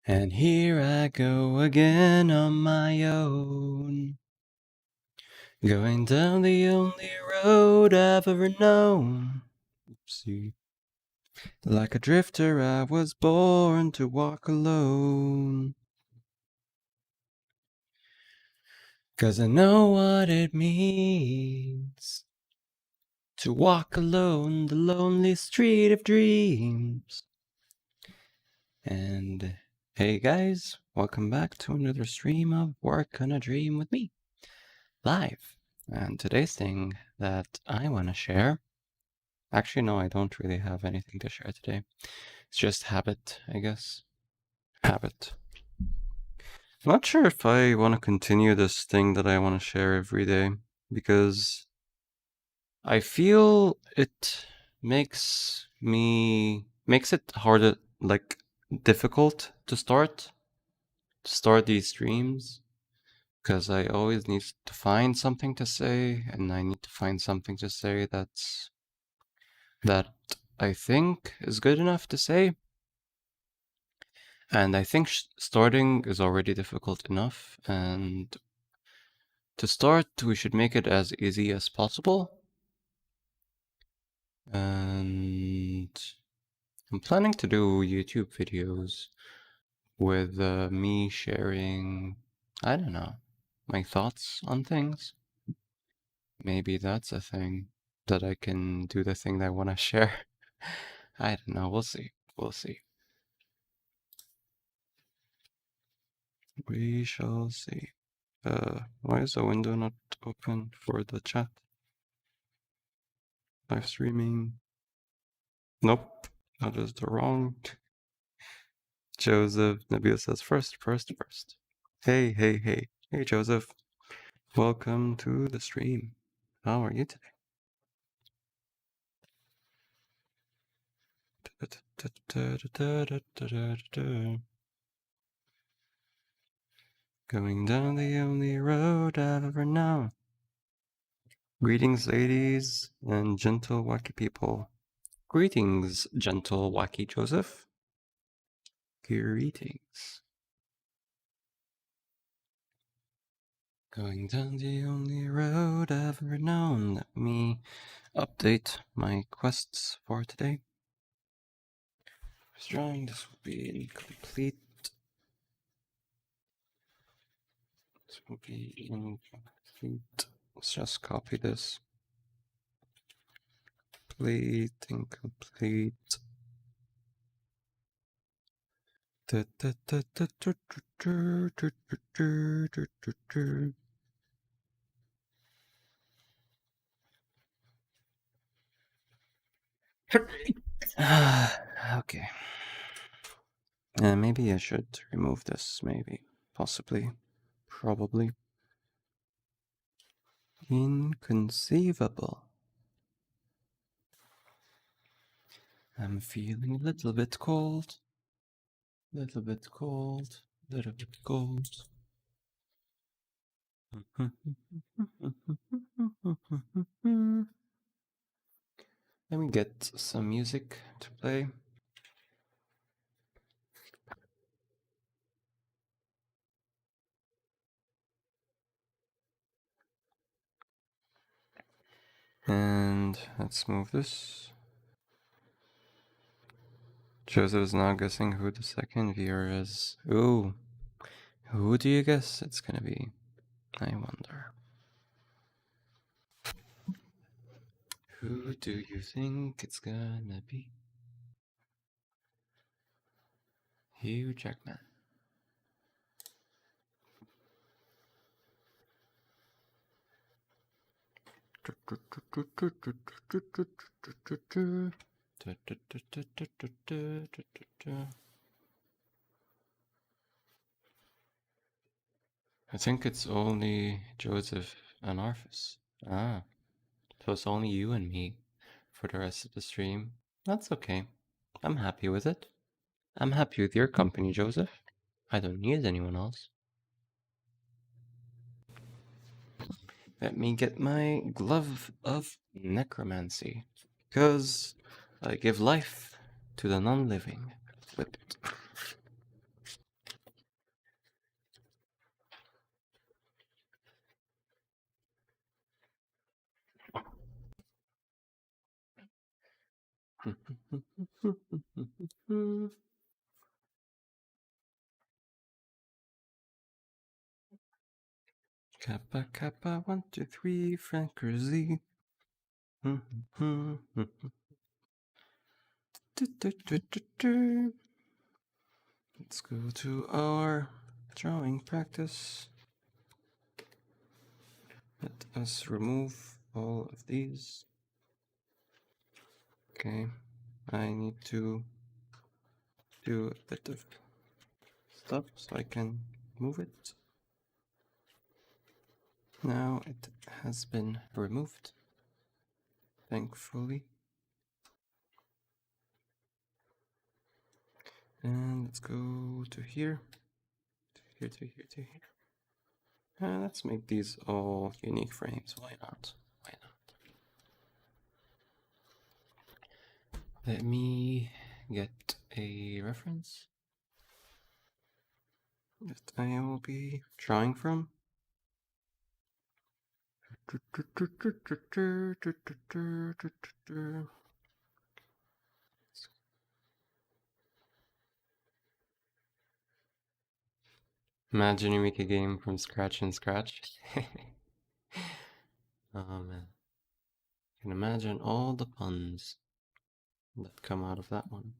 And here I go again on my own, going down the only road I've ever known. Oopsie. Like a drifter, I was born to walk alone. 'Cause I know what it means to walk alone the lonely street of dreams. And hey guys, welcome back to another stream of Work on a Dream with me, live. And today's thing that I want to share, actually no, I don't really have anything to share today. It's just habit, I guess. Habit. I'm not sure if I want to continue this thing that I want to share every day, because I feel it makes it harder, like difficult to start these streams, because I always need to find something to say, and I need to find something to say that I think is good enough to say. And I think starting is already difficult enough, and to start, we should make it as easy as possible. And I'm planning to do YouTube videos with me sharing, I don't know, my thoughts on things. Maybe that's a thing that I can do the thing that I want to share. I don't know, we'll see. We'll see. We shall see. Why is the window not open for the chat? Live streaming. Nope, that is the wrong. Joseph, Nabil says first. Hey. Hey, Joseph. Welcome to the stream. How are you today? Going down the only road I've ever known. Greetings, ladies and gentle wacky people. Greetings, gentle wacky Joseph. Greetings. Going down the only road I've ever known. Let me update my quests for today. Drawing, this will be incomplete. This will be incomplete. Let's just copy this. Complete, incomplete. Okay. Maybe I should remove this, maybe. Possibly. Probably. Inconceivable. I'm feeling a little bit cold. Little bit cold. Little bit cold. Let me get some music to play. And let's move this. Joseph is now guessing who the second viewer is. Ooh. Who do you guess it's gonna be? I wonder. Who do you think it's gonna be? Hugh Jackman. I think it's only Joseph and Arfus. Ah, so it's only you and me for the rest of the stream. That's okay. I'm happy with it. I'm happy with your company, Joseph. I don't need anyone else. Let me get my glove of necromancy, because I give life to the non-living with it. Kappa Kappa 1 2 3 Franker Z. Let's go to our drawing practice. Let us remove all of these. Okay, I need to do a bit of stuff so I can move it. Now it has been removed, thankfully. And let's go to here, to here. Let's make these all unique frames. Why not? Why not? Let me get a reference that I will be drawing from. Imagine you make a game from scratch and scratch. Oh man. You can imagine all the puns that come out of that one.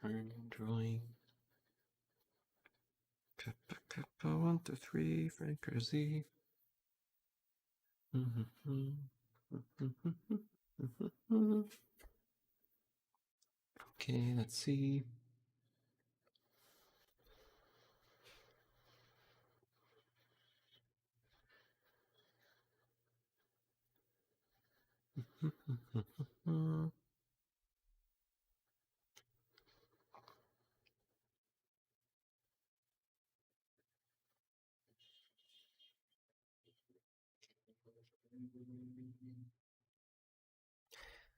Learning drawing. Kappa Kappa 1 2 3 Franker Z. Okay, let's see.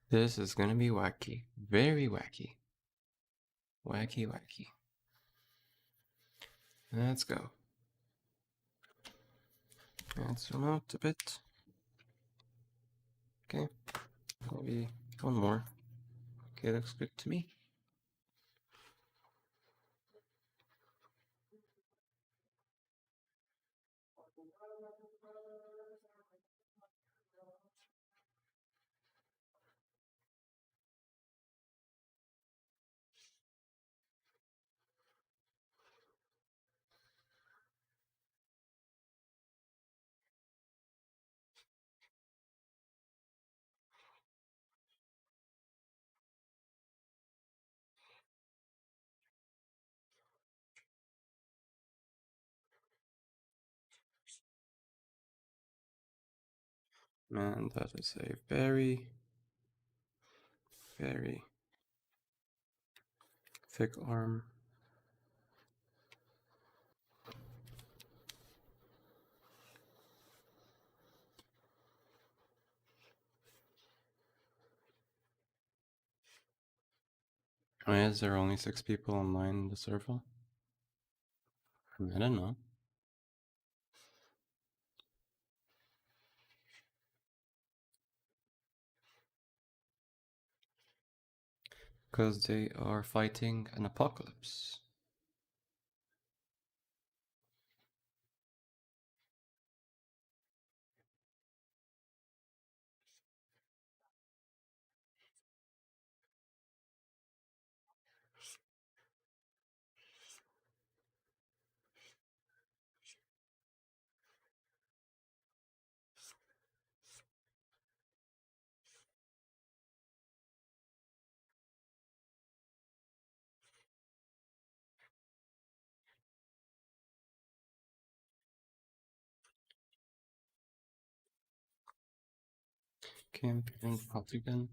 This is gonna be wacky. Very wacky. Wacky, wacky. Let's go. And zoom out a bit. Okay, maybe one more. Okay, looks good to me. Man, that is a very, very thick arm. Why is there only 6 people online in the server? I don't know. Because they are fighting an apocalypse. Campaign Polygon.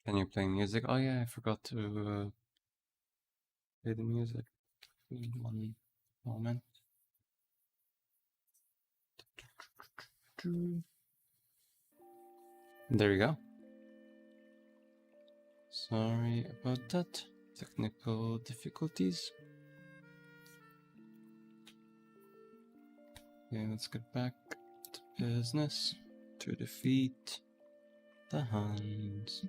Can you play music? Oh yeah, I forgot to play the music. One moment. There you go. Sorry about that. Technical difficulties. Okay, let's get back to business. To defeat the Huns.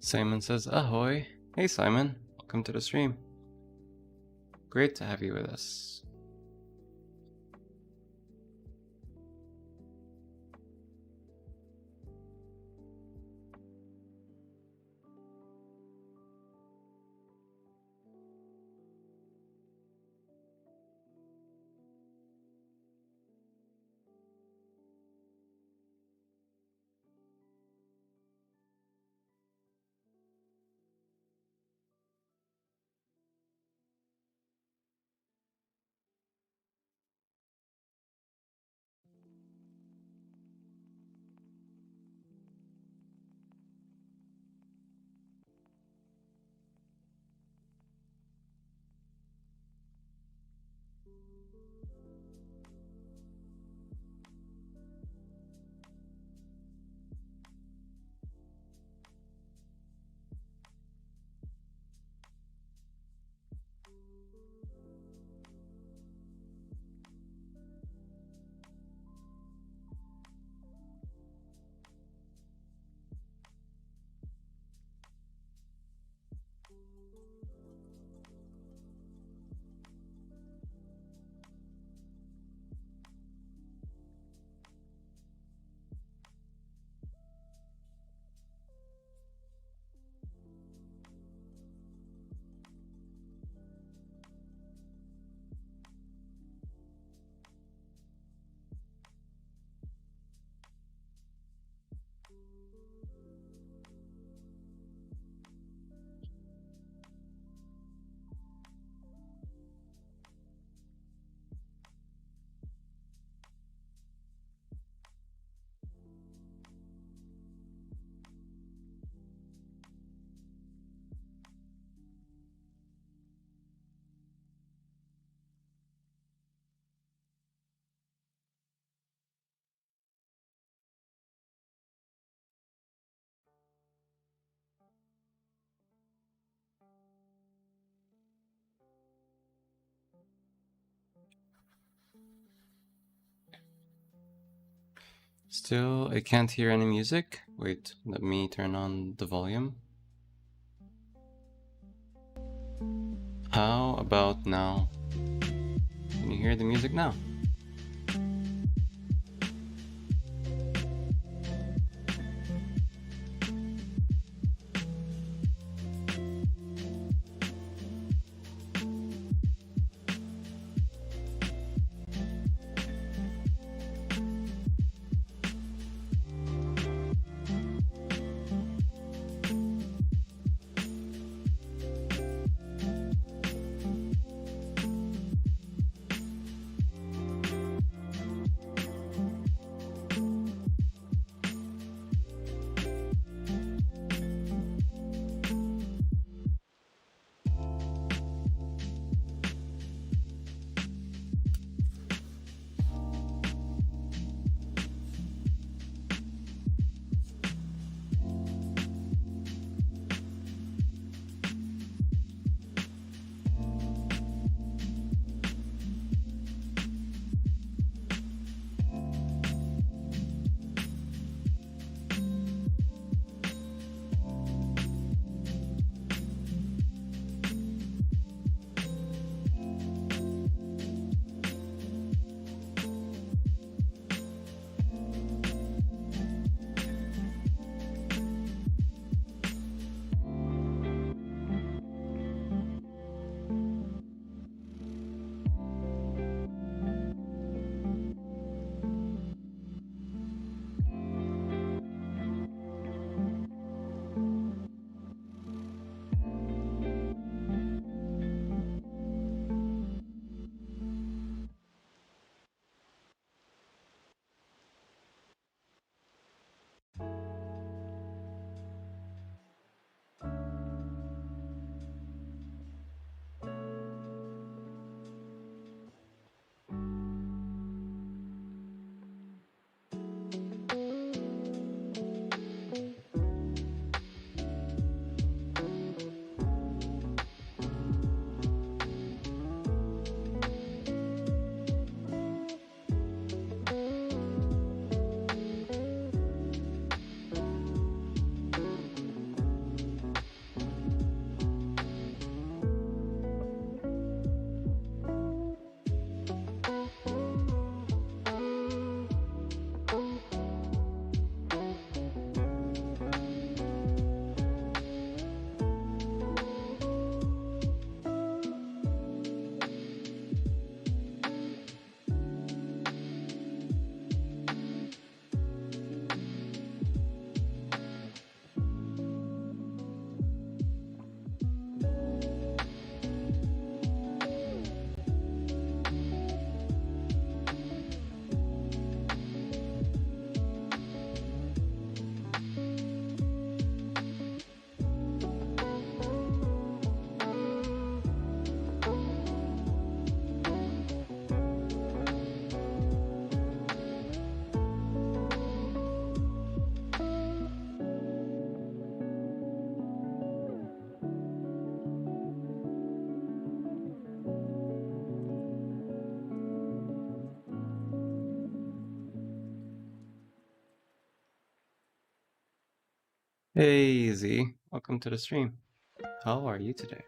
Simon says, ahoy. Hey Simon, welcome to the stream. Great to have you with us. Still, I can't hear any music. Wait, let me turn on the volume. How about now? Can you hear the music now? Hey Z, welcome to the stream. How are you today?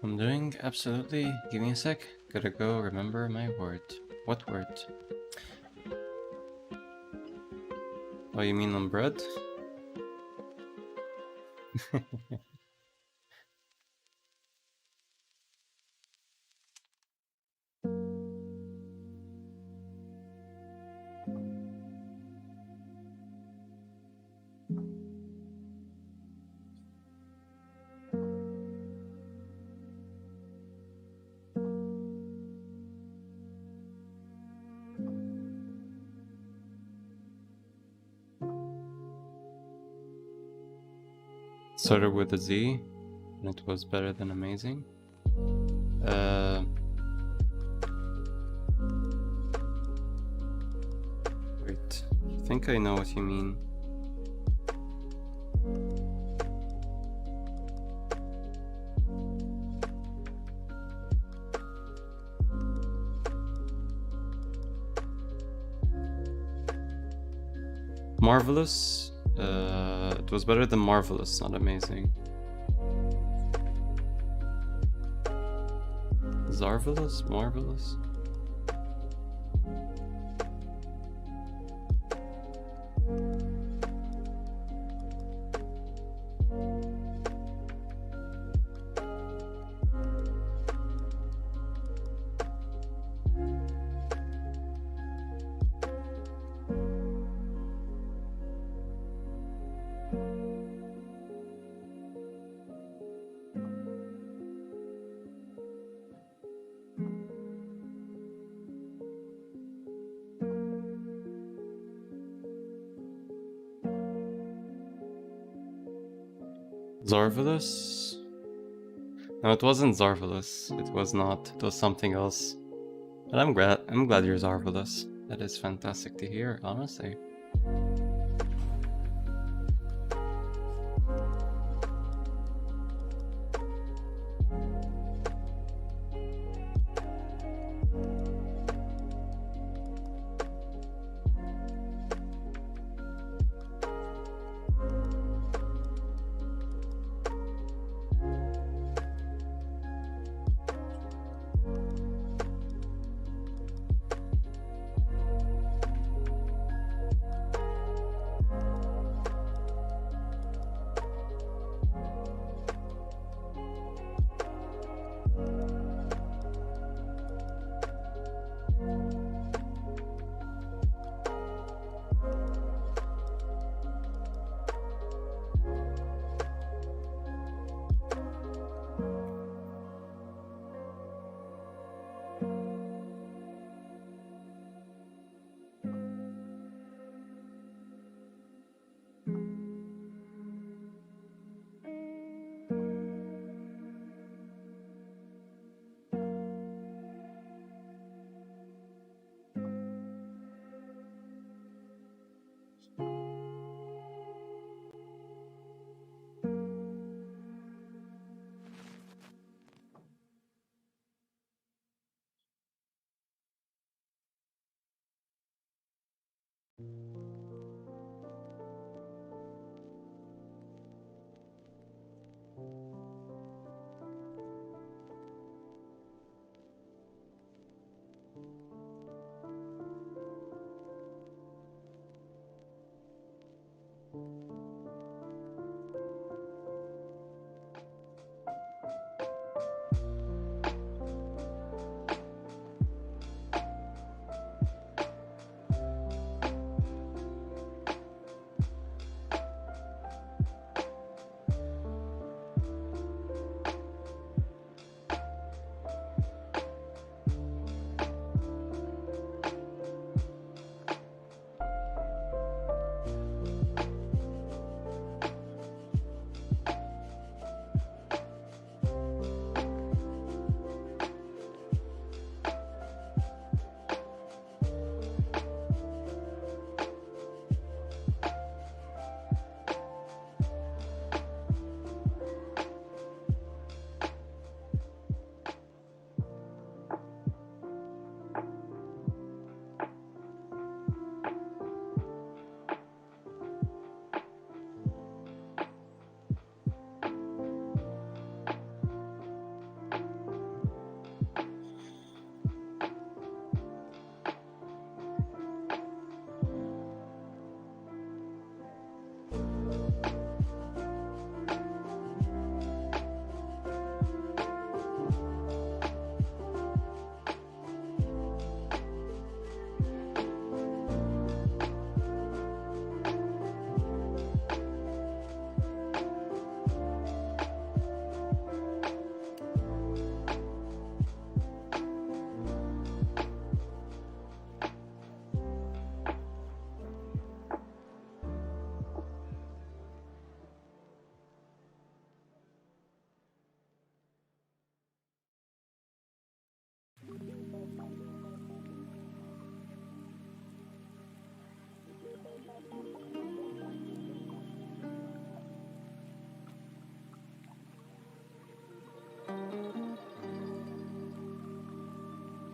I'm doing absolutely. Give me a sec. Gotta go remember my word. What word? Oh, you mean on bread? Started with a Z, and it was better than amazing. Wait, I think I know what you mean. Marvelous. It was better than marvelous, not amazing. Zarvelous? Marvelous? Zarvelous? No, it wasn't Zarvelous. It was not. It was something else. But I'm glad you're Zarvelous. That is fantastic to hear, honestly.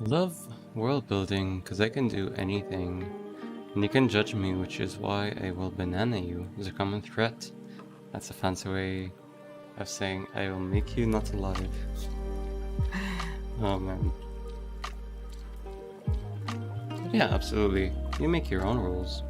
Love world building because I can do anything, and you can judge me, which is why I will banana you. There's a common threat. That's a fancy way of saying I will make you not alive. Oh man. But yeah, absolutely. You make your own rules.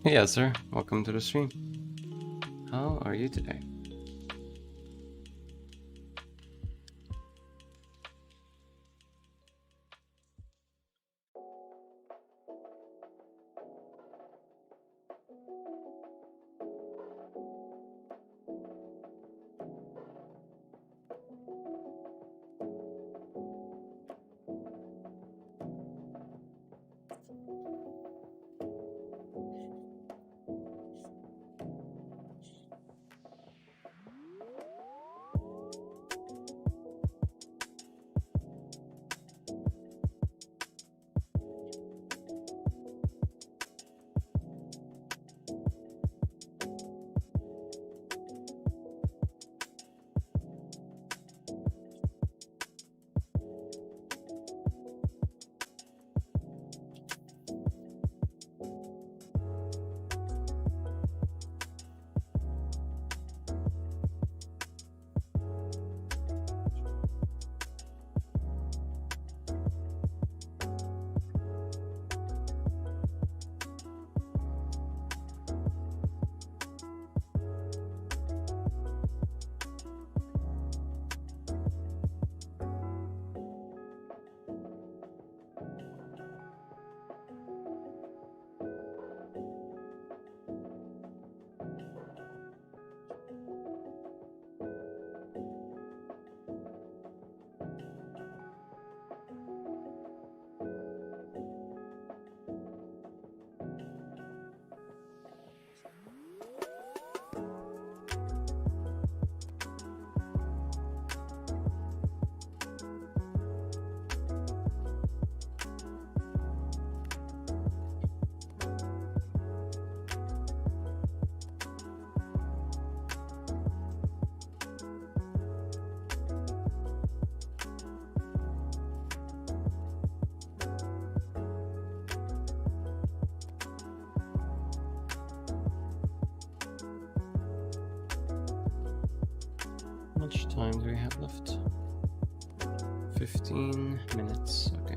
Hey Ezra, welcome to the stream. How are you today? How much time do we have left? 15 minutes. Okay.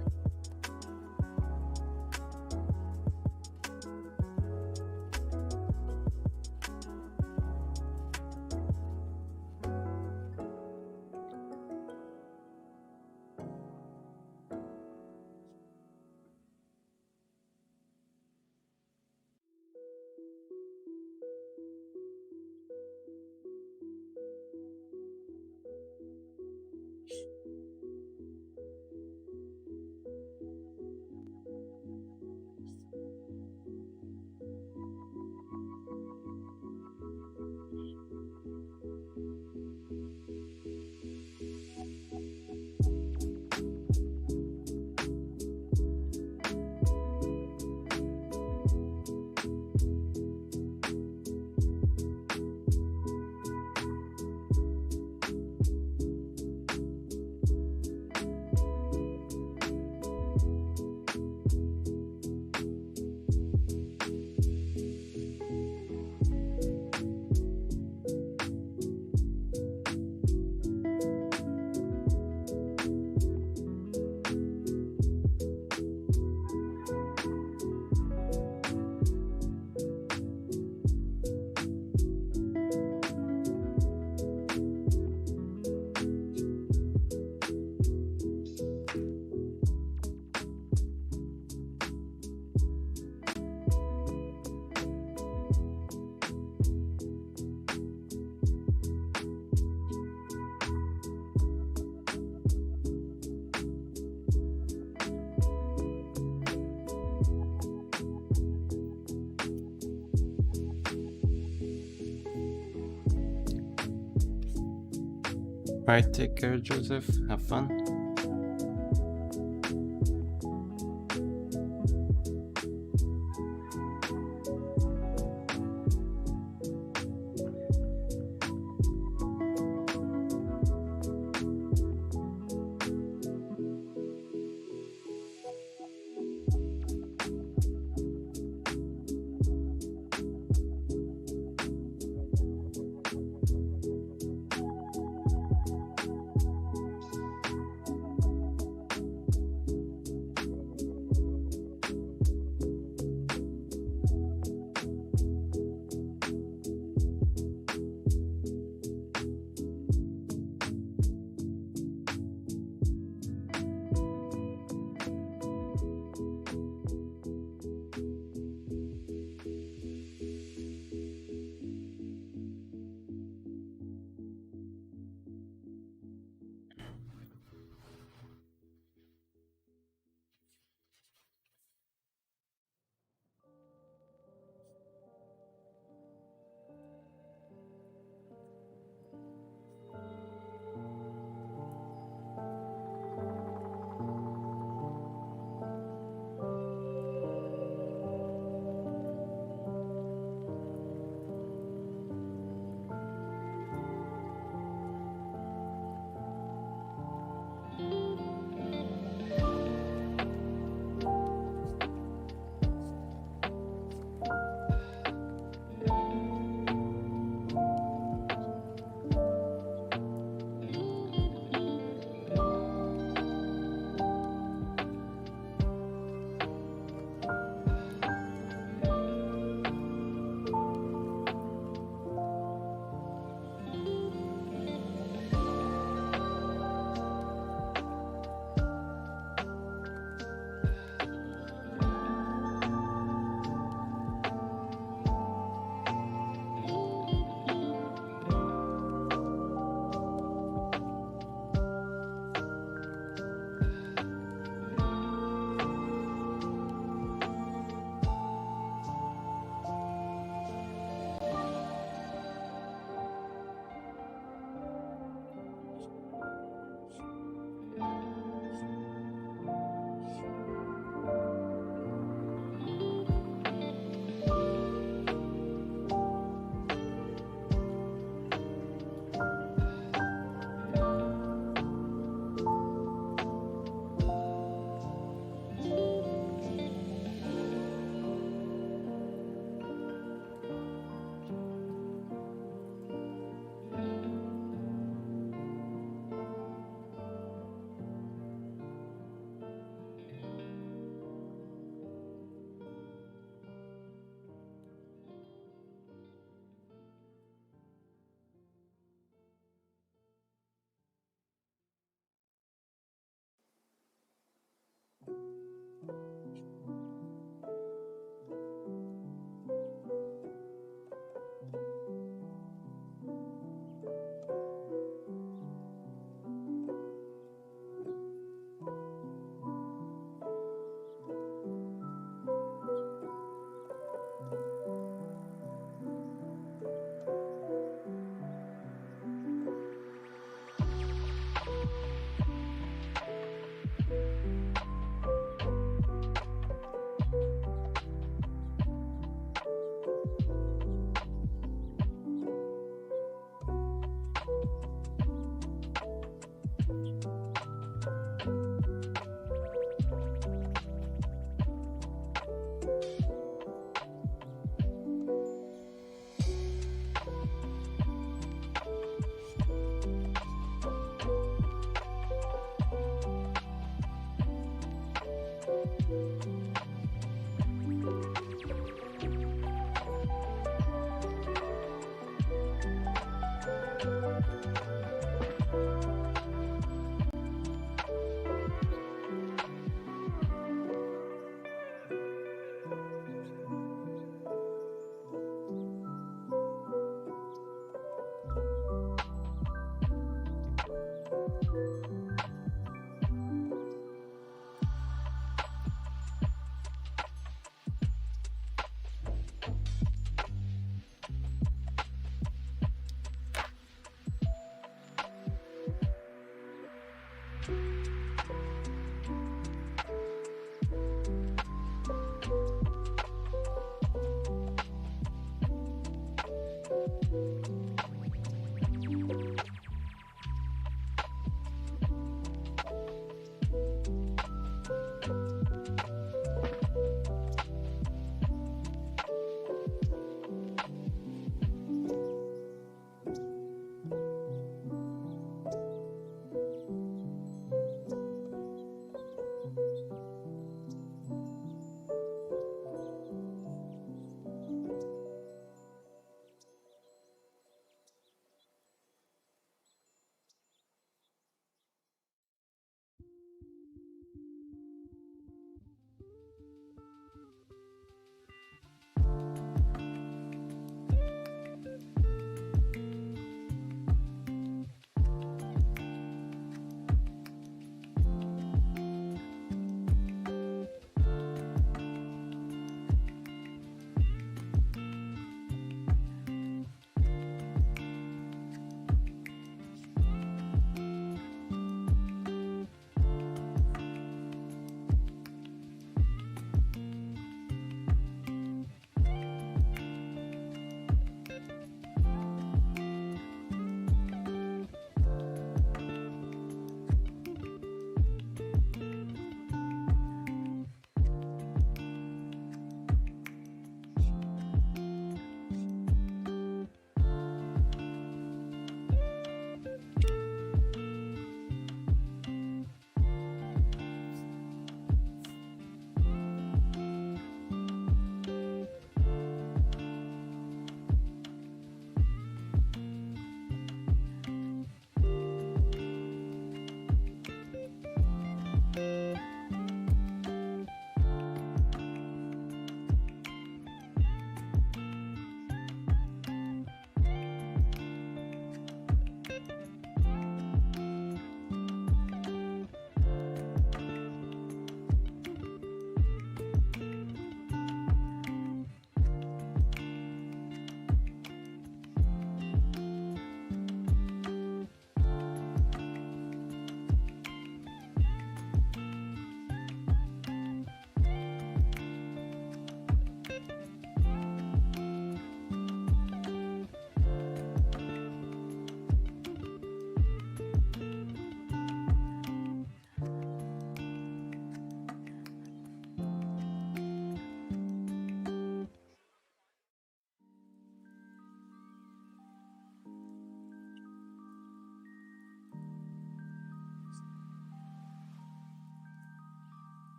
Alright, take care, Joseph. Have fun.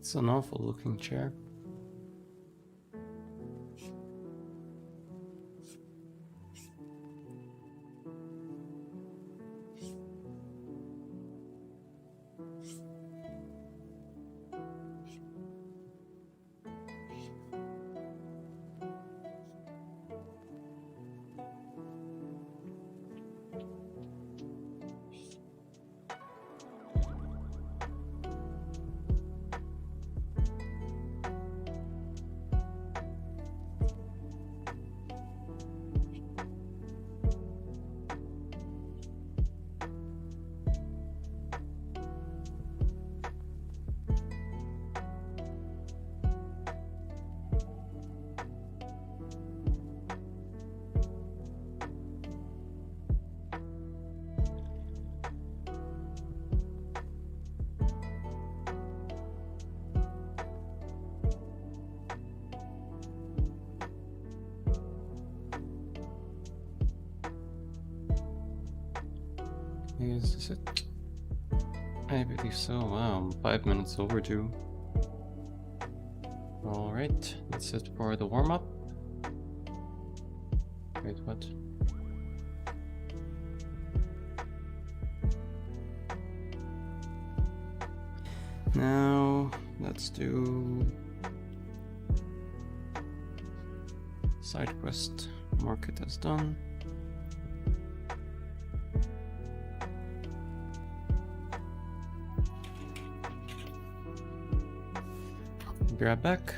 It's an awful looking chair. Is this it? I believe so. Wow, I'm 5 minutes overdue. Alright, that's it for the warm-up. Wait, what? Now, let's do side quest. Market is done. Be right back.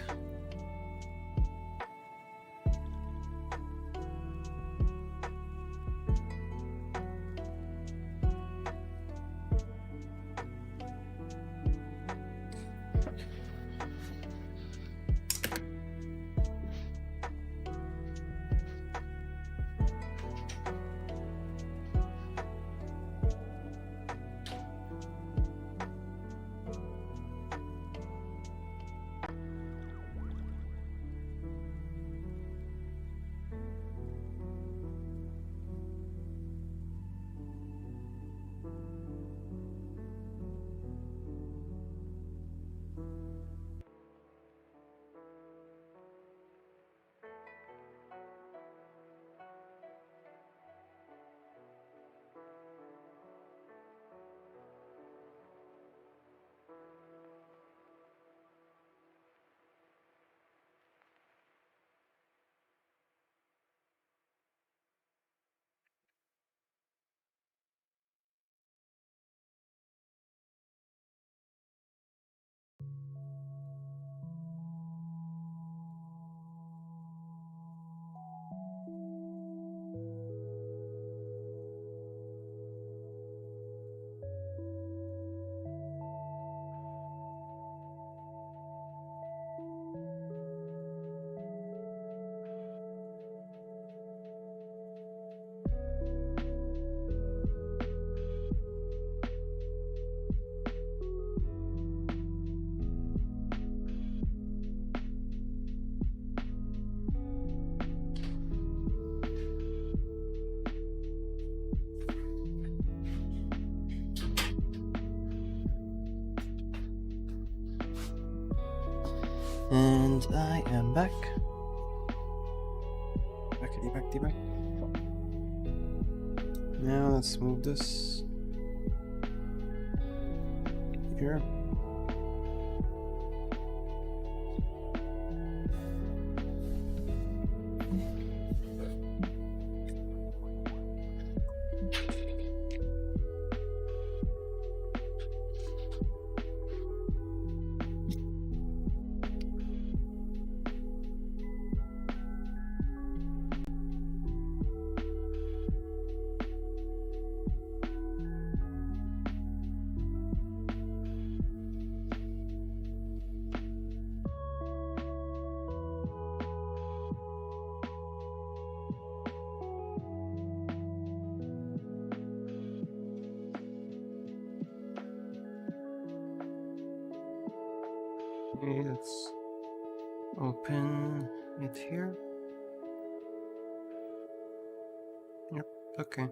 And I am back. Back. Now let's move this here. Okay, let's open it here. Yep, okay.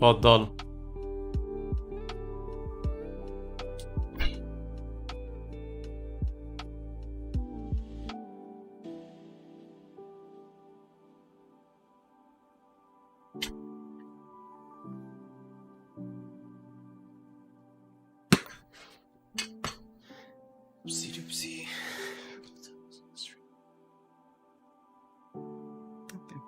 اتفضل. Oopsie doopsie. Okay.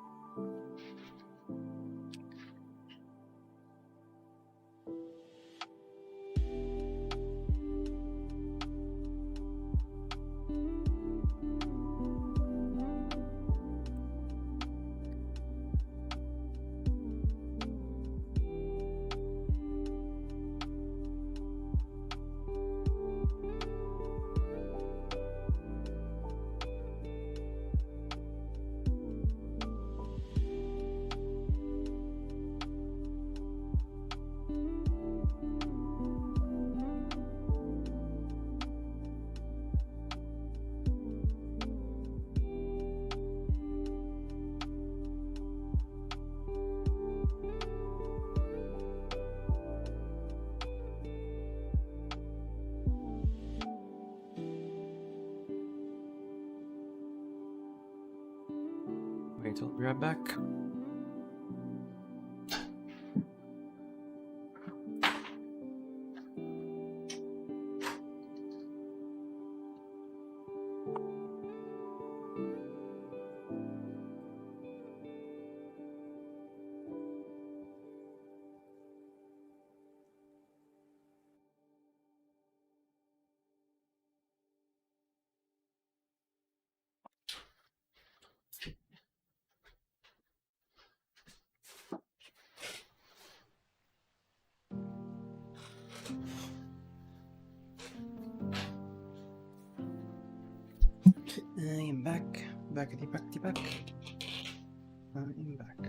Wait, I'll be right back. I am back. Backity backity back. I am back.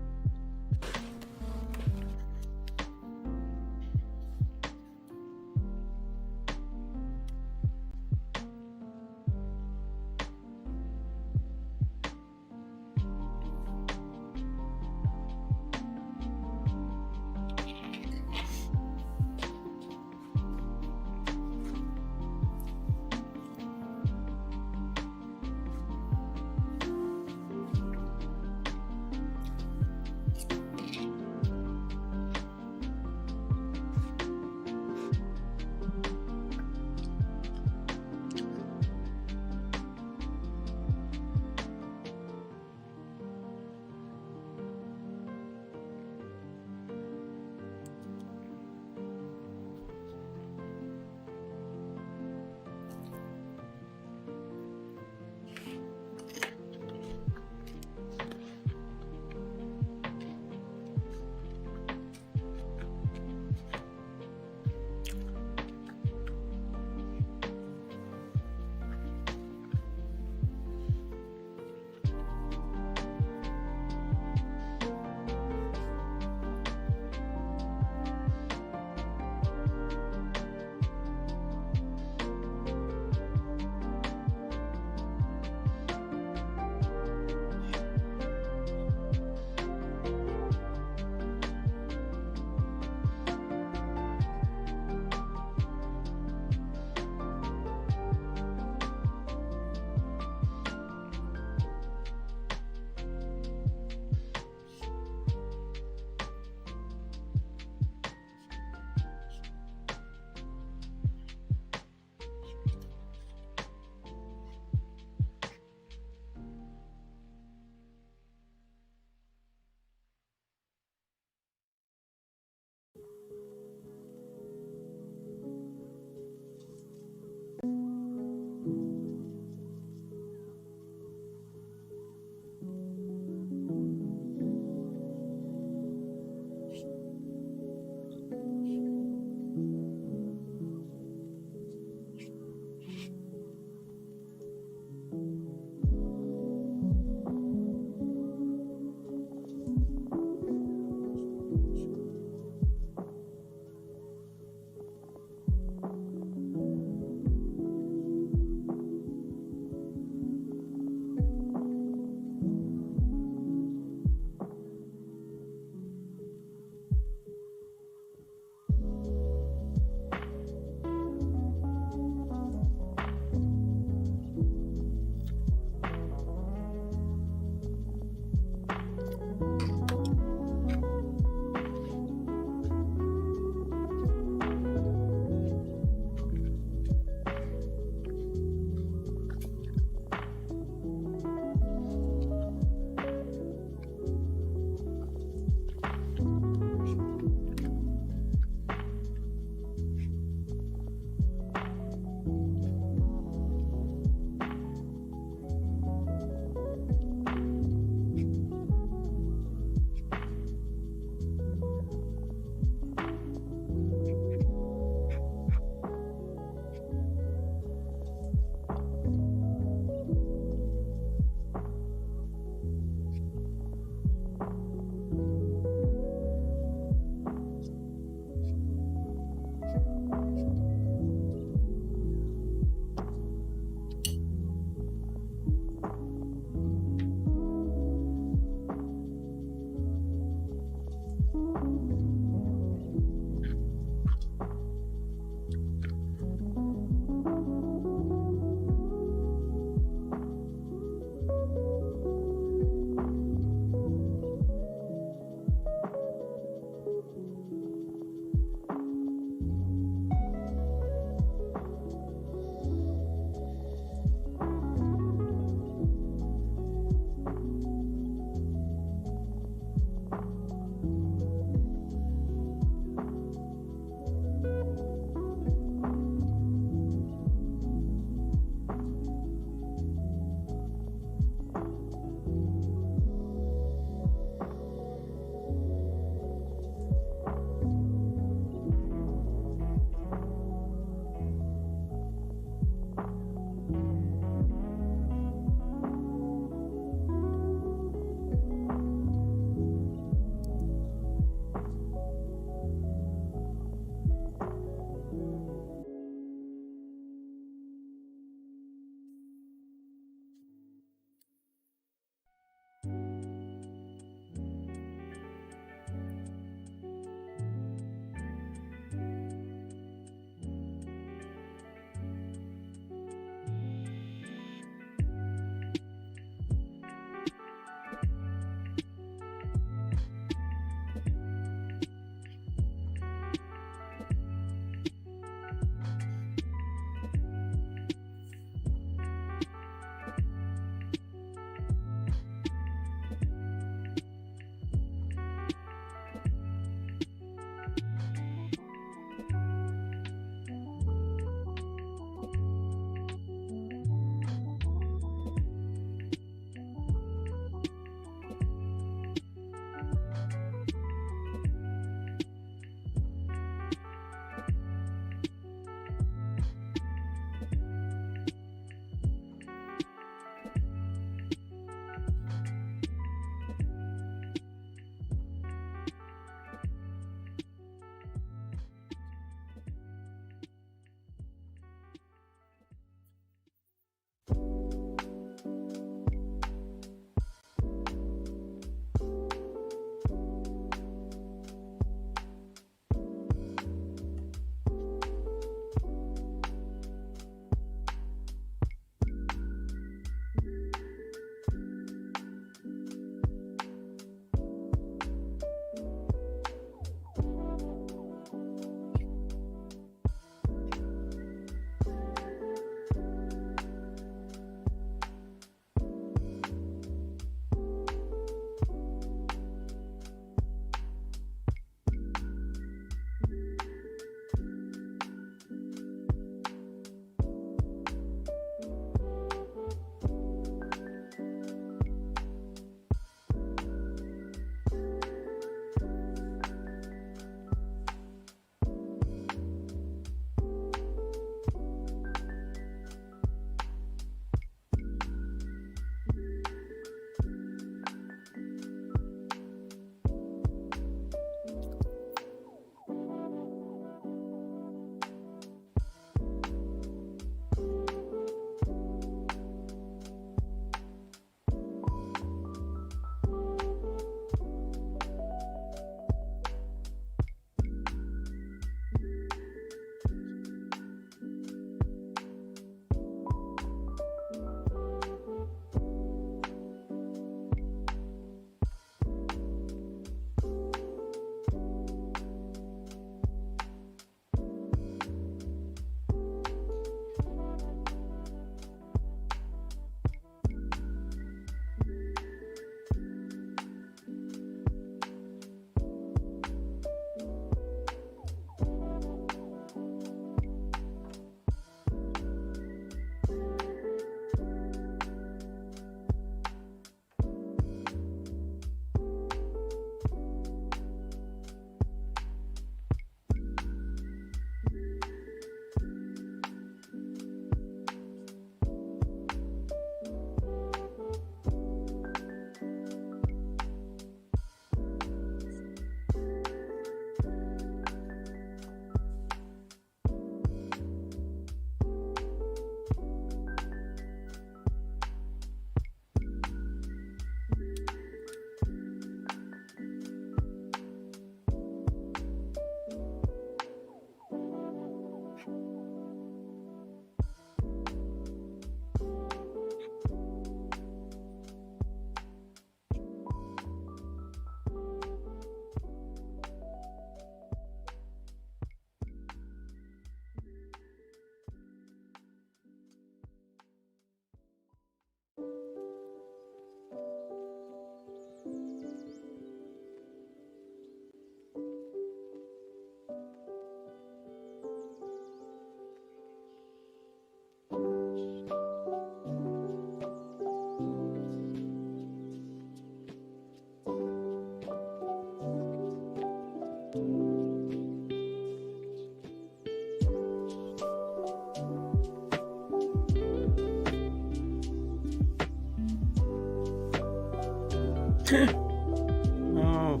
Oh.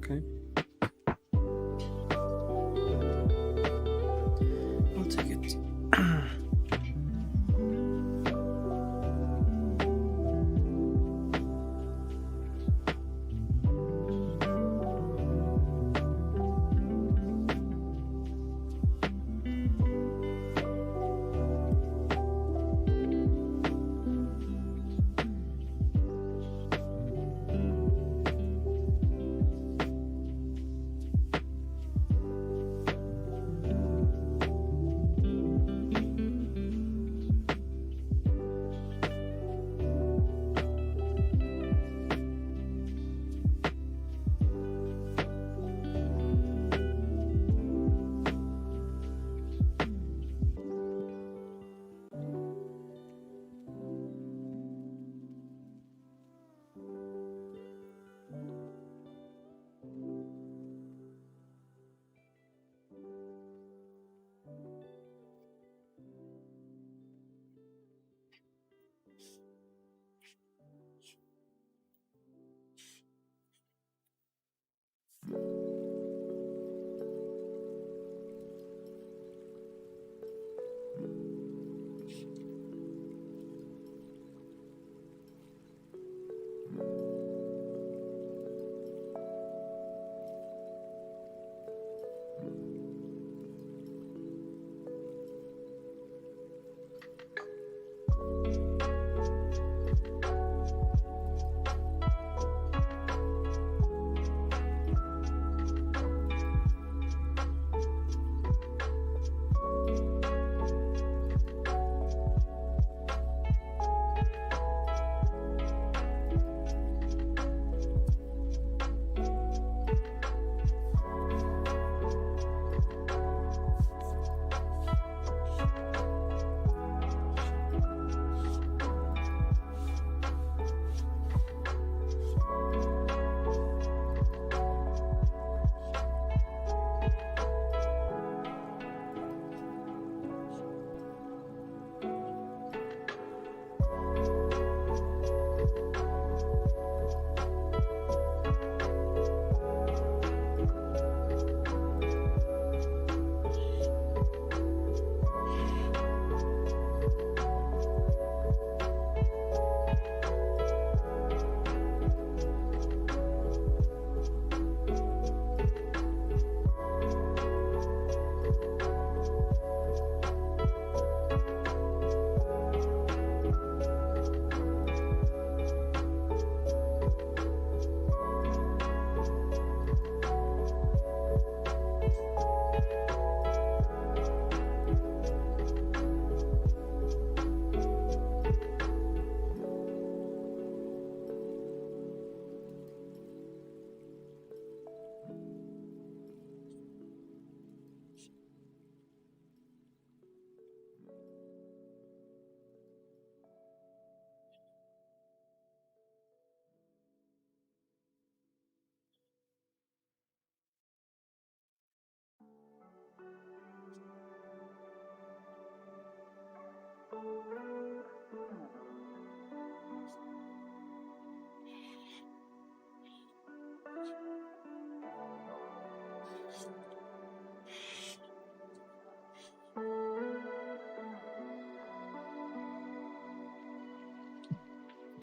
Okay. I'll take it.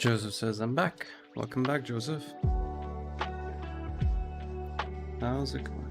Joseph says, I'm back. Welcome back, Joseph. How's it going?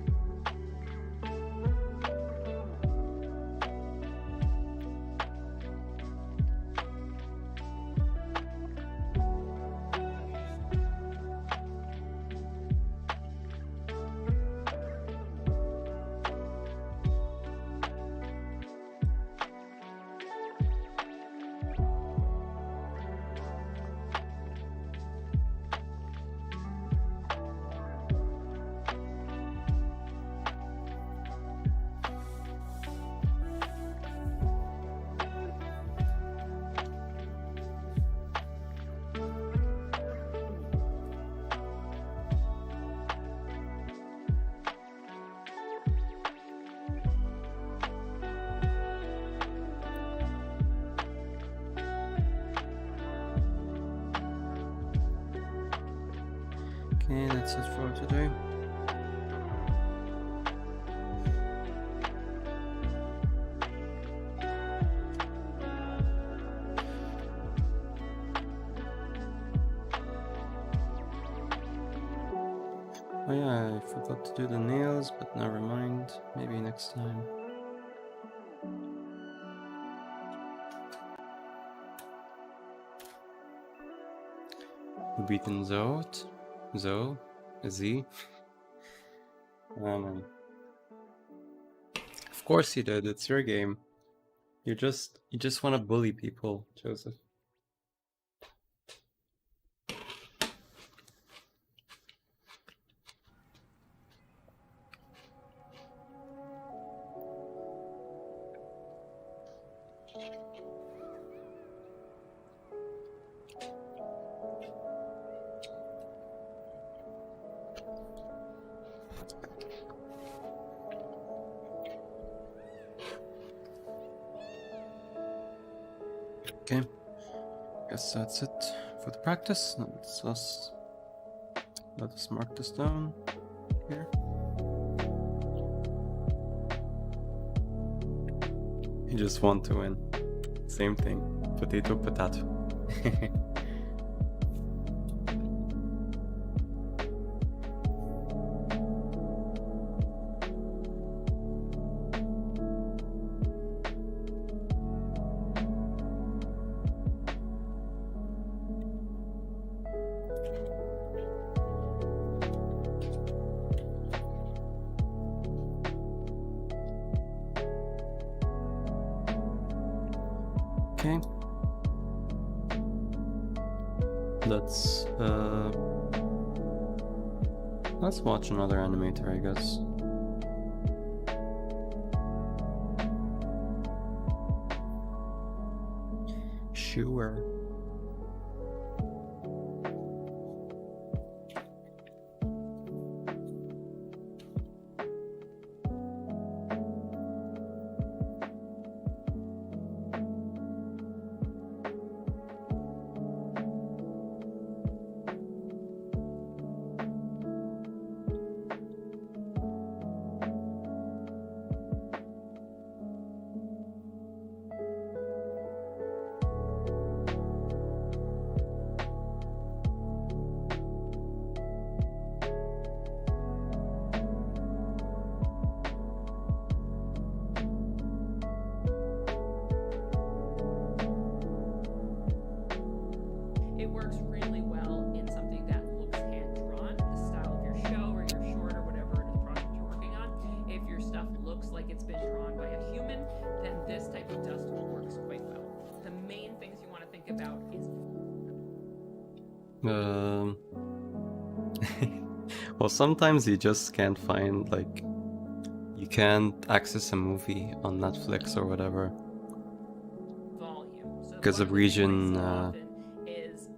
that's it for today. Oh yeah, I forgot to do the nails, but never mind. Maybe next time. Beaten Zoat? Zo? Z? Of course you did, it's your game. You just want to bully people, Joseph. Okay, guess that's it for the practice. Let us mark this down here. You just want to win. Same thing. Potato, potato. Okay. Let's watch another animator, I guess. Sure. It works really well in something that looks hand-drawn, the style of your show or your short or whatever it is project you're working on. If your stuff looks like it's been drawn by a human, then this type of dust works quite well. The main things you want to think about is... Well, sometimes you just can't find, like, you can't access a movie on Netflix or whatever. Volume. So because of one the things I region, see often is,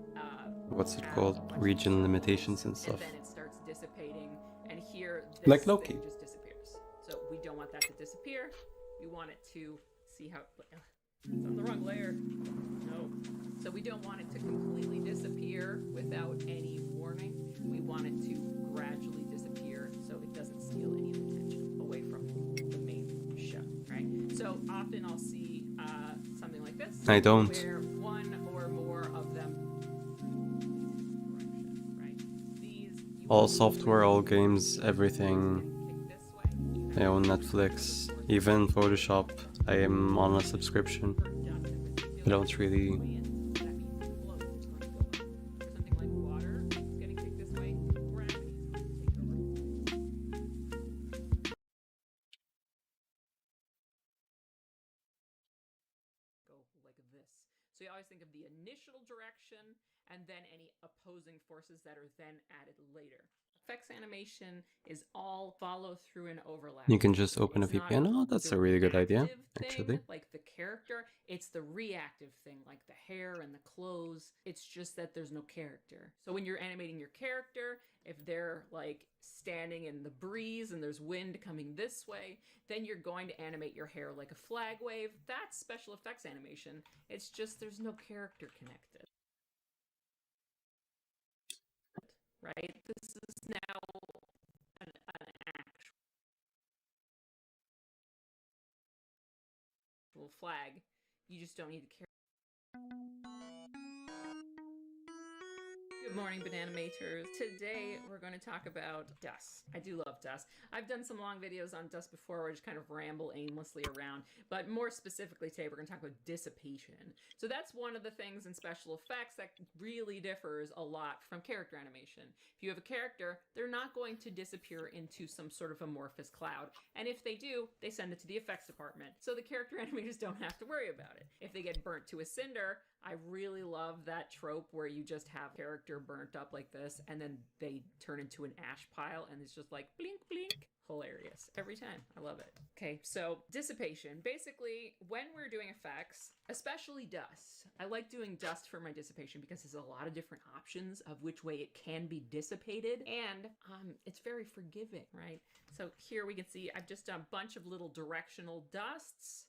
what's it have called? a bunch of Region shows, limitations and stuff. And then it starts dissipating, and here this Like Loki. thing just disappears. So we don't want that to disappear. We want it to see how... It's on the wrong layer. No. So we don't want it to completely disappear without any warning. We want it to gradually disappear so it doesn't steal any of the attention away from the main show, right? So often I'll see something like this. I don't. Where one or more of them... Right? These... All software, all games, everything. I own Netflix, even Photoshop. I am on a subscription. I don't really... So you always think of the initial direction and then any opposing forces that are then added later. Effects animation is all follow through and overlap. You can just open a It's not VPN. Oh, that's the a really good idea, reactive actually. thing, like the character, it's the reactive thing, like the hair and the clothes. It's just that there's no character. So when you're animating your character, if they're like standing in the breeze and there's wind coming this way, then you're going to animate your hair like a flag wave. That's special effects animation. It's just there's no character connected. right? This is now an actual flag. You just don't need the character. Good morning, Banana Maters. Today we're going to talk about dust. I do love dust. I've done some long videos on dust before where I just kind of ramble aimlessly around, but more specifically today we're going to talk about dissipation. So that's one of the things in special effects that really differs a lot from character animation. If you have a character, they're not going to disappear into some sort of amorphous cloud, and if they do, they send it to the effects department, so the character animators don't have to worry about it. If they get burnt to a cinder, I really love that trope where you just have character burnt up like this and then they turn into an ash pile and it's just like blink, blink. Hilarious. Every time. I love it. Okay, so dissipation. Basically, when we're doing effects, especially dust, I like doing dust for my dissipation because there's a lot of different options of which way it can be dissipated, and it's very forgiving, right? So here we can see I've just done a bunch of little directional dusts.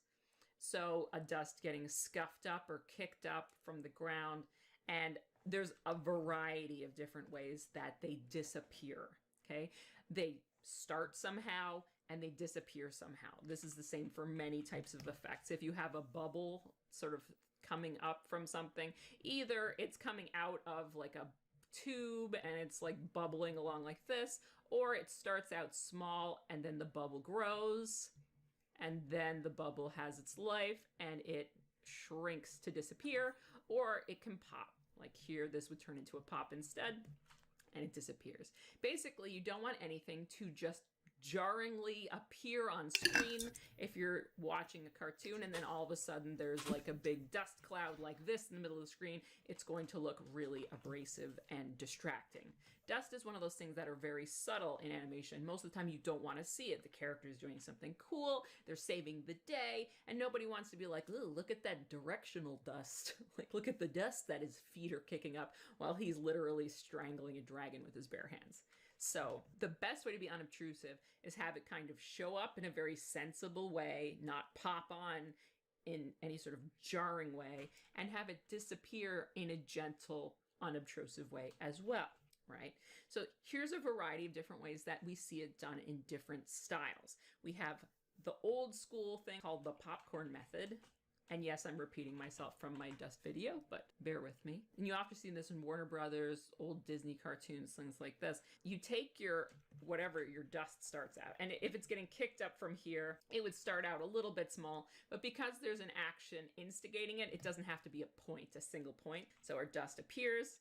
So a dust getting scuffed up or kicked up from the ground. And there's a variety of different ways that they disappear, okay? They start somehow and they disappear somehow. This is the same for many types of effects. If you have a bubble sort of coming up from something, either it's coming out of like a tube and it's like bubbling along like this, or it starts out small and then the bubble grows, and then the bubble has its life and it shrinks to disappear, or it can pop. Like here, this would turn into a pop instead, and it disappears. Basically, you don't want anything to just jarringly appear on screen if you're watching a cartoon and then all of a sudden there's like a big dust cloud like this in the middle of the screen. It's going to look really abrasive and distracting. Dust is one of those things that are very subtle in animation. Most of the time you don't want to see it. The character is doing something cool, they're saving the day, and nobody wants to be like, ooh, look at that directional dust. Like, look at the dust that his feet are kicking up while he's literally strangling a dragon with his bare hands. So the best way to be unobtrusive is have it kind of show up in a very sensible way, not pop on in any sort of jarring way, and have it disappear in a gentle, unobtrusive way as well, right? So here's a variety of different ways that we see it done in different styles. We have the old school thing called the popcorn method. And yes, I'm repeating myself from my dust video, but bear with me. And you often see this in Warner Brothers, old Disney cartoons, things like this. You take your, whatever your dust starts out, and if it's getting kicked up from here, it would start out a little bit small, but because there's an action instigating it, it doesn't have to be a point, a single point. So our dust appears,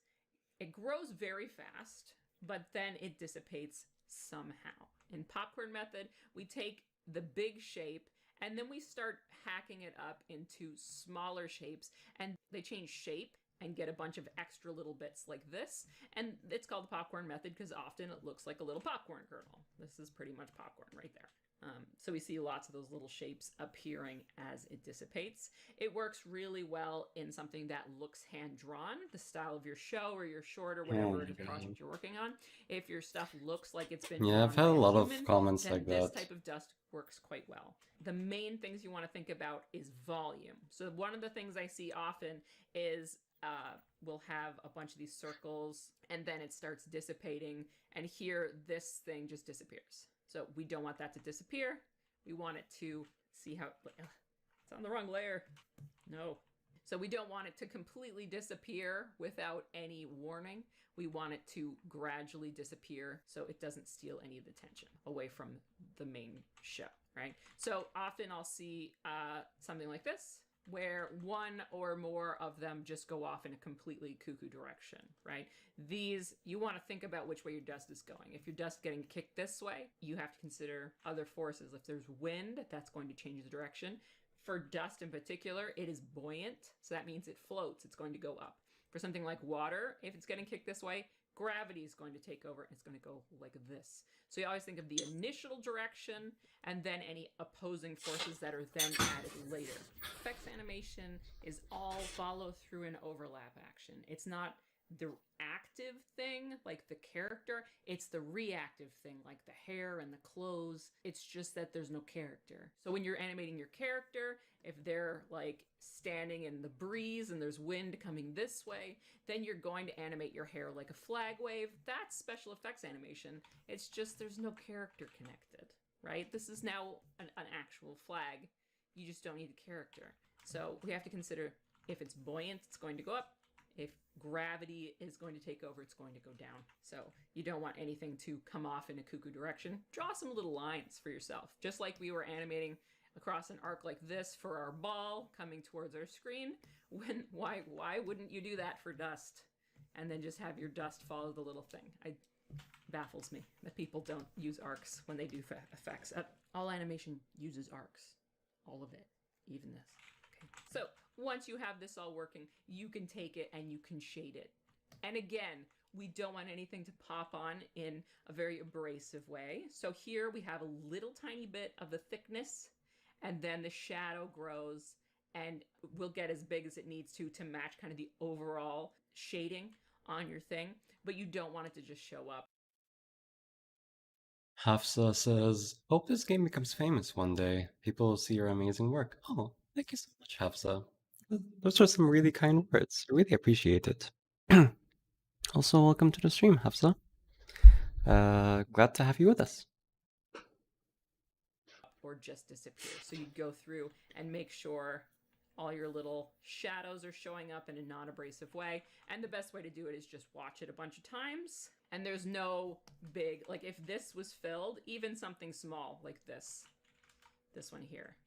it grows very fast, but then it dissipates somehow. In popcorn method, we take the big shape and then we start hacking it up into smaller shapes, and they change shape and get a bunch of extra little bits like this. And it's called the popcorn method because often it looks like a little popcorn kernel. This is pretty much popcorn right there. So we see lots of those little shapes appearing as it dissipates. It works really well in something that looks hand-drawn, the style of your show or your short or whatever project you're working on. If your stuff looks like it's been Yeah, I've had a lot of comments like this that. type of dust works quite well. The main things you want to think about is volume. So one of the things I see often is we'll have a bunch of these circles and then it starts dissipating, and here this thing just disappears. So we don't want that to disappear. We want it to see how it's on the wrong layer. No. So we don't want it to completely disappear without any warning. We want it to gradually disappear so it doesn't steal any of the tension away from the main show, right? So often I'll see something like this, where one or more of them just go off in a completely cuckoo direction, right? These, you want to think about which way your dust is going. If your dust is getting kicked this way, you have to consider other forces. If there's wind, that's going to change the direction. For dust in particular, it is buoyant, so that means it floats. It's going to go up. For something like water, if it's getting kicked this way, gravity is going to take over and it's going to go like this. So you always think of the initial direction and then any opposing forces that are then added later. Effects animation is all follow through and overlap action. It's not the active thing, like the character, it's the reactive thing, like the hair and the clothes. It's just that there's no character. So when you're animating your character, if they're like standing in the breeze and there's wind coming this way, then you're going to animate your hair like a flag wave. That's special effects animation. It's just there's no character connected, right? This is now an actual flag. You just don't need a character. So we have to consider if it's buoyant, it's going to go up. If gravity is going to take over, it's going to go down. So you don't want anything to come off in a cuckoo direction. Draw some little lines for yourself. Just like we were animating across an arc like this for our ball coming towards our screen. Why wouldn't you do that for dust? And then just have your dust follow the little thing. It baffles me that people don't use arcs when they do effects. All animation uses arcs. All of it. Even this. Okay. So once you have this all working, you can take it and you can shade it. And again, we don't want anything to pop on in a very abrasive way. So here we have a little tiny bit of the thickness, and then the shadow grows and will get as big as it needs to match kind of the overall shading on your thing, but you don't want it to just show up. Hafsa says, hope this game becomes famous one day. People will see your amazing work. Oh, thank you so much, Hafsa. Those are some really kind words. I really appreciate it. Also, welcome to the stream, Hafsa. Glad to have you with us. Or just disappear. So you go through and make sure all your little shadows are showing up in a non-abrasive way. And the best way to do it is just watch it a bunch of times. And there's no big, like if this was filled, even something small like this one here.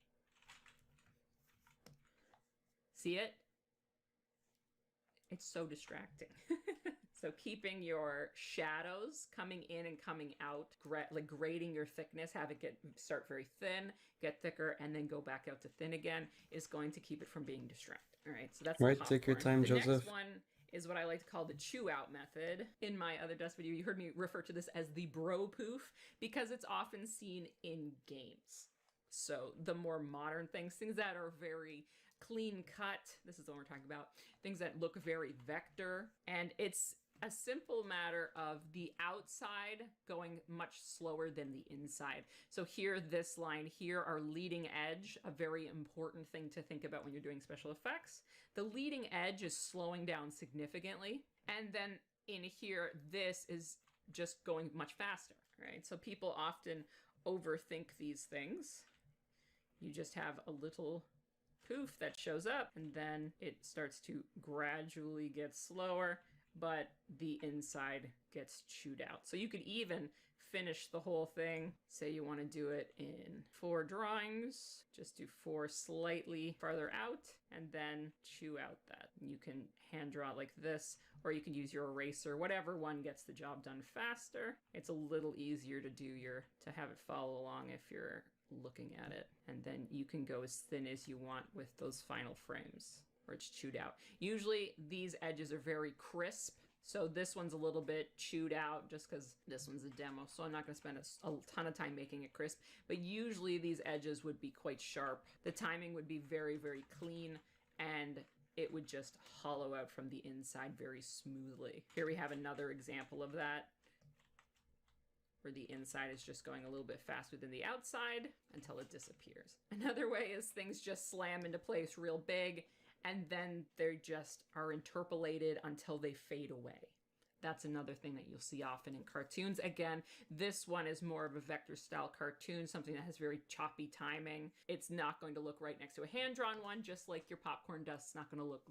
See it? It's so distracting. So keeping your shadows coming in and coming out, like grading your thickness, have it start very thin, get thicker, and then go back out to thin again, is going to keep it from being distracted. All right, so that's right. Take your time, the Joseph. Next one is what I like to call the chew out method. In my other dust video, you heard me refer to this as the bro poof because it's often seen in games. So the more modern things that are very clean cut, this is the one we're talking about, things that look very vector, and it's a simple matter of the outside going much slower than the inside. So here, this line here, our leading edge, a very important thing to think about when you're doing special effects. The leading edge is slowing down significantly. And then in here, this is just going much faster, right? So people often overthink these things. You just have a little poof that shows up, and then it starts to gradually get slower, but the inside gets chewed out. So you could even finish the whole thing. Say you want to do it in 4 drawings, just do 4 slightly farther out, and then chew out that. You can hand draw it like this, or you can use your eraser, whatever one gets the job done faster. It's a little easier to have it follow along if you're looking at it, and then you can go as thin as you want with those final frames where it's chewed out. Usually these edges are very crisp, so this one's a little bit chewed out just because this one's a demo, so I'm not going to spend a ton of time making it crisp, but usually these edges would be quite sharp. The timing would be very, very clean, and it would just hollow out from the inside very smoothly. Here we have another example of that, where the inside is just going a little bit faster than the outside until it disappears. Another way is things just slam into place real big, and then they just are interpolated until they fade away. That's another thing that you'll see often in cartoons. Again, this one is more of a vector style cartoon, something that has very choppy timing. It's not going to look right next to a hand-drawn one, just like your popcorn dust's not going to look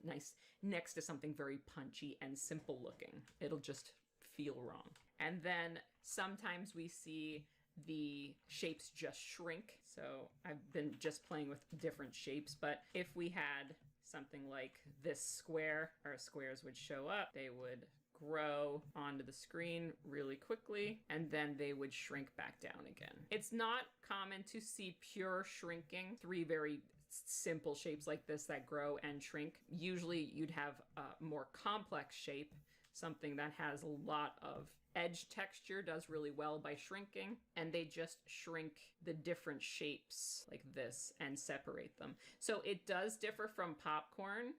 nice next to something very punchy and simple looking. It'll just feel wrong. And then sometimes we see the shapes just shrink. So I've been just playing with different shapes, but if we had something like this square, our squares would show up, they would grow onto the screen really quickly, and then they would shrink back down again. It's not common to see pure shrinking, 3 very simple shapes like this that grow and shrink. Usually you'd have a more complex shape, something that has a lot of edge texture, does really well by shrinking, and they just shrink the different shapes like this and separate them. So it does differ from popcorn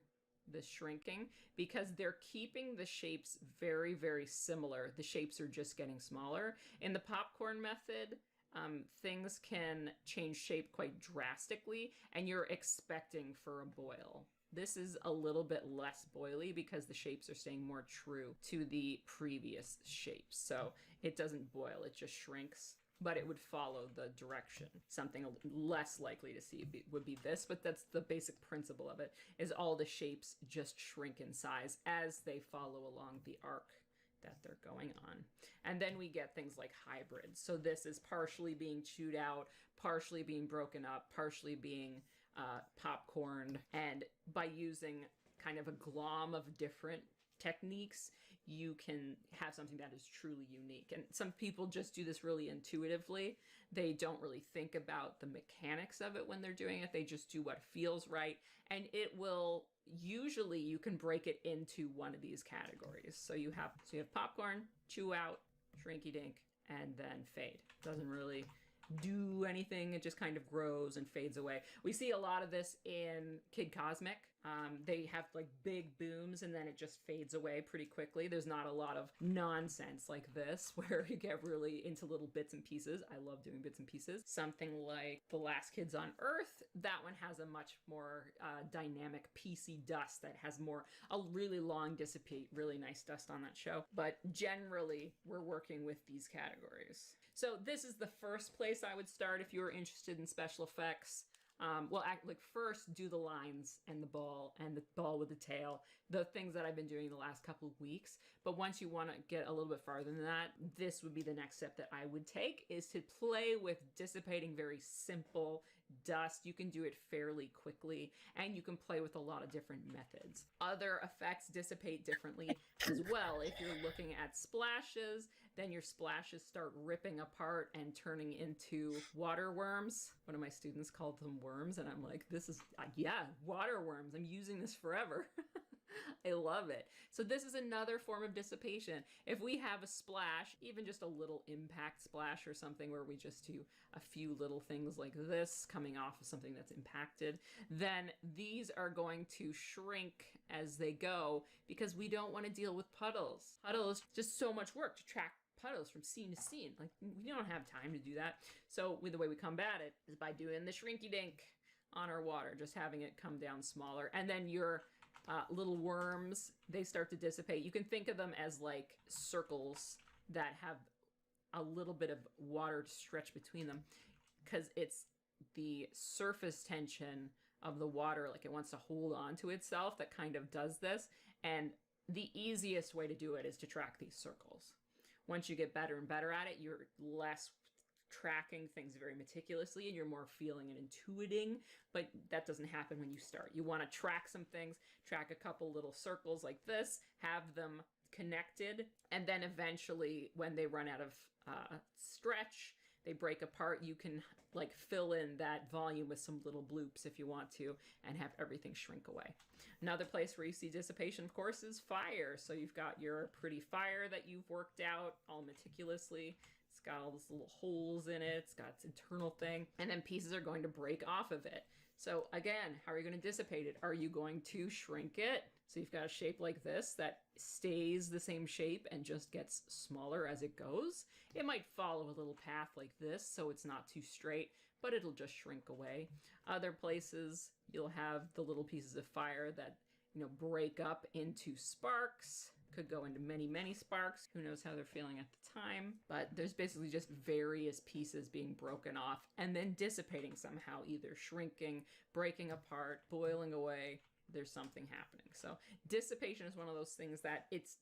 the shrinking, because they're keeping the shapes very, very similar. The shapes are just getting smaller. In the popcorn method, things can change shape quite drastically, and you're expecting for a boil. This is a little bit less boily because the shapes are staying more true to the previous shapes. So it doesn't boil, it just shrinks, but it would follow the direction. Something less likely to see would be this, but that's the basic principle of it, is all the shapes just shrink in size as they follow along the arc that they're going on. And then we get things like hybrids. So this is partially being chewed out, partially being broken up, partially being popcorned. And by using kind of a glom of different techniques, you can have something that is truly unique. And some people just do this really intuitively. They don't really think about the mechanics of it when they're doing it. They just do what feels right. And it will, usually you can break it into one of these categories. So you have popcorn, chew out, shrinky dink, and then fade. Doesn't really do anything. It just kind of grows and fades away. We see a lot of this in Kid Cosmic. They have like big booms and then it just fades away pretty quickly. There's not a lot of nonsense like this where you get really into little bits and pieces. I love doing bits and pieces. Something like The Last Kids on Earth, that one has a much more dynamic piecey dust that has a really long dissipate, really nice dust on that show. But generally, we're working with these categories. So this is the first place I would start if you were interested in special effects. First do the lines and the ball with the tail, the things that I've been doing the last couple of weeks. But once you want to get a little bit farther than that, this would be the next step that I would take, is to play with dissipating very simple dust. You can do it fairly quickly, and you can play with a lot of different methods. Other effects dissipate differently as well. If you're looking at splashes, then your splashes start ripping apart and turning into water worms. One of my students called them worms, and I'm like, this is, water worms. I'm using this forever. I love it. So this is another form of dissipation. If we have a splash, even just a little impact splash or something where we just do a few little things like this coming off of something that's impacted, then these are going to shrink as they go because we don't want to deal with puddles. Puddles, just so much work to track puddles from scene to scene. Like, we don't have time to do that. So the way we combat it is by doing the shrinky dink on our water, just having it come down smaller. And then your little worms, they start to dissipate. You can think of them as like circles that have a little bit of water stretch between them, because it's the surface tension of the water, like it wants to hold on to itself, that kind of does this. And the easiest way to do it is to track these circles. Once you get better and better at it, you're less tracking things very meticulously and you're more feeling and intuiting, but that doesn't happen when you start. You want to track some things, track a couple little circles like this, have them connected, and then eventually when they run out of stretch, they break apart, you can like fill in that volume with some little bloops if you want to, and have everything shrink away. Another place where you see dissipation, of course, is fire. So you've got your pretty fire that you've worked out all meticulously. It's got all these little holes in it. It's got its internal thing. And then pieces are going to break off of it. So again, how are you going to dissipate it? Are you going to shrink it? So you've got a shape like this that stays the same shape and just gets smaller as it goes. It might follow a little path like this, so it's not too straight, but it'll just shrink away. Other places, you'll have the little pieces of fire that, break up into sparks. Could go into many, many sparks. Who knows how they're feeling at the time. But there's basically just various pieces being broken off and then dissipating somehow, either shrinking, breaking apart, boiling away. There's something happening. So dissipation is one of those things that it's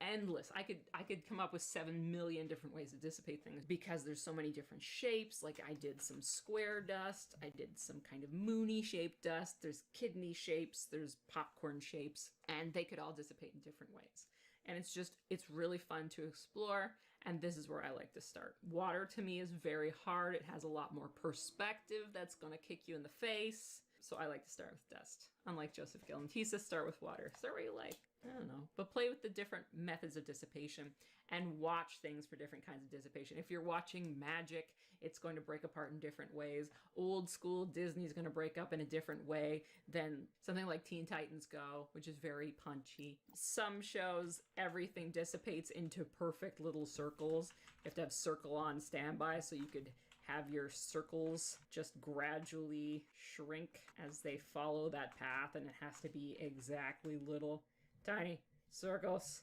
endless. I could come up with 7 million different ways to dissipate things because there's so many different shapes. Like I did some square dust, I did some kind of moony shaped dust, there's kidney shapes, there's popcorn shapes, and they could all dissipate in different ways. And it's really fun to explore, and this is where I like to start. Water to me is very hard. It has a lot more perspective that's going to kick you in the face. So I like to start with dust. Unlike Joseph Gil and Tisa, start with water. Start where you like. I don't know. But play with the different methods of dissipation and watch things for different kinds of dissipation. If you're watching magic, it's going to break apart in different ways. Old school Disney's going to break up in a different way than something like Teen Titans Go, which is very punchy. Some shows, everything dissipates into perfect little circles. You have to have circle on standby so you could have your circles just gradually shrink as they follow that path, and it has to be exactly little tiny circles.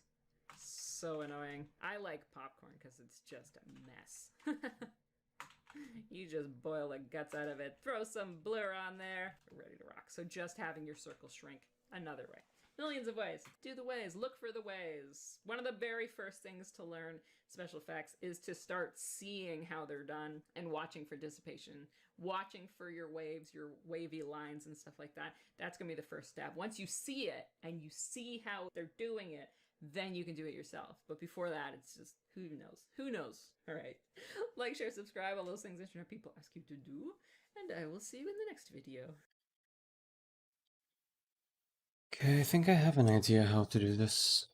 So annoying. I like popcorn because it's just a mess. You just boil the guts out of it, throw some blur on there, ready to rock. So just having your circle shrink, another way. Millions of ways. Do the ways. Look for the ways. One of the very first things to learn special effects is to start seeing how they're done and watching for dissipation, watching for your waves, your wavy lines and stuff like that. That's going to be the first step. Once you see it and you see how they're doing it, then you can do it yourself. But before that, it's just, who knows? Who knows? All right. Like, share, subscribe, all those things internet people ask you to do. And I will see you in the next video. Okay, I think I have an idea how to do this.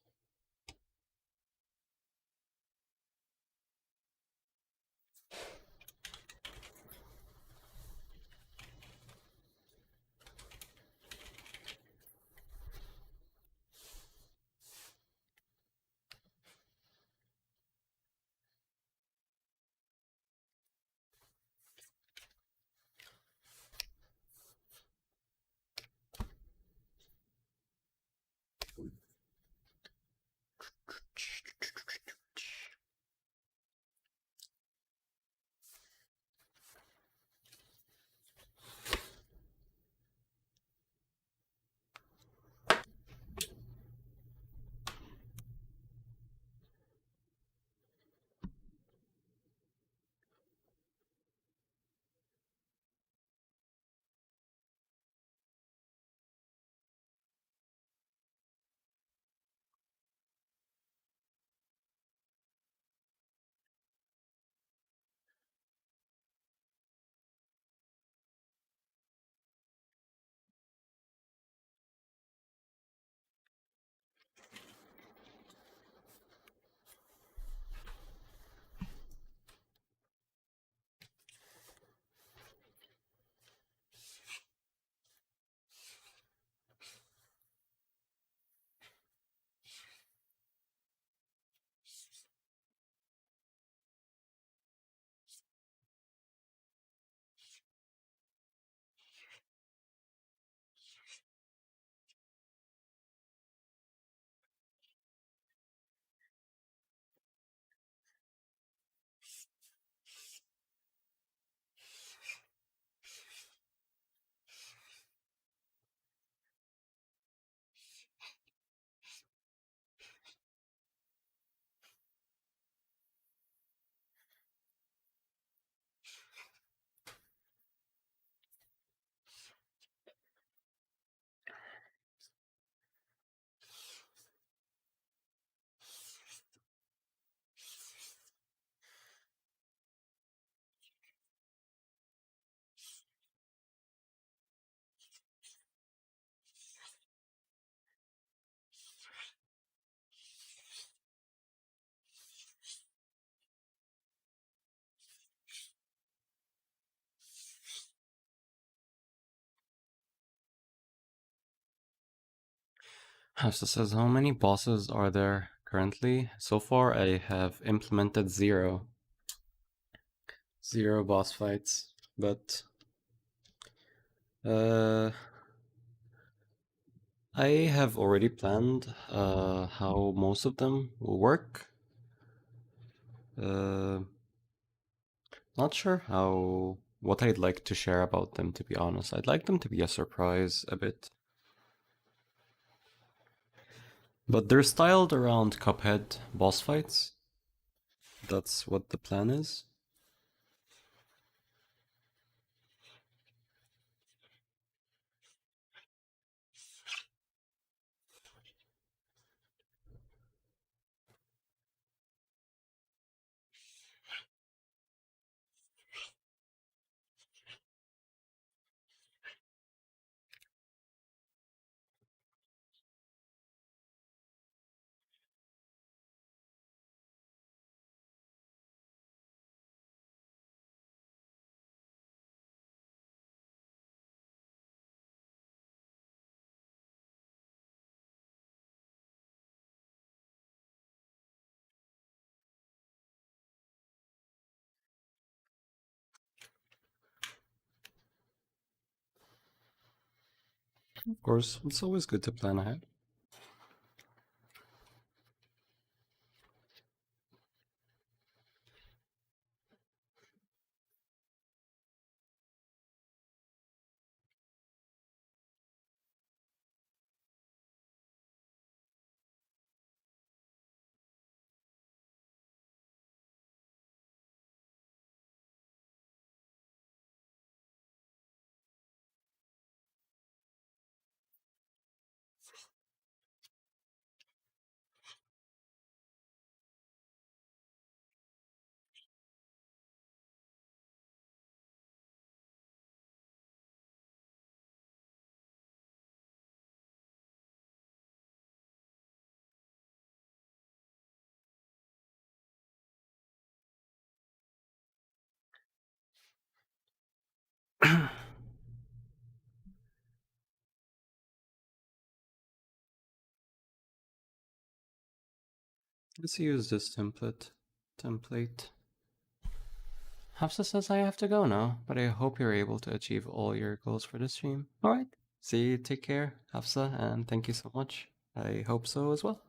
So says, how many bosses are there currently? So far, I have implemented 0. 0 boss fights, but I have already planned how most of them will work. Not sure what I'd like to share about them, to be honest. I'd like them to be a surprise a bit. But they're styled around Cuphead boss fights. That's what the plan is. Of course, it's always good to plan ahead. Let's use this template. Hafsa says I have to go now, but I hope you're able to achieve all your goals for the stream. Alright. See you, take care, Hafsa, and thank you so much. I hope so as well.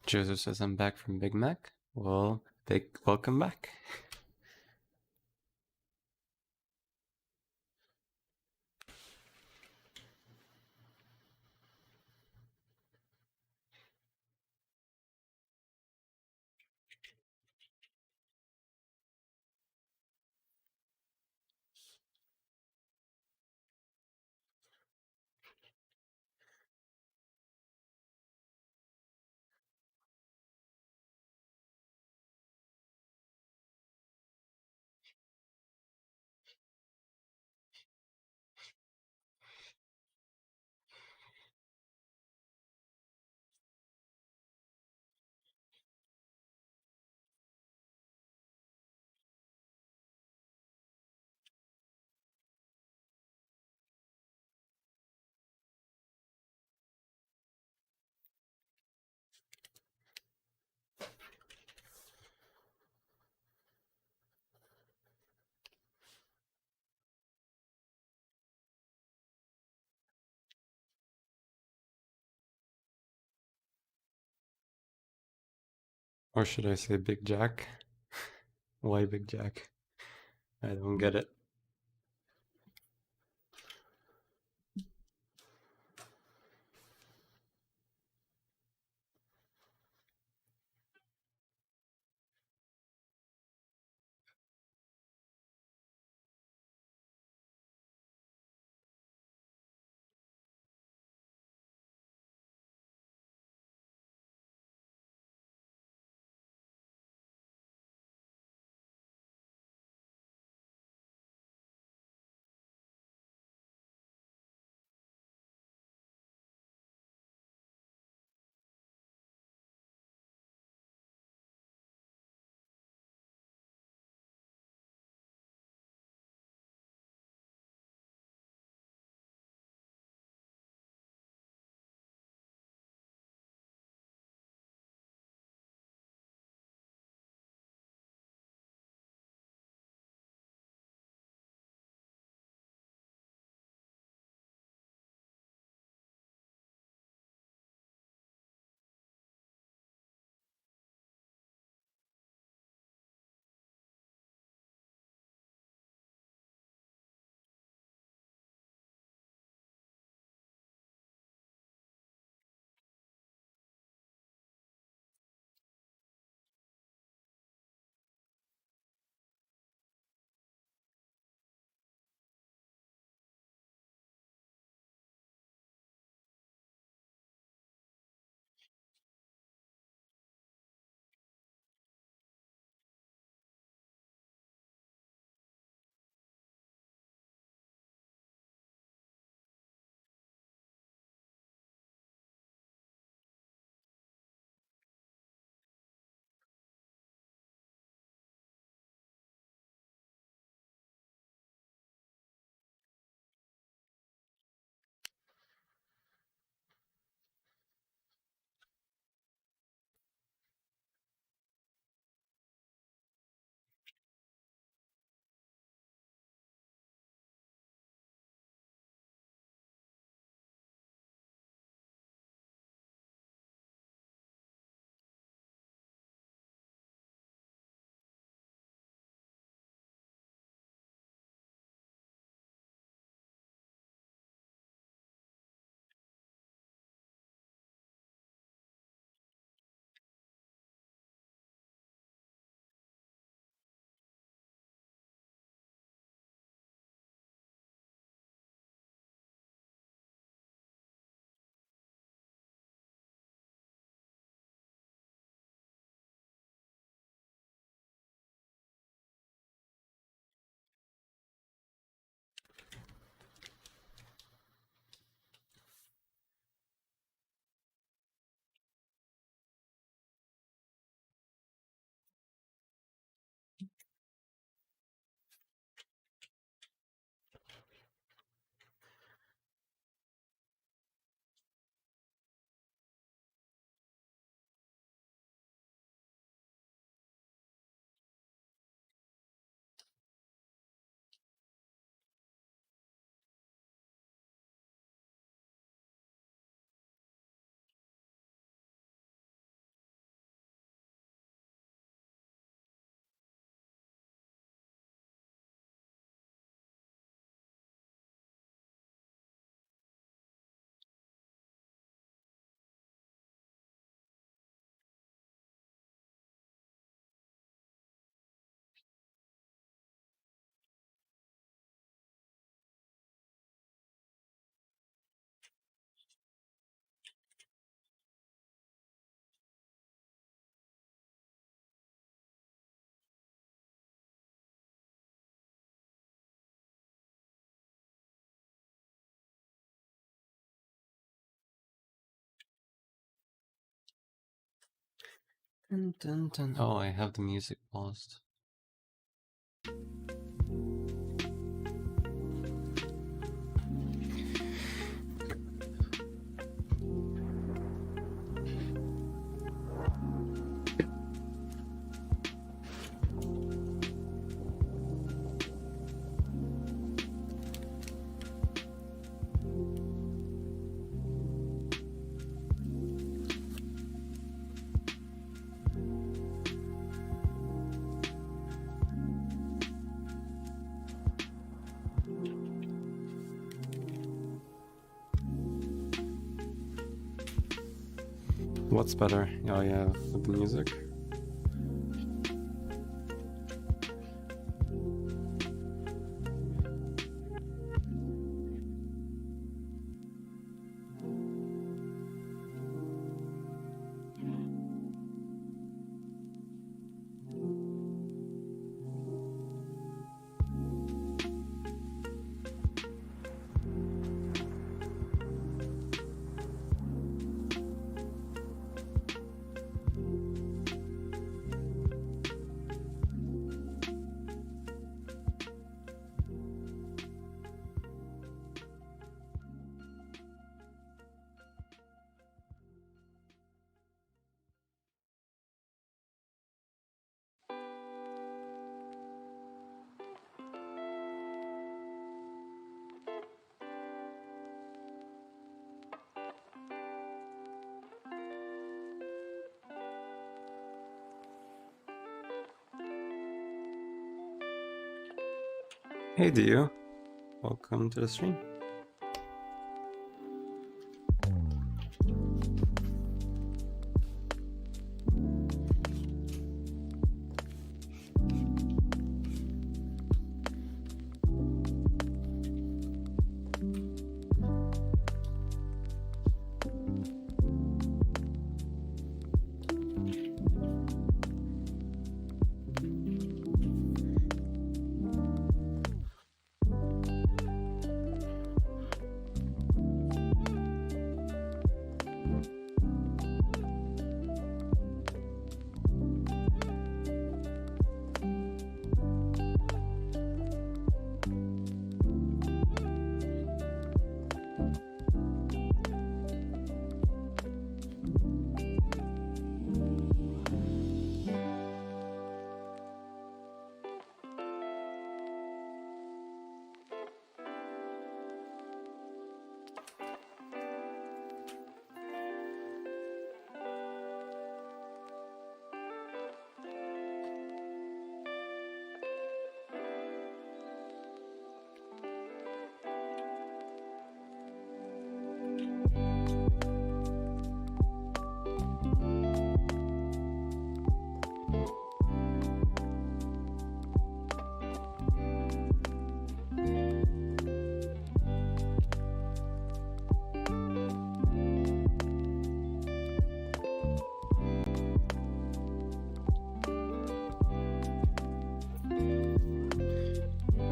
Joseph says I'm back from Big Mac. Well, welcome back. Or should I say Big Jack? Why Big Jack? I don't get it. Dun, dun, dun. Oh, I have the music paused. What's better? Oh yeah, with the music. Hey Dio, welcome to the stream.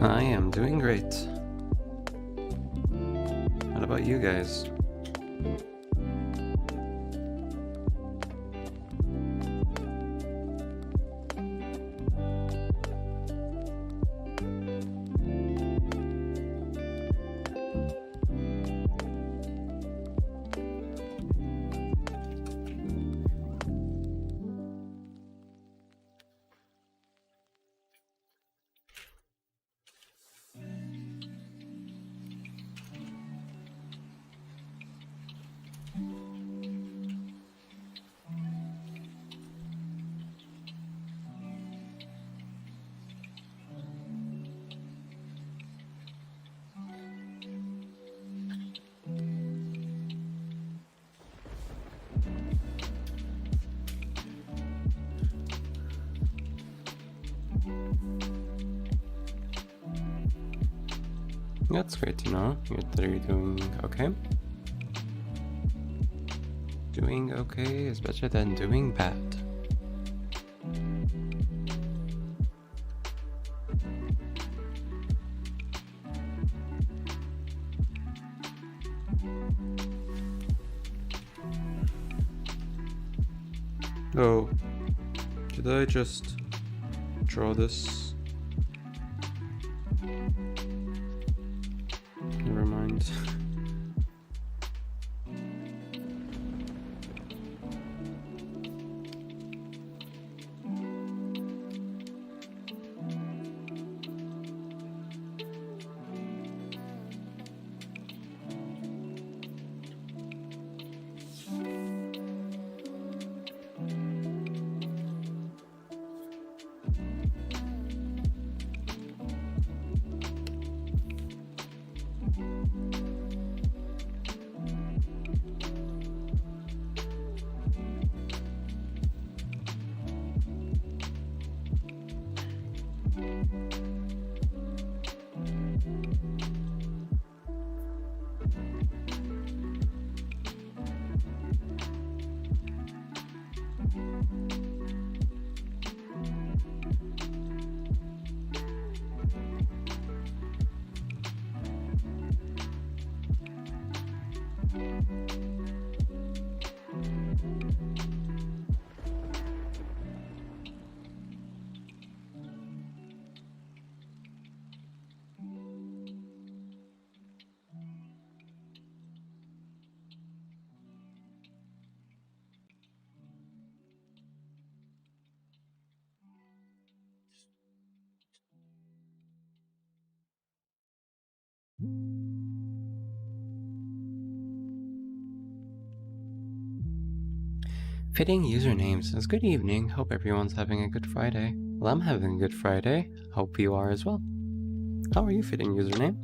I am doing great. What about you guys? That's great to know. That you're doing okay. Doing okay is better than doing bad. Oh, did I just draw this? Never mind. Fitting username says, good evening, hope everyone's having a good Friday. Well, I'm having a good Friday, hope you are as well. How are you, fitting username?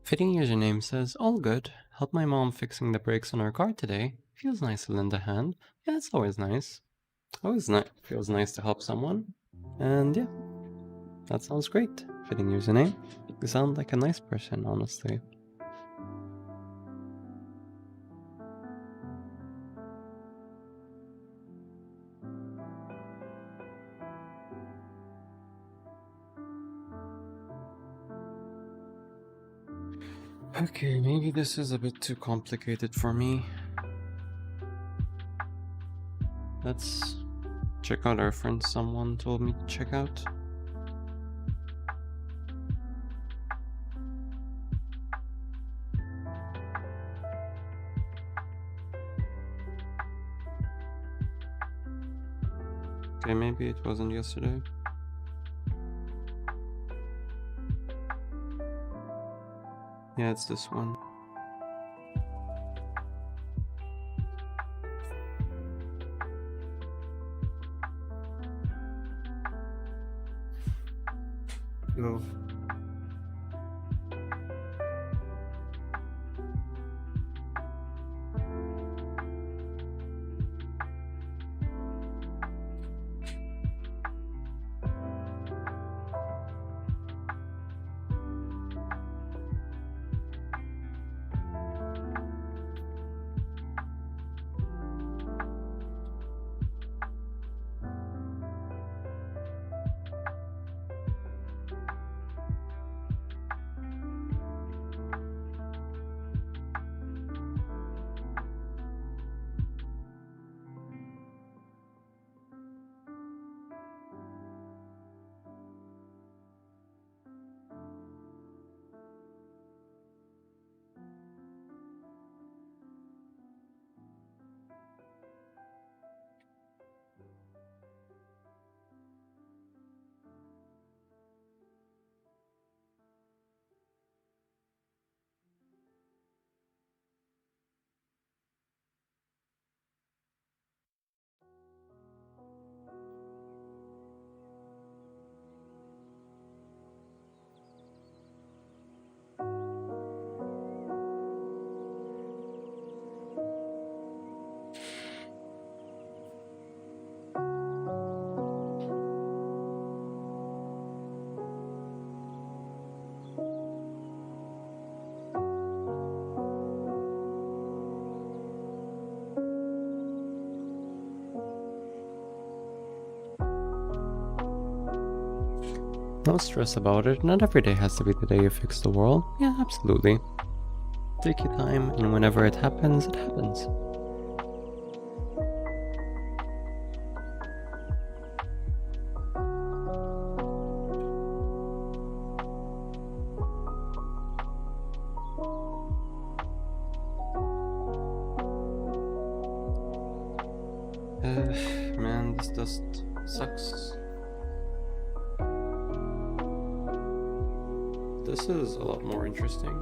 Fitting username says, all good. Help my mom fixing the brakes on her car today. Feels nice to lend a hand. Yeah, it's always nice. Always feels nice to help someone. And yeah, that sounds great. Fitting username. You sound like a nice person, honestly. Okay, maybe this is a bit too complicated for me. Let's check out our friend someone told me to check out. Okay, maybe it wasn't yesterday. Yeah, it's this one. Oh. No stress about it. Not every day has to be the day you fix the world. Yeah, absolutely. Take your time, and whenever it happens, it happens. Man, this dust sucks. This is a lot more interesting.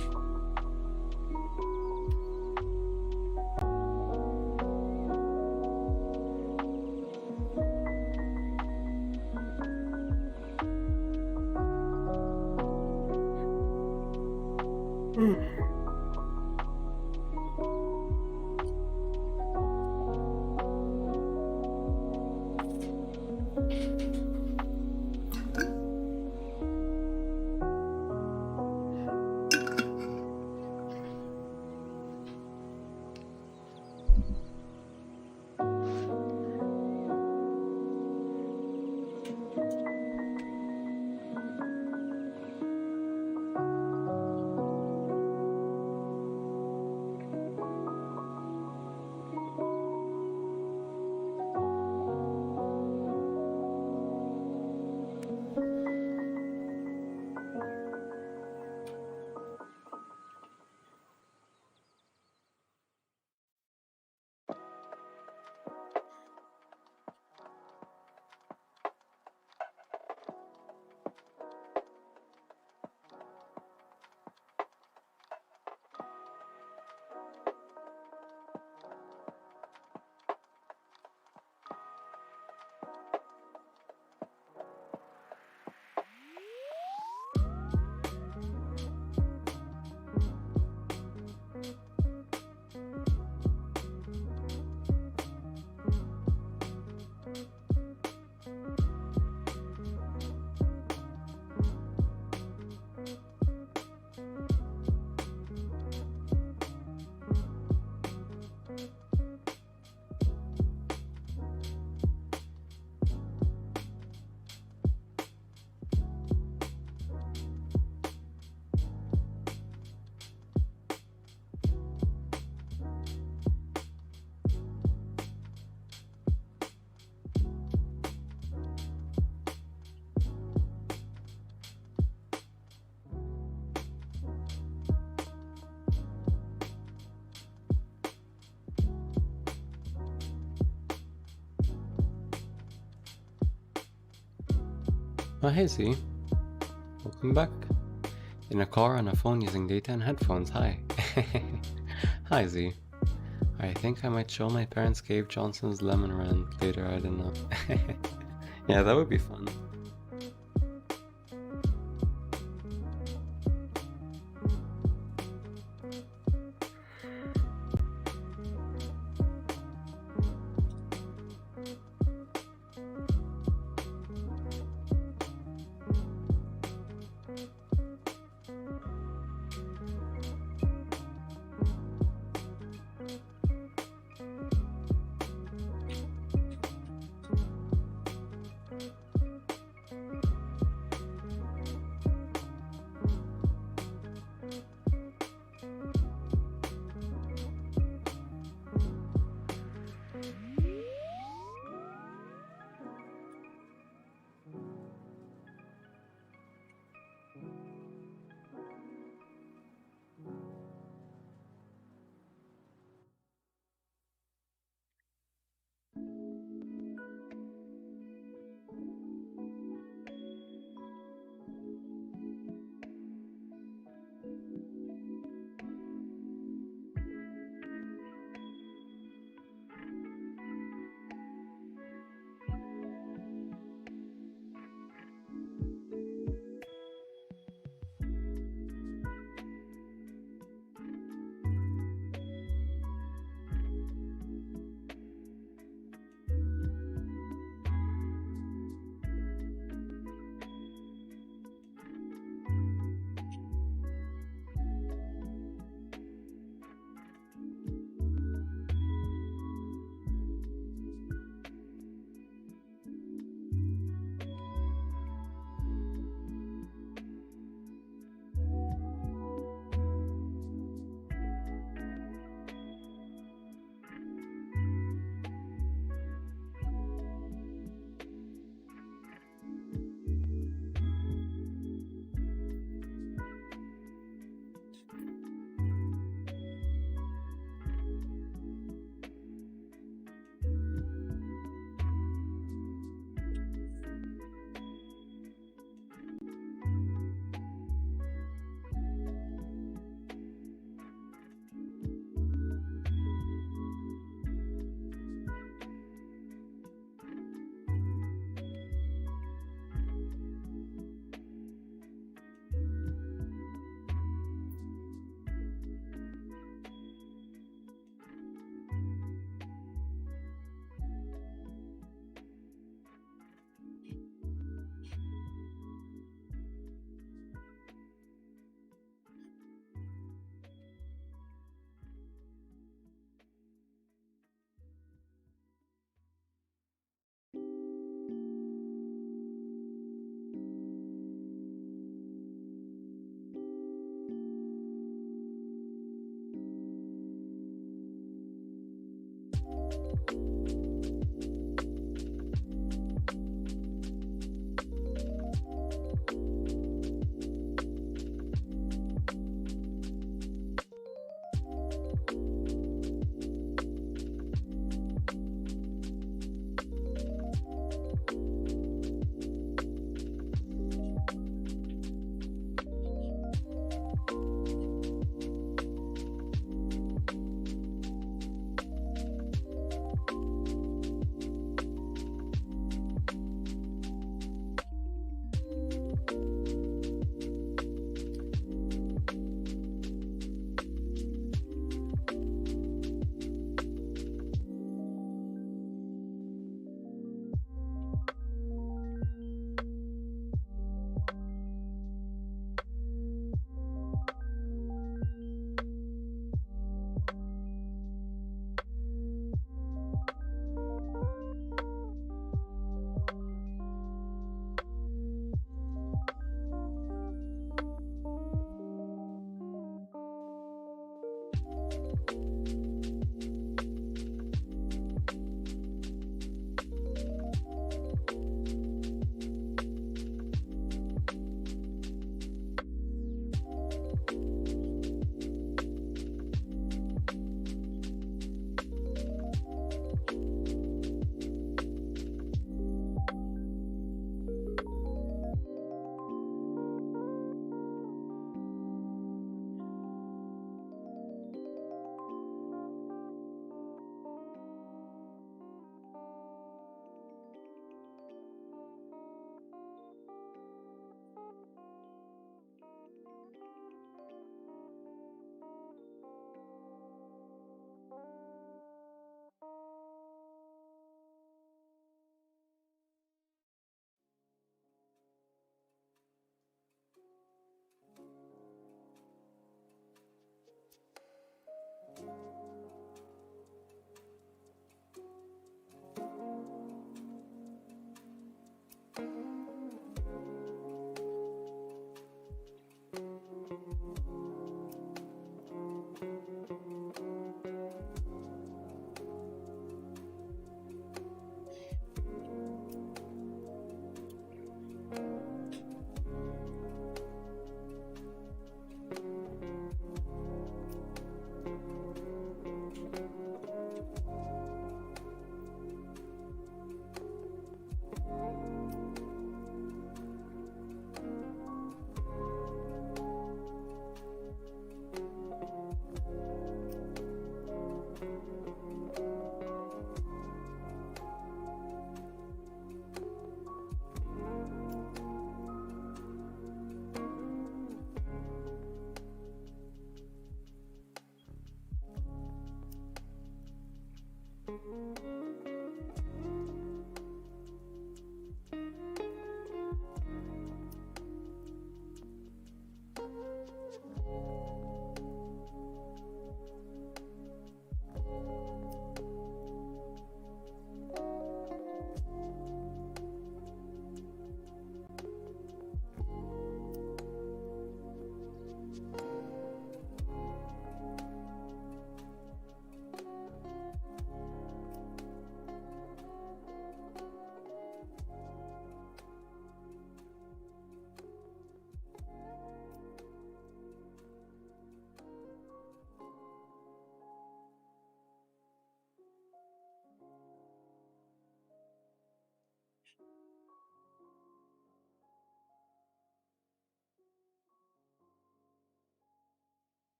Oh, hey Z. Welcome back. In a car, on a phone, using data and headphones. Hi. Hi Z. I think I might show my parents Cave Johnson's Lemon Rant later, I don't know. Yeah, that would be fun.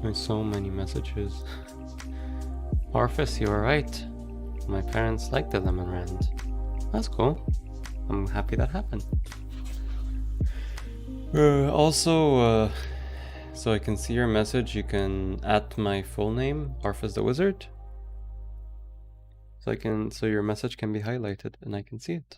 There's so many messages. Orphis, you were right. My parents like the lemon rand. That's cool. I'm happy that happened. Also, so I can see your message, you can add my full name, Orphis the Wizard. So your message can be highlighted and I can see it.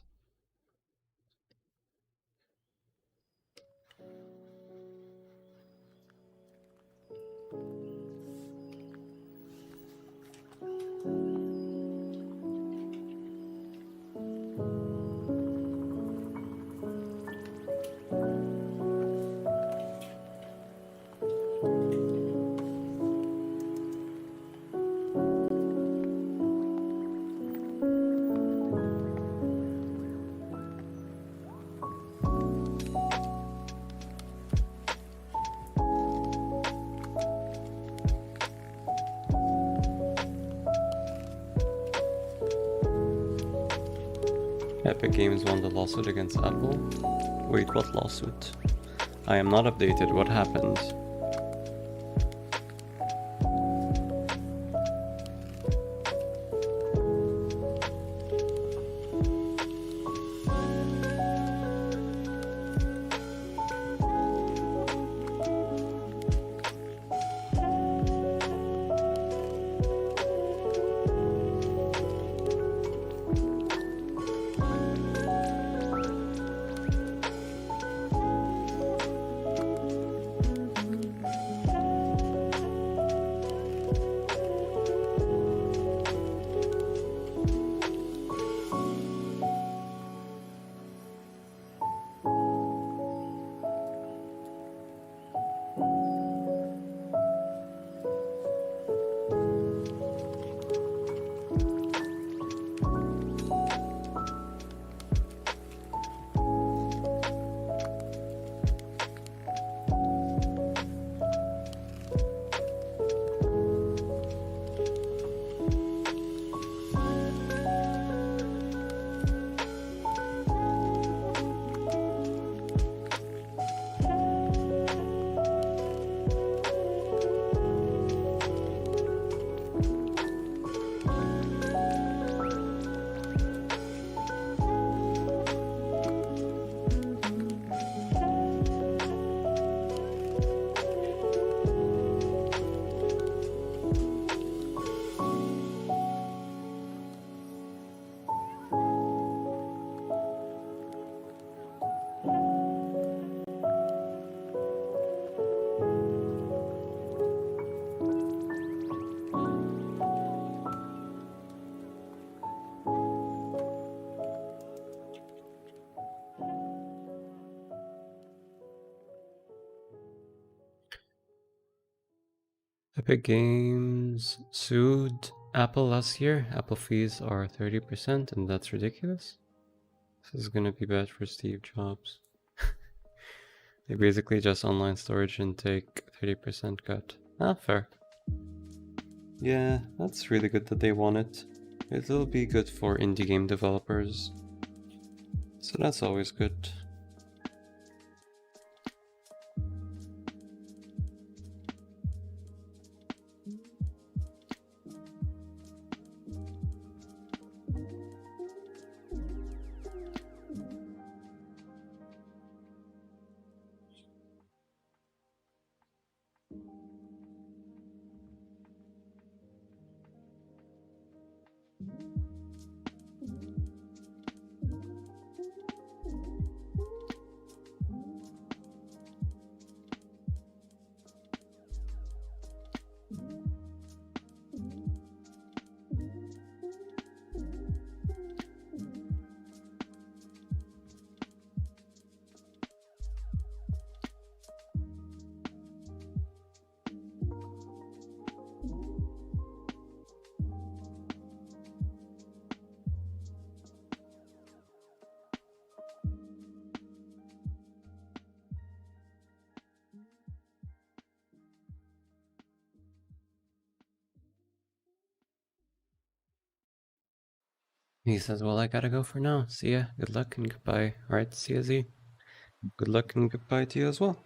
Epic Games won the lawsuit against Apple. Wait, what lawsuit? I am not updated. What happened? Epic Games sued Apple last year. Apple fees are 30%, and that's ridiculous. This is gonna be bad for Steve Jobs. They basically just online storage and take 30% cut. Ah, fair. Yeah, that's really good that they won it. It'll be good for indie game developers. So that's always good. He says, well, I gotta go for now. See ya. Good luck and goodbye. Alright, see ya, Z. Good luck and goodbye to you as well.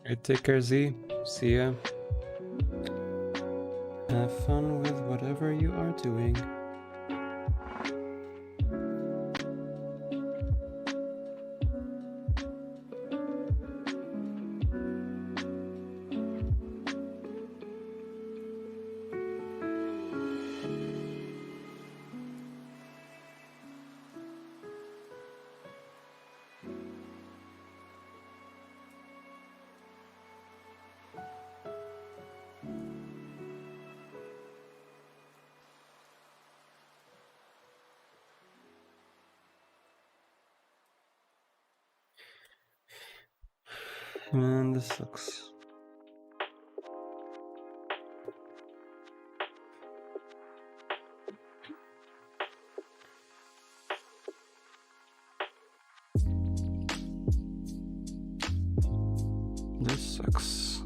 Hey, take care, Z. See ya. Have fun with whatever you are doing. Man, this sucks. This sucks.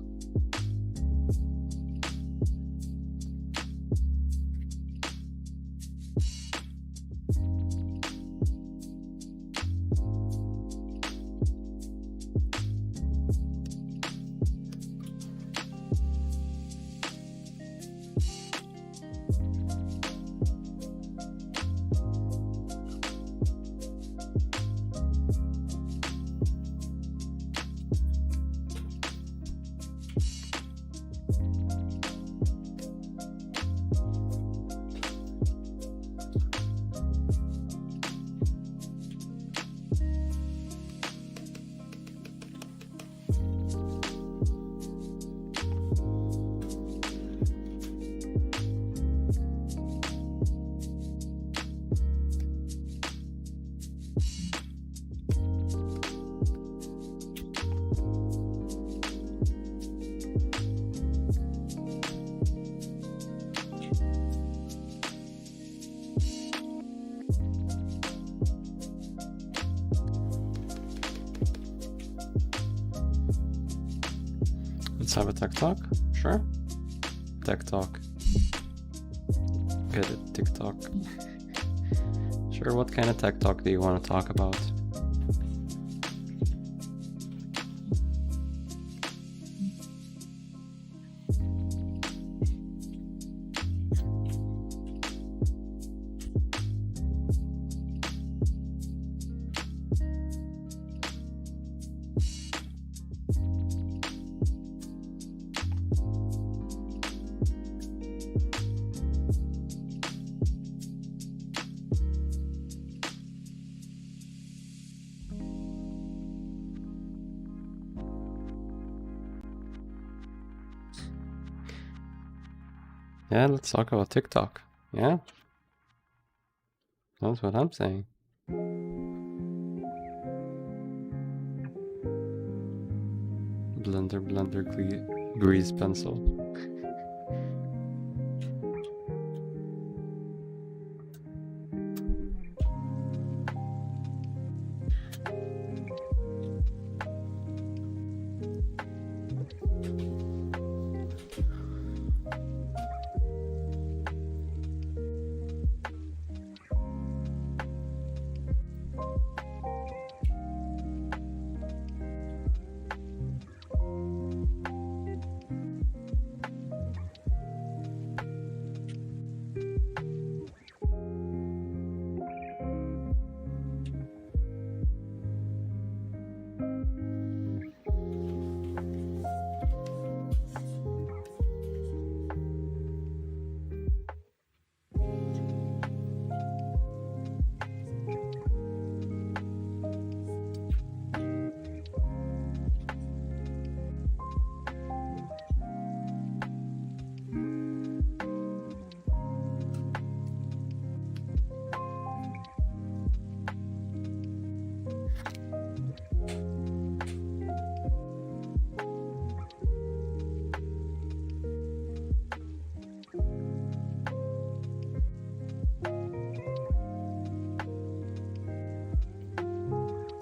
Let's have a tech talk. Sure. Tech talk. Get it, TikTok. Sure, what kind of tech talk do you want to talk about? Yeah, let's talk about TikTok. Yeah? That's what I'm saying. Blender, grease pencil.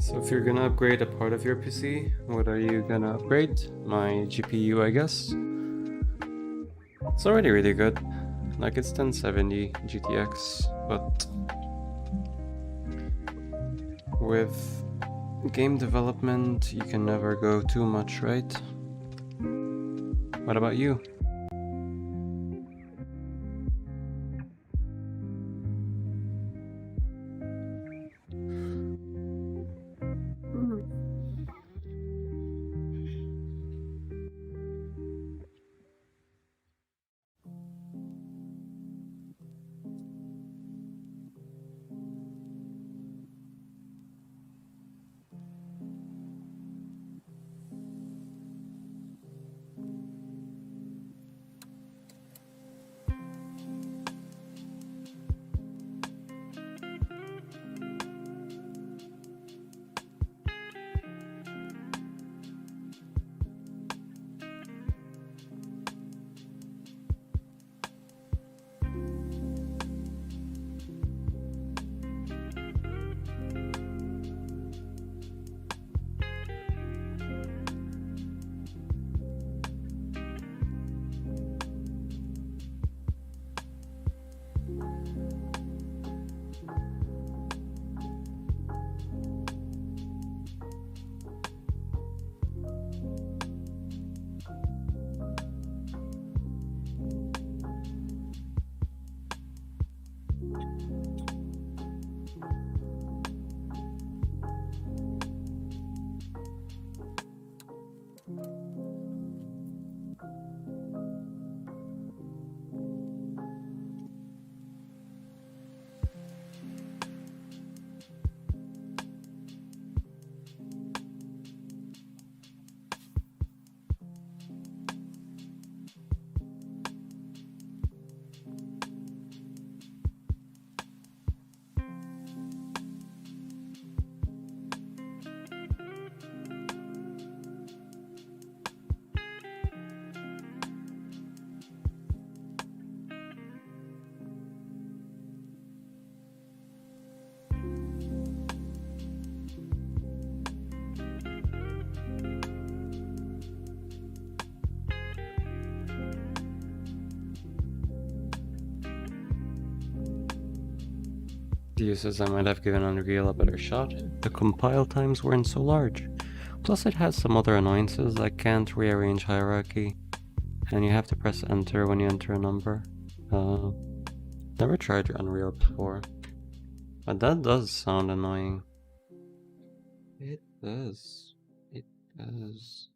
So if you're gonna upgrade a part of your PC, what are you gonna upgrade? My GPU, I guess. It's already really good. Like, it's 1070 GTX, but with game development, you can never go too much, right? What about you? The uses I might have given Unreal a better shot. The compile times weren't so large. Plus it has some other annoyances like can't rearrange hierarchy, and you have to press enter when you enter a number. Never tried Unreal before, but that does sound annoying. It does. It does.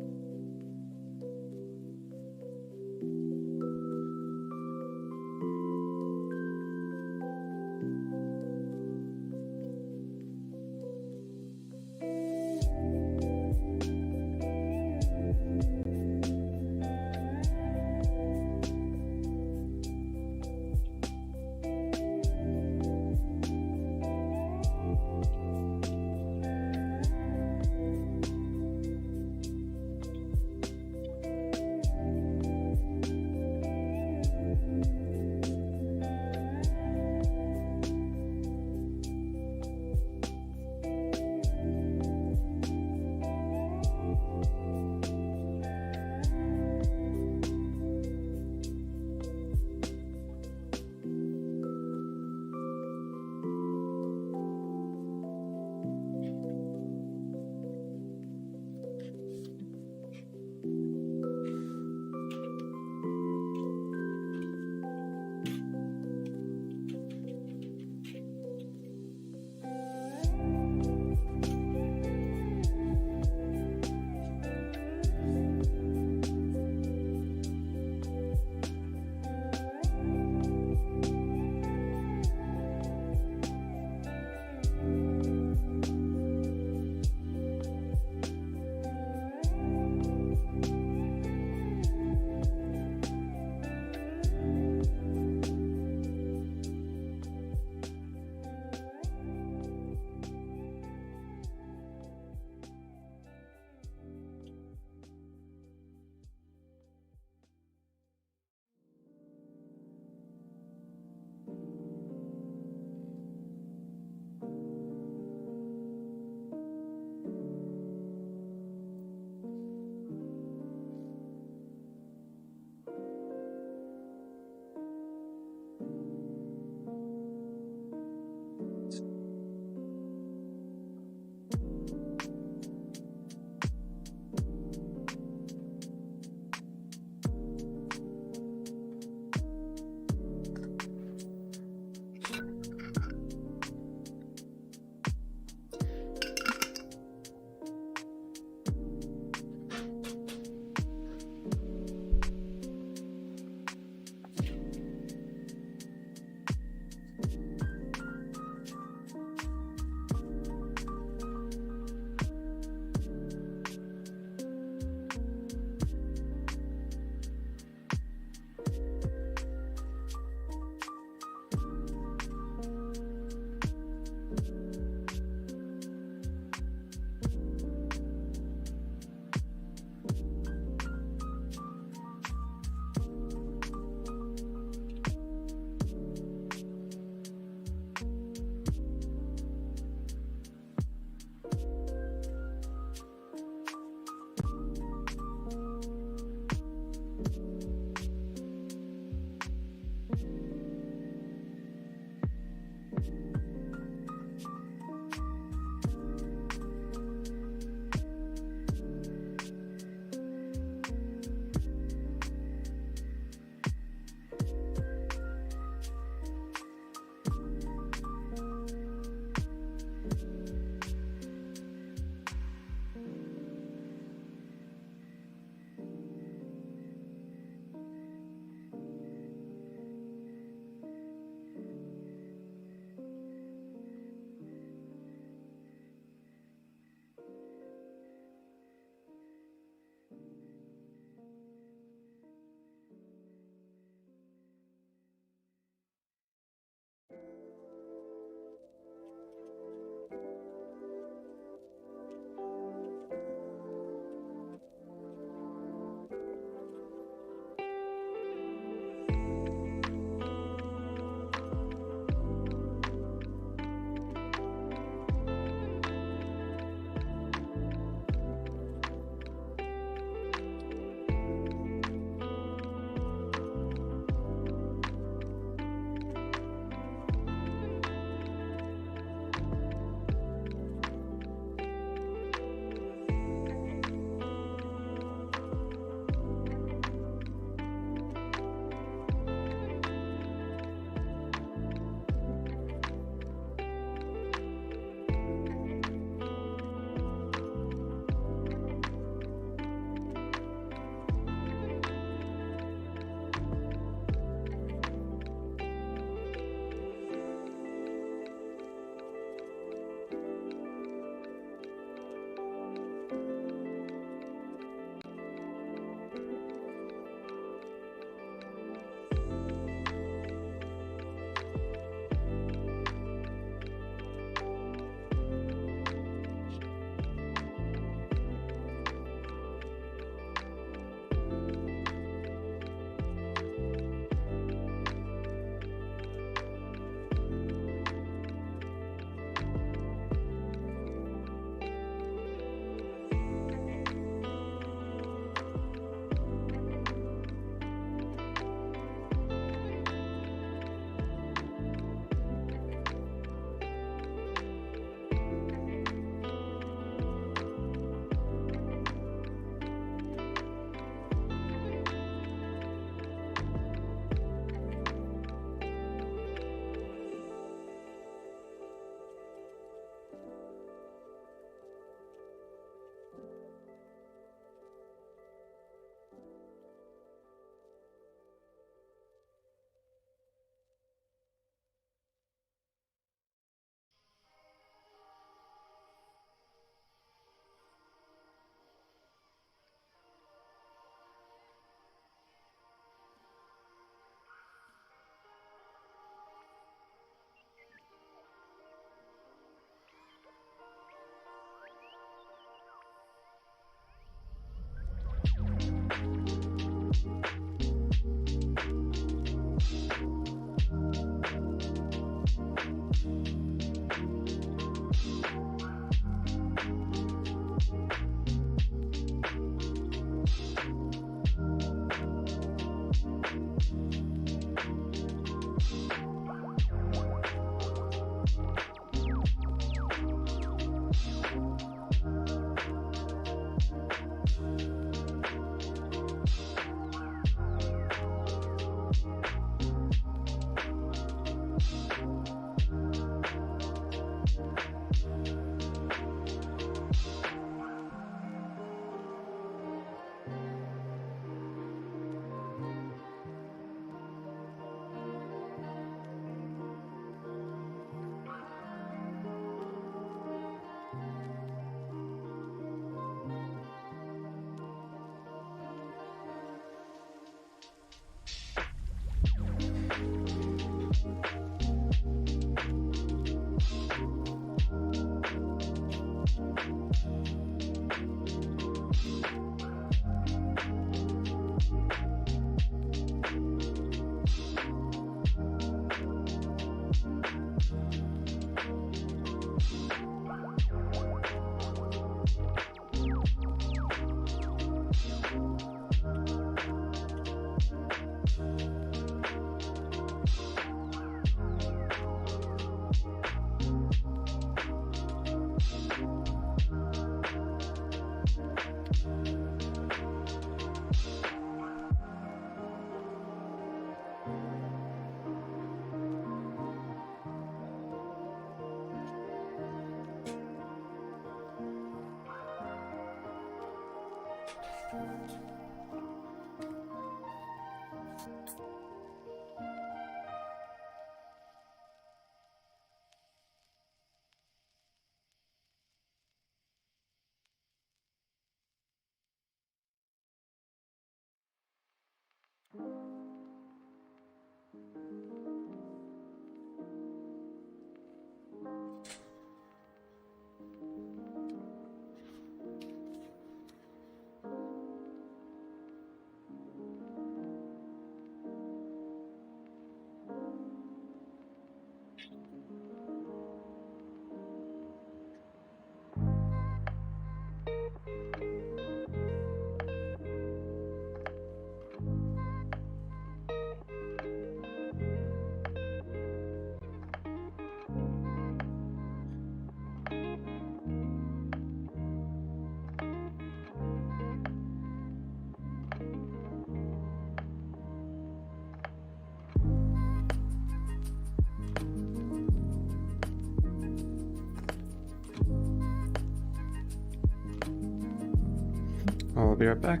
I'll be right back.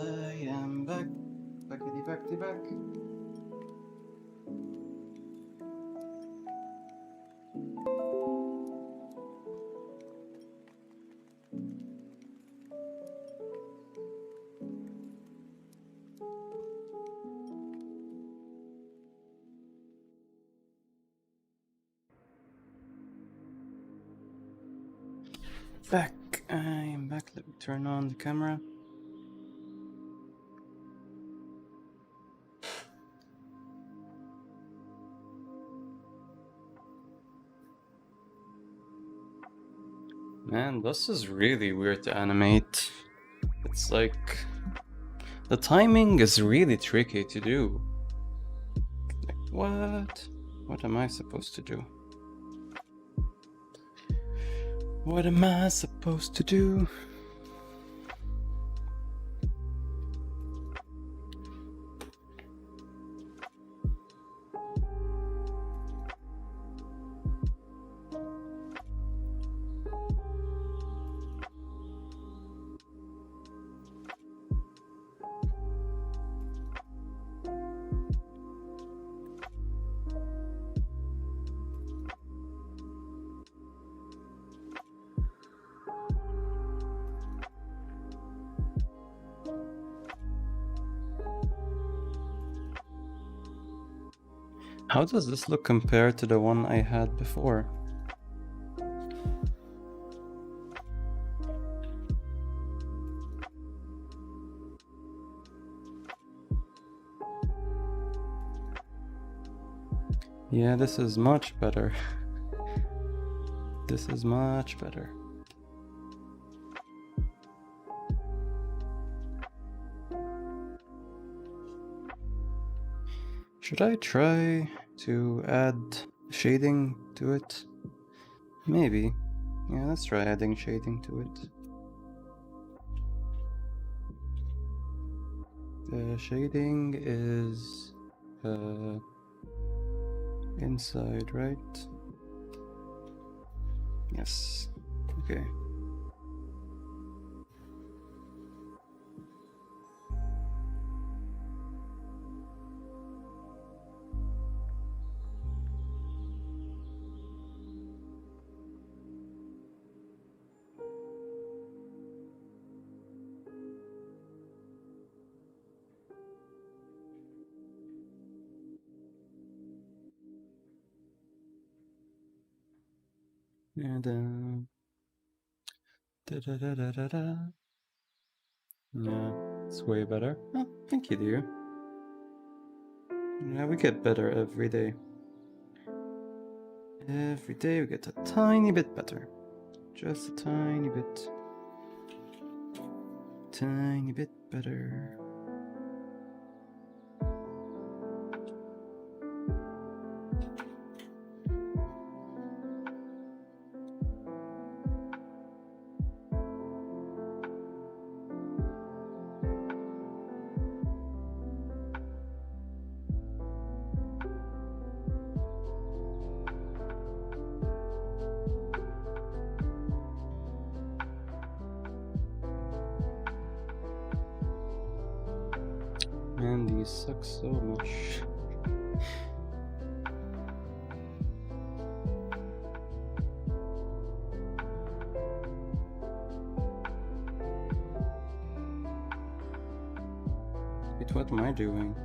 I am back, backity backity back. Back, I am back. Let me turn on the camera. Man, this is really weird to animate. It's like the timing is really tricky to do. Like, what? What am I supposed to do? What am I supposed to do? How does this look compared to the one I had before? Yeah, this is much better. This is much better. Should I try to add shading to it? Maybe. Yeah, let's try adding shading to it. The shading is inside, right? Yes. Okay. And da da da da da da. Yeah, it's way better. Oh, thank you, dear. Yeah, we get better every day. Every day we get a tiny bit better. Just a tiny bit. Tiny bit better. Man, these suck so much. Wait, what am I doing?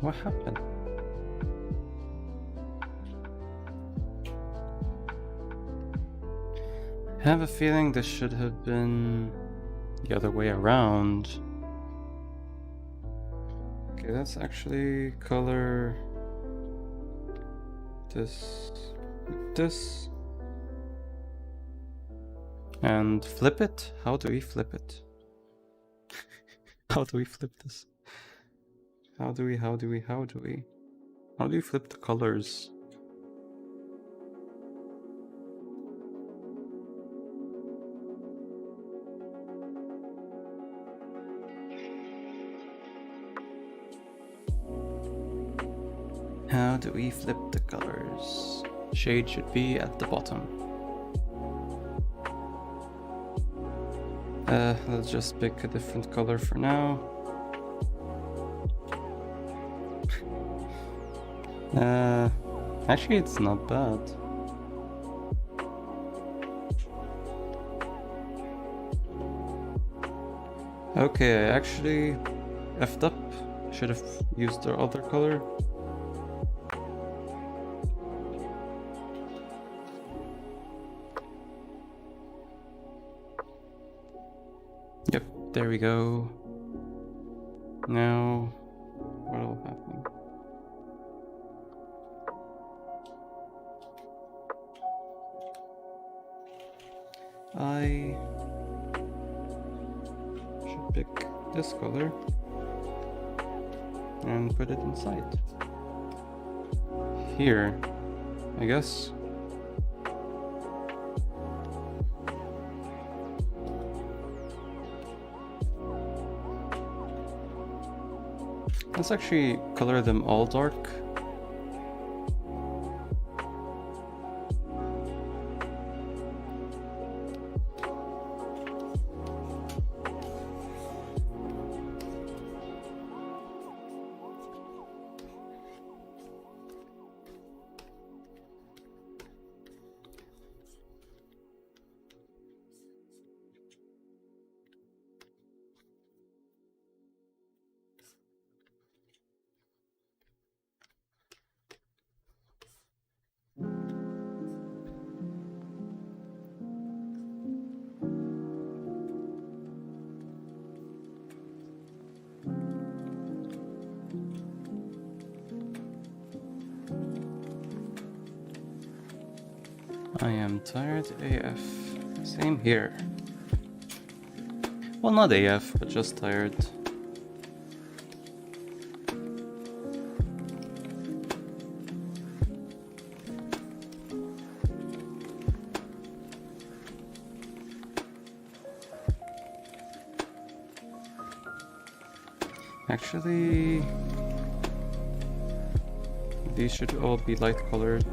What happened? I have a feeling this should have been the other way around. Okay, let's actually color this with this and flip it. How do we flip it? How do we flip this? How do we flip the colors? How do we flip the colors? Shade should be at the bottom. Let's just pick a different color for now. Actually, it's not bad. Okay, I actually effed up. Should have used the other color. Yep, there we go. Now, what will happen? I should pick this color and put it inside. Here, I guess. Let's actually color them all dark. I am tired AF. Same here. Well, not AF, but just tired. Actually, these should all be light colored.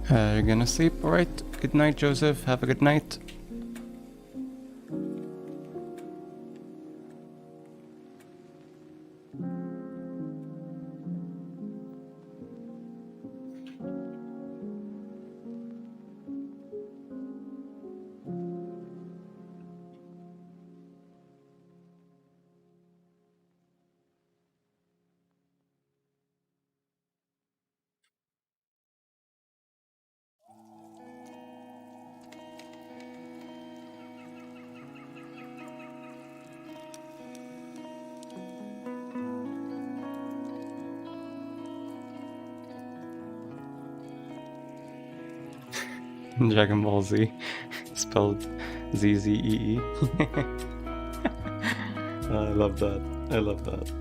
You're gonna sleep, alright? Good night, Joseph. Have a good night. Dragon Ball Z, spelled Z-Z-E-E. I love that. I love that.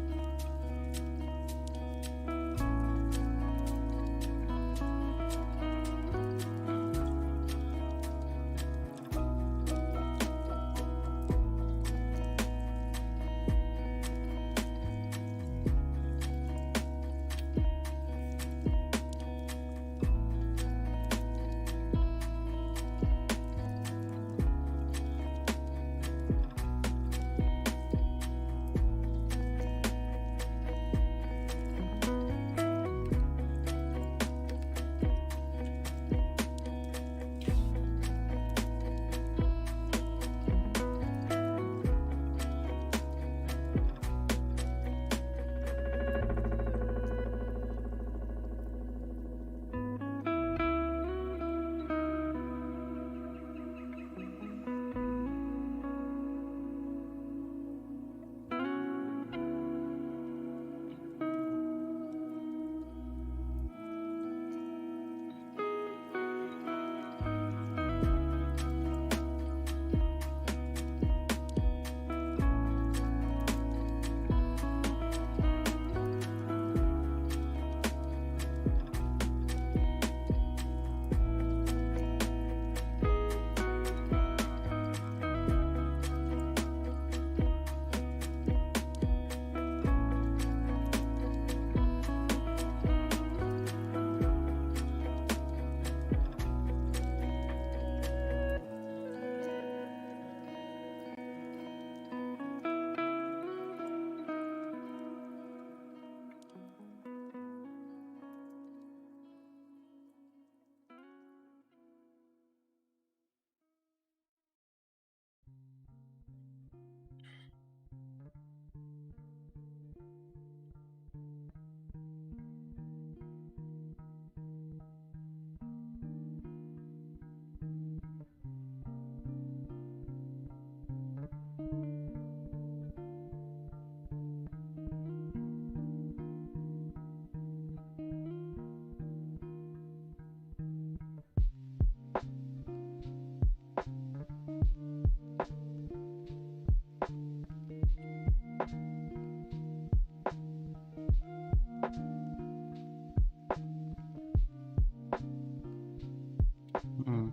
Mm.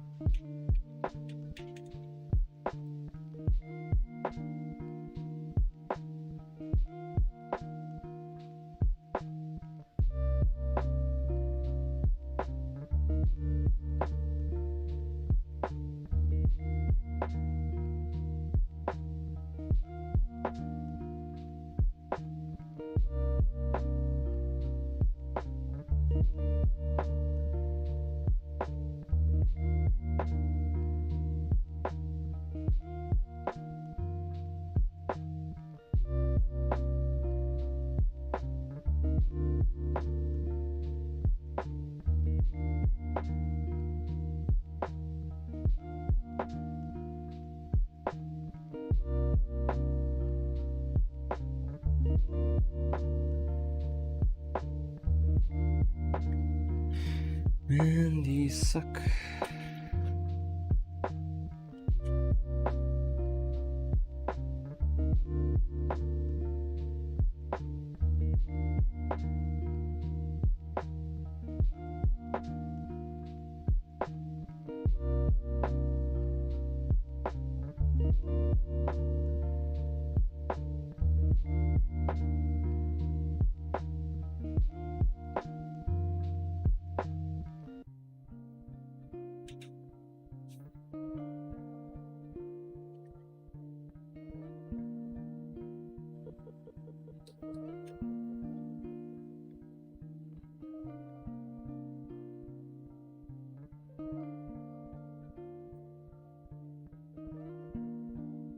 Man, these suck.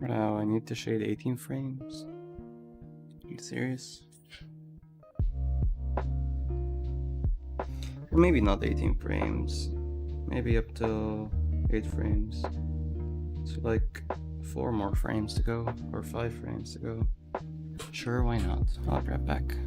Wow, I need to shade 18 frames. Are you serious? Maybe not 18 frames. Maybe up to 8 frames. So like 4 more frames to go, or 5 frames to go. Sure, why not? I'll be right back.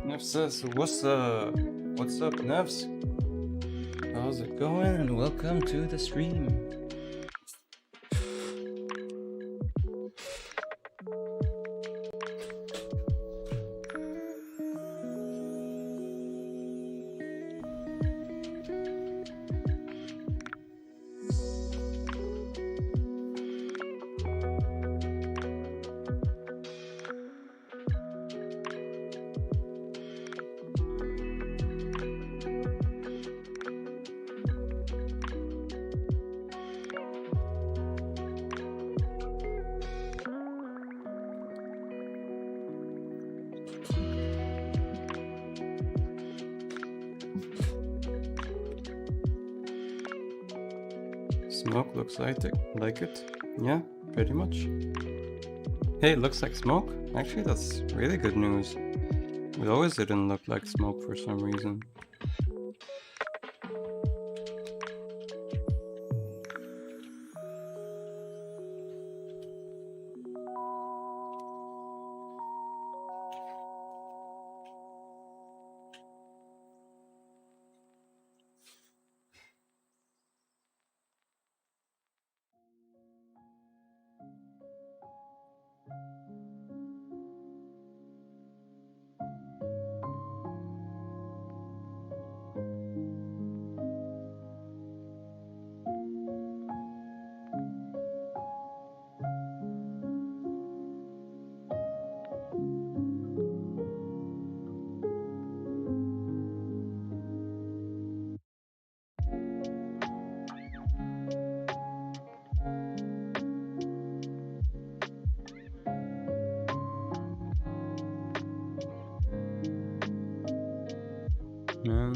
Nefs says, what's up, Nefs? How's it going? And welcome to the stream. Smoke looks like it. Yeah, pretty much. Hey, it looks like smoke? Actually, that's really good news. It always didn't look like smoke for some reason. Man.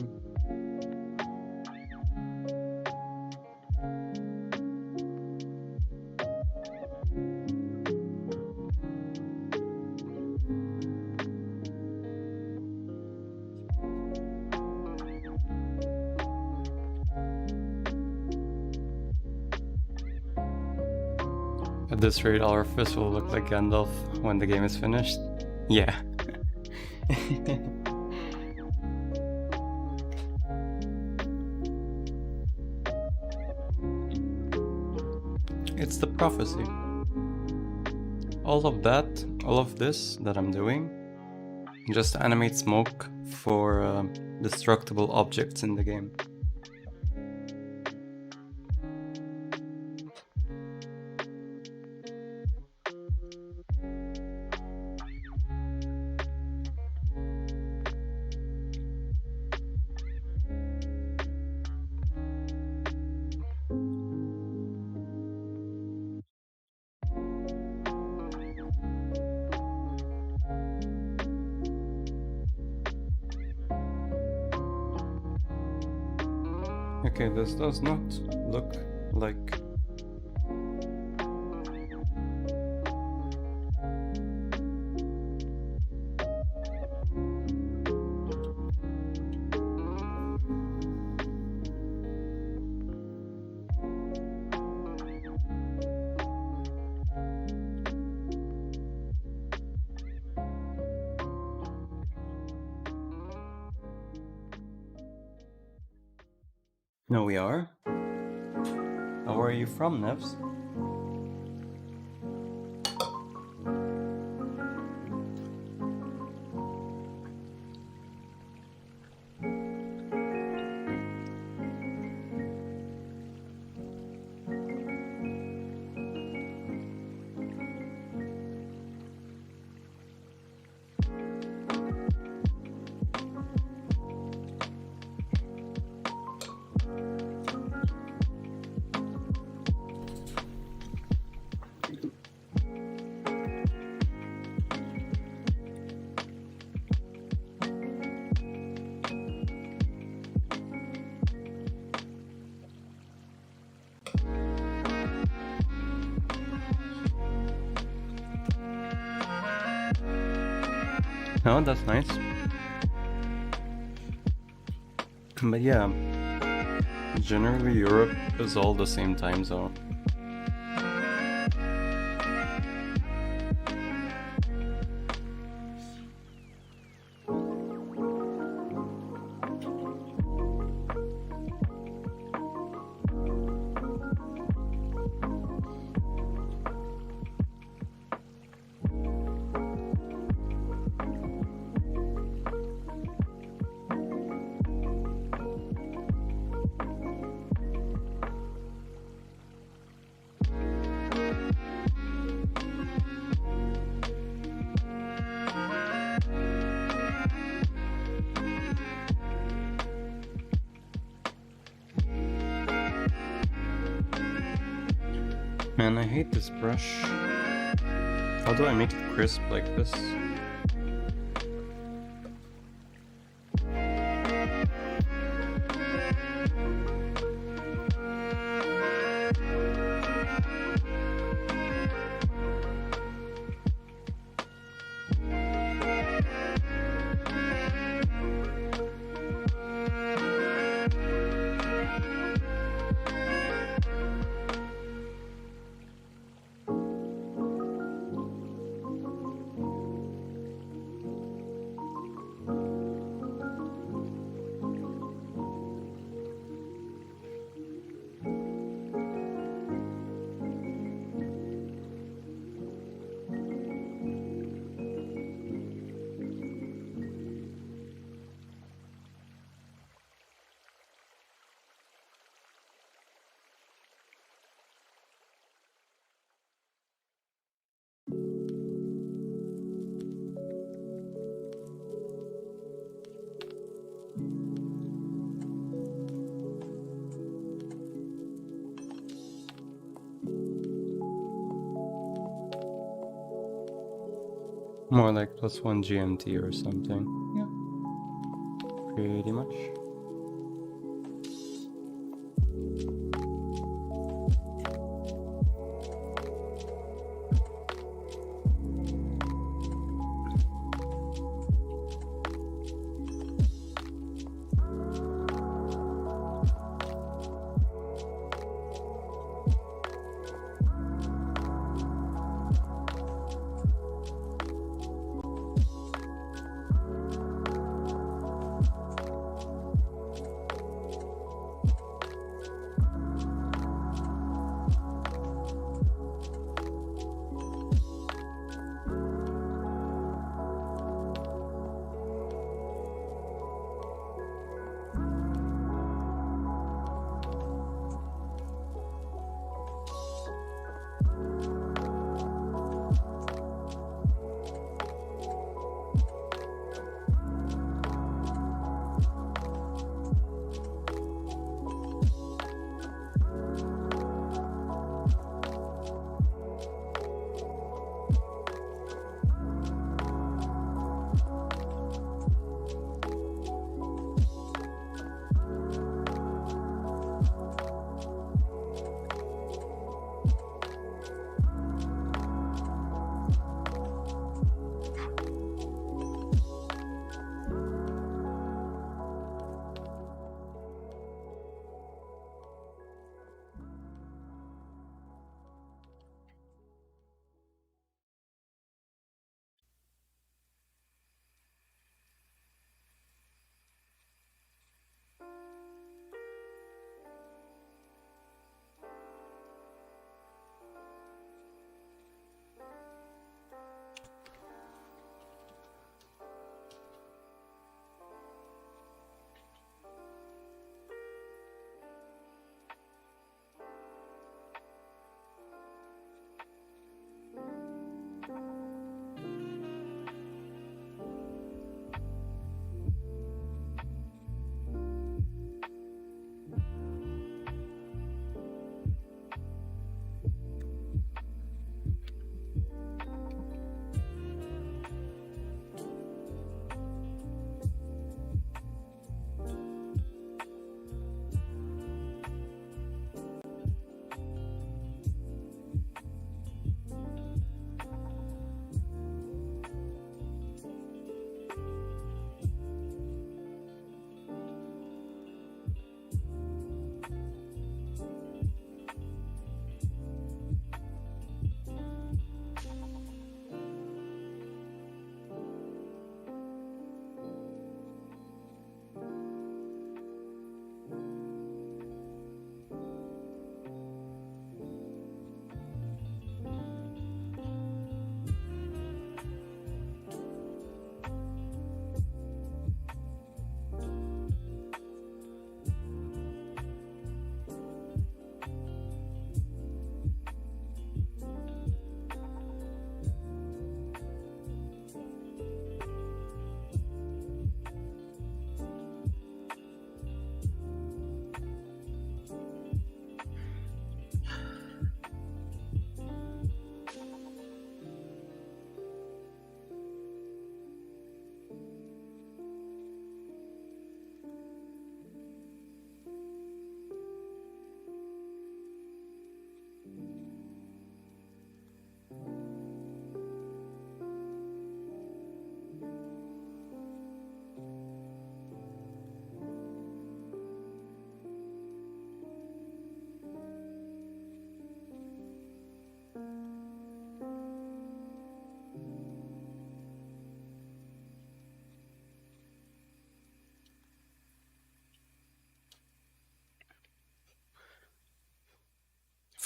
At this rate, Arthas will look like Gandalf when the game is finished. Yeah. It's the prophecy. All of this that I'm doing, just animate smoke for destructible objects in the game. Okay, this does not look like... No, we are. Oh, where are you from, Nevs? No, that's nice. But yeah, generally Europe is all the same time zone. Man, I hate this brush. How do I make it crisp like this? More like +1 GMT or something. Yeah. Pretty much.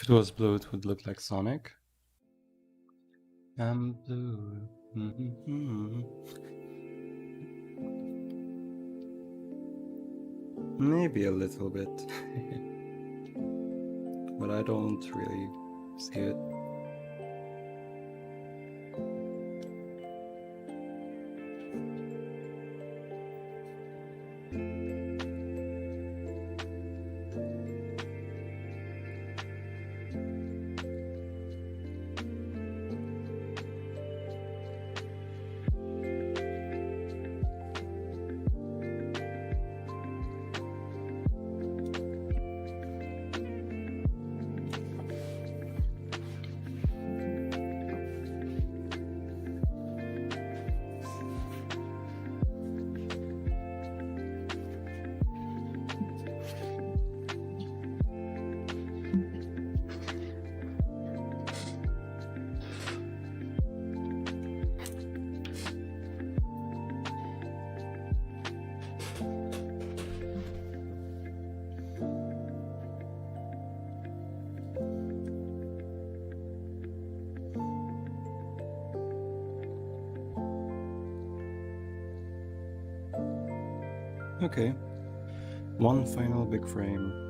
If it was blue, it would look like Sonic. I'm blue. Maybe a little bit. But I don't really see it. Okay, one final big frame.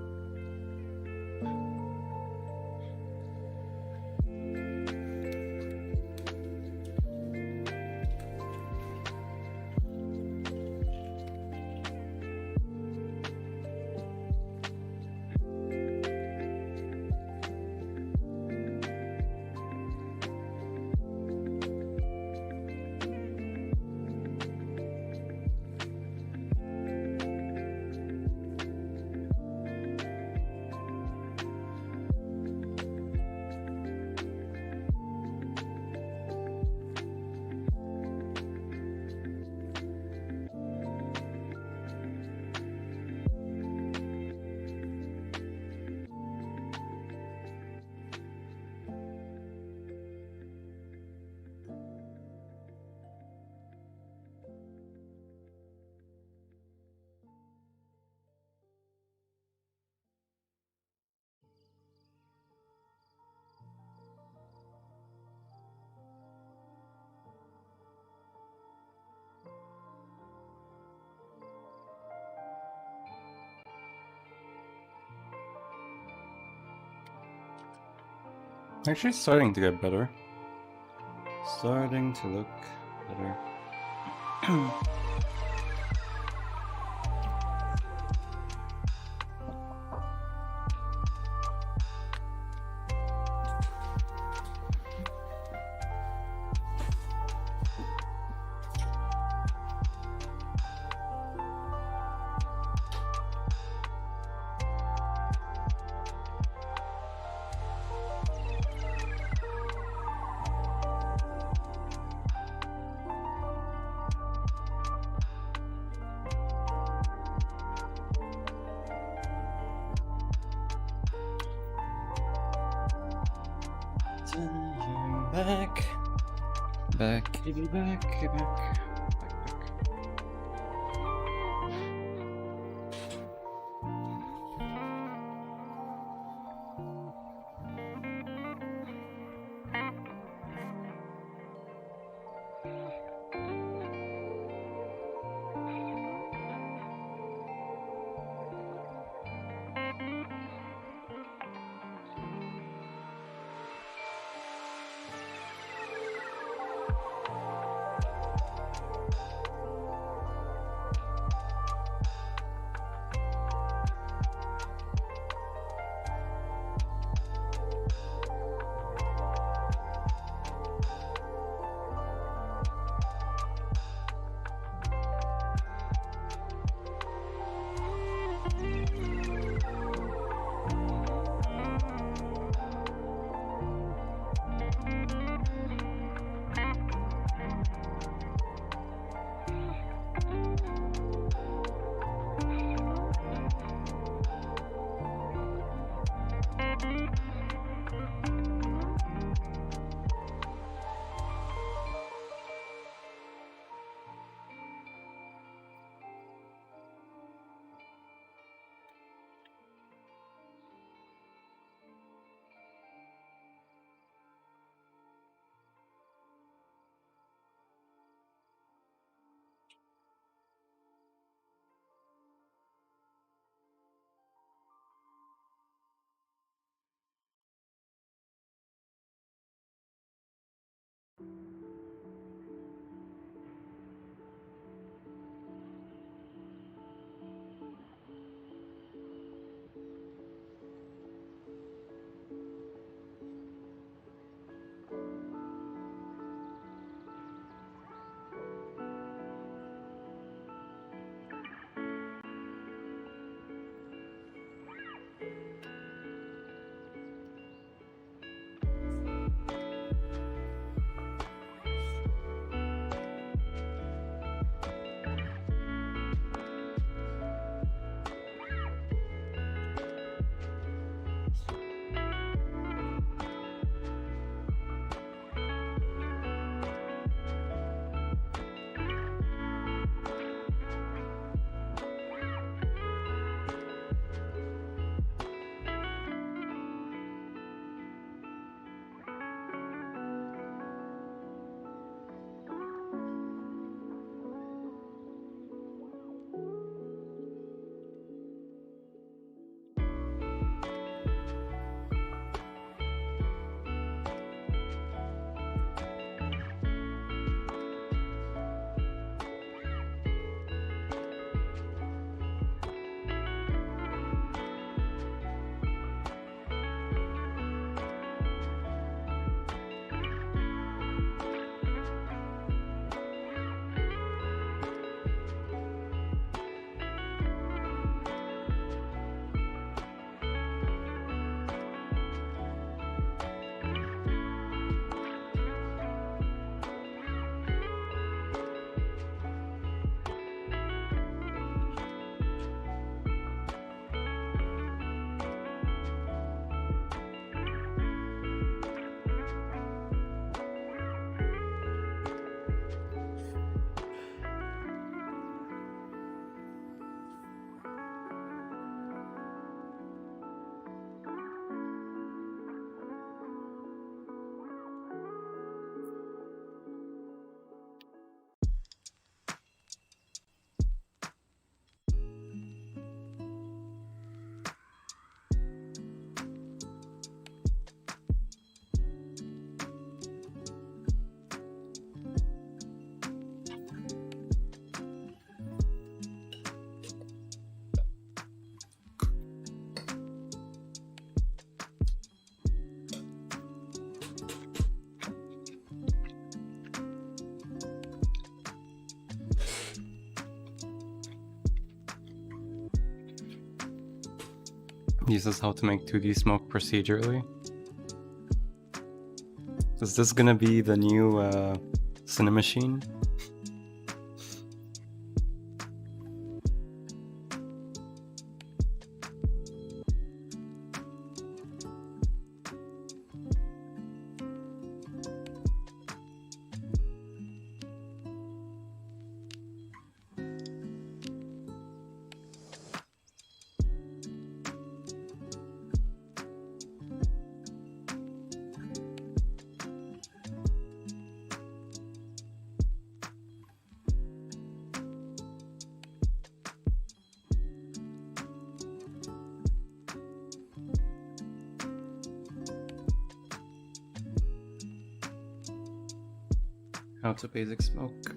Actually starting to get better. Starting to look better. Back, back, back. uses how to make 2D smoke procedurally. Is this gonna be the new Cinemachine? How to basic smoke.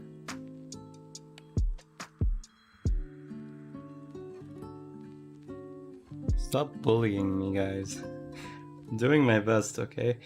Stop bullying me, guys. I'm doing my best, okay?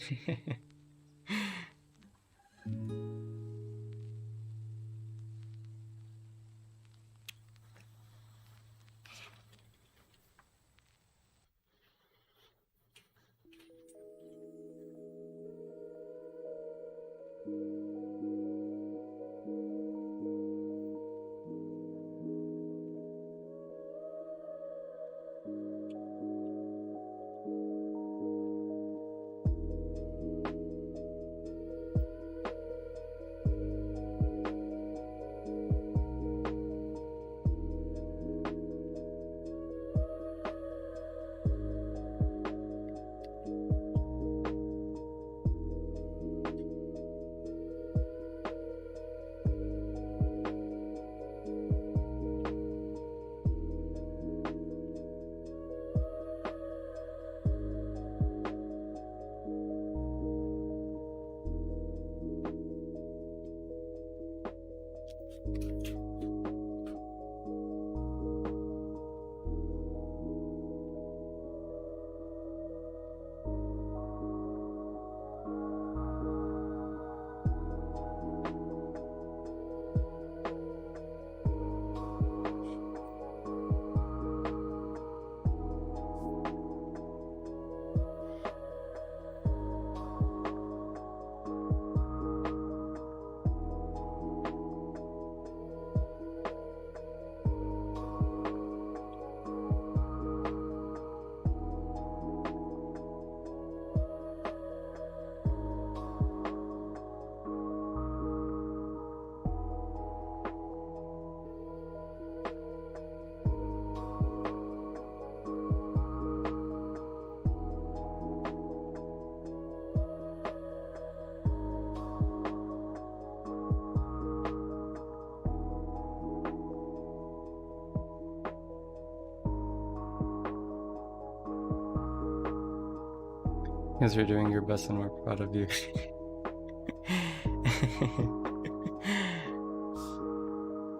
Because you're doing your best and we're proud of you.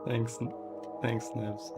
Thanks, Nebs.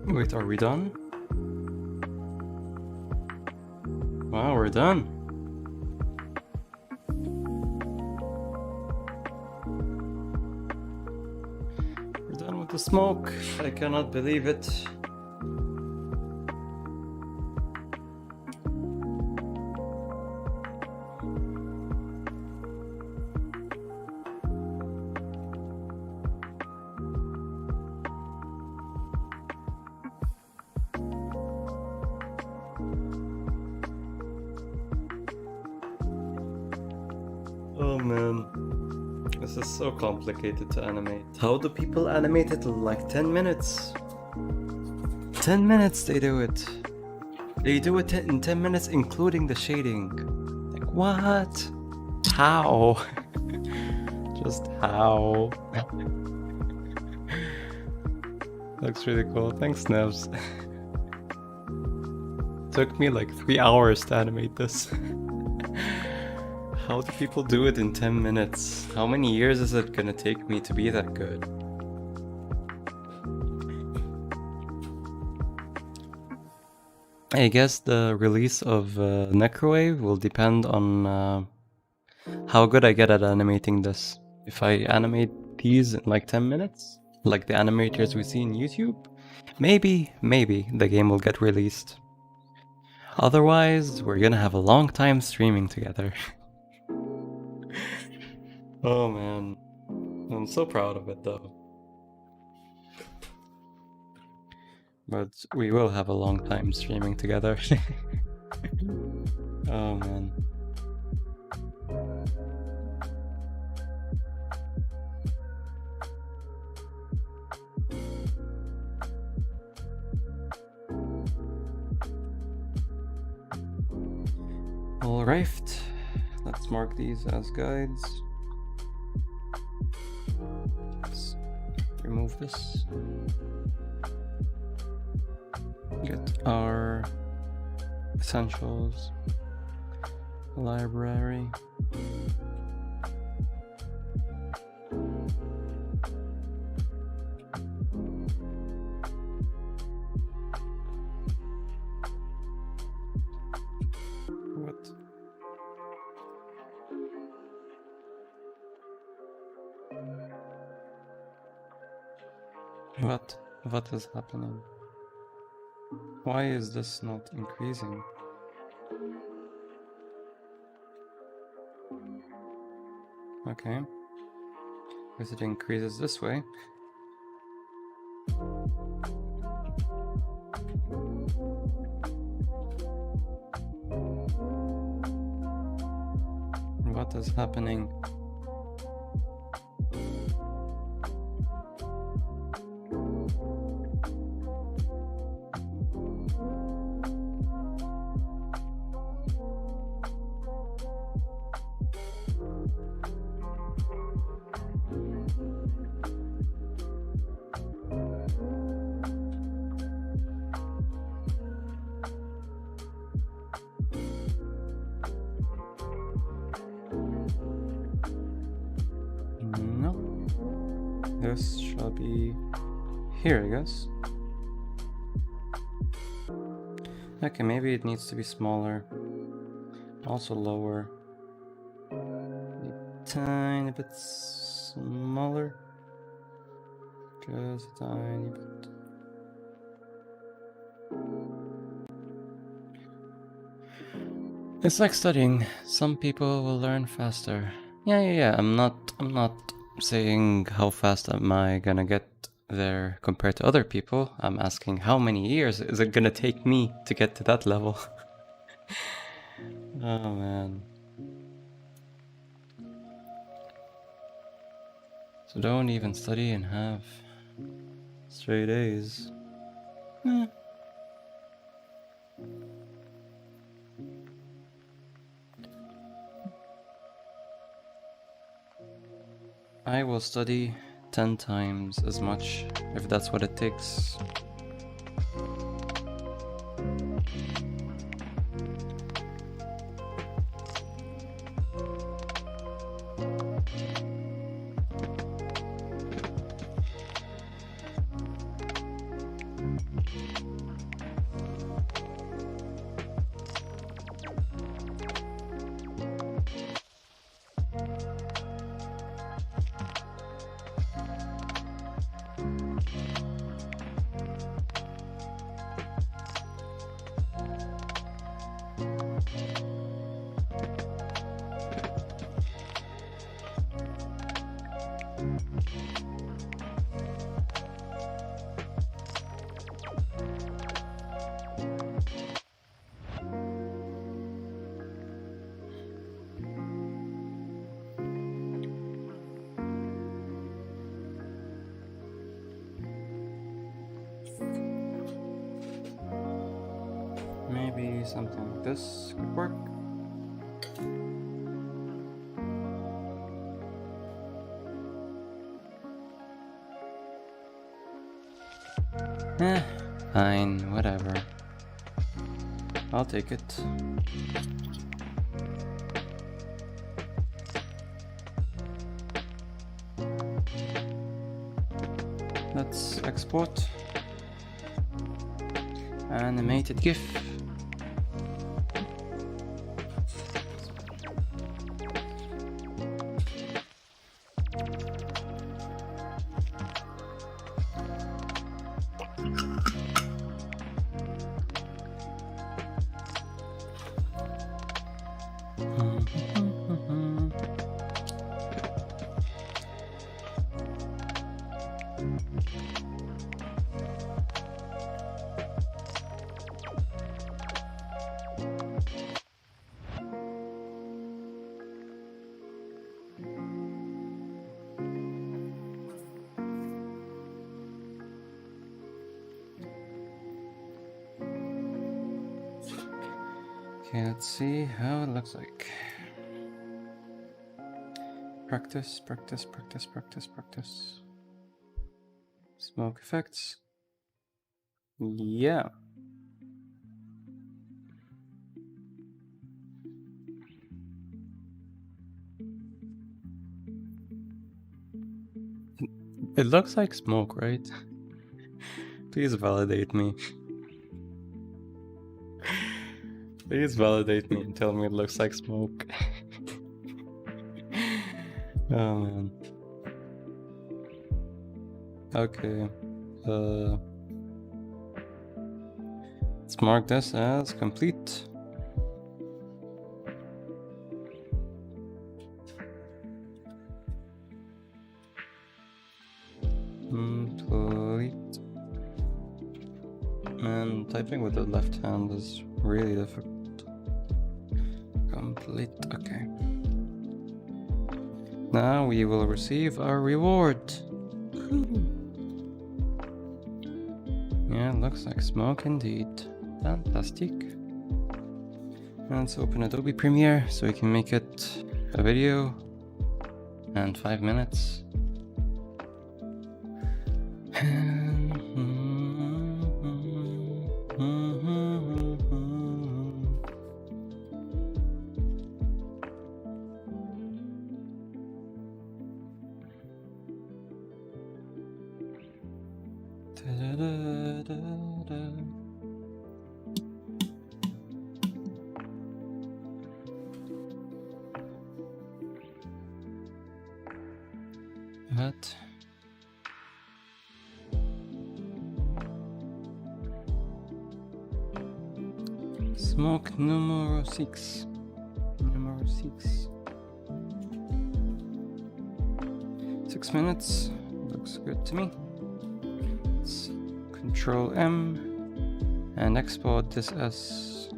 Wait, are we done? Wow, we're done. We're done with The smoke, I cannot believe it. Oh man, this is so complicated to animate. How do people animate it in like 10 minutes? 10 minutes they do it. They do it in 10 minutes including the shading. Like what? How? Just how? Looks really cool. Thanks, Nevs. Took me like 3 hours to animate this. How do people do it in 10 minutes? How many years is it gonna take me to be that good? I guess the release of Necrowave will depend on how good I get at animating this. If I animate these in like 10 minutes, like the animators we see in YouTube, maybe the game will get released. Otherwise, we're gonna have a long time streaming together. Oh man, I'm so proud of it though. But we will have a long time streaming together. Oh man. Alright, let's mark these as guides. Let's remove this. Get our essentials library. What is happening? Why is this not increasing? Okay. Because it increases this way. What is happening? This shall be here, I guess. Okay, maybe it needs to be smaller. Also lower. A tiny bit smaller. Just a tiny bit. It's like studying. Some people will learn faster. Yeah. I'm not saying how fast am I gonna get there compared to other people. I'm asking how many years is it gonna take me to get to that level. Oh man. So don't even study and have straight A's. I will study 10 times as much if that's what it takes. something like this could work. Fine, whatever. I'll take it. Let's export. Animated GIF. Okay, let's see how it looks like. Practice, practice, practice, practice, practice. Smoke effects. Yeah. It looks like smoke, right? Please validate me. Please validate me and tell me it looks like smoke. Oh man. Okay. Let's mark this as complete. Complete. And typing with the left hand is really difficult. Complete, okay. Now we will receive our reward. Yeah, looks like smoke indeed. Fantastic. Let's open Adobe Premiere so we can make it a video and 5 minutes. What? Smoke numero 6. Numero 6. 6 minutes. Looks good to me. Let's Control M and export this as.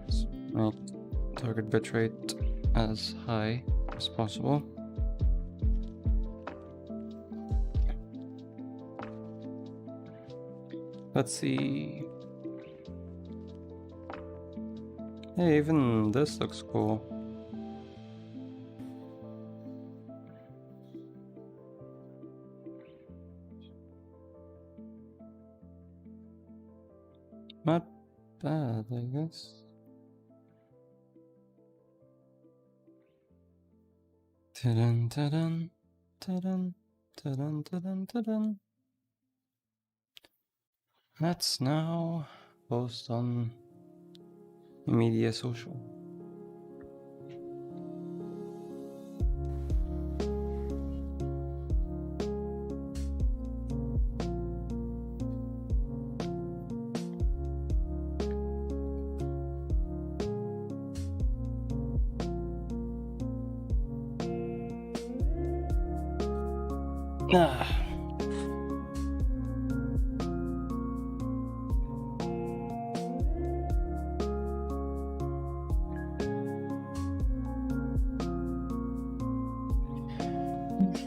Let's make target bitrate as high as possible. Let's see. Hey, even this looks cool. Not bad, I guess. Ta-dun, ta-dun, ta-dun, ta-dun, ta-dun, ta-dun. Let's now post on Media Social.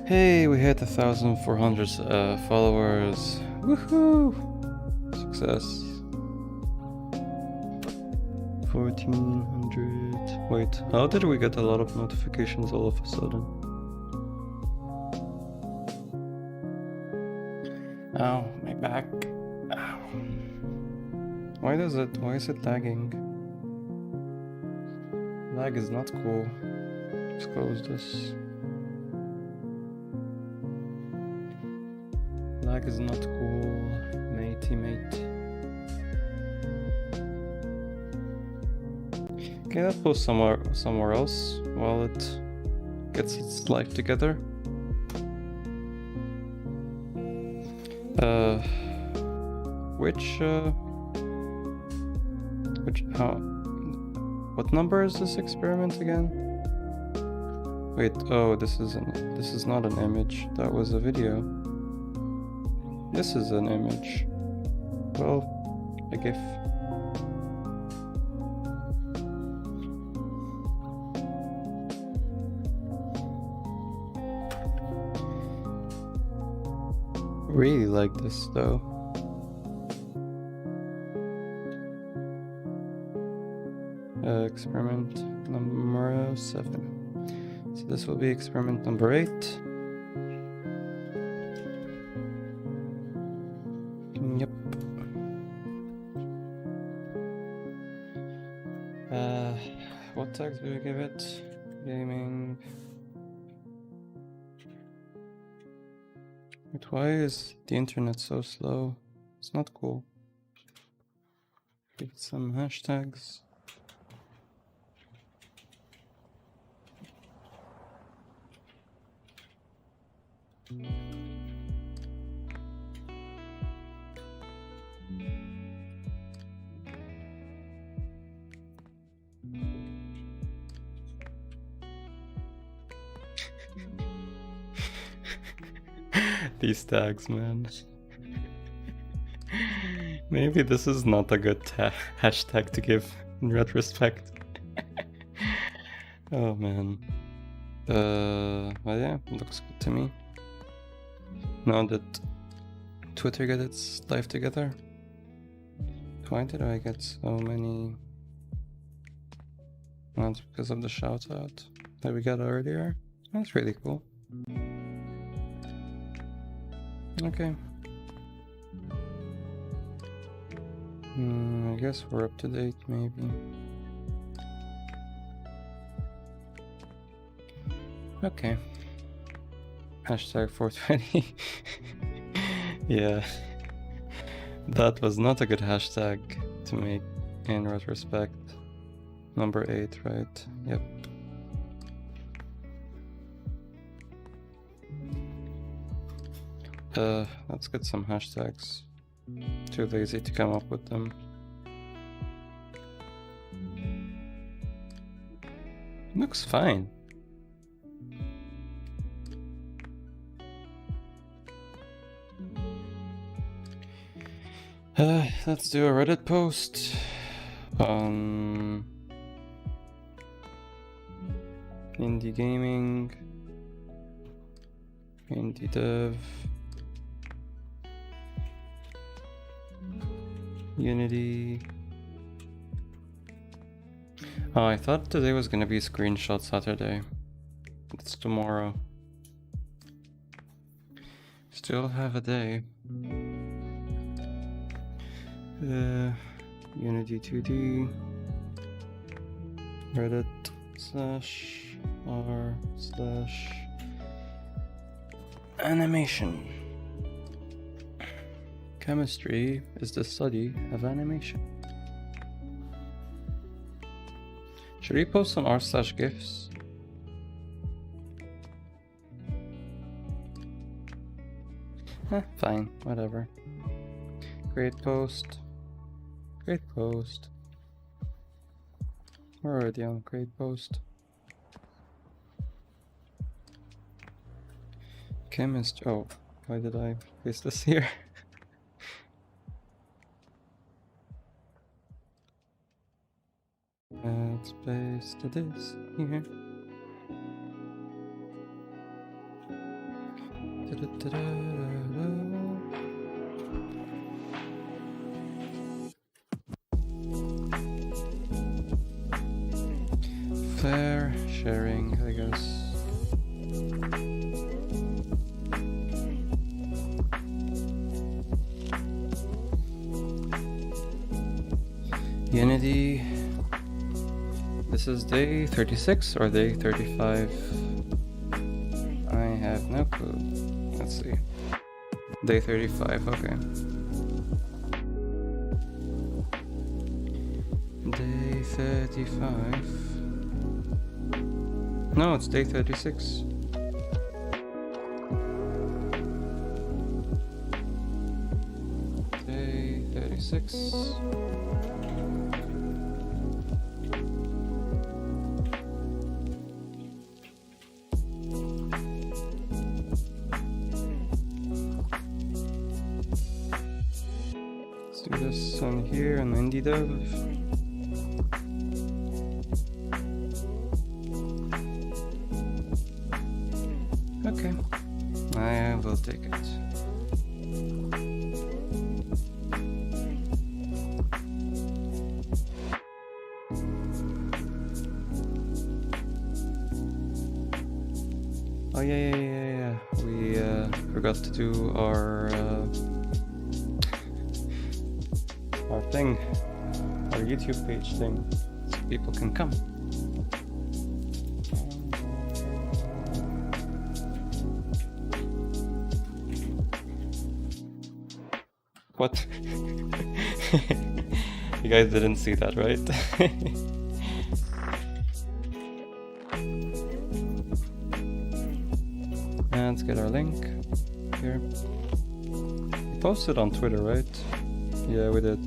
Hey, we hit 1,400 followers. Woohoo! Success. 1400. Wait, how did we get a lot of notifications all of a sudden? Ow, my back. Ow. Why is it lagging? Lag is not cool. Let's close this. Lag is not cool, matey mate. Okay, that post somewhere else while it gets its life together. What number is this experiment again? Wait, oh, this is not an image. That was a video. This is an image. Well, a GIF. Really like this though. Experiment number 7. So this will be experiment number 8. Yep. What tags do we give it? Gaming. But why is the internet so slow? It's not cool. Give it some hashtags. These tags, man. Maybe this is not a good hashtag to give in retrospect. Oh man. Well, yeah, looks good to me. Now that Twitter got its life together. Why did I get so many? Well, it's because of the shout out that we got earlier. That's really cool. Okay. I guess we're up to date, maybe. Okay. Hashtag 420. Yeah. That was not a good hashtag to make in retrospect. Number 8, right? Yep. Let's get some hashtags. Too lazy to come up with them. Looks fine. Let's do a Reddit post on indie gaming, indie dev, Unity. Oh, I thought today was gonna be Screenshot Saturday. It's tomorrow. Still have a day. Unity 2D, Reddit /r/animation. Chemistry is the study of animation. Should we post on r/gifs? Fine, whatever. Great post. Great post. We're already on great post. Chemistry. Oh, why did I place this here? Let's paste this here. sharing, I guess. Unity. This is day 36 or day 35? I have no clue. Let's see. Day 35, okay. Day 35. No, it's day 36. Day 36. Let's do this on here on IndieDev. Okay, I will take it. Oh yeah. We forgot to do our thing, our YouTube page thing, so people can come. What? You guys didn't see that, right? Let's get our link here. We posted on Twitter, right? Yeah, we did.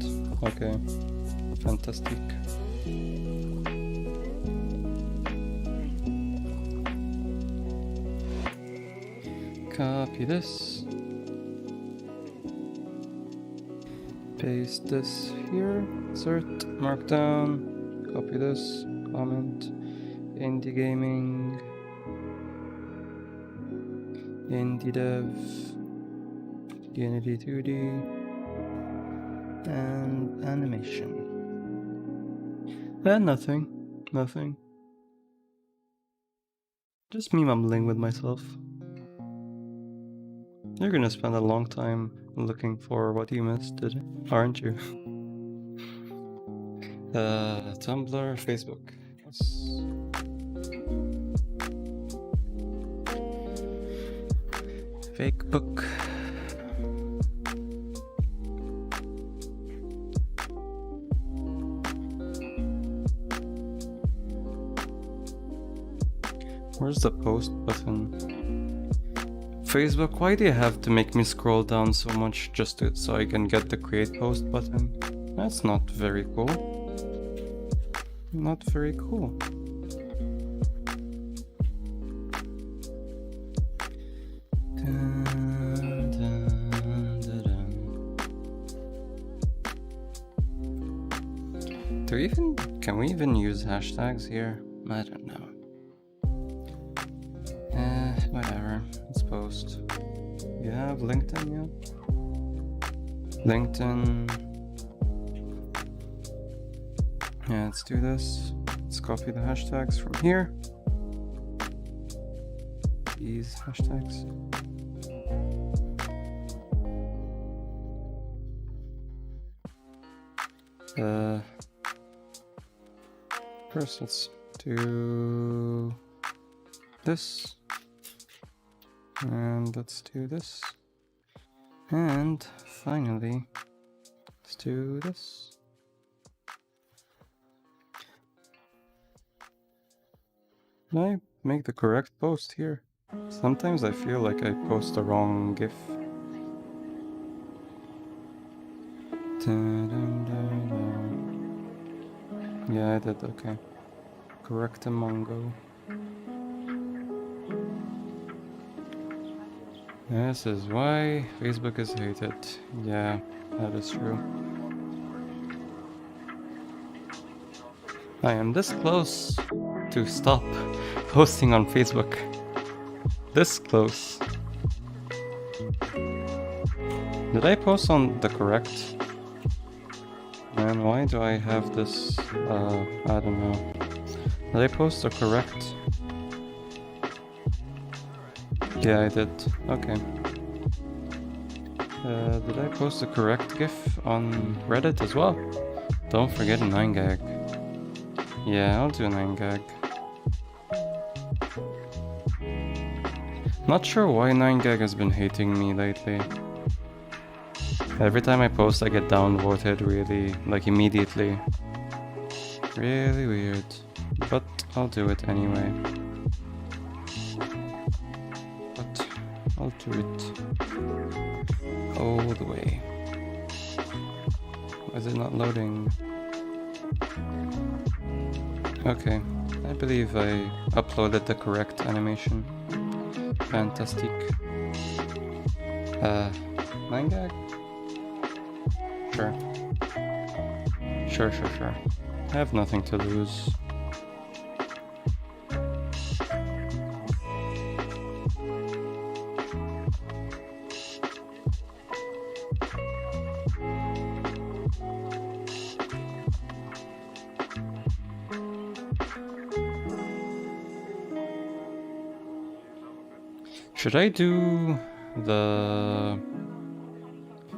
Okay. Fantastic. Copy this. Paste this here. Insert. Markdown. Copy this. Comment. Indie gaming. IndieDev. Unity 2D. And animation. And nothing. Just me mumbling with myself. You're gonna spend a long time looking for what you missed, aren't you? Tumblr, Facebook. Yes. Fake book. Where's the post button? Facebook, why do you have to make me scroll down so much just so I can get the create post button? That's not very cool. Not very cool. Can we even use hashtags here? I don't know. Whatever. Let's post. You have LinkedIn yet? LinkedIn. Yeah, let's do this. Let's copy the hashtags from here. These hashtags. First, let's do this. And let's do this. And finally, let's do this. Did I make the correct post here? Sometimes I feel like I post the wrong GIF. Yeah, I did, okay. Correctamongo. This is why Facebook is hated. Yeah, that is true. I am this close to stop posting on Facebook. This close. Did I post on the correct? And why do I have this, I don't know. Did I post the correct? Yeah, I did. Okay. Did I post the correct GIF on Reddit as well? Don't forget a 9gag. Yeah, I'll do a 9gag. Not sure why 9gag has been hating me lately. Every time I post I get downvoted really, like immediately. Really weird. But I'll do it anyway. But I'll do it all the way. Why is it not loading? Okay, I believe I uploaded the correct animation. Fantastic. 9gag? Sure. Sure. I have nothing to lose. Should I do the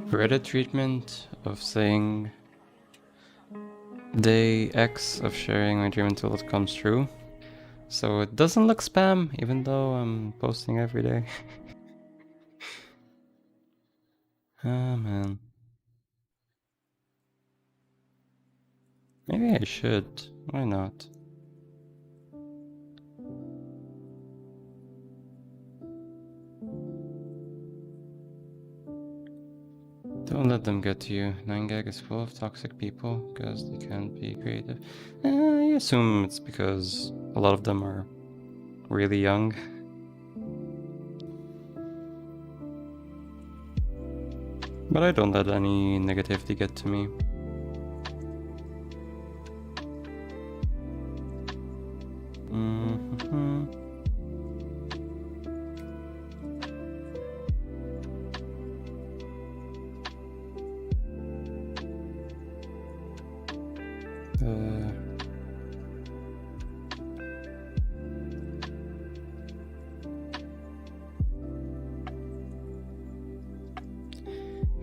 Reddit treatment of saying day X of sharing my dream until it comes true? So it doesn't look spam, even though I'm posting every day. Ah, man. Maybe I should. Why not? Don't let them get to you. 9gag is full of toxic people because they can't be creative. I assume it's because a lot of them are really young. But I don't let any negativity get to me.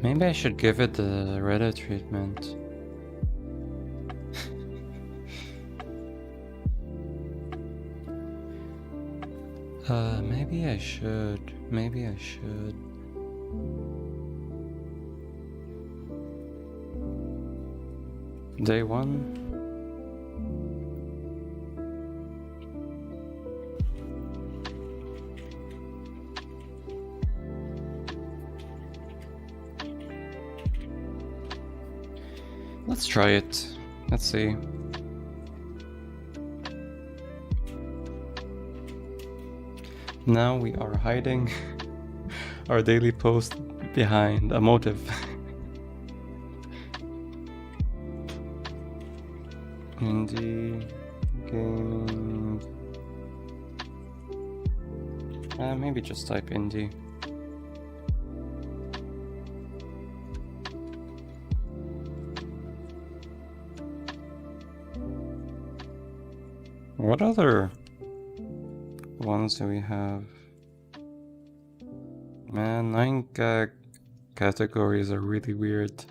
Maybe I should give it the Reddit treatment. Maybe I should. Day 1. Let's try it. Let's see. Now we are hiding our daily post behind a motive. Indie gaming. Maybe just type indie. What other ones do we have? Man, 9gag categories are really weird.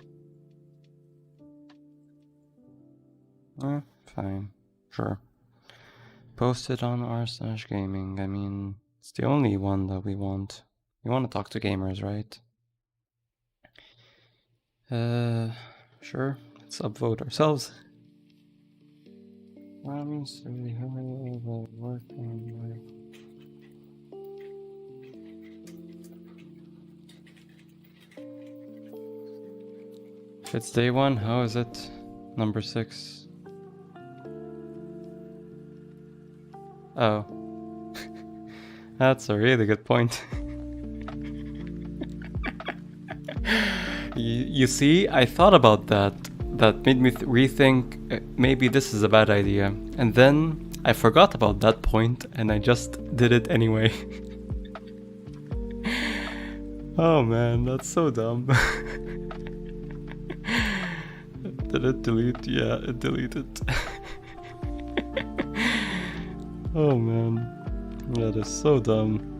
Fine, sure. Post it on r/gaming. I mean, it's the only one that we want. We want to talk to gamers, right? Sure. Let's upvote ourselves. If it's day 1, how is it number 6? Oh. That's a really good point. You see, I thought about that. That made me rethink maybe this is a bad idea. And then I forgot about that point and I just did it anyway. Oh man, that's so dumb. Did it delete? Yeah, it deleted. Oh man, that is so dumb.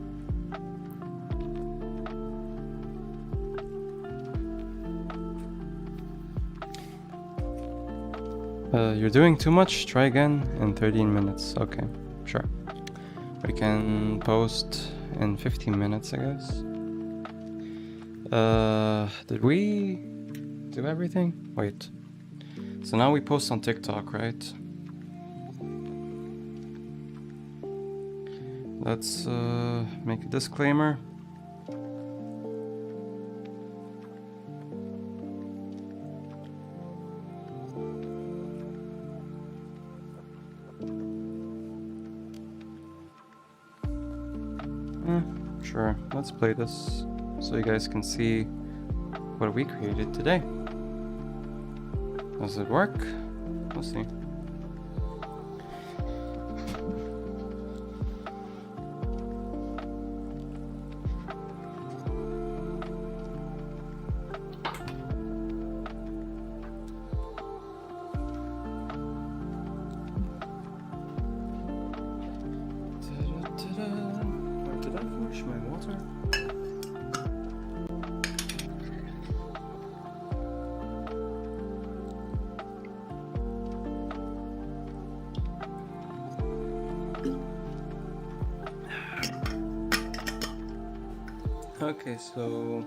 You're doing too much. Try again in 13 minutes. Okay, sure. We can post in 15 minutes, I guess. Did we do everything? Wait. So now we post on TikTok, right? Let's make a disclaimer. Sure, let's play this so you guys can see what we created today. Does it work? We'll see. Did I finish my water? Okay, so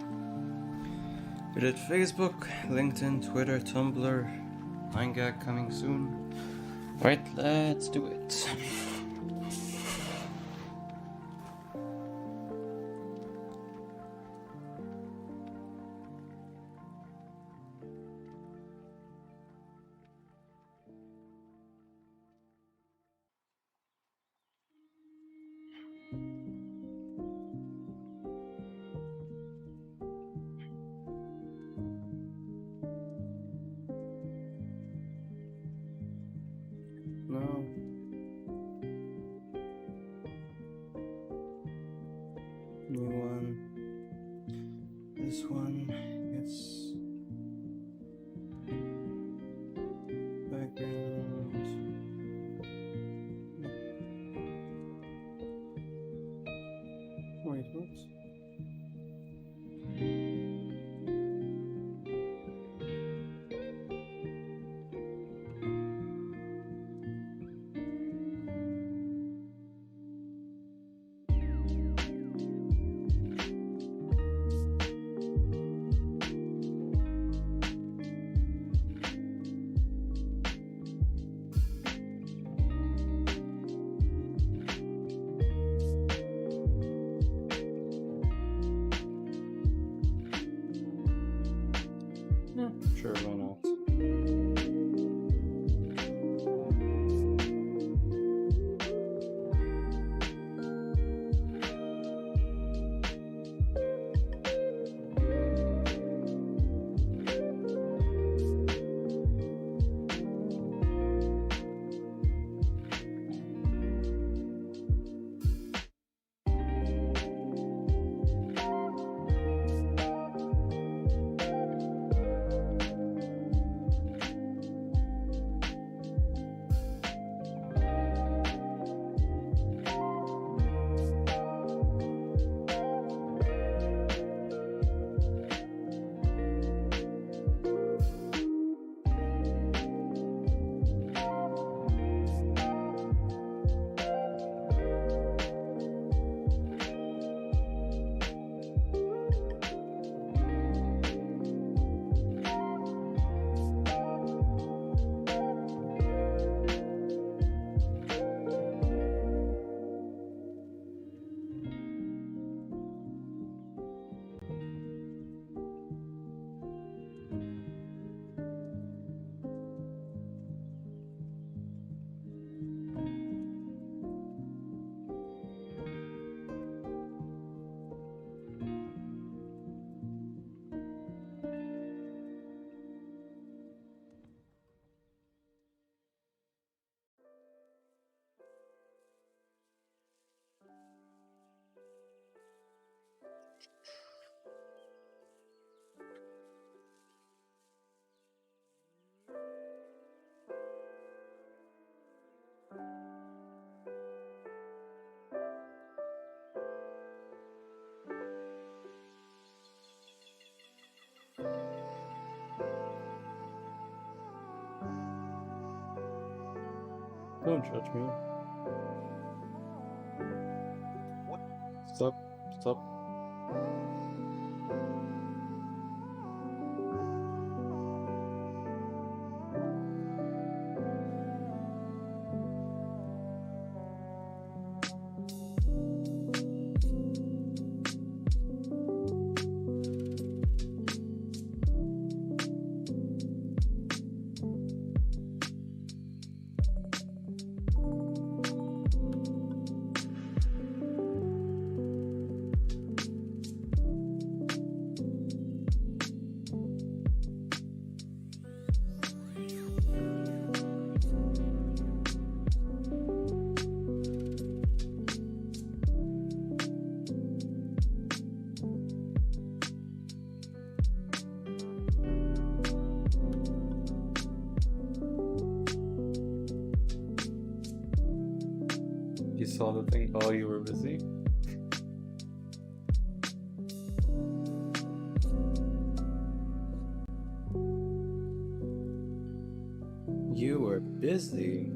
we did Facebook, LinkedIn, Twitter, Tumblr, 9gag coming soon. Right, let's do it. No. New one. This one gets background. Wait, what? Yeah, sure, why not? Don't judge me. Stop. Stop. You saw the thing while you were busy? You were busy?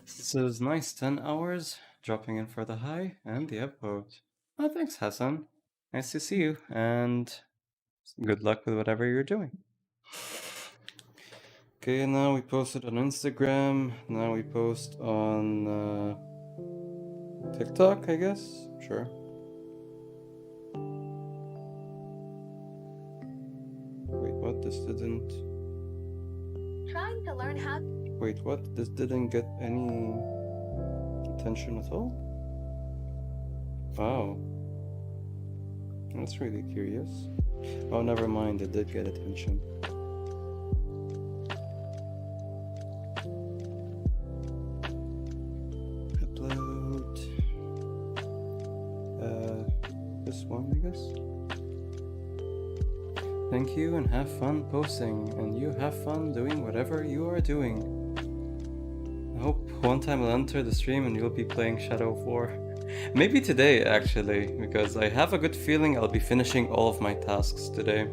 This is nice 10 hours, dropping in for the high and the upvote. Oh, thanks, Hassan. Nice to see you, and good luck with whatever you're doing. Okay, now we posted on Instagram, now we post on TikTok, I guess? Sure. Wait, what? This didn't... Trying to learn how. Wait, what? This didn't get any attention at all? Wow. That's really curious. Oh, never mind, it did get attention. Upload. This one, I guess? Thank you and have fun posting, and you have fun doing whatever you are doing. I hope one time I'll enter the stream and you'll be playing Shadow 4. Maybe today, actually, because I have a good feeling I'll be finishing all of my tasks today.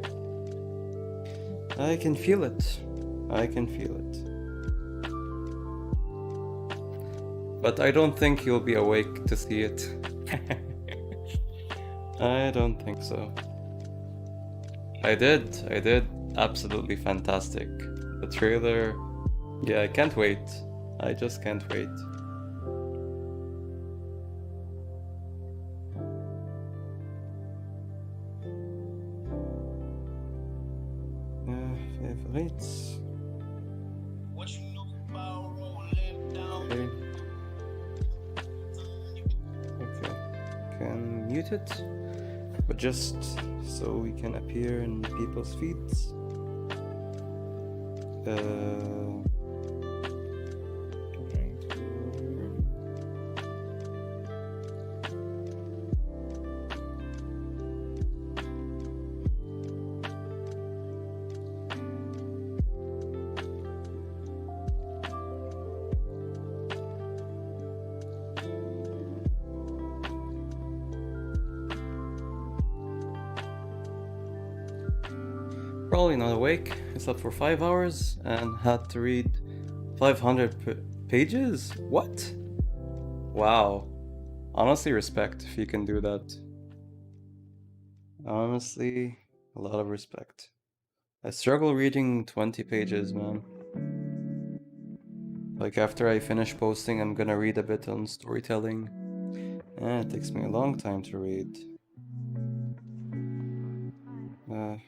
I can feel it. I can feel it. But I don't think you'll be awake to see it. I don't think so. I did. Absolutely fantastic. The trailer... Yeah, I can't wait. I just can't wait. Favorites. Okay. Okay. Can mute it, but just so we can appear in people's feeds. Probably not awake. I slept for 5 hours and had to read 500 pages? What? Wow. Honestly, respect if you can do that. Honestly, a lot of respect. I struggle reading 20 pages, man. Like after I finish posting, I'm gonna read a bit on storytelling. It takes me a long time to read.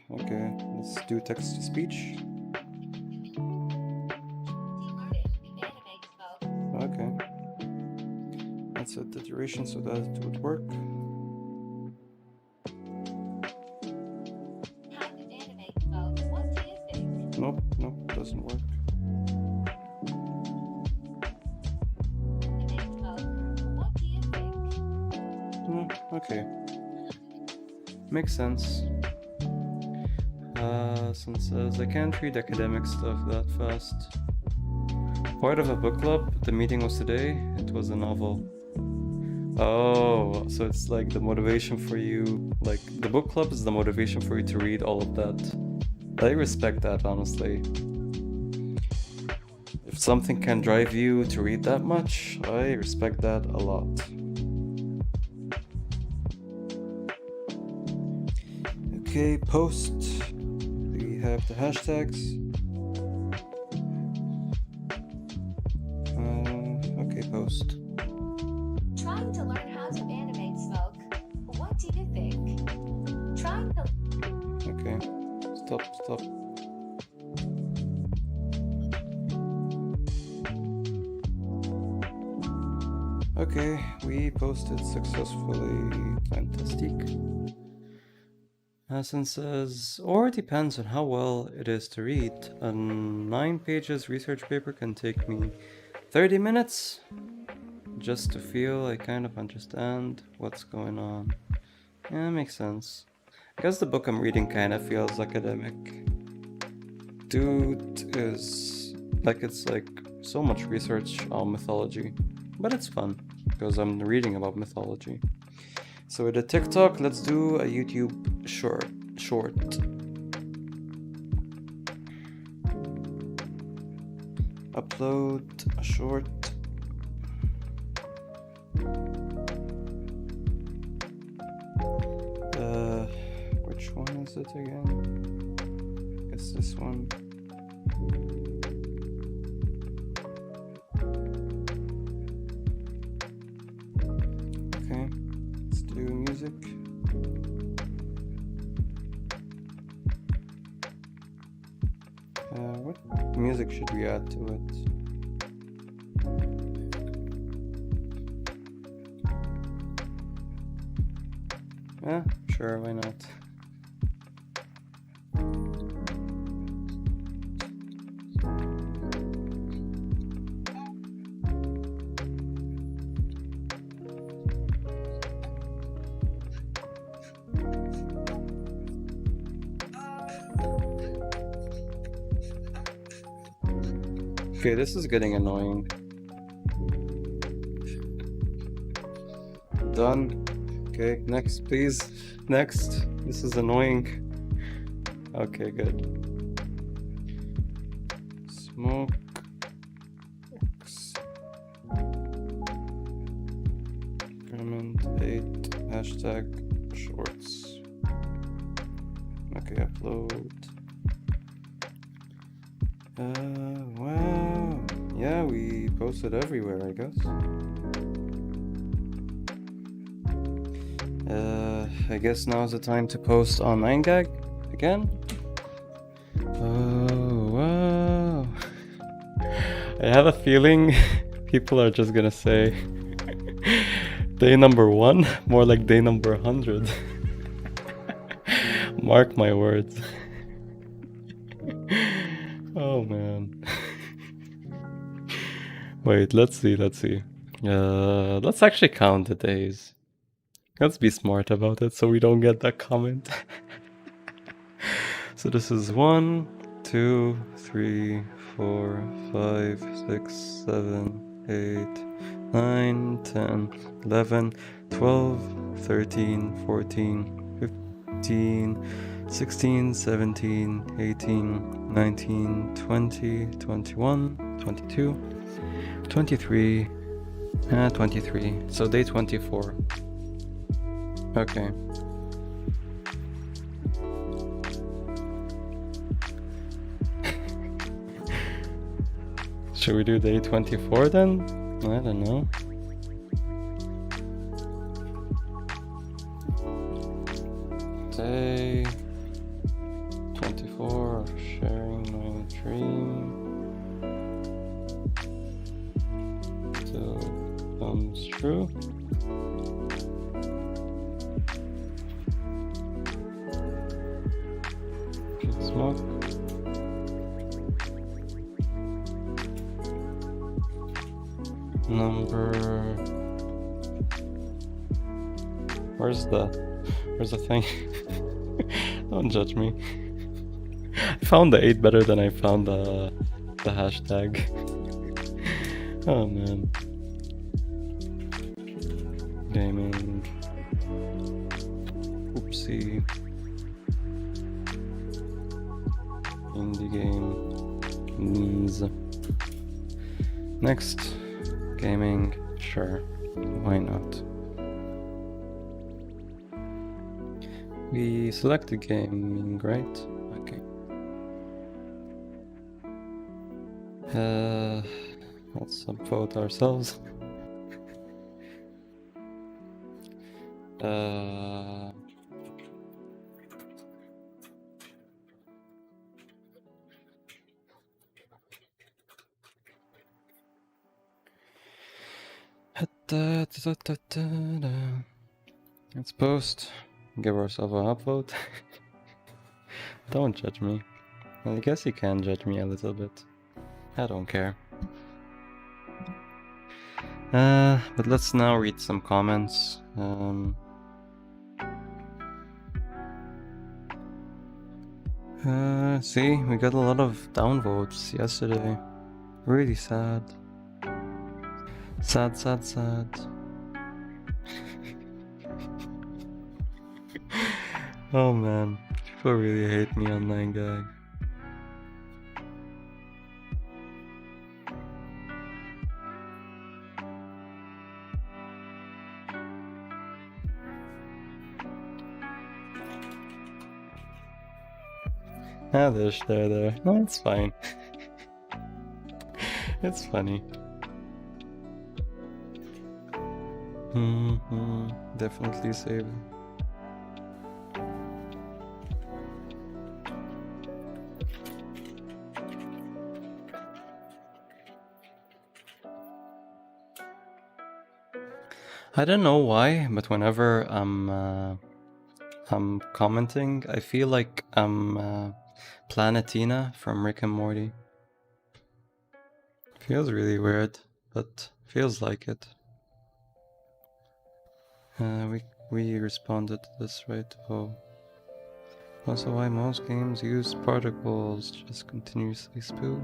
Okay, let's do text to speech. set the duration so that it would work. Time to animate mode. What do you think? Nope, doesn't work. Animate mode. What do you think? Okay. Makes sense. Since I can't read academic stuff that fast. Part of a book club, the meeting was today, it was a novel. Oh, so it's like the motivation for you, like the book club is the motivation for you to read all of that. I respect that, honestly. If something can drive you to read that much, I respect that a lot. Okay, post. We have the hashtags. Okay, post. Trying to learn how to animate smoke. What do you think? Trying to Okay, stop. Okay, we posted successfully. Fantastic. Hassan says, or depends on how well it is to read. A 9 pages research paper can take me 30 minutes just to feel I kind of understand what's going on. Yeah, makes sense. I guess the book I'm reading kind of feels academic. Dude is like, it's like so much research on mythology, but it's fun because I'm reading about mythology. So with a TikTok, let's do a YouTube short. Upload a short. Which one is it again? I guess this one. Okay, let's do music. What music should we add to it? Yeah, sure, why not? Okay, this is getting annoying. Done. Okay, next, please. Next. This is annoying. Okay, good. Smoke. Experiment 8. Hashtag shorts. Okay, upload. Wow. Yeah, we posted everywhere, I guess. I guess now's the time to post on 9gag again. Oh, wow. I have a feeling people are just gonna say day number 1, more like day number 100. Mark my words. Oh man. Wait, let's see. Let's actually count the days. Let's be smart about it so we don't get that comment. So this is 1, 2, 3, 4, 5, 6, 7, 8, 9, 10, 11, 12, 13, 14, 15, 16, 17, 18, 19, 20, 21, 22, 23, and 23. So day 24. Okay. Should we do day 24 then? I don't know. Day 24 of sharing my dream till comes true. Number... Where's the thing? Don't judge me. I found the 8 better than I found the hashtag. Oh man. Gaming. Oopsie. Indie games. Next. Gaming. Sure. Why not? We selected gaming, right? Okay. Let's upvote ourselves. Let's post. Give ourselves an upvote. Don't judge me. I guess you can judge me a little bit. I don't care. But let's now read some comments. See, we got a lot of downvotes yesterday. Really sad. Sad, sad, sad. Oh man, people really hate me on 9gag. Ah, they're there. No, it's fine. It's funny. Definitely save. I don't know why, but whenever I'm commenting, I feel like I'm Planetina from Rick and Morty. Feels really weird, but feels like it. We responded to this, right? Oh. Also, why most games use particles just continuously spew.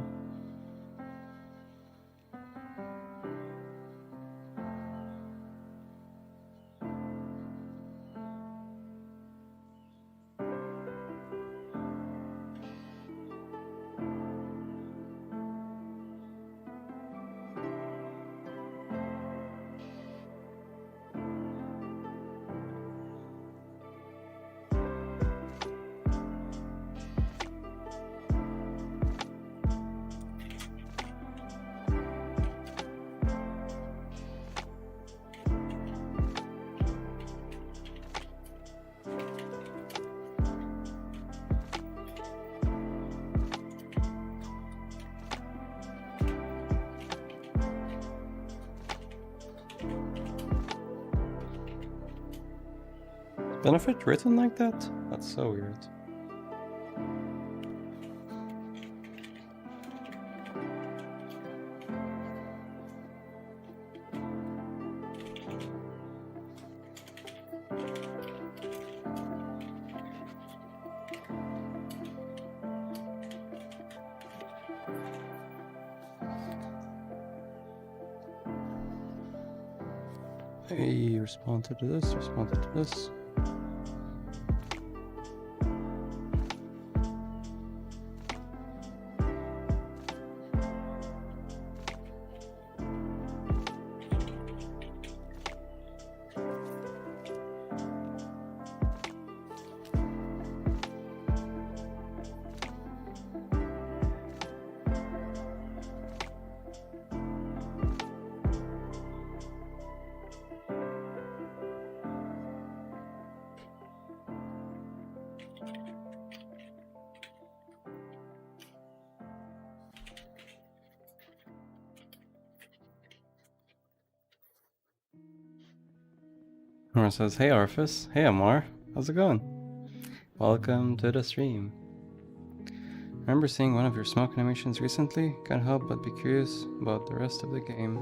Benefit written like that? That's so weird. Hey, responded to this, responded to this. Amar says, hey Arfus, hey Amar, how's it going? Welcome to the stream. Remember seeing one of your smoke animations recently? Can't help but be curious about the rest of the game.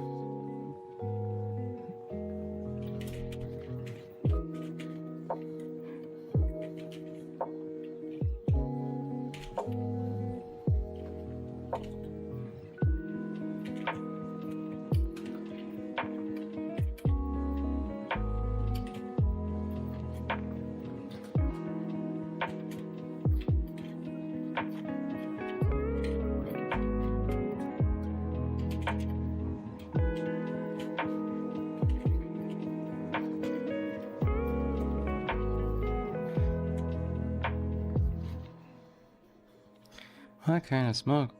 I kind of smoke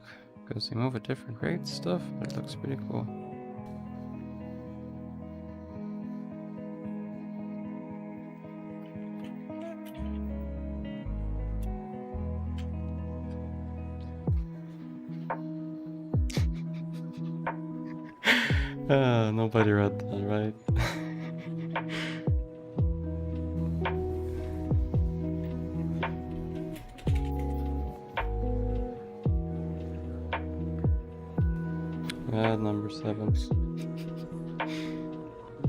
because they move at different rates stuff, but it looks pretty cool. Nobody read that, right? Number 7.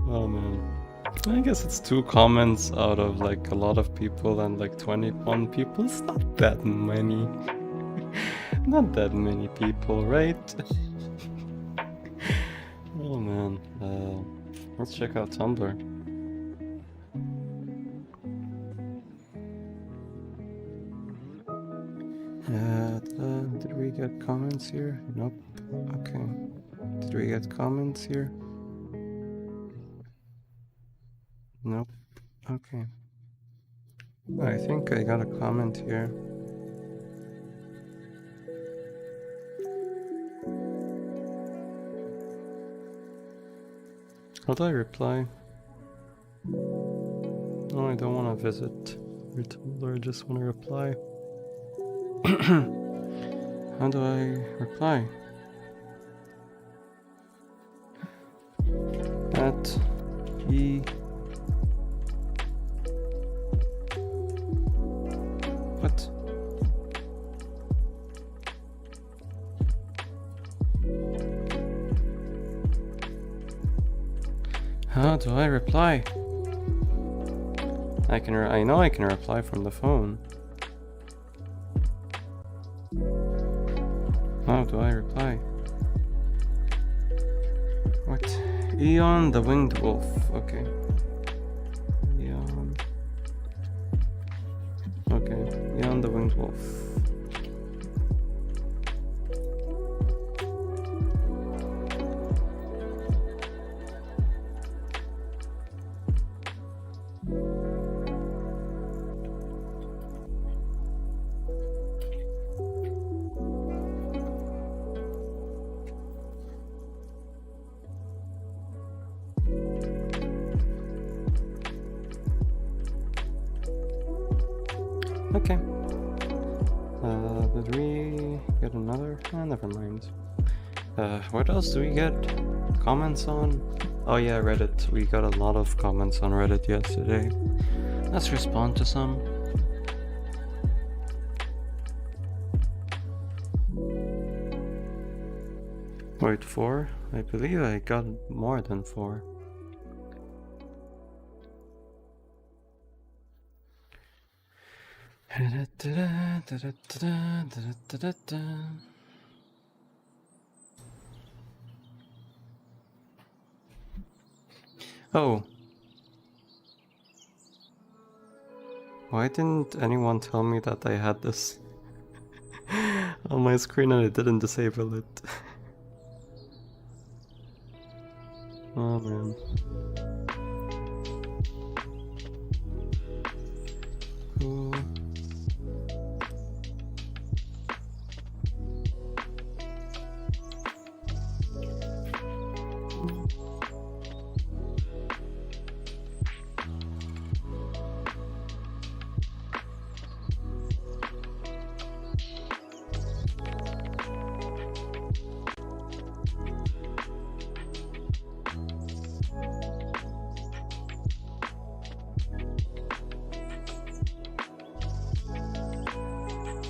Oh man. I guess it's 2 comments out of like a lot of people and like 21 people. It's not that many. Not that many people, right? Oh man. Let's check out Tumblr. Did we get comments here? Nope. Okay. Did we get comments here? Nope. Okay. I think I got a comment here. How do I reply? No, I don't want to visit your Tumblr, I just want to reply. How do I reply? At E. What? How do I reply? I know I can reply from the phone. How do I reply? What? Eon the Winged Wolf. Okay. Eon. Okay. Eon the Winged Wolf. Okay. Did we get another? Never mind. What else do we get comments on? Oh yeah, Reddit. We got a lot of comments on Reddit yesterday. Let's respond to some. Wait, 4? I believe I got more than 4. Oh. Why didn't anyone tell me that I had this on my screen and I didn't disable it? Oh man. Cool.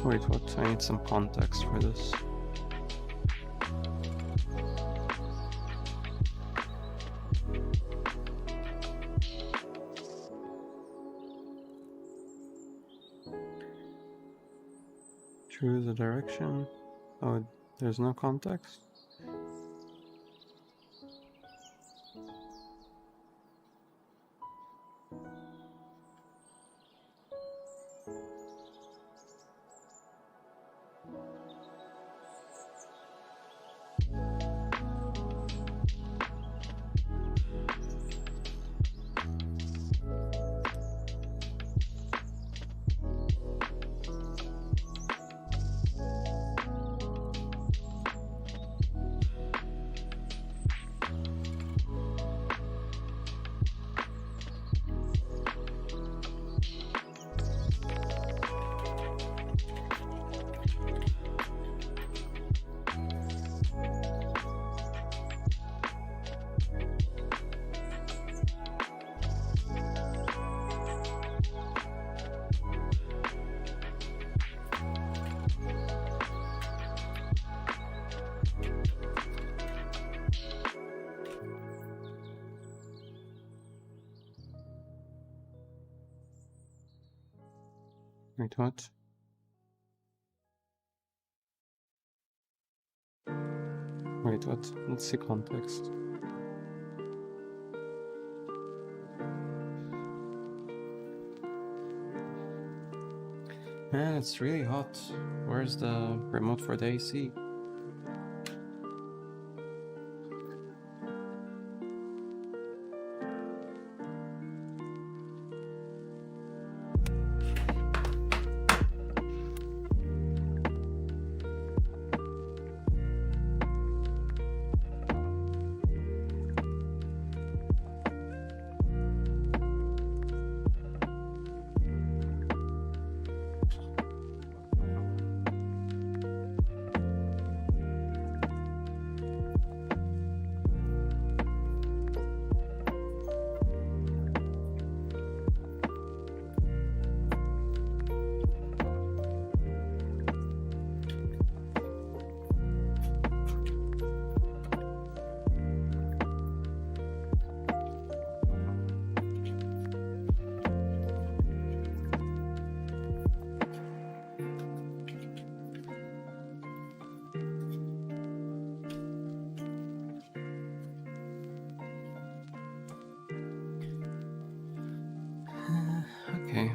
Wait, what? I need some context for this. Choose a direction. Oh, there's no context? Wait, what? Wait, what? Let's see context. Man, it's really hot. Where's the remote for the AC? Okay.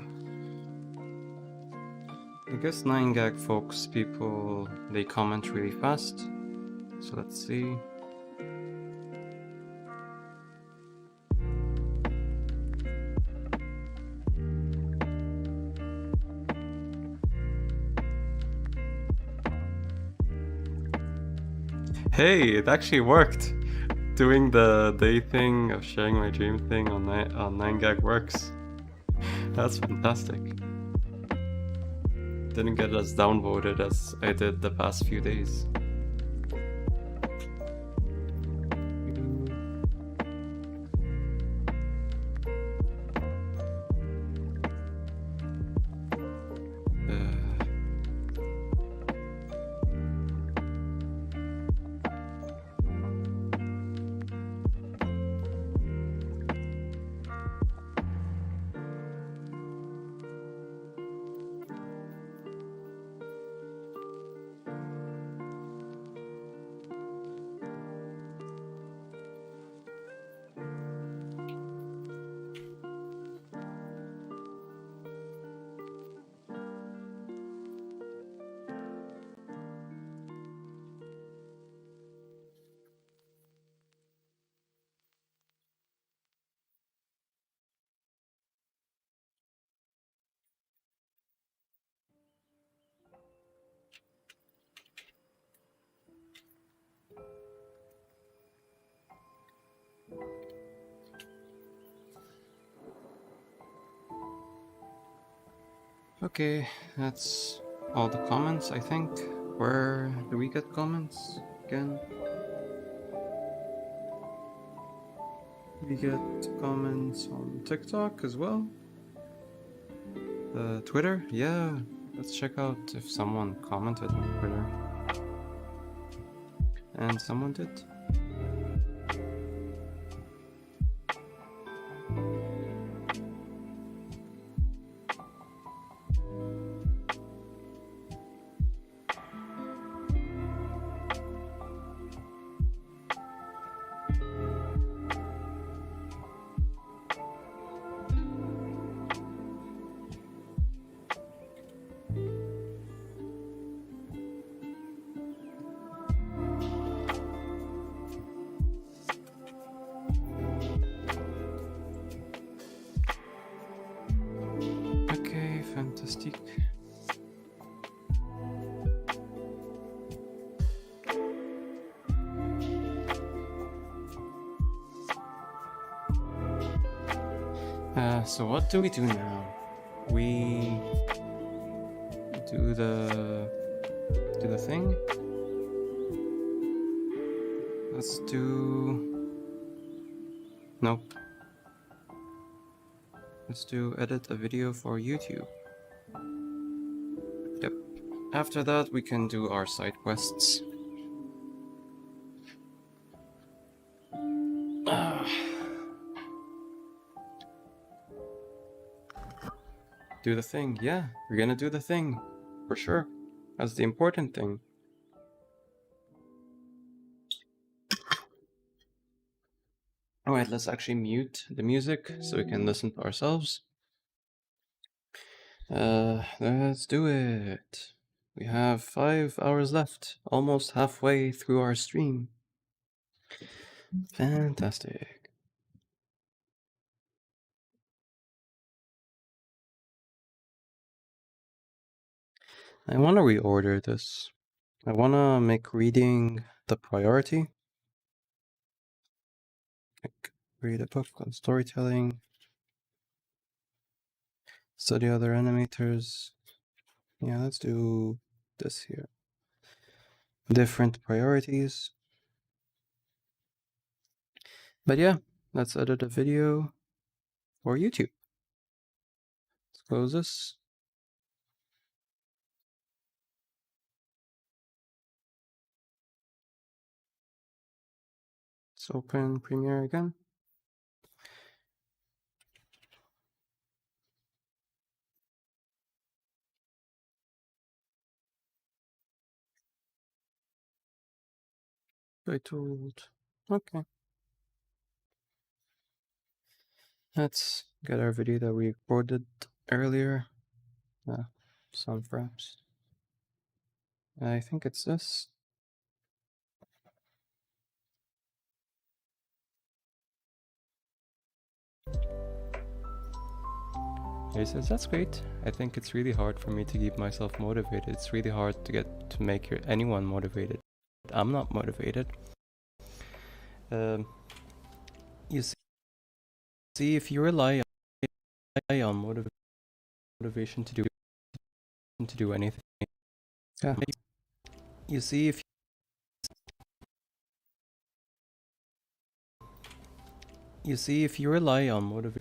I guess 9gag folks, people, they comment really fast. So let's see. Hey, it actually worked! Doing the day thing of sharing my dream thing on 9gag works. That's fantastic. Didn't get as downvoted as I did the past few days. Okay, that's all the comments, I think. Where do we get comments again? We get comments on TikTok as well. Twitter, yeah. Let's check out if someone commented on Twitter. And someone did. Okay, fantastic. So what do we do now? We do the thing. Let's do. Nope. Let's do edit a video for YouTube. Yep. After that, we can do our side quests. Do the thing. Yeah, we're gonna do the thing. For sure. That's the important thing. Alright, let's actually mute the music so we can listen to ourselves. Let's do it. We have 5 hours left, almost halfway through our stream. Fantastic. I want to reorder this. I want to make reading the priority. Like, read a book on storytelling. Study other animators. Yeah, let's do this here. Different priorities. But yeah, let's edit a video for YouTube. Let's close this. Let's open Premiere again. Titled. Okay. Let's get our video that we recorded earlier. Some fraps. I think it's this. He says, that's great. I think it's really hard for me to keep myself motivated. It's really hard to get to make anyone motivated. I'm not motivated. You see, if you rely on motivation to do anything, yeah. You see, if you rely on motivation.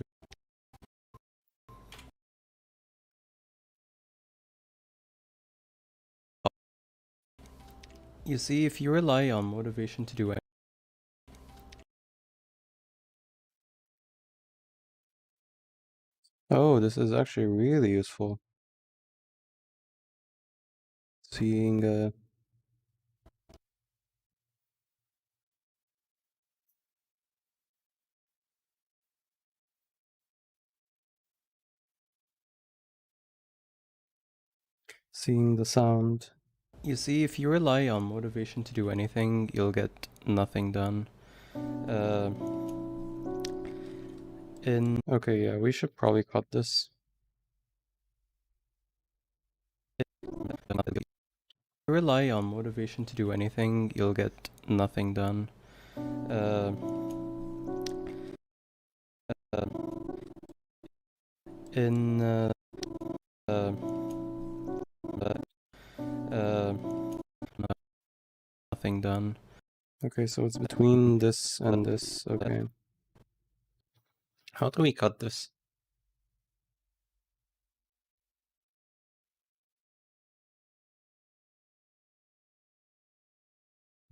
You see, if you rely on motivation to do it. Oh, this is actually really useful. Seeing seeing the sound. You see, if you rely on motivation to do anything, you'll get nothing done. Okay, yeah, we should probably cut this. If you rely on motivation to do anything, you'll get nothing done. Nothing done. Okay, so it's between this and this. Okay. How do we cut this?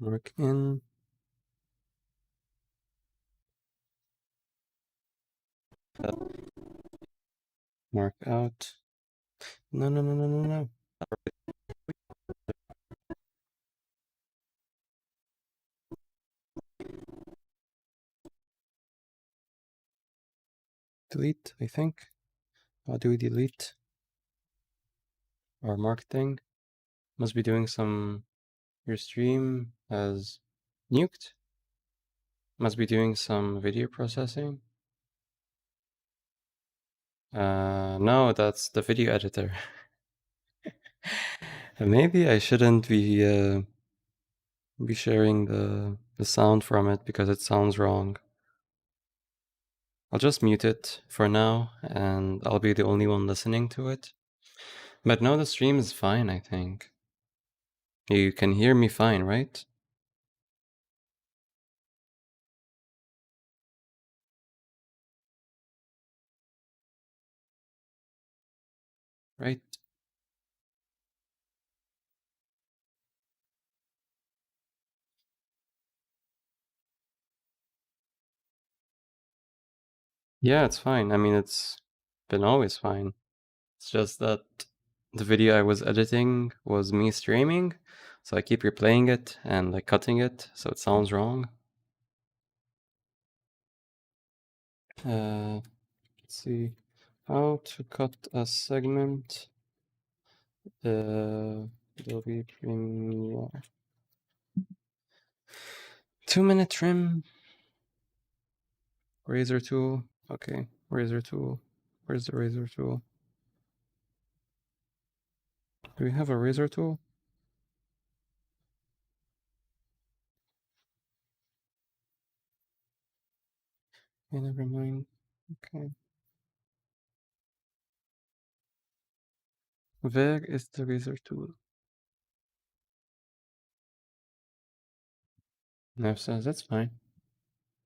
Mark in. Mark out. No. Delete, I think. How do we delete our mark thing? Must be doing some. Your stream has nuked. Must be doing some video processing. No, that's the video editor. Maybe I shouldn't be sharing the sound from it because it sounds wrong. I'll just mute it for now, and I'll be the only one listening to it. But no, the stream is fine, I think. You can hear me fine, right? Right? Yeah, it's fine. I mean, it's been always fine. It's just that the video I was editing was me streaming, so I keep replaying it and like cutting it, so it sounds wrong. Let's see how to cut a segment. Adobe Premiere. 2-minute trim. Razor tool. Okay, razor tool. Where's the razor tool? Do we have a razor tool? Okay, never mind. Okay. Where is the razor tool? Nev says that's fine.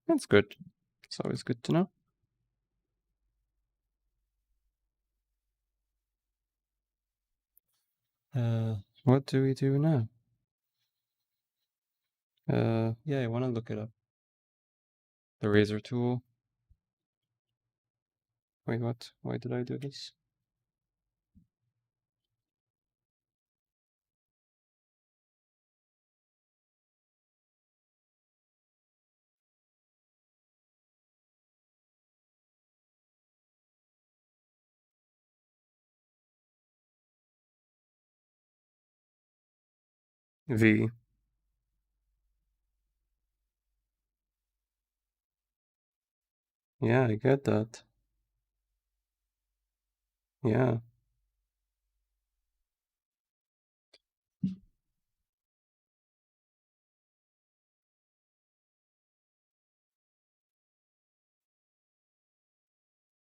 That's good. It's always good to know. What do we do now? Yeah, I want to look it up. The razor tool. Wait, what? Why did I do this? V. Yeah, I get that. Yeah.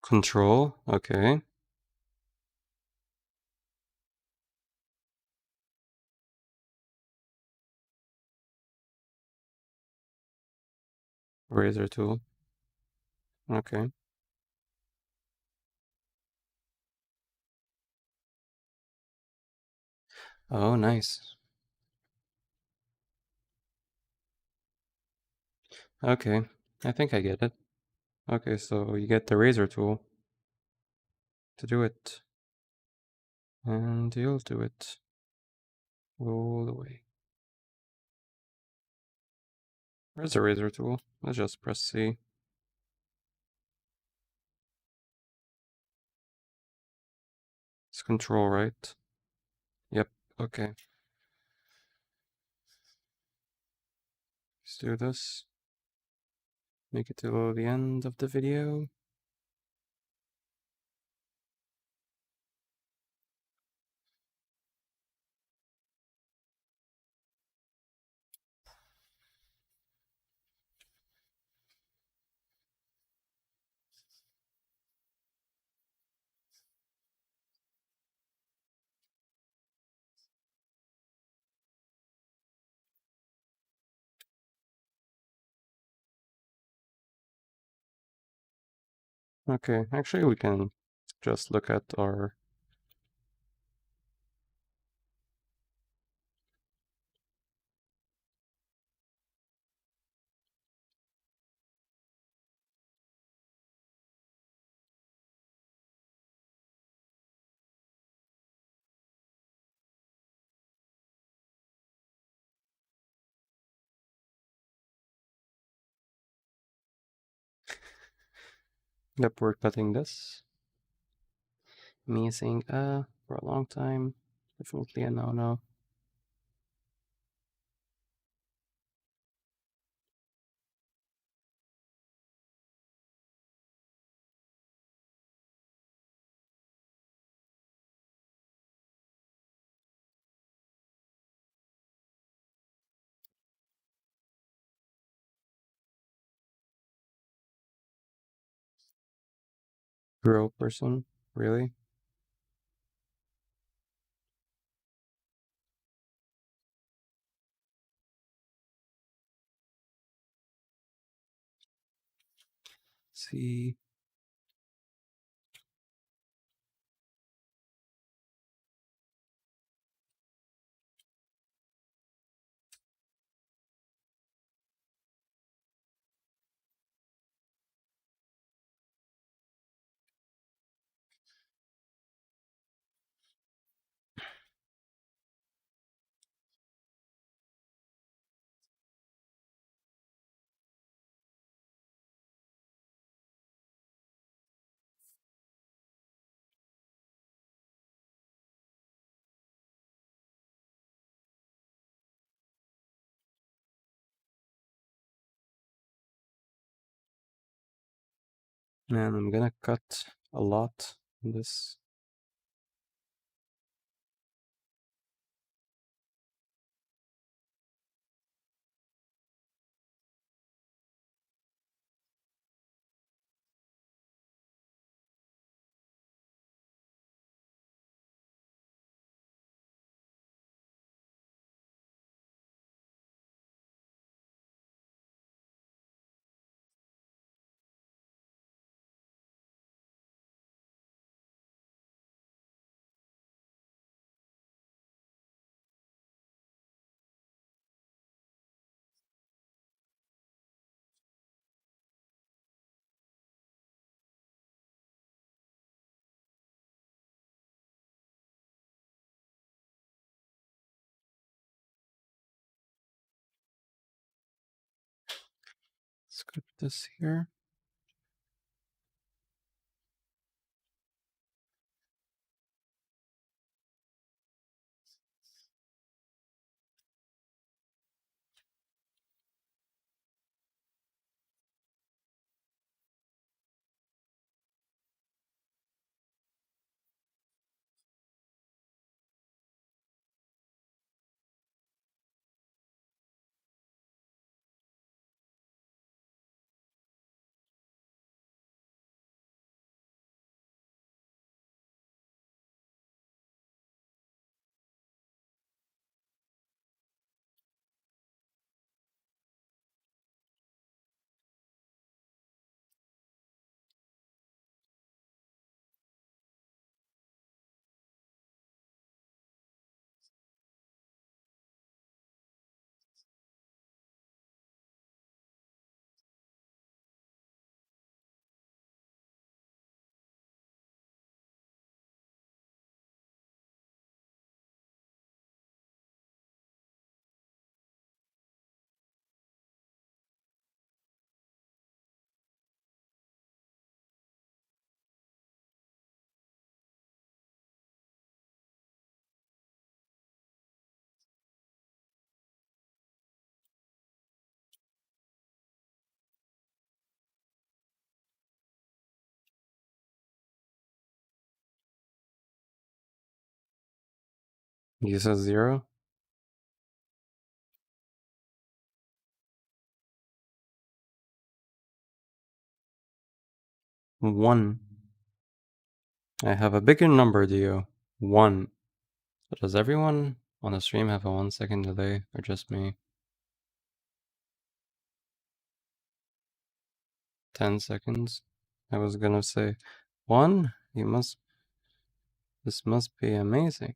Control. Okay. Razor tool. Okay. Oh, nice. Okay. I think I get it. Okay, so you get the razor tool to do it. And you'll do it all the way. Where's the razor tool? Let's just press C. It's control, right? Yep. Okay. Let's do this. Make it to the end of the video. Okay, actually we can just look at our Yep, we're cutting this. Me saying for a long time. Definitely a no-no. Girl person, really? See. And I'm gonna cut a lot in this. Script this here. You said 0? 1. I have a bigger number to you. 1. So does everyone on the stream have a 1-second delay, or just me? 10 seconds. I was gonna say 1. This must be amazing.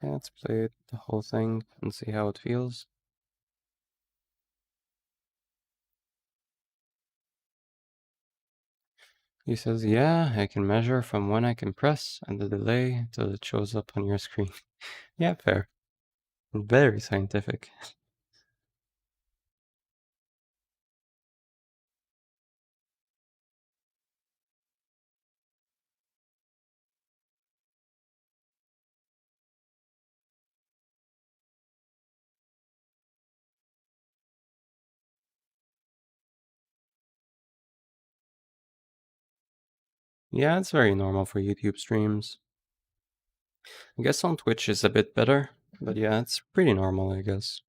Okay, let's play the whole thing and see how it feels. He says, yeah, I can measure from when I can press and the delay till it shows up on your screen. Yeah, fair. Very scientific. Yeah, it's very normal for YouTube streams. I guess on Twitch is a bit better, but yeah, it's pretty normal, I guess.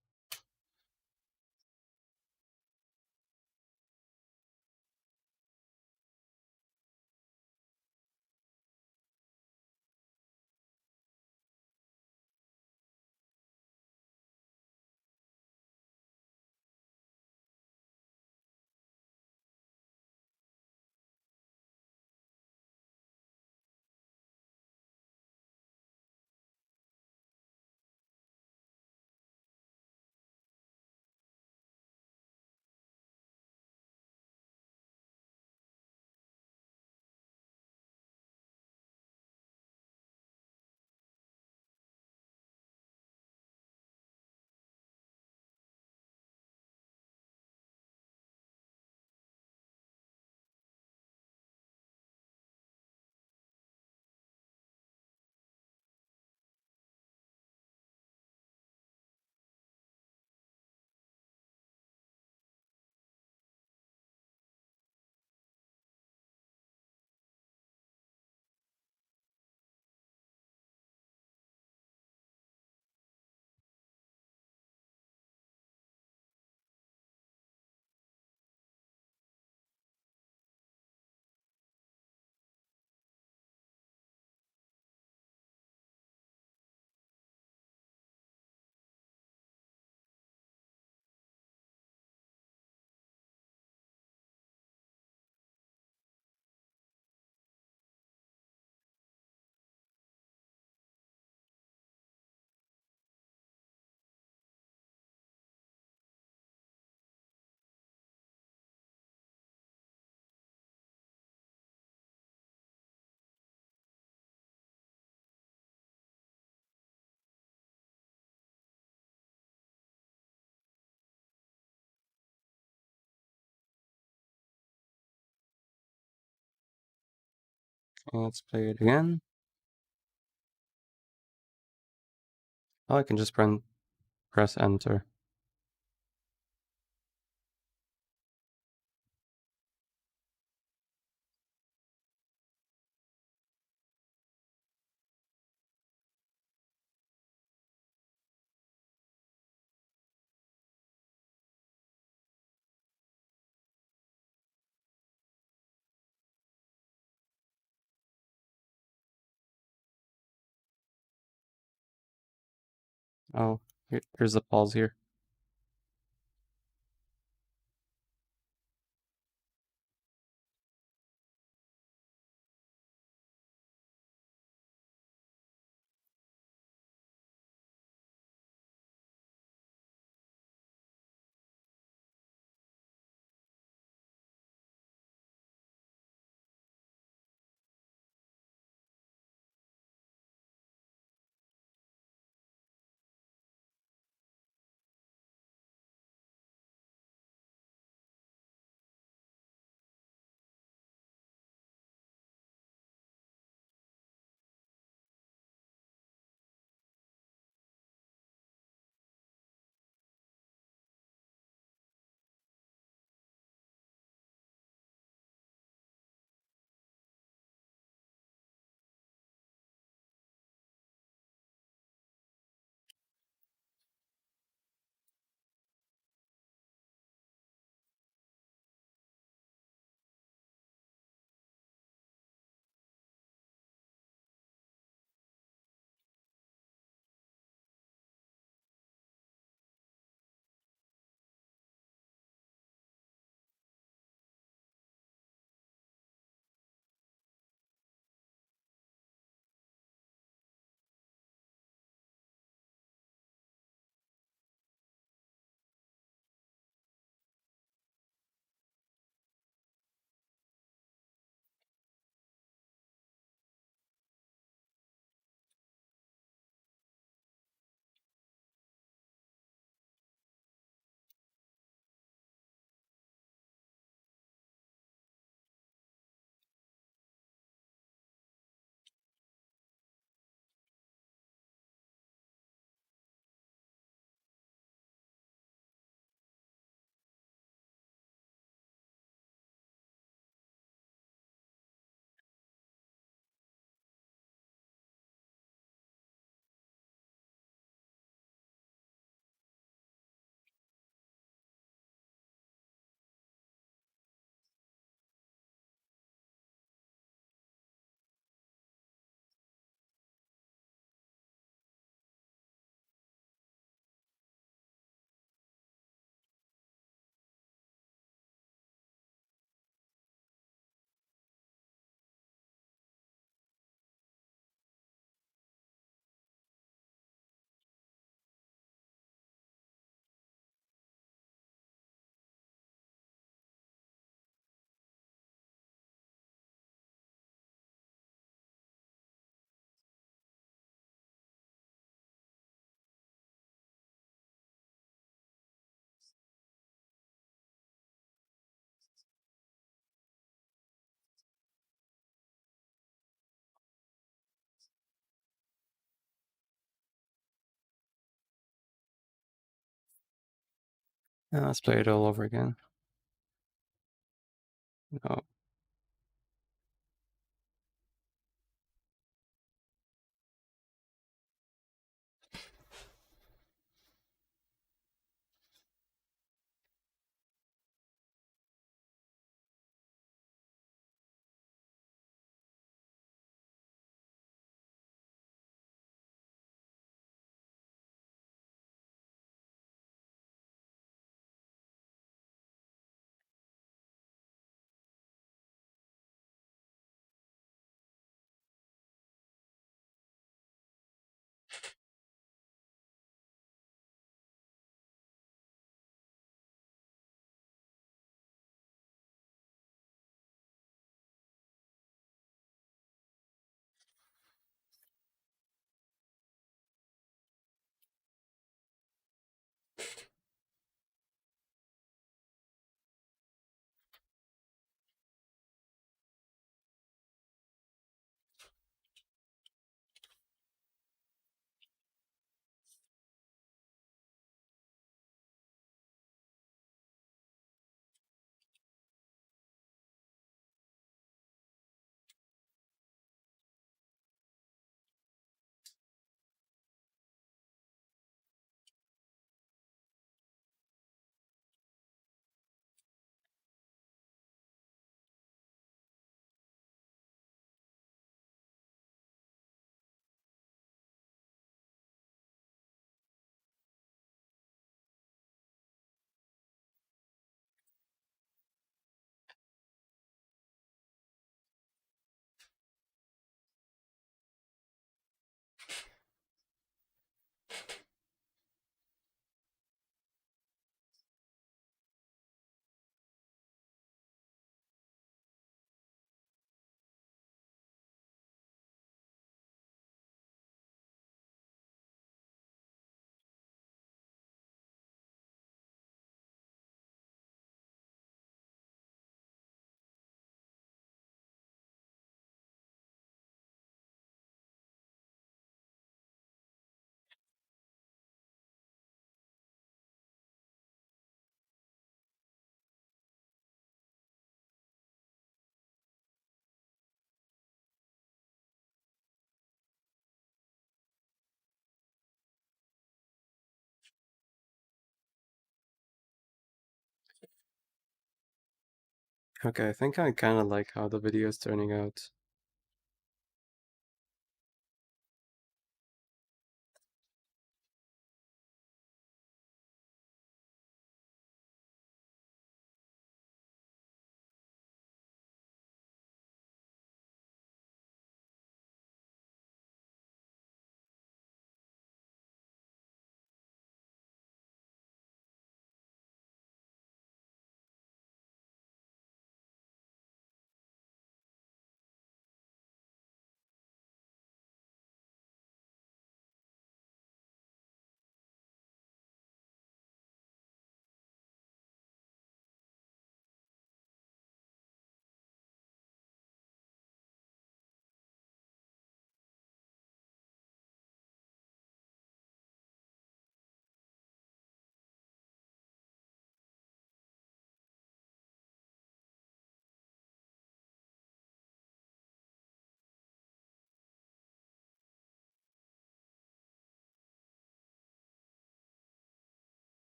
Let's play it again. Oh, I can just press enter. Oh, here's the pause here. Let's play it all over again. No. Okay, I think I kind of like how the video is turning out.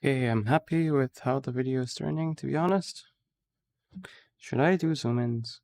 Okay, I'm happy with how the video is turning, to be honest. Should I do zoom-ins?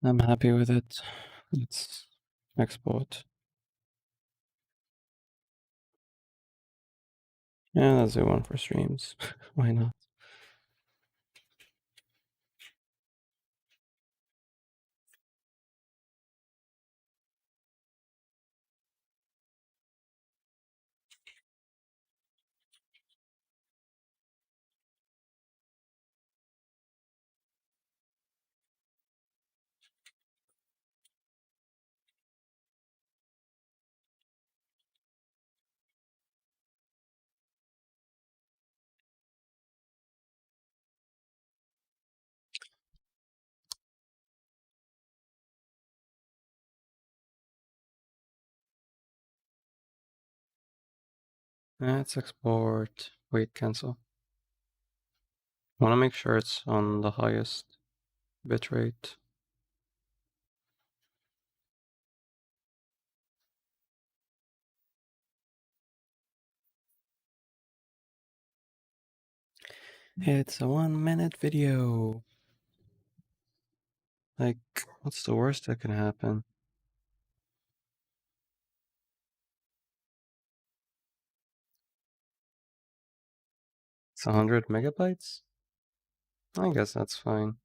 I'm happy with it. Let's export. Yeah, let's do one for streams. Why not? Let's export. Wait, cancel. I want to make sure it's on the highest bitrate. It's a 1-minute video. Like, what's the worst that can happen? It's 100 megabytes? I guess that's fine.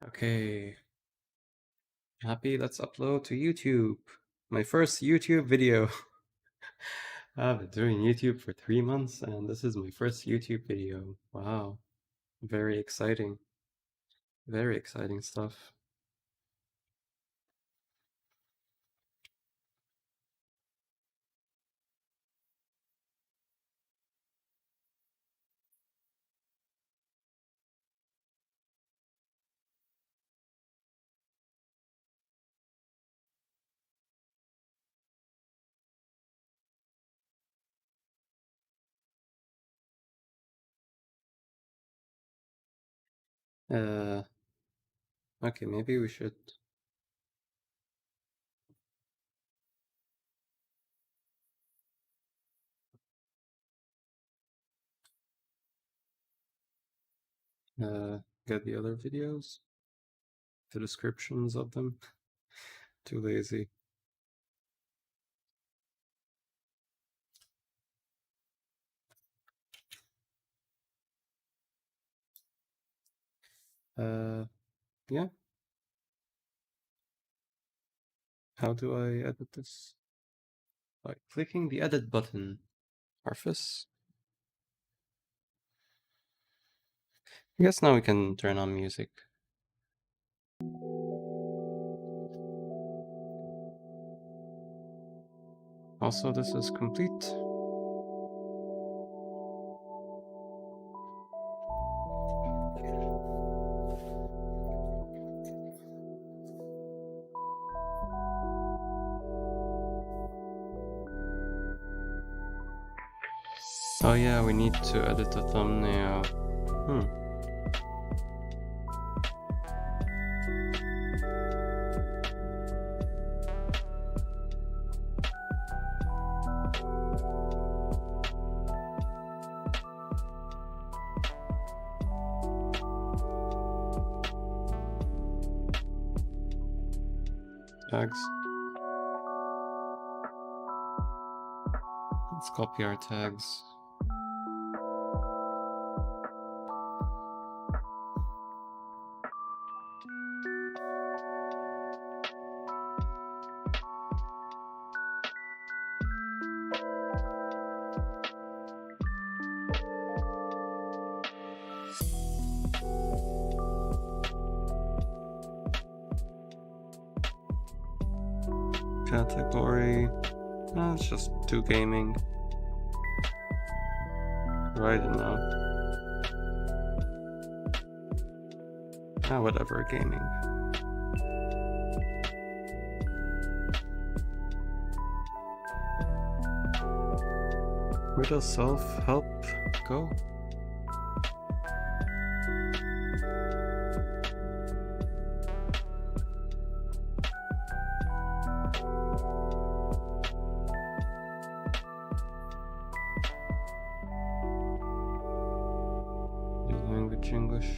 Okay. Happy, let's upload to YouTube. My first YouTube video. I've been doing YouTube for 3 months and this is my first YouTube video. Wow. Very exciting. Very exciting stuff. Okay, maybe we should get the other videos, the descriptions of them. Too lazy. Yeah. How do I edit this? By clicking the edit button. Arfis. I guess now we can turn on music. Also, this is complete. Oh yeah, we need to edit the thumbnail. Tags. Let's copy our tags. Category. Let's just do gaming. Right now. Whatever, gaming. Where does self-help go? Language English.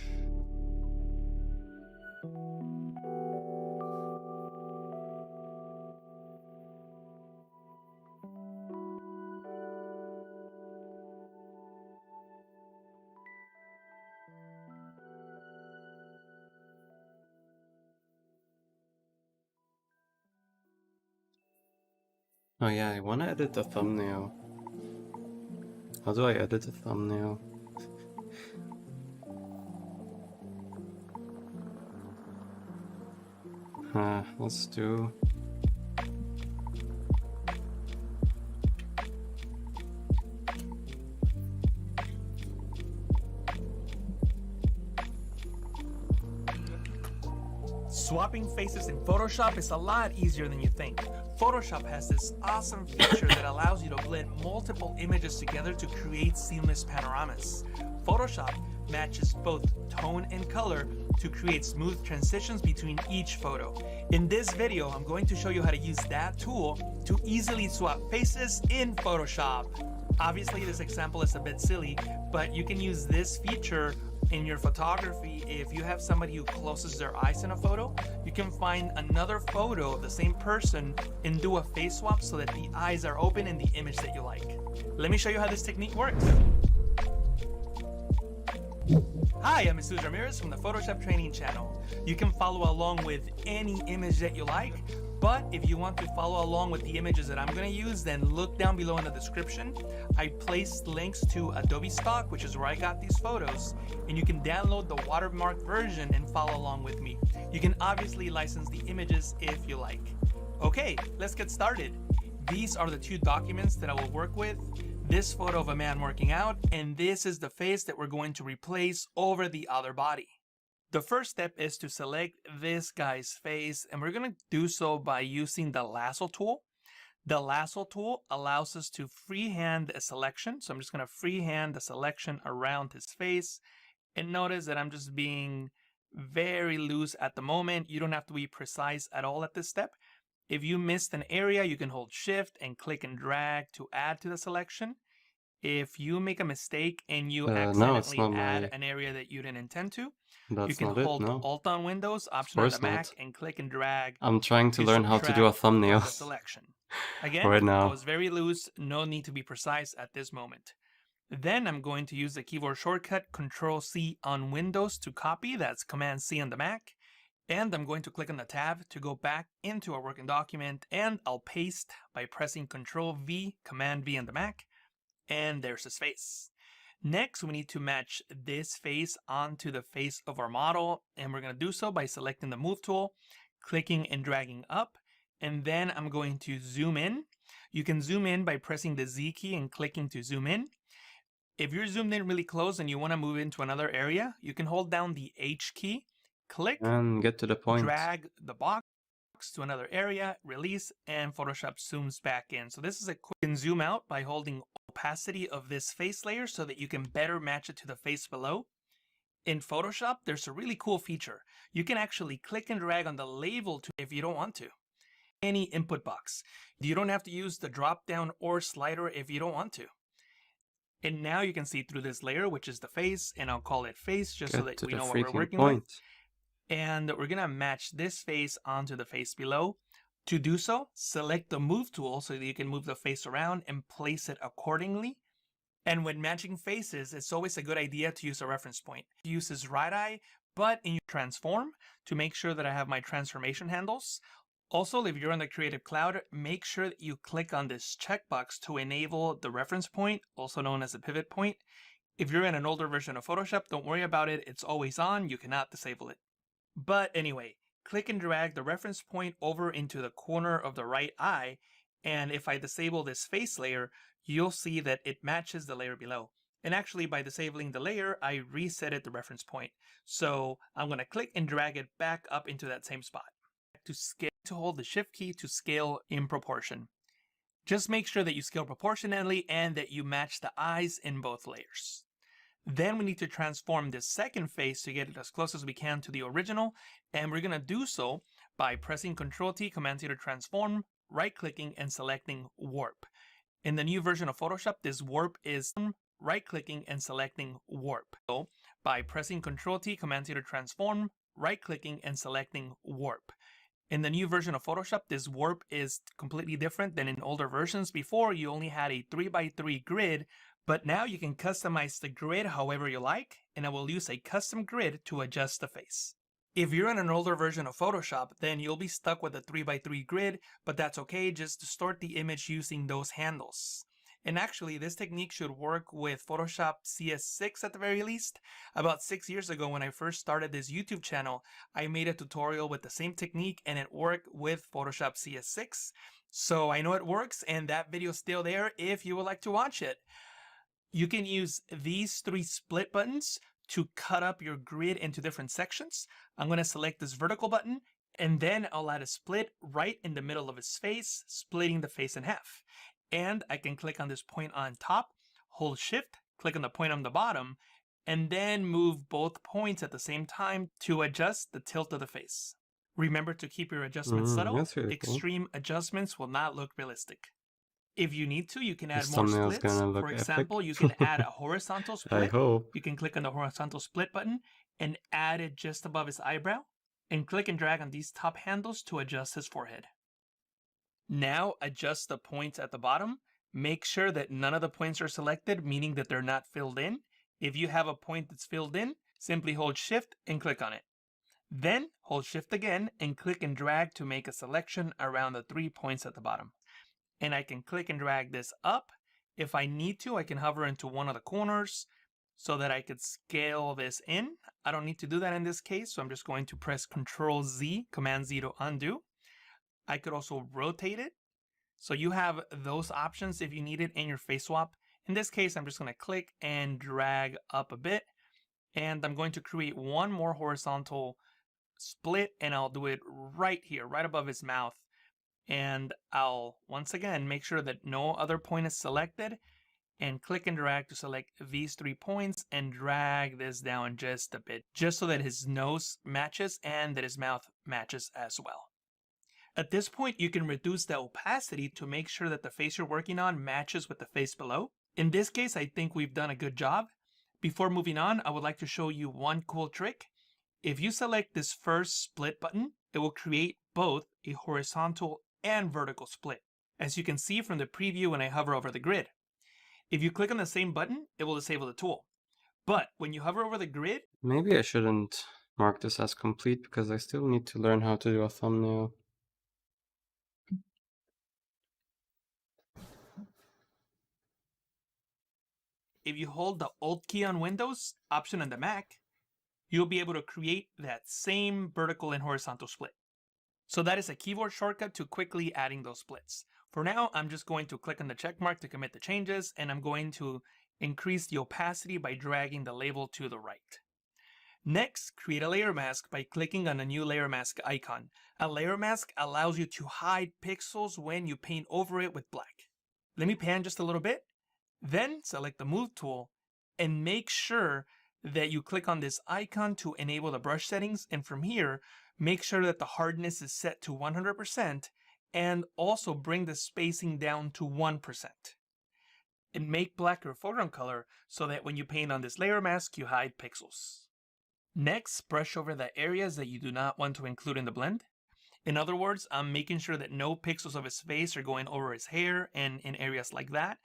Oh yeah, I want to edit the thumbnail. How do I edit the thumbnail? Let's do... Swapping faces in Photoshop is a lot easier than you think. Photoshop has this awesome feature that allows you to blend multiple images together to create seamless panoramas. Photoshop matches both tone and color to create smooth transitions between each photo. In this video, I'm going to show you how to use that tool to easily swap faces in Photoshop. Obviously, this example is a bit silly, but you can use this feature in your photography. If you have somebody who closes their eyes in a photo, you can find another photo of the same person and do a face swap so that the eyes are open in the image that you like. Let me show you how this technique works. Hi, I'm Jesus Ramirez from the Photoshop Training Channel. You can follow along with any image that you like, but if you want to follow along with the images that I'm going to use, then look down below in the description. I placed links to Adobe Stock, which is where I got these photos, and you can download the watermark version and follow along with me. You can obviously license the images if you like. Okay, let's get started. These are the two documents that I will work with. This photo of a man working out, and this is the face that we're going to replace over the other body. The first step is to select this guy's face, and we're going to do so by using the lasso tool. The lasso tool allows us to freehand a selection, so I'm just going to freehand the selection around his face, and notice that I'm just being very loose at the moment. You don't have to be precise at all at this step. If you missed an area, you can hold Shift and click and drag to add to the selection. If you make a mistake and you accidentally add an area that you didn't intend to, you can hold Alt on Windows, Option on the Mac, and click and drag. I'm trying to learn how to do a thumbnail selection. Again, right now. I was very loose, no need to be precise at this moment. Then I'm going to use the keyboard shortcut Control-C on Windows to copy, that's Command-C on the Mac. And I'm going to click on the tab to go back into our working document, and I'll paste by pressing Control-V, Command-V on the Mac, and there's his face. Next, we need to match this face onto the face of our model, and we're going to do so by selecting the Move tool, clicking and dragging up, and then I'm going to zoom in. You can zoom in by pressing the Z key and clicking to zoom in. If you're zoomed in really close and you want to move into another area, you can hold down the H key, click, and get to the point. Drag the box to another area, release, and Photoshop zooms back in. So this is a quick. You can zoom out by holding opacity of this face layer so that you can better match it to the face below. In Photoshop, there's a really cool feature. You can actually click and drag on the label to if you don't want to. Any input box. You don't have to use the drop down or slider if you don't want to. And now you can see through this layer, which is the face, and I'll call it face just so that we know what we're working with. And we're going to match this face onto the face below. To do so, select the Move tool so that you can move the face around and place it accordingly. And when matching faces, it's always a good idea to use a reference point. Use this right eye, but in your transform to make sure that I have my transformation handles. Also, if you're on the Creative Cloud, make sure that you click on this checkbox to enable the reference point, also known as a pivot point. If you're in an older version of Photoshop, don't worry about it. It's always on. You cannot disable it. But anyway, click and drag the reference point over into the corner of the right eye, and if I disable this face layer, you'll see that it matches the layer below. And actually, by disabling the layer, I reset the reference point. So I'm going to click and drag it back up into that same spot. To scale, to hold the Shift key to scale in proportion. Just make sure that you scale proportionally and that you match the eyes in both layers. Then we need to transform this second face to get it as close as we can to the original, and we're going to do so by pressing Ctrl-T, Command-T to transform, right-clicking, and selecting Warp. In the new version of Photoshop, this warp is right-clicking and selecting Warp. So by pressing Ctrl-T, Command-T to transform, right-clicking, and selecting Warp. In the new version of Photoshop, this warp is completely different than in older versions. Before, you only had a 3x3 grid, but now you can customize the grid however you like, and I will use a custom grid to adjust the face. If you're in an older version of Photoshop, then you'll be stuck with a 3x3 grid, but that's okay, just distort the image using those handles. And actually, this technique should work with Photoshop CS6 at the very least. About 6 years ago when I first started this YouTube channel, I made a tutorial with the same technique and it worked with Photoshop CS6. So I know it works, and that video is still there if you would like to watch it. You can use these 3 split buttons to cut up your grid into different sections. I'm going to select this vertical button, and then I'll add a split right in the middle of his face, splitting the face in half. And I can click on this point on top, hold Shift, click on the point on the bottom, and then move both points at the same time to adjust the tilt of the face. Remember to keep your adjustments subtle. Really Extreme adjustments will not look realistic. If you need to, you can add This more thumbnail's splits. gonna look For example, epic. you can add a horizontal split. I hope. You can click on the horizontal split button and add it just above his eyebrow, and click and drag on these top handles to adjust his forehead. Now adjust the points at the bottom. Make sure that none of the points are selected, meaning that they're not filled in. If you have a point that's filled in, Simply hold Shift and click on it. Then hold Shift again and click and drag to make a selection around the 3 points at the bottom. And I can click and drag this up. If I need to, I can hover into one of the corners so that I could scale this in. I don't need to do that in this case, so I'm just going to press Control Z, Command Z to undo. I could also rotate it. So you have those options if you need it in your face swap. In this case, I'm just going to click and drag up a bit. And I'm going to create one more horizontal split, and I'll do it right here, right above his mouth. And I'll once again make sure that no other point is selected and click and drag to select these 3 points and drag this down just a bit, just so that his nose matches and that his mouth matches as well. At this point, you can reduce the opacity to make sure that the face you're working on matches with the face below. In this case, I think we've done a good job. Before moving on, I would like to show you one cool trick. If you select this first split button, it will create both a horizontal and vertical split, as you can see from the preview when I hover over the grid. If you click on the same button, it will disable the tool. But when you hover over the grid, Maybe I shouldn't mark this as complete because I still need to learn how to do a thumbnail. if you hold the Alt key on Windows, Option on the Mac, you'll be able to create that same vertical and horizontal split. So that is a keyboard shortcut to quickly adding those splits. For now, I'm just going to click on the check mark to commit the changes, and I'm going to increase the opacity by dragging the label to the right. Next, create a layer mask by clicking on a new layer mask icon. A layer mask allows you to hide pixels when you paint over it with black. Let me pan just a little bit. Then select the Move tool and make sure that you click on this icon to enable the brush settings, and from here, make sure that the hardness is set to 100% and also bring the spacing down to 1%. And make black your foreground color so that when you paint on this layer mask, you hide pixels. Next, brush over the areas that you do not want to include in the blend. In other words, I'm making sure that no pixels of his face are going over his hair and in areas like that.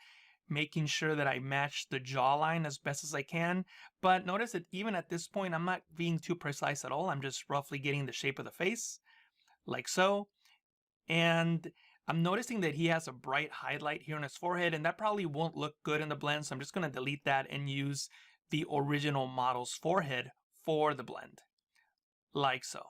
Making sure that I match the jawline as best as I can. But notice that even at this point, I'm not being too precise at all. I'm just roughly getting the shape of the face, like so. And I'm noticing that he has a bright highlight here on his forehead, and that probably won't look good in the blend. So I'm just going to delete that and use the original model's forehead for the blend, like so.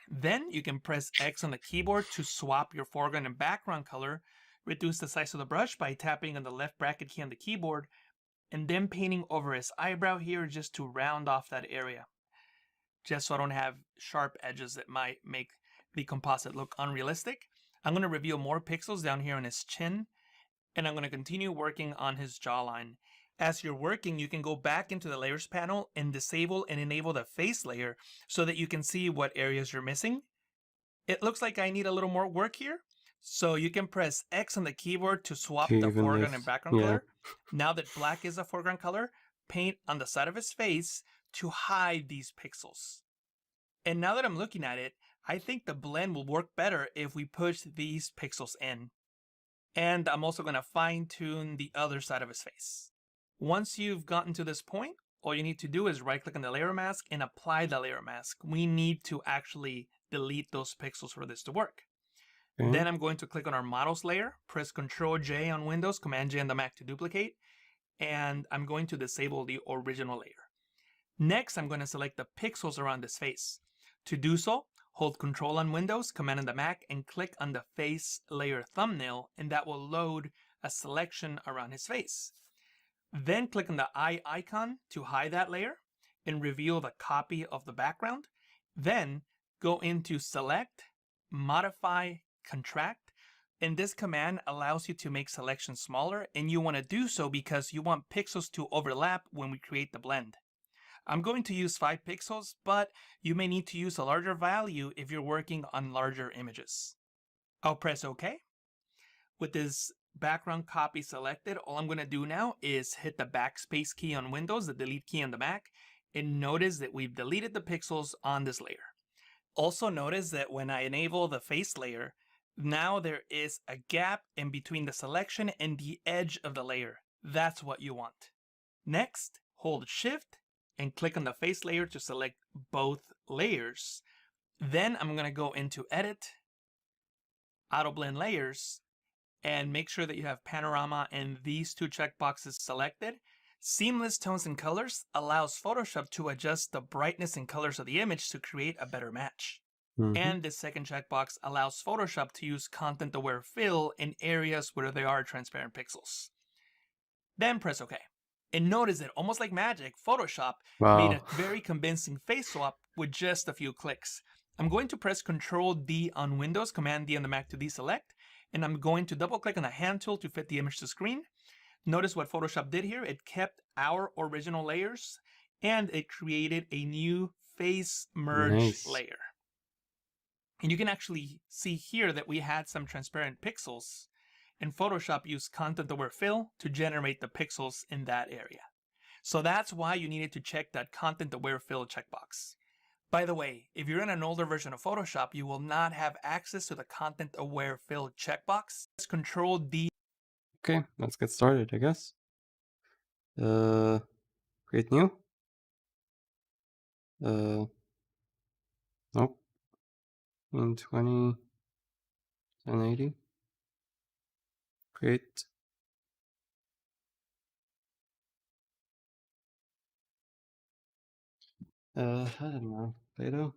Then you can press X on the keyboard to swap your foreground and background color. Reduce the size of the brush by tapping on the left bracket key on the keyboard, and then painting over his eyebrow here just to round off that area, just so I don't have sharp edges that might make the composite look unrealistic. I'm going to reveal more pixels down here on his chin, and I'm going to continue working on his jawline. As you're working, you can go back into the layers panel and disable and enable the face layer so that you can see what areas you're missing. It looks like I need a little more work here. So you can press X on the keyboard to swap the foreground and background color. Now that black is the foreground color, paint on the side of his face to hide these pixels. And now that I'm looking at it, I think the blend will work better if we push these pixels in. And I'm also going to fine tune the other side of his face. Once you've gotten to this point, all you need to do is right click on the layer mask and apply the layer mask. We need to actually delete those pixels for this to work. Then I'm going to click on our models layer, press Ctrl J on Windows, Command J on the Mac to duplicate, and I'm going to disable the original layer. Next, I'm going to select the pixels around this face. To do so, hold Ctrl on Windows, Command on the Mac, and click on the face layer thumbnail, and that will load a selection around his face. Then click on the eye icon to hide that layer and reveal the copy of the background. Then go into Select, Modify, Contract, and this command allows you to make selections smaller, and you want to do so because you want pixels to overlap when we create the blend. I'm going to use 5 pixels, but you may need to use a larger value if you're working on larger images. I'll press OK. With this background copy selected, all I'm going to do now is hit the backspace key on Windows, the delete key on the Mac, and notice that we've deleted the pixels on this layer. Also notice that when I enable the face layer, now there is a gap in between the selection and the edge of the layer. That's what you want. Next, hold Shift and click on the face layer to select both layers. Then I'm going to go into Edit, Auto Blend Layers, and make sure that you have Panorama and these two checkboxes selected. Seamless Tones and Colors allows Photoshop to adjust the brightness and colors of the image to create a better match. And the second checkbox allows Photoshop to use content-aware fill in areas where there are transparent pixels. Then press OK. And notice that almost like magic, Photoshop made a very convincing face swap with just a few clicks. I'm going to press Ctrl D on Windows, Command D on the Mac to deselect, and I'm going to double click on the hand tool to fit the image to screen. Notice what Photoshop did here. It kept our original layers and it created a new face merge layer. And you can actually see here that we had some transparent pixels, and Photoshop used content-aware fill to generate the pixels in that area. So that's why you needed to check that content-aware fill checkbox. By the way, if you're in an older version of Photoshop, you will not have access to the content-aware fill checkbox. Press Ctrl D. Okay, let's get started, I guess. Create new. Nope. In 1080. Create. I don't know. Play-Doh.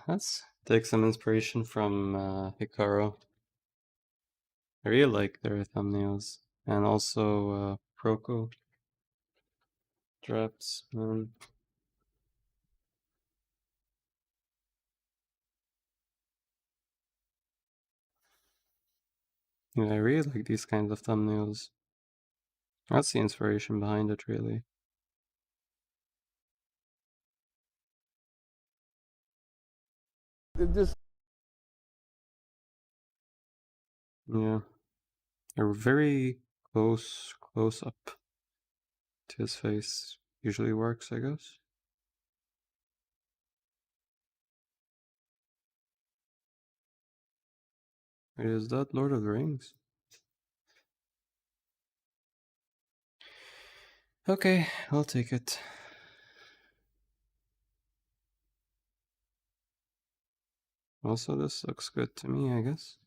Let's take some inspiration from Hikaru. I really like their thumbnails, and also Proco Draps. Yeah, I really like these kinds of thumbnails. That's the inspiration behind it, really. Yeah, a very close up to his face usually works, I guess. Is that Lord of the Rings? Okay, I'll take it. Also, this looks good to me, I guess.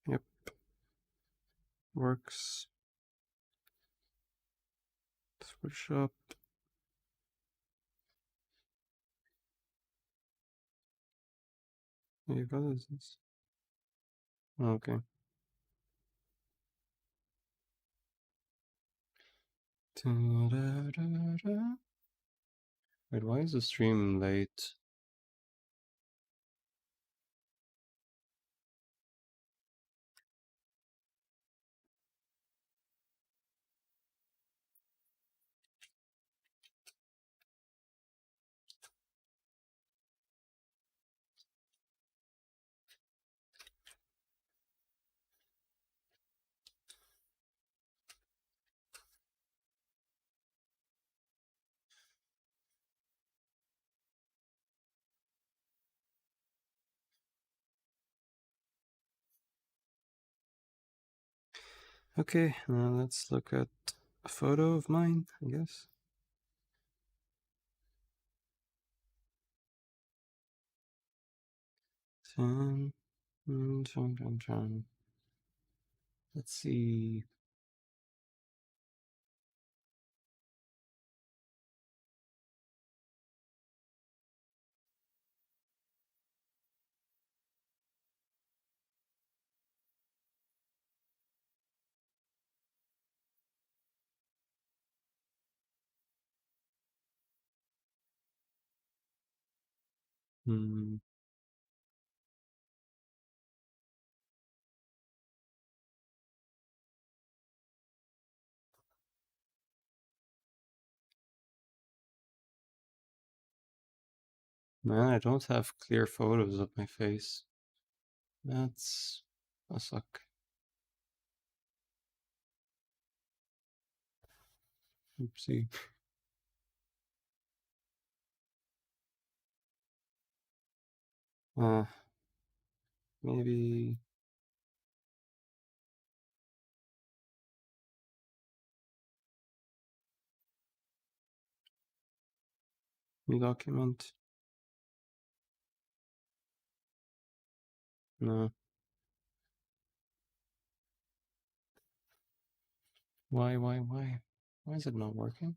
Yep. Works. Switch up. Hey, what is this? Okay. Wait, why is the stream late? Okay, now let's look at a photo of mine, I guess. Dun. Let's see. Hmm. Man, I don't have clear photos of my face. That's a suck. Oopsie. Uh, maybe new document. No. Why? Why is it not working?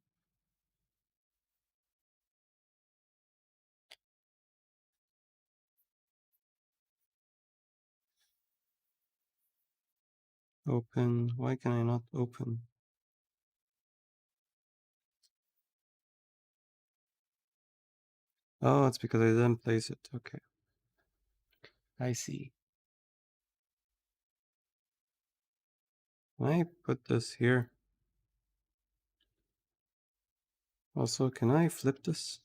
Open. Why can I not open? Oh, it's because I didn't place it. Okay. I see. Can I put this here? Also, can I flip this?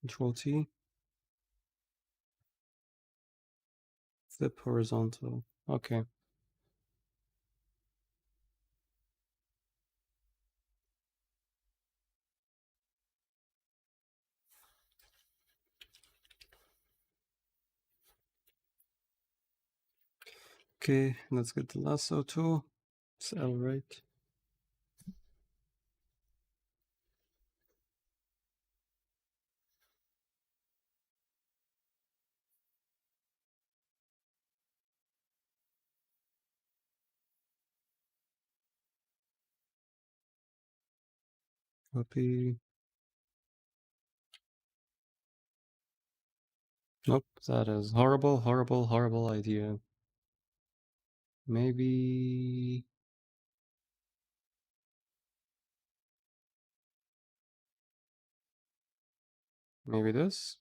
Control T. Flip horizontal. Okay. Okay, let's get the lasso tool. It's L, right? Copy. Nope, that is horrible, horrible, horrible idea. Maybe this?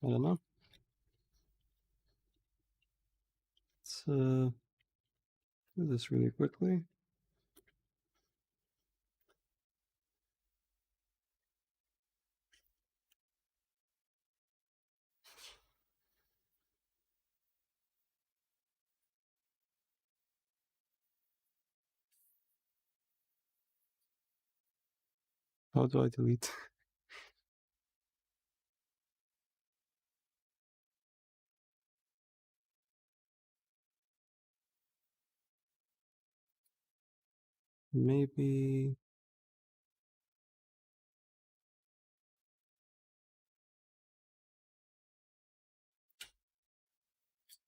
I don't know. Let's do this really quickly. How do I delete? Maybe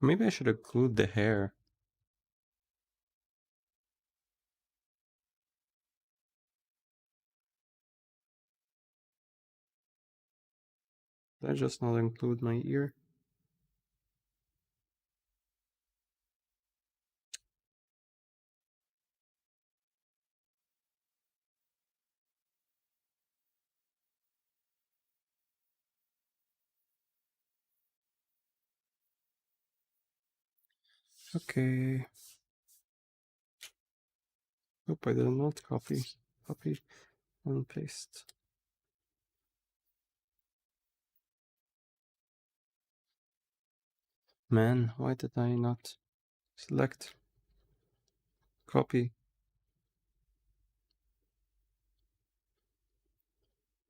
I should include the hair. Did I just not include my ear? Okay. Hope I did not copy. Copy and paste. Man, why did I not select copy?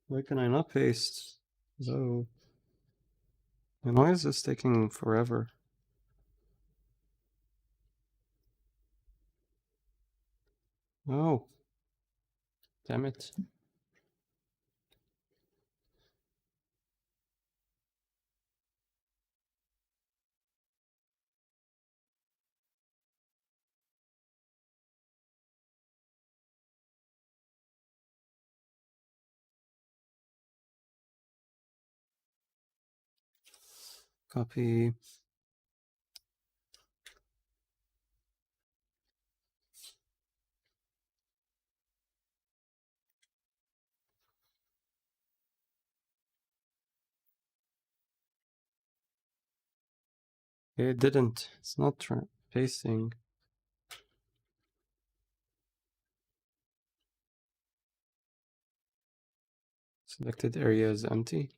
Why can I not paste? So, and why is this taking forever? Oh, damn it. Copy. It didn't. It's not pasting. Selected area is empty.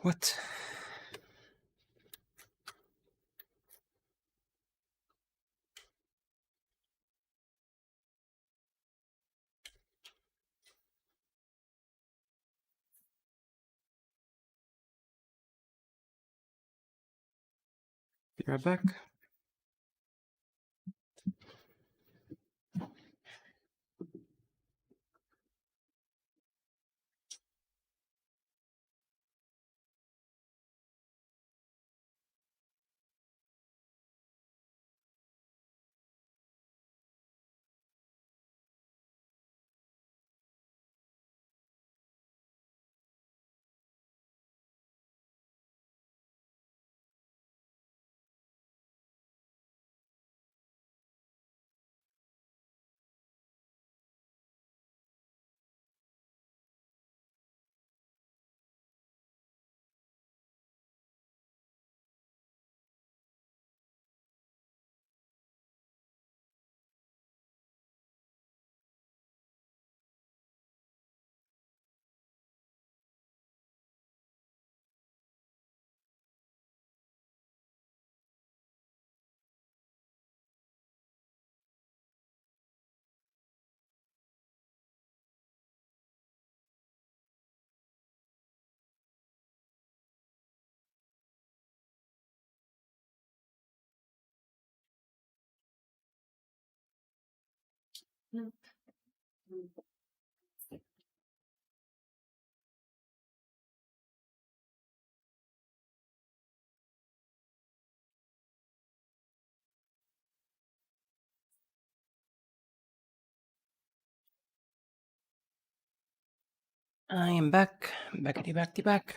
What? Be right back. I am back. Back.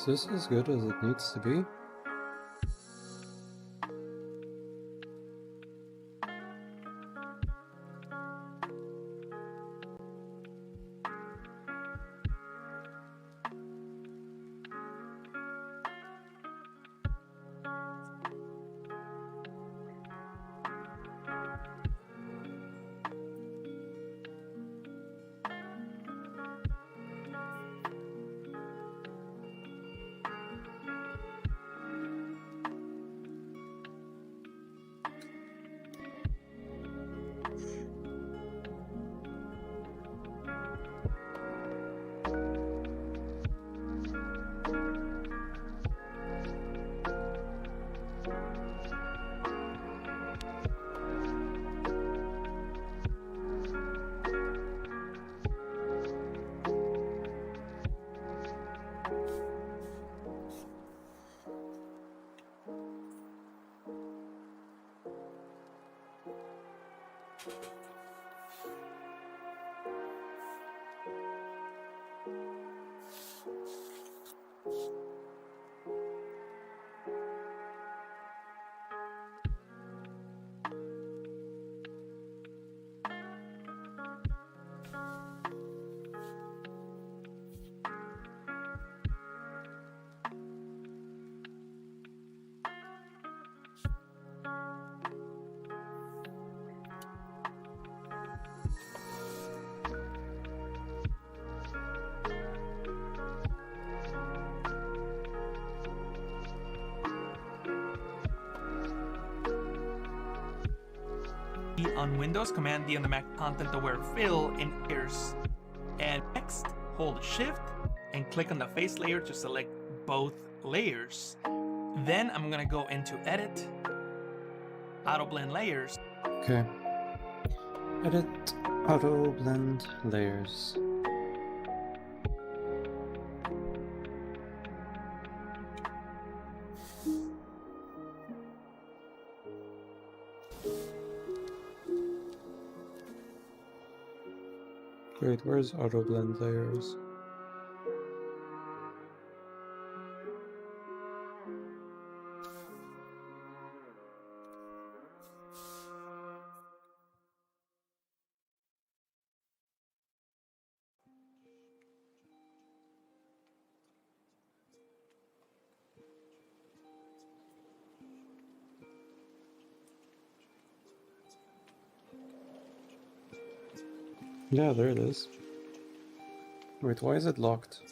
Is this as good as it needs to be? On Windows, Command D on the Mac, content aware fill in layers. And next, hold Shift and click on the face layer to select both layers. Then I'm gonna go into Edit, Auto Blend Layers. Okay. Edit, auto blend layers. Wait, where's auto blend layers? Yeah, there it is. Wait, why is it locked?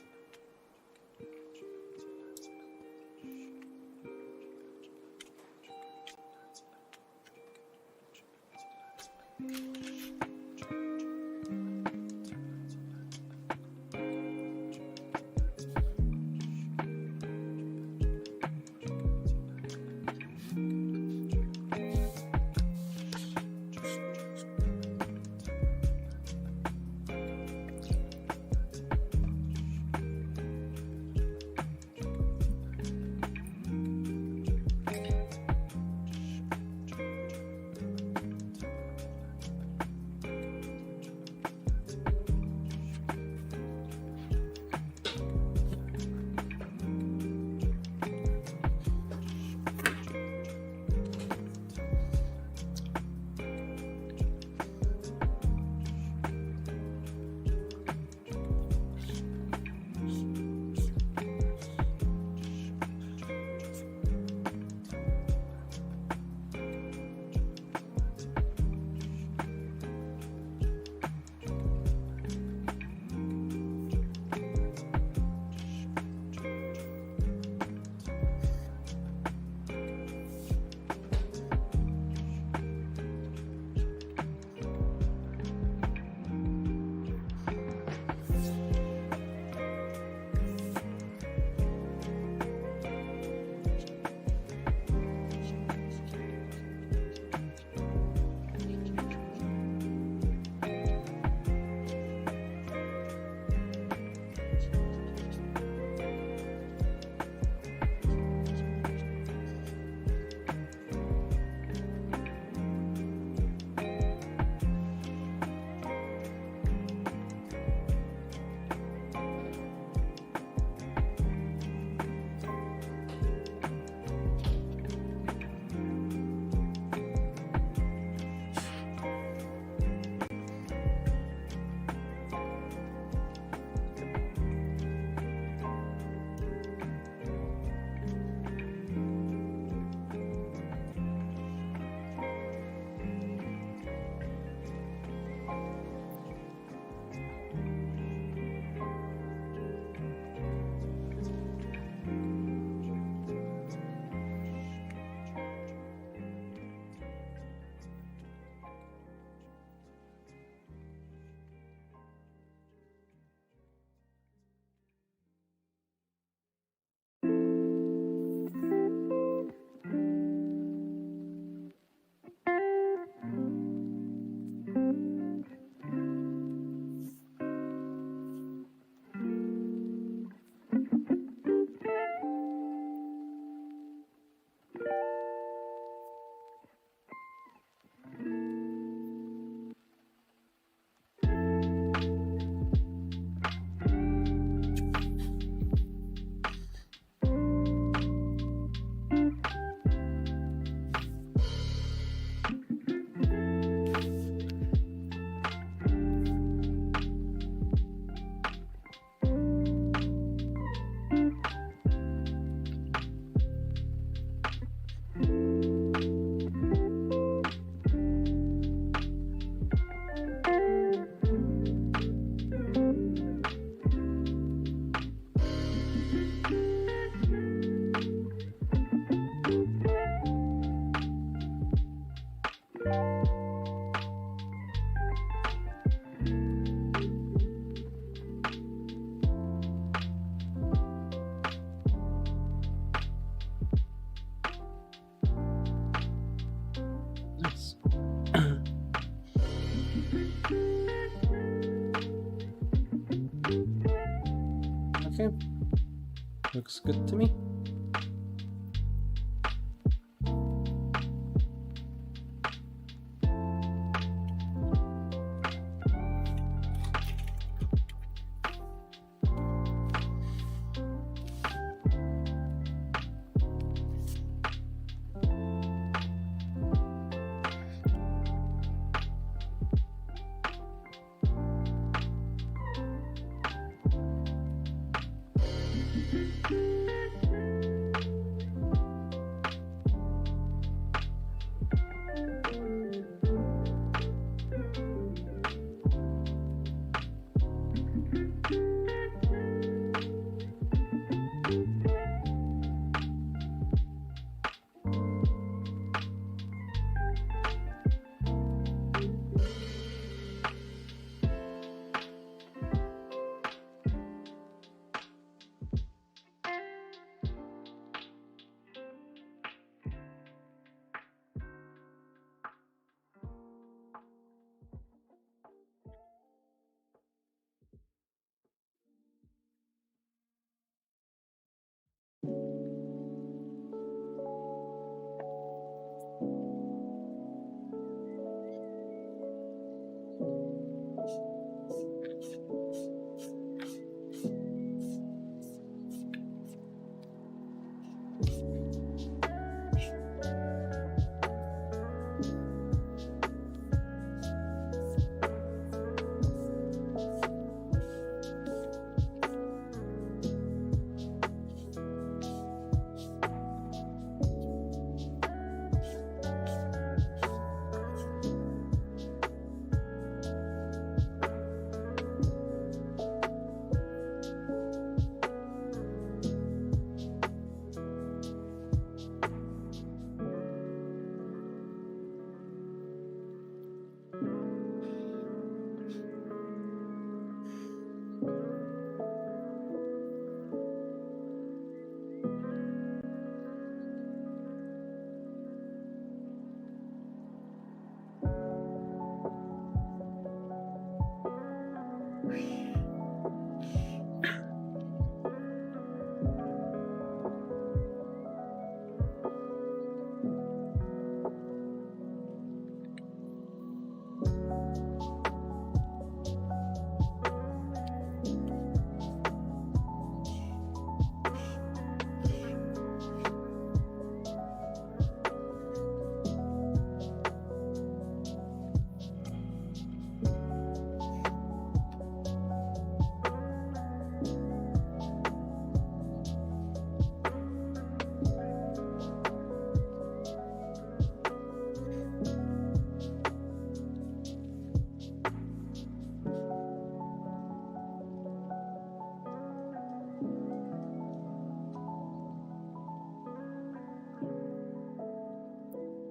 Looks good to me.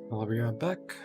I'll be right back.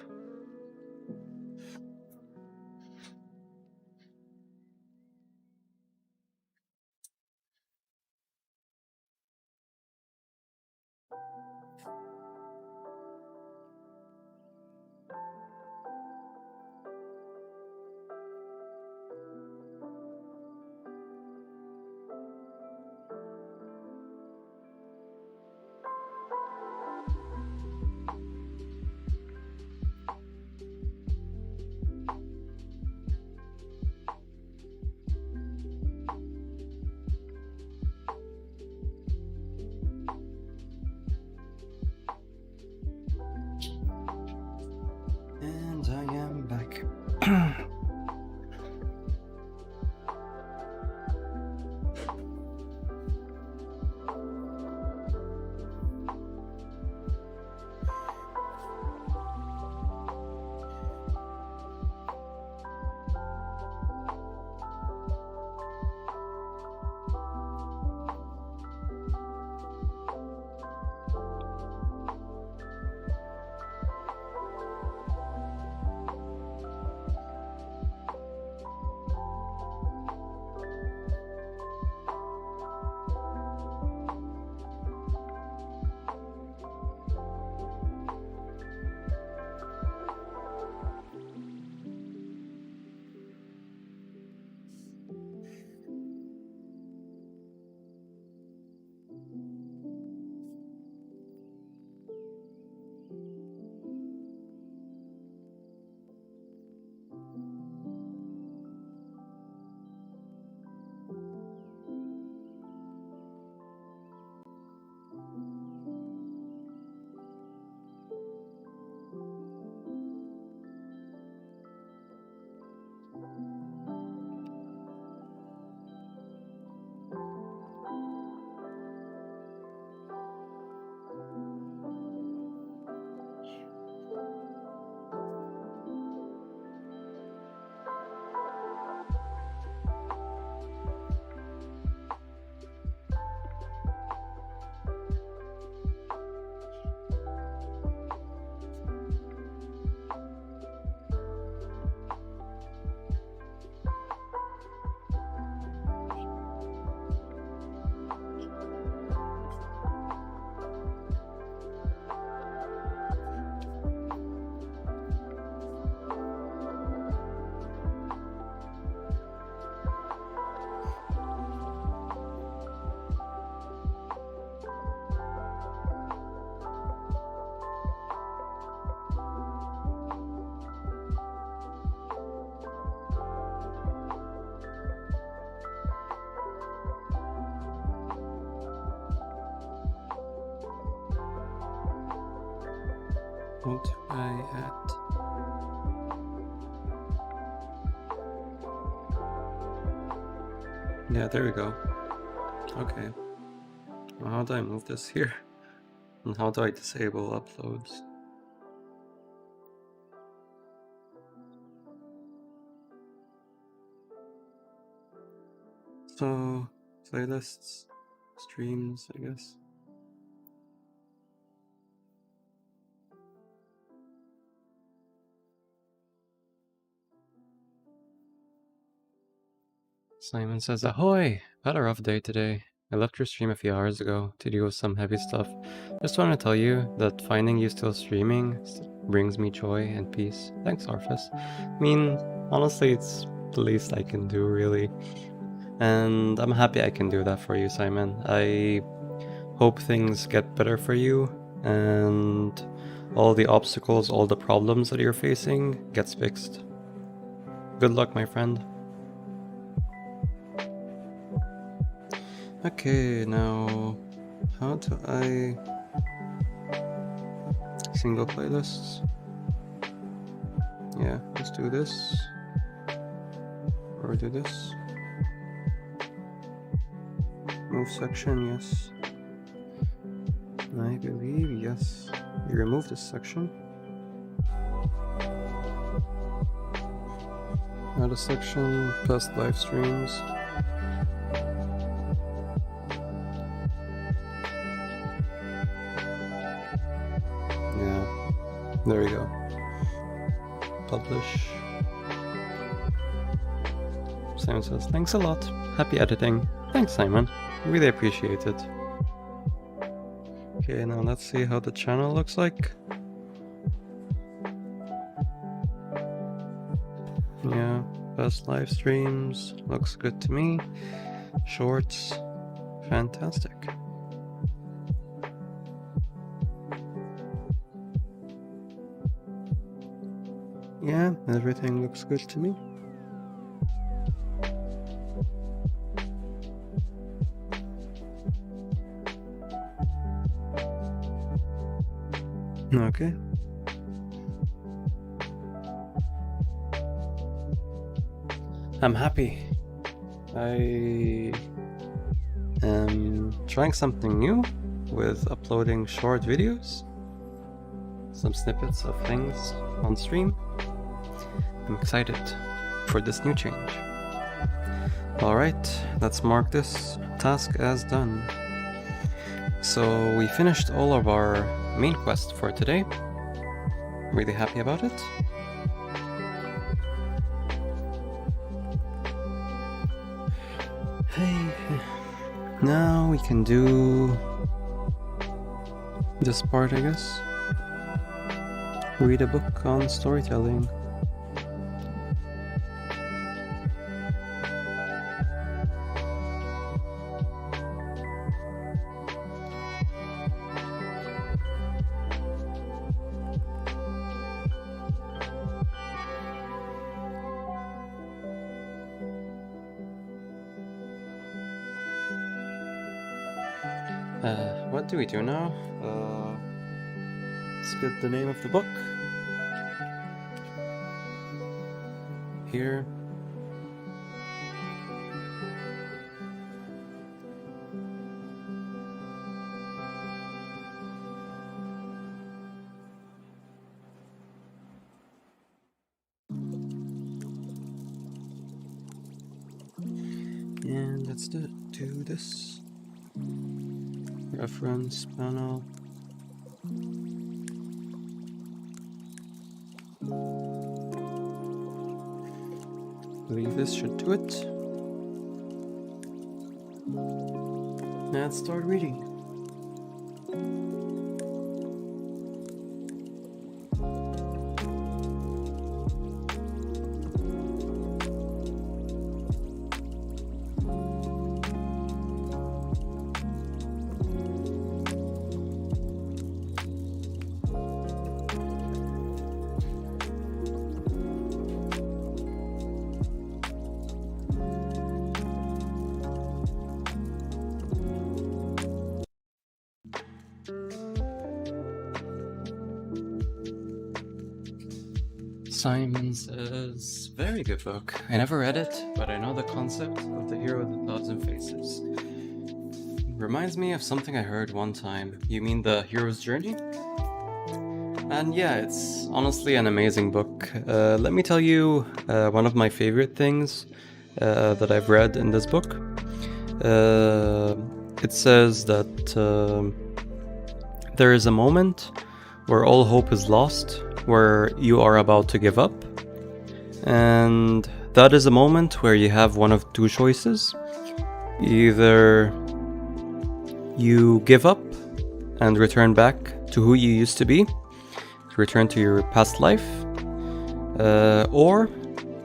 How do I add? Yeah, there we go. Okay. Well, how do I move this here? And how do I disable uploads? So, playlists, streams, I guess. Simon says, ahoy! Had a rough day today. I left your stream a few hours ago to deal with some heavy stuff. Just want to tell you that finding you still streaming brings me joy and peace. Thanks, Arfus. I mean, honestly, it's the least I can do, really. And I'm happy I can do that for you, Simon. I hope things get better for you, and all the obstacles, all the problems that you're facing gets fixed. Good luck, my friend. Okay, now how do I single playlists? Yeah, let's do this. Or do this. Move section, yes. I believe, yes. You remove this section. Add a section, past live streams. Yeah, there we go. Publish. Simon says, thanks a lot. Happy editing. Thanks, Simon. Really appreciate it. Okay, now let's see how the channel looks like. Yeah, past live streams. Looks good to me. Shorts. Fantastic. Yeah, everything looks good to me. Okay. I'm happy. I am trying something new with uploading short videos, some snippets of things on stream. I'm excited for this new change. Alright, let's mark this task as done. So we finished all of our main quest for today. Really happy about it. Hey, now we can do this part, I guess. Read a book on storytelling. What do we do now? Let's get the name of the book. Here. And let's do this. Reference panel. I believe this should do it. Let's start reading. Simon Says. Very good book. I never read it, but I know the concept of the hero with a thousand faces. Reminds me of something I heard one time. You mean The Hero's Journey? And yeah, it's honestly an amazing book. Let me tell you one of my favorite things that I've read in this book. It says that there is a moment where all hope is lost, where you are about to give up. And that is a moment where you have one of two choices. Either you give up and return back to who you used to be, return to your past life, or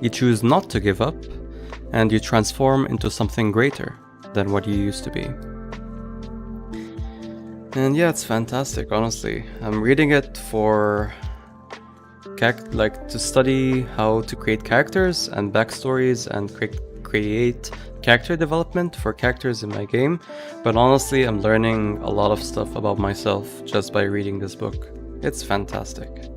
you choose not to give up and you transform into something greater than what you used to be. And yeah, it's fantastic, honestly. I'm reading it for to study how to create characters and backstories and create character development for characters in my game. But honestly, I'm learning a lot of stuff about myself just by reading this book. It's fantastic.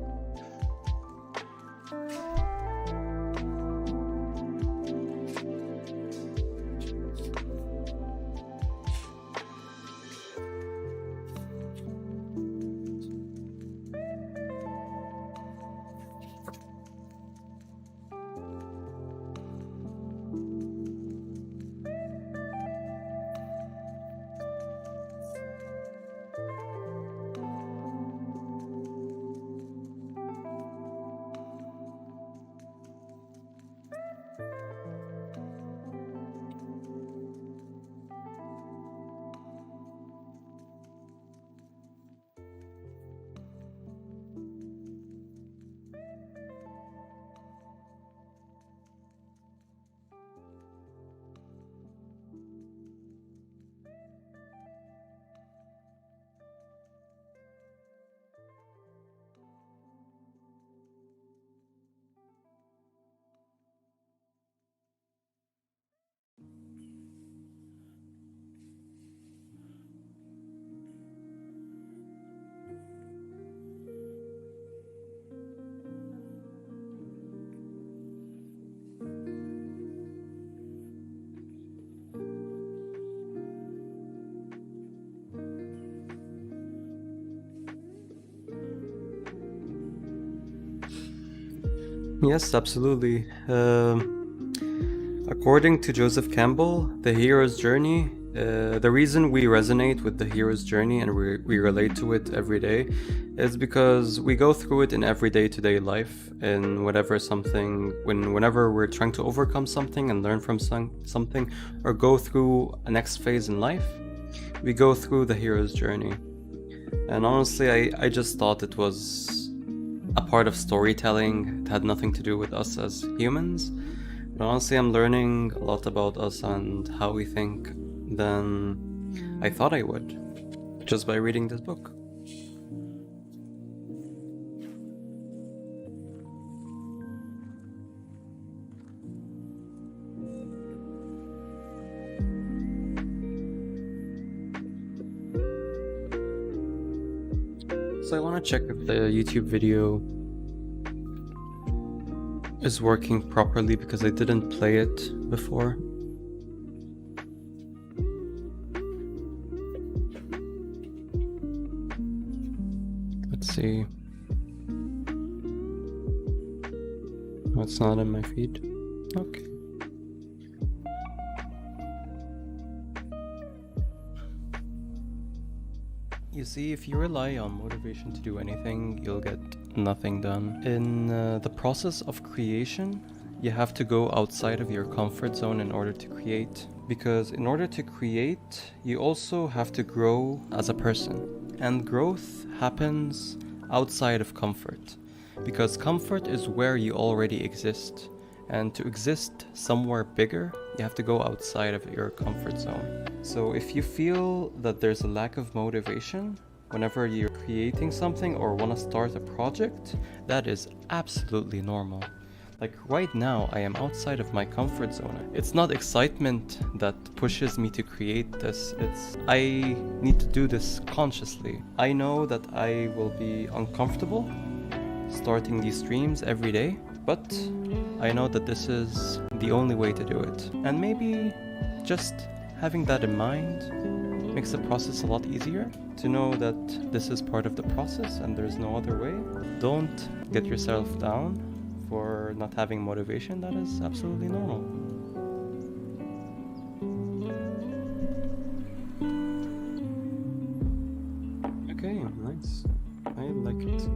Yes, absolutely. According to Joseph Campbell, the hero's journey, the reason we resonate with the hero's journey and we relate to it every day is because we go through it in everyday to-day life, in whenever we're trying to overcome something and learn from something or go through a next phase in life, we go through the hero's journey. And honestly, I just thought it was a part of storytelling. It had nothing to do with us as humans. But honestly, I'm learning a lot about us and how we think than I thought I would, just by reading this book. So I want to check if the YouTube video is working properly because I didn't play it before. Let's see. Oh, it's not in my feed. Okay. You see, if you rely on motivation to do anything, you'll get nothing done. In the process of creation, you have to go outside of your comfort zone in order to create. Because in order to create, you also have to grow as a person. And growth happens outside of comfort. Because comfort is where you already exist. And to exist somewhere bigger, you have to go outside of your comfort zone. So if you feel that there's a lack of motivation whenever you're creating something or want to start a project, that is absolutely normal. Like right now, I am outside of my comfort zone. It's not excitement that pushes me to create this. I need to do this consciously. I know that I will be uncomfortable starting these streams every day, but I know that this is the only way to do it. And maybe just having that in mind makes the process a lot easier, to know that this is part of the process and there's no other way. Don't get yourself down for not having motivation. That is absolutely normal. Okay, nice. I like it.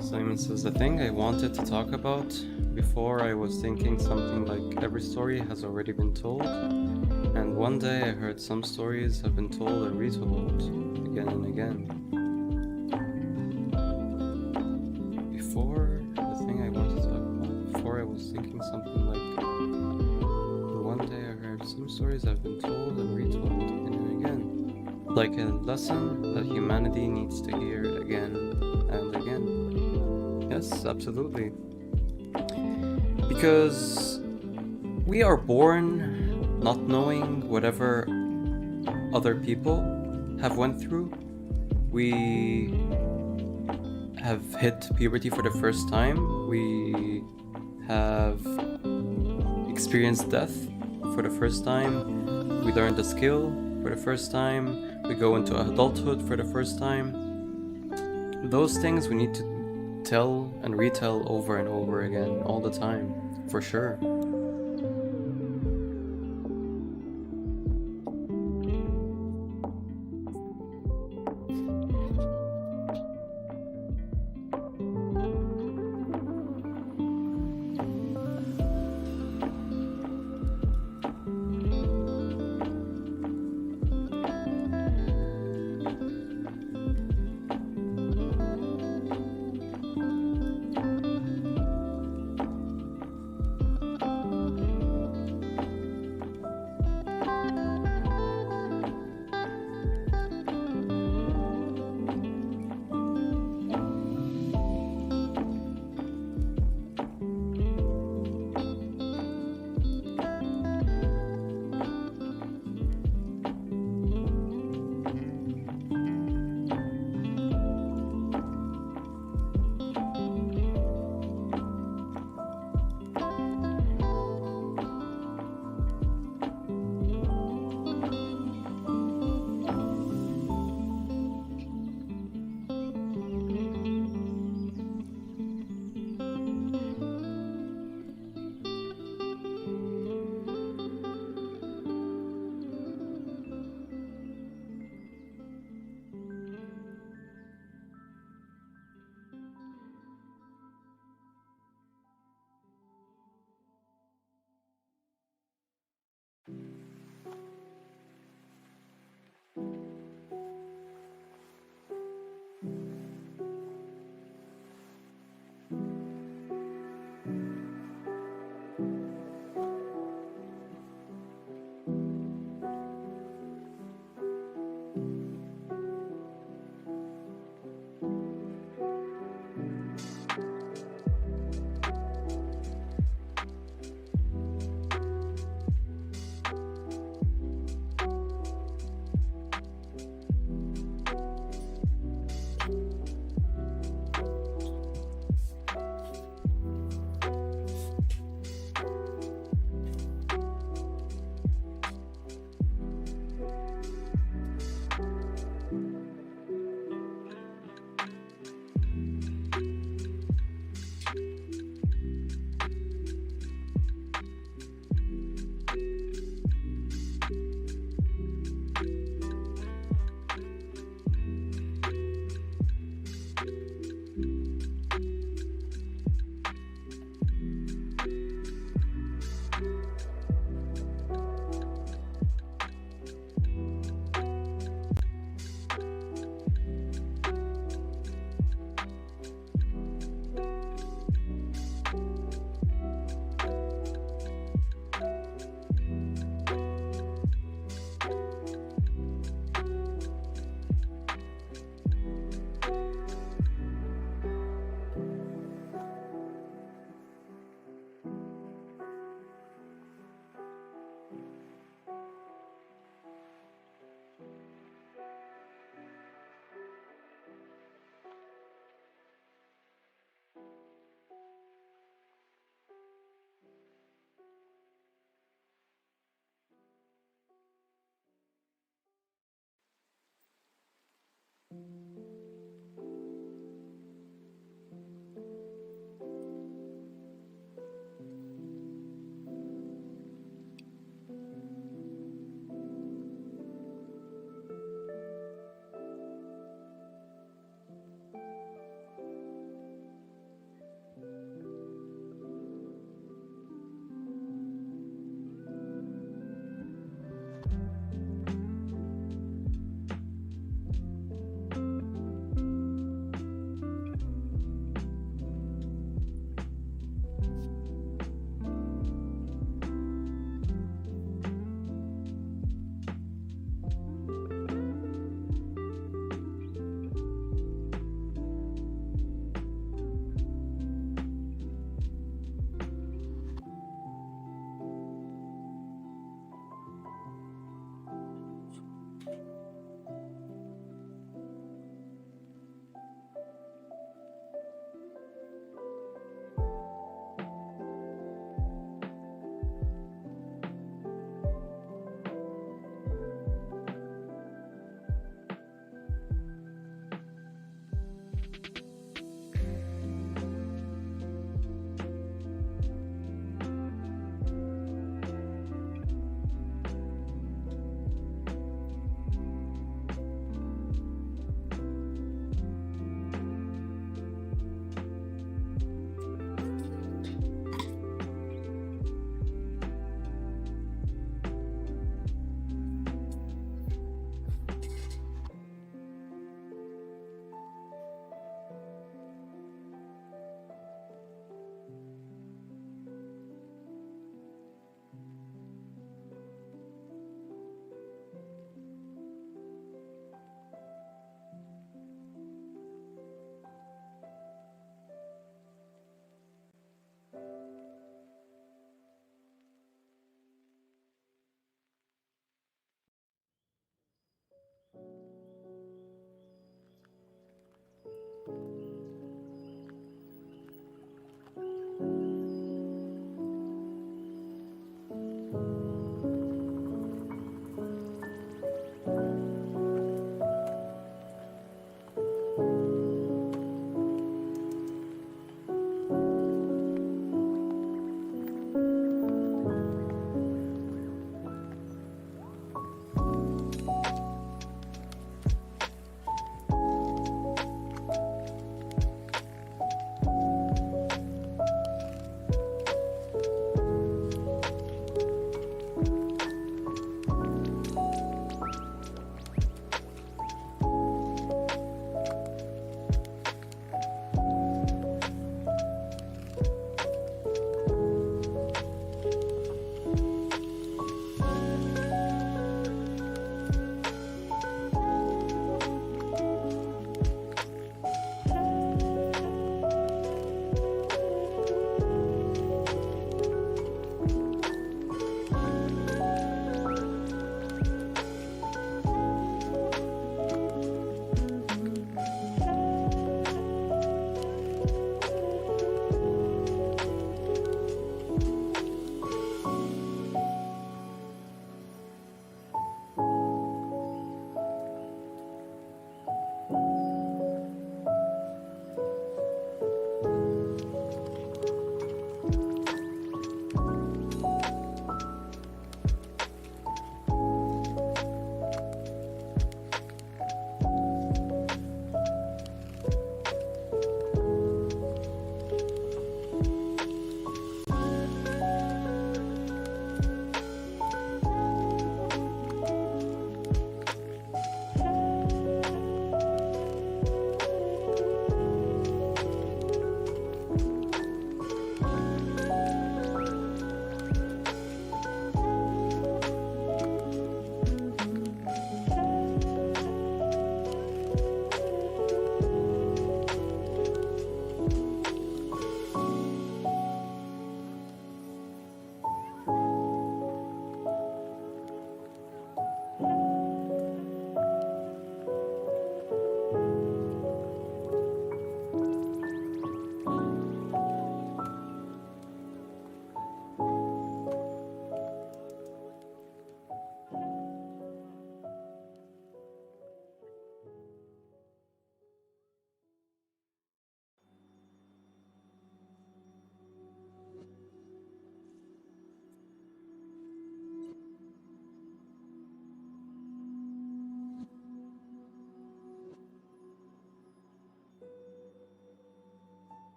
Simon says, the thing I wanted to talk about before, I was thinking something like every story has already been told, and one day I heard some stories have been told and retold again and again. Before, the thing I wanted to talk about before, I was thinking something like one day I heard some stories have been told and retold again and again, like a lesson that humanity needs to hear again and again. Yes, absolutely. Because we are born not knowing whatever other people have went through. We have hit puberty for the first time. We have experienced death for the first time. We learned a skill for the first time. We go into adulthood for the first time. Those things we need to tell and retell over and over again all the time, for sure.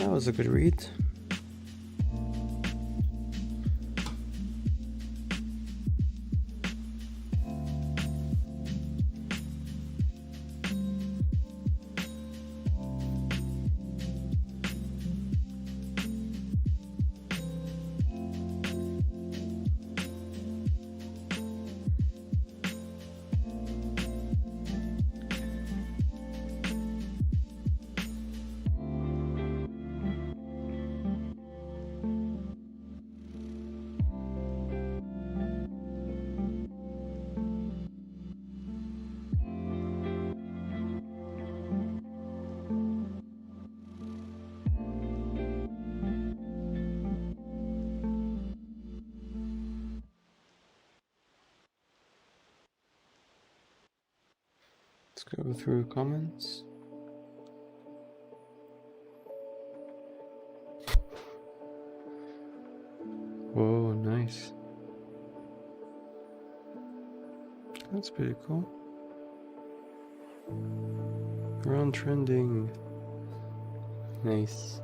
That was a good read. Let's go through comments. Whoa, nice. That's pretty cool. We're on trending. Nice.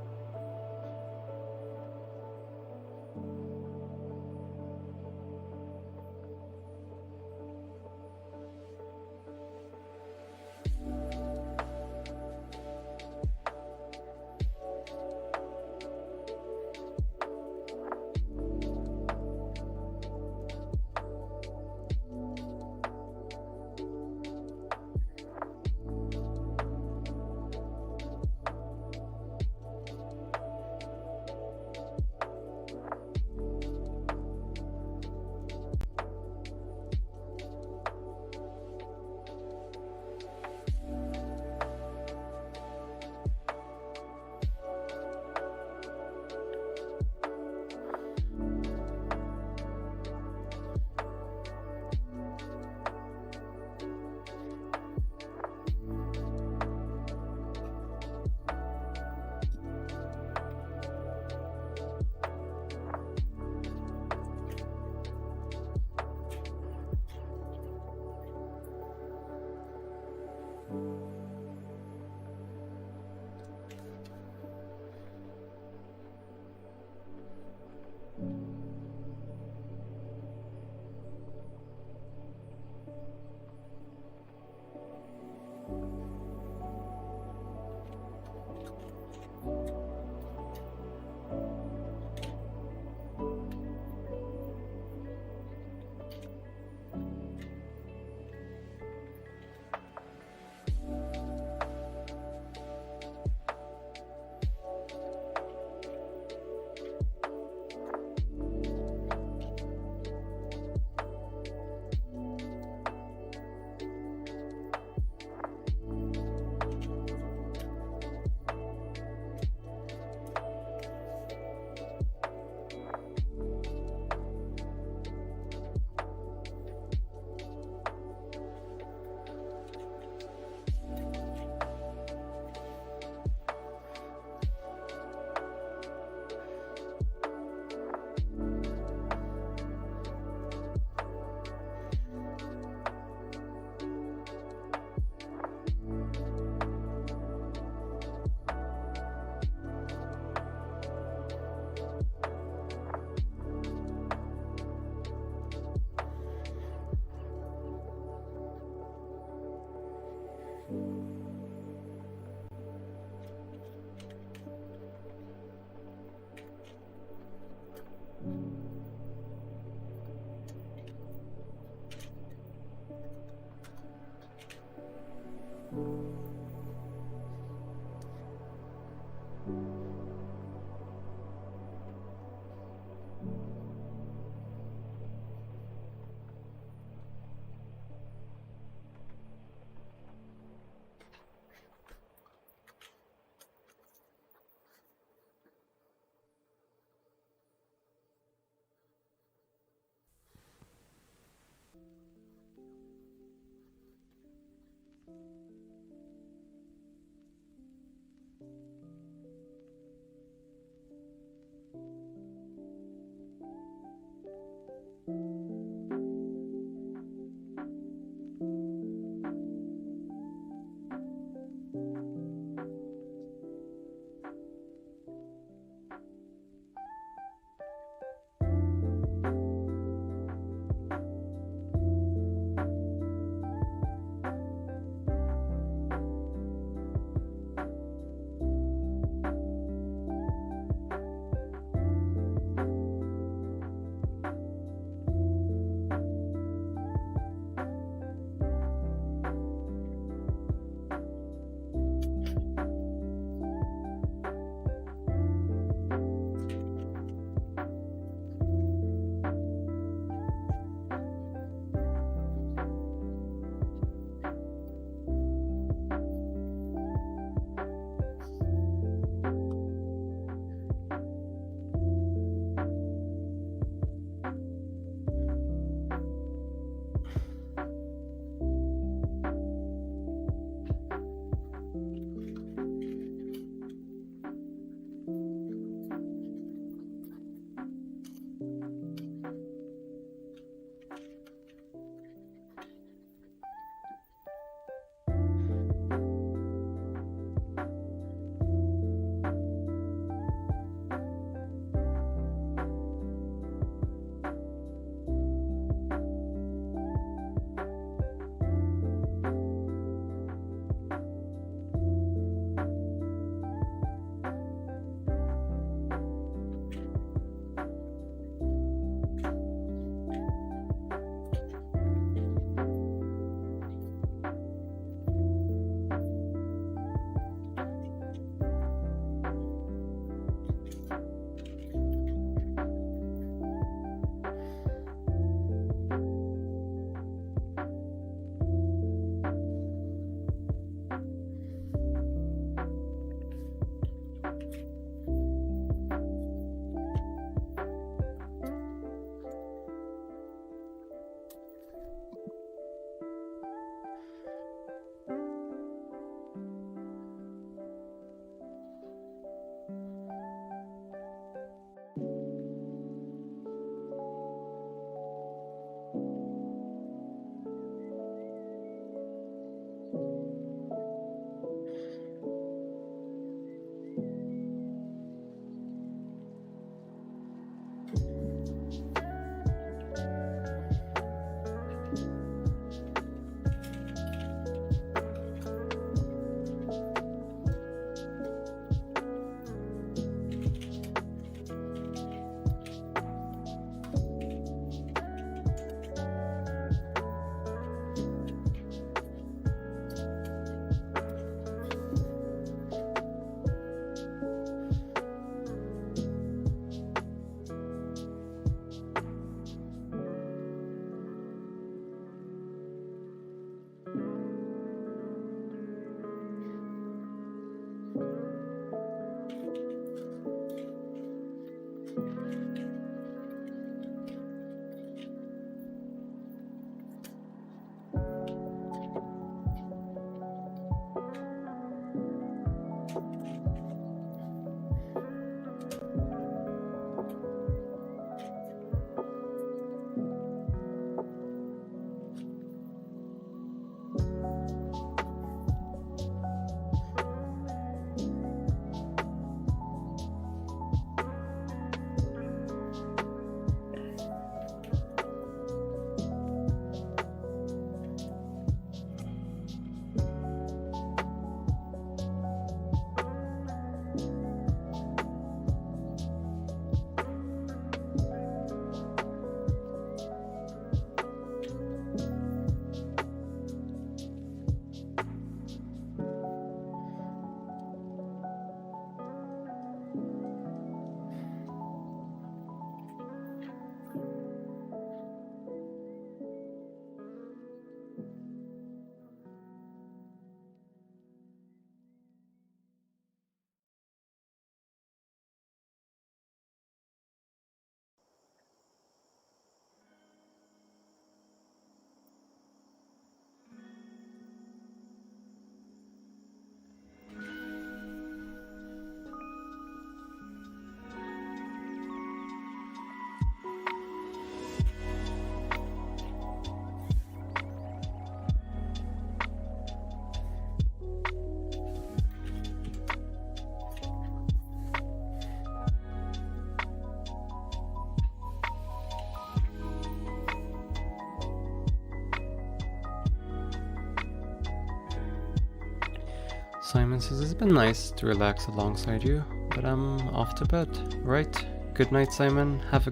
Simon says it's been nice to relax alongside you, but I'm off to bed. Right? Good night, Simon. Have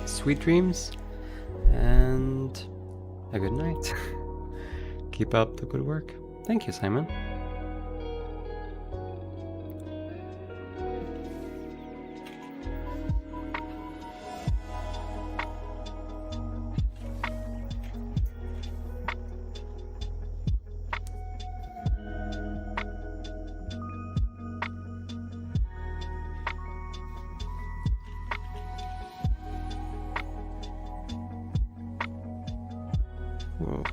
sweet dreams and a good night. Keep up the good work. Thank you, Simon. Whoa.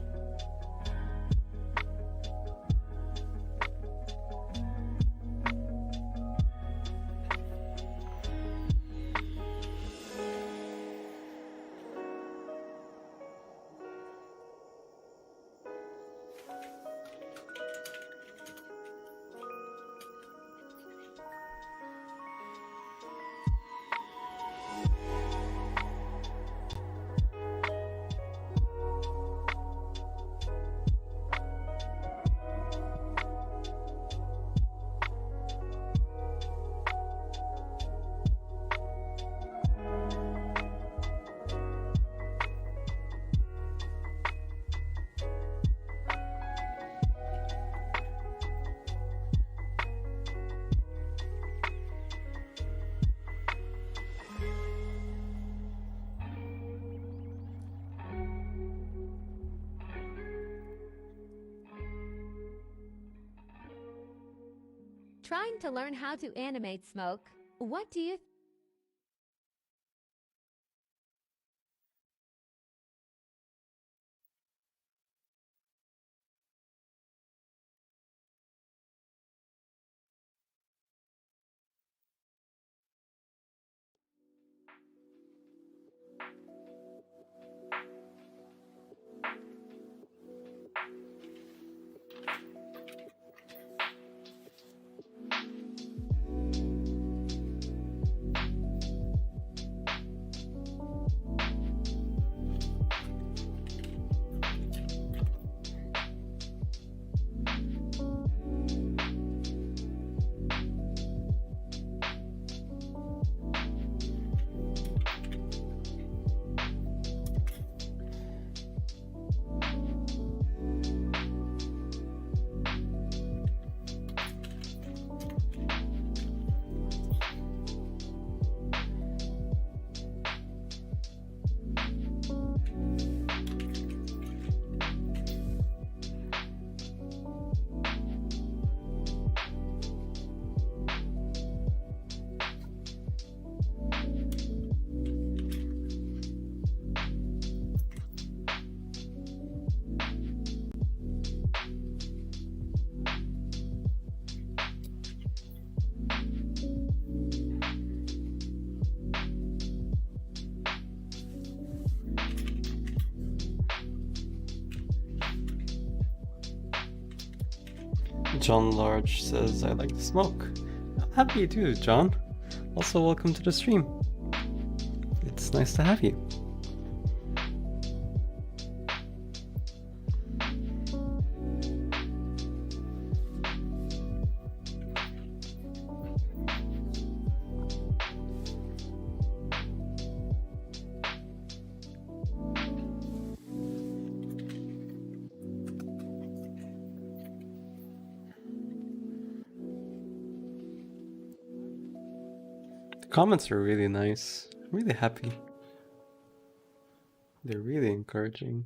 Trying to learn how to animate smoke. What do you John Large says, I like to smoke. I'm happy you do, John. Also, welcome to the stream. It's nice to have you. Comments are really nice. I'm really happy. They're really encouraging.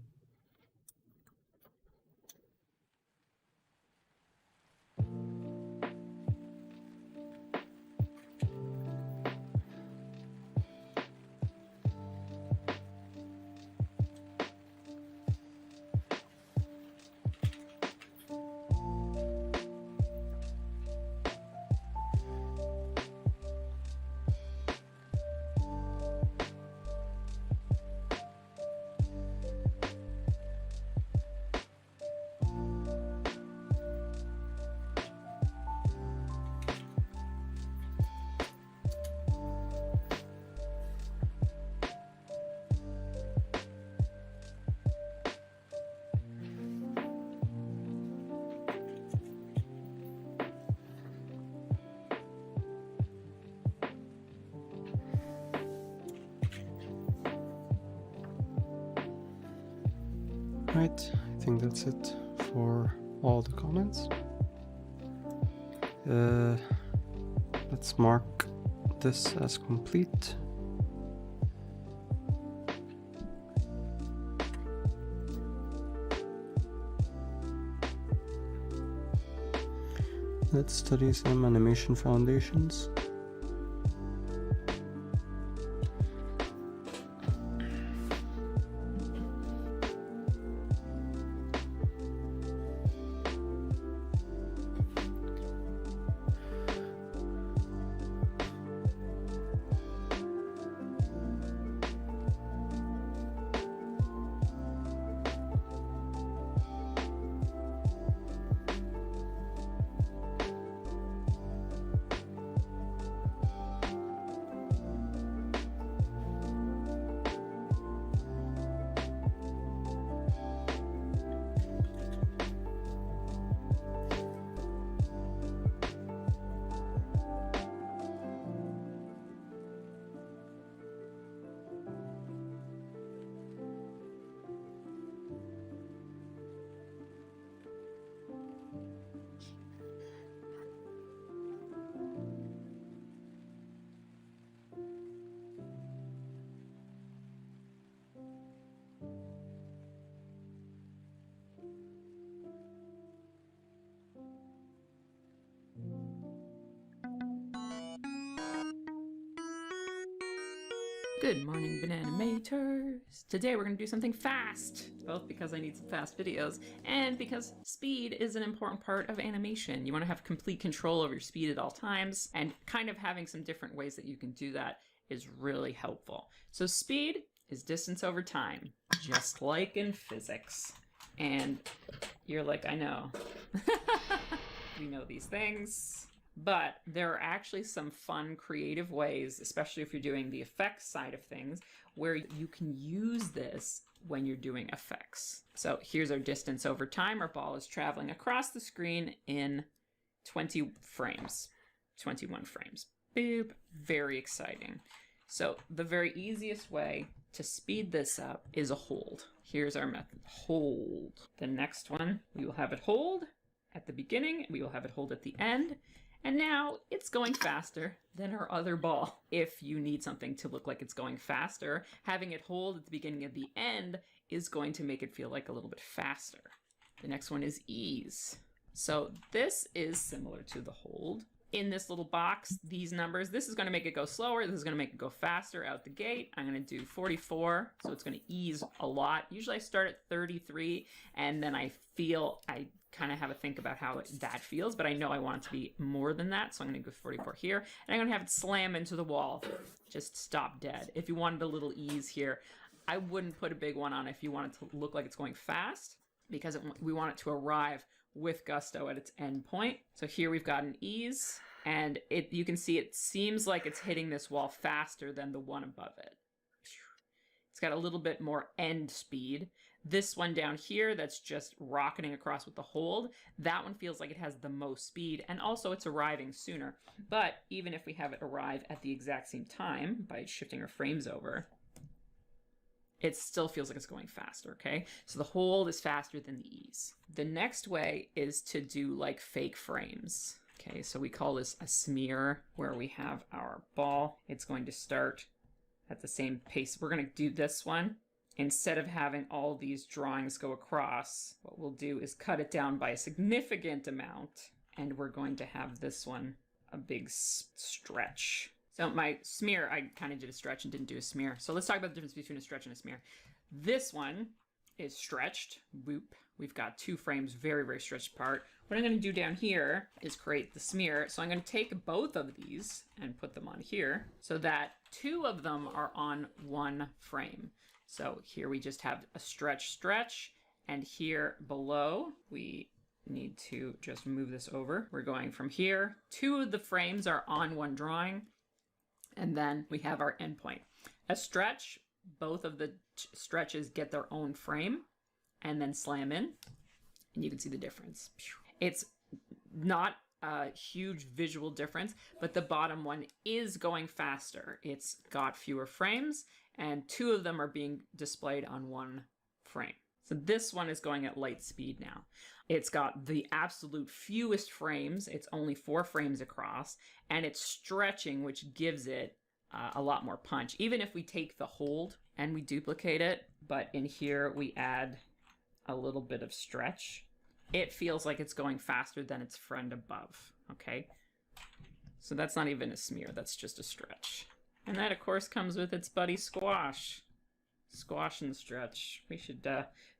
Right, I think that's it for all the comments. Let's mark this as complete. Let's study some animation foundations. Good morning, Bananimators! Today we're going to do something fast, both because I need some fast videos and because speed is an important part of animation. You want to have complete control over your speed at all times, and kind of having some different ways that you can do that is really helpful. So speed is distance over time, just like in physics. And you're like, I know. We know these things. But there are actually some fun, creative ways, especially if you're doing the effects side of things, where you can use this when you're doing effects. So here's our distance over time. Our ball is traveling across the screen in 20 frames, 21 frames. Boop, very exciting. So the very easiest way to speed this up is a hold. Here's our method, hold. The next one, we will have it hold at the beginning, we will have it hold at the end. And now it's going faster than our other ball. If you need something to look like it's going faster, having it hold at the beginning and the end is going to make it feel like a little bit faster. The next one is ease. So this is similar to the hold. In this little box, these numbers, this is going to make it go slower, this is going to make it go faster out the gate. I'm going to do 44, so it's going to ease a lot. Usually I start at 33, and then I kind of have a think about how that feels, but I know I want it to be more than that, so I'm going to go 44 here, and I'm going to have it slam into the wall. Just stop dead. If you wanted a little ease here, I wouldn't put a big one on if you want it to look like it's going fast, because we want it to arrive with gusto at its end point. So here we've got an ease, and you can see it seems like it's hitting this wall faster than the one above it. It's got a little bit more end speed. This one down here that's just rocketing across with the hold, that one feels like it has the most speed, and also it's arriving sooner. But even if we have it arrive at the exact same time by shifting our frames over, it still feels like it's going faster, okay? So the hold is faster than the ease. The next way is to do like fake frames. Okay, so we call this a smear, where we have our ball. It's going to start at the same pace. We're going to do this one. Instead of having all these drawings go across, what we'll do is cut it down by a significant amount, and we're going to have this one a big stretch. So my smear, I kind of did a stretch and didn't do a smear. So let's talk about the difference between a stretch and a smear. This one is stretched. Whoop. We've got 2 frames very, very stretched apart. What I'm going to do down here is create the smear. So I'm going to take both of these and put them on here so that 2 of them are on 1 frame. So here we just have a stretch, and here below we need to just move this over. We're going from here. 2 of the frames are on 1 drawing, and then we have our endpoint. A stretch, both of the stretches get their own frame and then slam in, and you can see the difference. It's not a huge visual difference, but the bottom one is going faster. It's got fewer frames, and 2 of them are being displayed on 1 frame. So this one is going at light speed now. It's got the absolute fewest frames. It's only 4 frames across, and it's stretching, which gives it a lot more punch. Even if we take the hold and we duplicate it, but in here we add a little bit of stretch, it feels like it's going faster than its friend above, okay? So that's not even a smear, that's just a stretch. And that, of course, comes with its buddy Squash. Squash and stretch. We should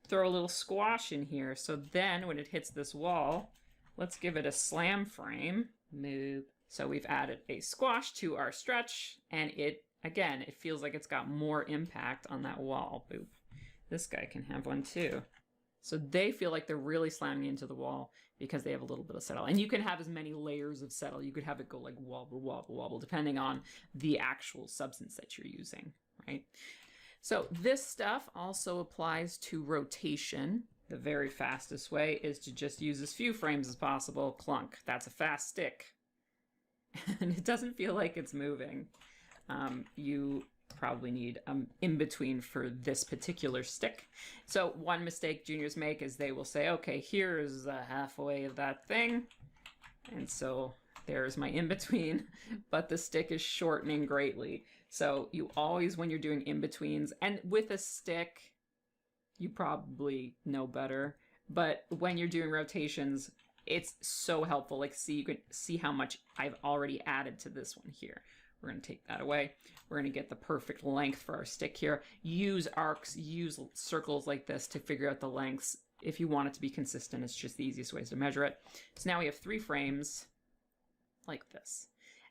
throw a little squash in here. So then when it hits this wall, let's give it a slam frame. Move. So we've added a squash to our stretch, and it, again, it feels like it's got more impact on that wall. Boop. This guy can have one too. So they feel like they're really slamming into the wall because they have a little bit of settle. And you can have as many layers of settle. You could have it go like wobble, wobble, wobble, depending on the actual substance that you're using, right? So this stuff also applies to rotation. The very fastest way is to just use as few frames as possible. Clunk. That's a fast stick. And it doesn't feel like it's moving. You probably need in-between for this particular stick. So one mistake juniors make is they will say, okay, here's the halfway of that thing. And so there's my in-between, but the stick is shortening greatly. So you always, when you're doing in-betweens, and with a stick, you probably know better, but when you're doing rotations, it's so helpful. Like, see, you can see how much I've already added to this one here. We're going to take that away. We're going to get the perfect length for our stick here. Use arcs, use circles like this to figure out the lengths. If you want it to be consistent, it's just the easiest ways to measure it. So now we have 3 frames like this.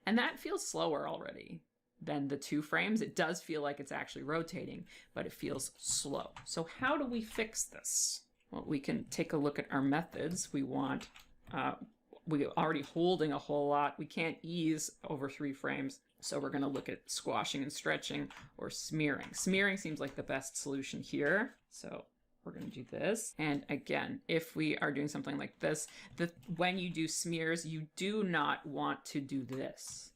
And that feels slower already than the 2 frames. It does feel like it's actually rotating, but it feels slow. So how do we fix this? Well, we can take a look at our methods. We want, we're already holding a whole lot. We can't ease over 3 frames. So we're going to look at squashing and stretching or smearing. Smearing seems like the best solution here. So we're going to do this. And again, if we are doing something like this, when you do smears, you do not want to do this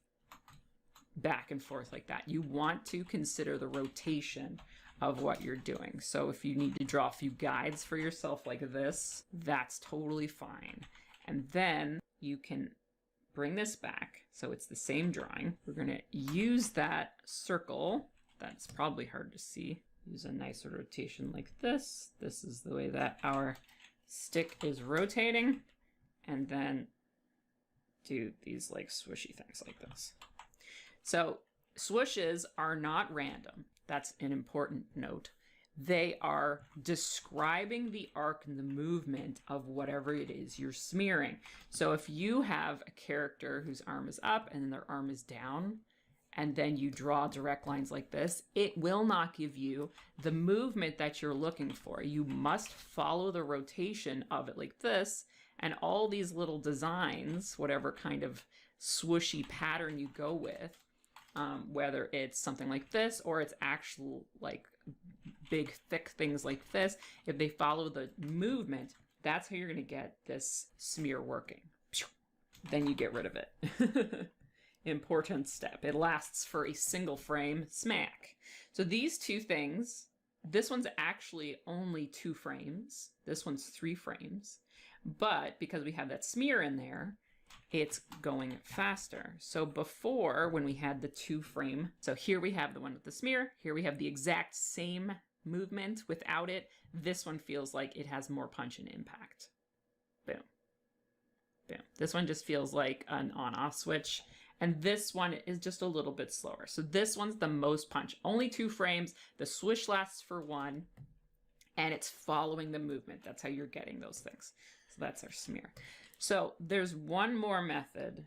back and forth like that. You want to consider the rotation of what you're doing. So if you need to draw a few guides for yourself like this, that's totally fine. And then you can bring this back. So it's the same drawing. We're going to use that circle. That's probably hard to see. Use a nicer rotation like this. This is the way that our stick is rotating. And then do these like swishy things like this. So swooshes are not random. That's an important note. They are describing the arc and the movement of whatever it is you're smearing. So if you have a character whose arm is up and then their arm is down, and then you draw direct lines like this, it will not give you the movement that you're looking for. You must follow the rotation of it like this, and all these little designs, whatever kind of swooshy pattern you go with, whether it's something like this or it's actual like big thick things like this, if they follow the movement, that's how you're going to get this smear working. Then you get rid of it. Important step. It lasts for a single frame. Smack. So these 2 things, this one's actually only 2 frames. This one's 3 frames. But because we have that smear in there, it's going faster. So before, when we had the 2 frame, so here we have the one with the smear, here we have the exact same movement without it. This one feels like it has more punch and impact. Boom. Boom. This one just feels like an on-off switch. And this one is just a little bit slower. So this one's the most punch. Only 2 frames. The swish lasts for 1. And it's following the movement. That's how you're getting those things. So that's our smear. So there's one more method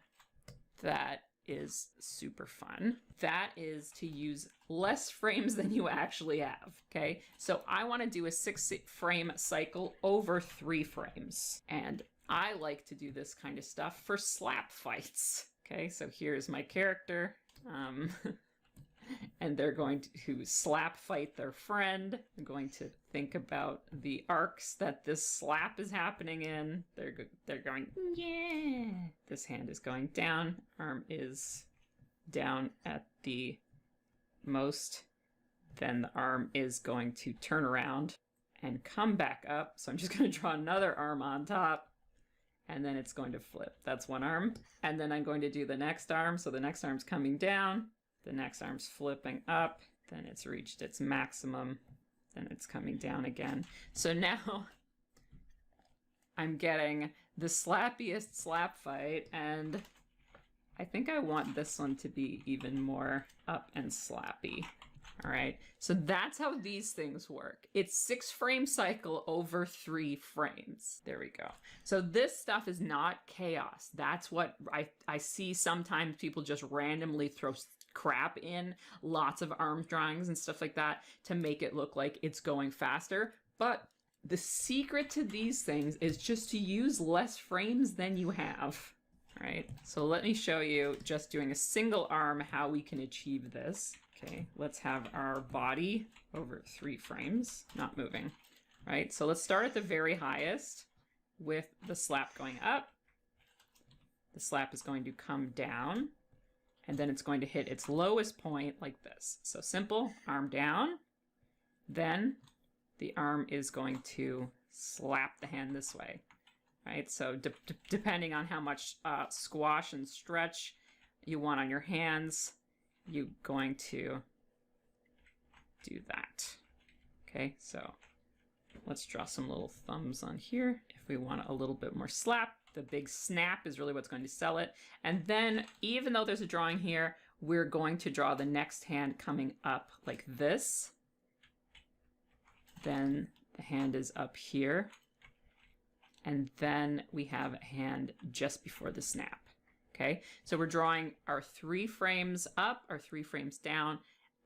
that is super fun. That is to use less frames than you actually have, okay? So I want to do a 6 frame cycle over 3 frames. And I like to do this kind of stuff for slap fights, okay? So here's my character. And they're going to slap fight their friend. I'm going to think about the arcs that this slap is happening in. They're going, yeah. This hand is going down. Arm is down at the most. Then the arm is going to turn around and come back up. So I'm just going to draw another arm on top, and then it's going to flip. That's one arm. And then I'm going to do the next arm. So the next arm's coming down, the next arm's flipping up, then it's reached its maximum, then it's coming down again. So now I'm getting the slappiest slap fight, and I think I want this one to be even more up and slappy. All right, so that's how these things work. It's 6 frame cycle over 3 frames. There we go. So this stuff is not chaos. That's what I see sometimes people just randomly throw crap in, lots of arm drawings and stuff like that to make it look like it's going faster. But the secret to these things is just to use less frames than you have. All right, so let me show you just doing a single arm how we can achieve this. Okay, let's have our body over 3 frames, not moving, right? So let's start at the very highest with the slap going up. The slap is going to come down, and then it's going to hit its lowest point like this. So simple, arm down. Then the arm is going to slap the hand this way, right? So depending on how much squash and stretch you want on your hands, you're going to do that. Okay, so let's draw some little thumbs on here. If we want a little bit more slap, the big snap is really what's going to sell it. And then even though there's a drawing here, we're going to draw the next hand coming up like this. Then the hand is up here. And then we have a hand just before the snap. Okay, so we're drawing our 3 frames up, our 3 frames down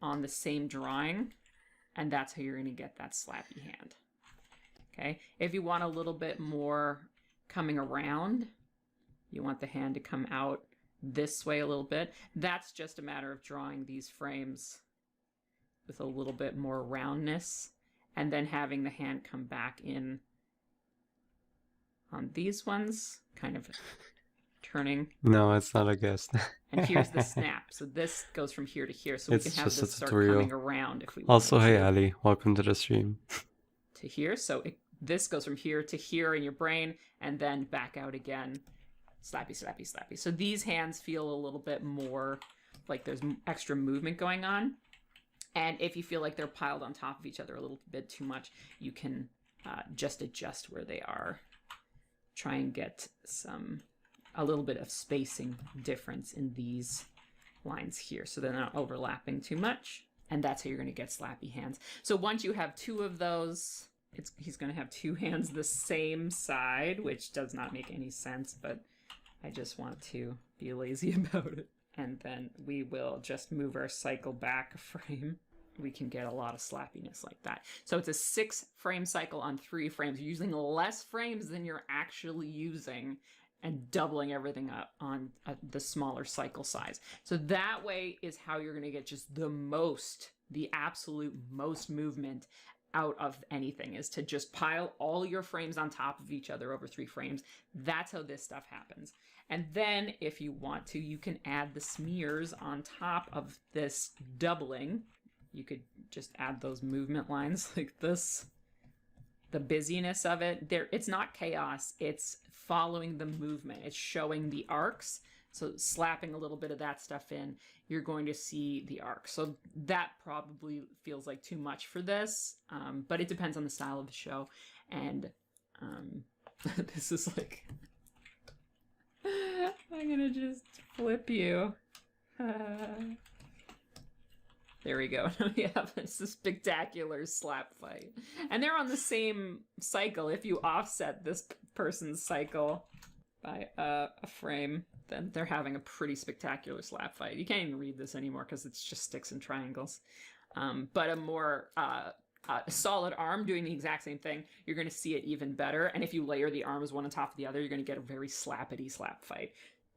on the same drawing, and that's how you're going to get that slappy hand. Okay, if you want a little bit more coming around, you want the hand to come out this way a little bit, that's just a matter of drawing these frames with a little bit more roundness, and then having the hand come back in on these ones, kind of turning. No, it's not a guess. And here's the snap. So this goes from here to here. So we It's can have just a this start tutorial. coming around if we want. Also, hey Ali, welcome to the stream. To here. So this goes from here to here in your brain and then back out again. Slappy, slappy, slappy. So these hands feel a little bit more like there's extra movement going on. And if you feel like they're piled on top of each other a little bit too much, you can just adjust where they are. Try and get a little bit of spacing difference in these lines here so they're not overlapping too much. And that's how you're going to get slappy hands. So once you have 2 of those, he's going to have 2 hands the same side, which does not make any sense, but I just want to be lazy about it. And then we will just move our cycle back a frame. We can get a lot of slappiness like that. So it's a 6 frame cycle on 3 frames. You're using less frames than you're actually using and doubling everything up on the smaller cycle size. So that way is how you're going to get just the absolute most movement out of anything, is to just pile all your frames on top of each other over 3 frames. That's how this stuff happens. And then if you want to, you can add the smears on top of this doubling. You could just add those movement lines like this. The busyness of it, it's not chaos, it's following the movement. It's showing the arcs. So slapping a little bit of that stuff in, you're going to see the arc. So that probably feels like too much for this, but it depends on the style of the show. And this is like, I'm gonna just flip you. There we go. We have this spectacular slap fight. And they're on the same cycle. If you offset this person's cycle by a frame, then they're having a pretty spectacular slap fight. You can't even read this anymore because it's just sticks and triangles. But a more solid arm doing the exact same thing, you're going to see it even better. And if you layer the arms one on top of the other, you're going to get a very slappity slap fight.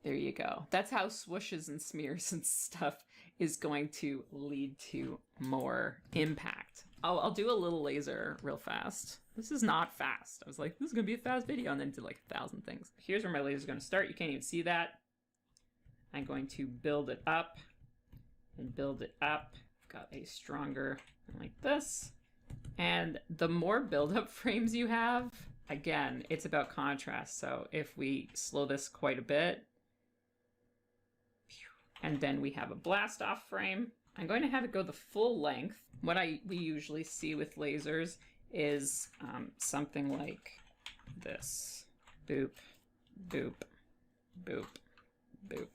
There you go. That's how swooshes and smears and stuff is going to lead to more impact. I'll do a little laser real fast. This is not fast. I was like, this is going to be a fast video, and then did like 1,000 things. Here's where my laser is going to start. You can't even see that. I'm going to build it up and build it up. Got a stronger like this. And the more build-up frames you have, again, it's about contrast. So if we slow this quite a bit, and then we have a blast off frame, I'm going to have it go the full length. What we usually see with lasers is something like this. Boop, boop, boop, boop.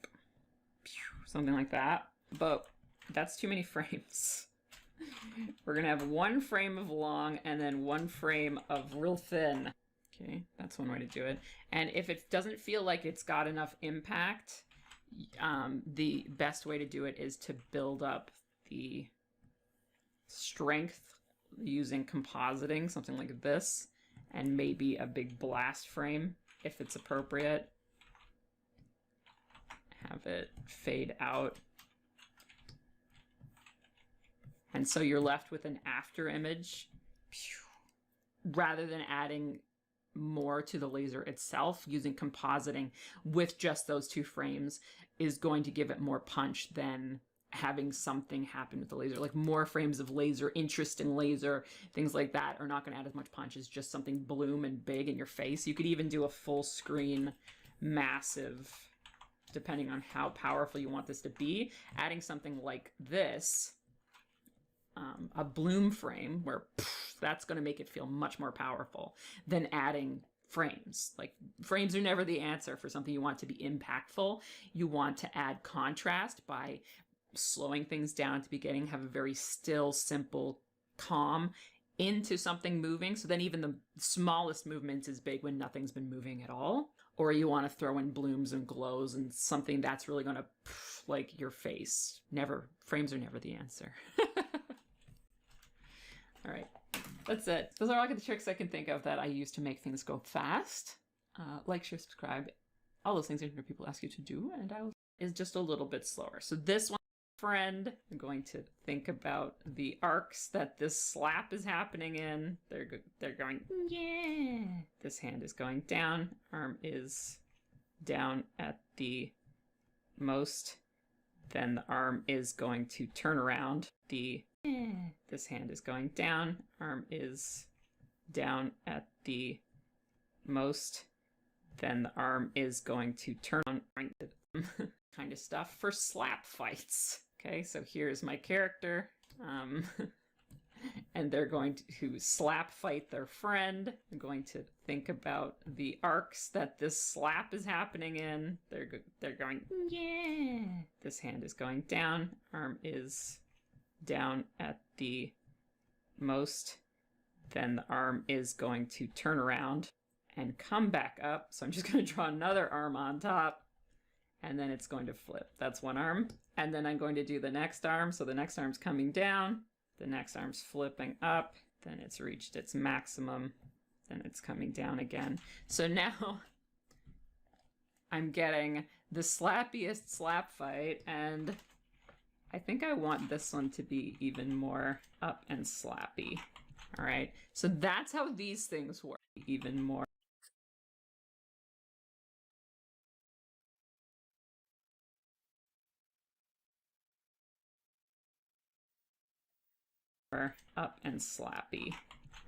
Something like that. But that's too many frames. We're gonna have one frame of long and then one frame of real thin. Okay, that's one way to do it. And if it doesn't feel like it's got enough impact, the best way to do it is to build up the strength using compositing, something like this, and maybe a big blast frame if it's appropriate. Have it fade out. And so you're left with an after image rather than adding more to the laser itself. Using compositing with just those two frames is going to give it more punch than having something happen with the laser. Like more frames of laser, interesting laser, things like that are not going to add as much punch as just something bloom and big in your face. You could even do a full screen, massive, depending on how powerful you want this to be. Adding something like this, a bloom frame, where that's going to make it feel much more powerful than adding frames. Like, frames are never the answer for something you want to be impactful. You want to add contrast by slowing things down at the beginning, have a very still, simple, calm into something moving. So then even the smallest movement is big when nothing's been moving at all. Or you want to throw in blooms and glows and something that's really going to like your face. Never, frames are never the answer. All right, that's it. Those are all the tricks I can think of that I use to make things go fast. Like, share, subscribe. All those things that people ask you to do, and I will is just a little bit slower. So this one, friend, I'm going to think about the arcs that this slap is happening in. They're going, yeah. This hand is going down. Arm is down at the most. Then the arm is going to turn around. This hand is going down. Arm is down at the most. Then the arm is going to turn on. Kind of stuff for slap fights. Okay, so here's my character. And they're going to slap fight their friend. I'm going to think about the arcs that this slap is happening in. They're going, yeah. This hand is going down. Arm is down at the most. Then the arm is going to turn around and come back up. So I'm just going to draw another arm on top. And then it's going to flip. That's one arm. And then I'm going to do the next arm. So the next arm's coming down. The next arm's flipping up. Then it's reached its maximum. Then it's coming down again. So now I'm getting the slappiest slap fight. And I think I want this one to be even more up and slappy. All right. So that's how these things work. Even more. Up and slappy.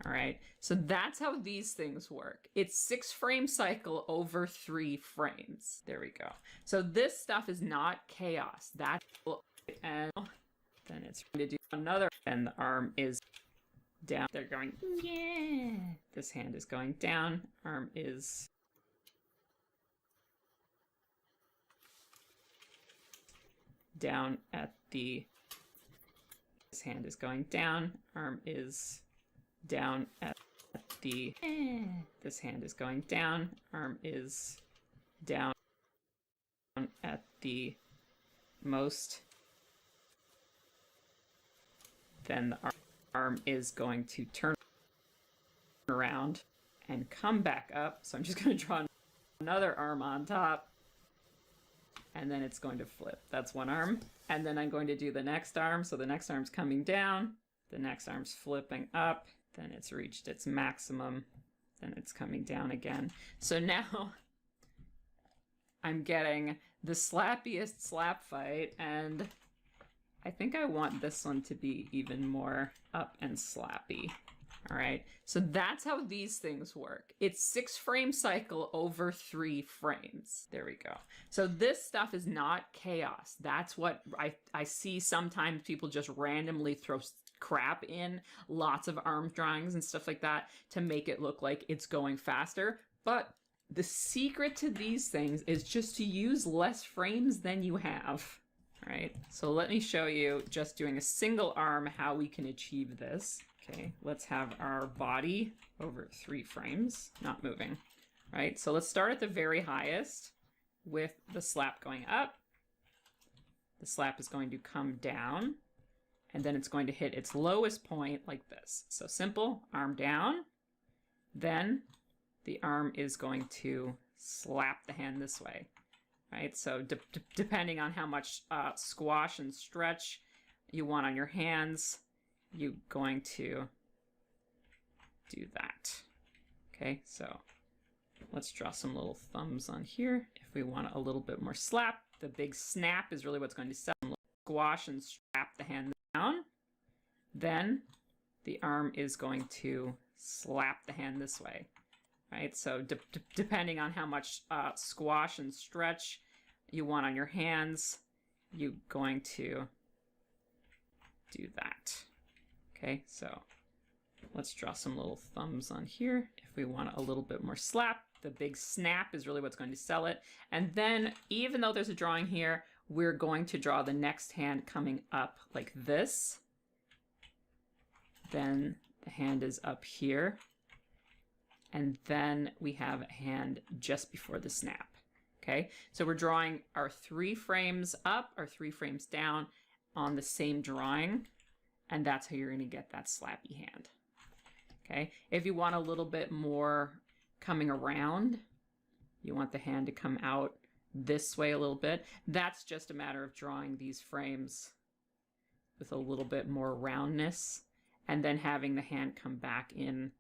All right, so that's how these things work. It's 6 frame cycle over 3 frames. There we go. So this stuff is not chaos. That's, and then it's going to do another, and the arm is down. They're going, yeah. This hand is going down. Arm is down at the, this hand is going down. Arm is down at the, this hand is going down. Arm is down at the most. Then the arm is going to turn around and come back up. So I'm just going to draw another arm on top. And then it's going to flip. That's one arm. And then I'm going to do the next arm. So the next arm's coming down. The next arm's flipping up. Then it's reached its maximum. Then it's coming down again. So now I'm getting the slappiest slap fight. And I think I want this one to be even more up and slappy. All right, so that's how these things work. It's 6 frame cycle over 3 frames. There we go. So this stuff is not chaos. That's what I see sometimes people just randomly throw crap in, lots of arm drawings and stuff like that to make it look like it's going faster. But the secret to these things is just to use less frames than you have. All right, so let me show you just doing a single arm how we can achieve this. Okay, let's have our body over 3 frames, not moving. All right, so let's start at the very highest with the slap going up. The slap is going to come down, and then it's going to hit its lowest point like this. So simple, arm down. Then the arm is going to slap the hand this way. Right, so depending on how much squash and stretch you want on your hands, you're going to do that. Okay, so let's draw some little thumbs on here. If we want a little bit more slap, the big snap is really what's going to sell. Squash and strap the hand down. Then the arm is going to slap the hand this way. Right, so depending on how much squash and stretch you want on your hands, you're going to do that. Okay, so let's draw some little thumbs on here. If we want a little bit more slap, the big snap is really what's going to sell it. And then even though there's a drawing here, we're going to draw the next hand coming up like this. Then the hand is up here. And then we have a hand just before the snap. Okay, so we're drawing our 3 frames up, our 3 frames down on the same drawing. And that's how you're going to get that slappy hand. Okay, if you want a little bit more coming around, you want the hand to come out this way a little bit. That's just a matter of drawing these frames with a little bit more roundness and then having the hand come back in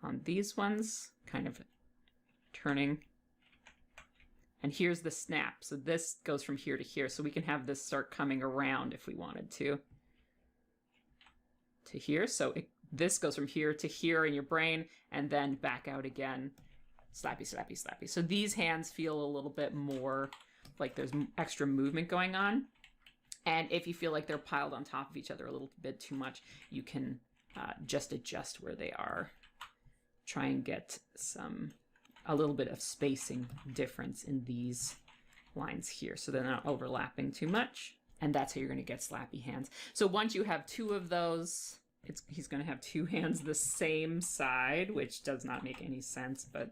on these ones, kind of turning. And here's the snap. So this goes from here to here. So we can have this start coming around if we wanted to here. So this goes from here to here in your brain and then back out again. Slappy, slappy, slappy. So these hands feel a little bit more like there's extra movement going on. And if you feel like they're piled on top of each other a little bit too much, you can just adjust where they are. Try and get a little bit of spacing difference in these lines here so they're not overlapping too much. And that's how you're going to get slappy hands. So once you have 2 of those, he's going to have 2 hands the same side, which does not make any sense, but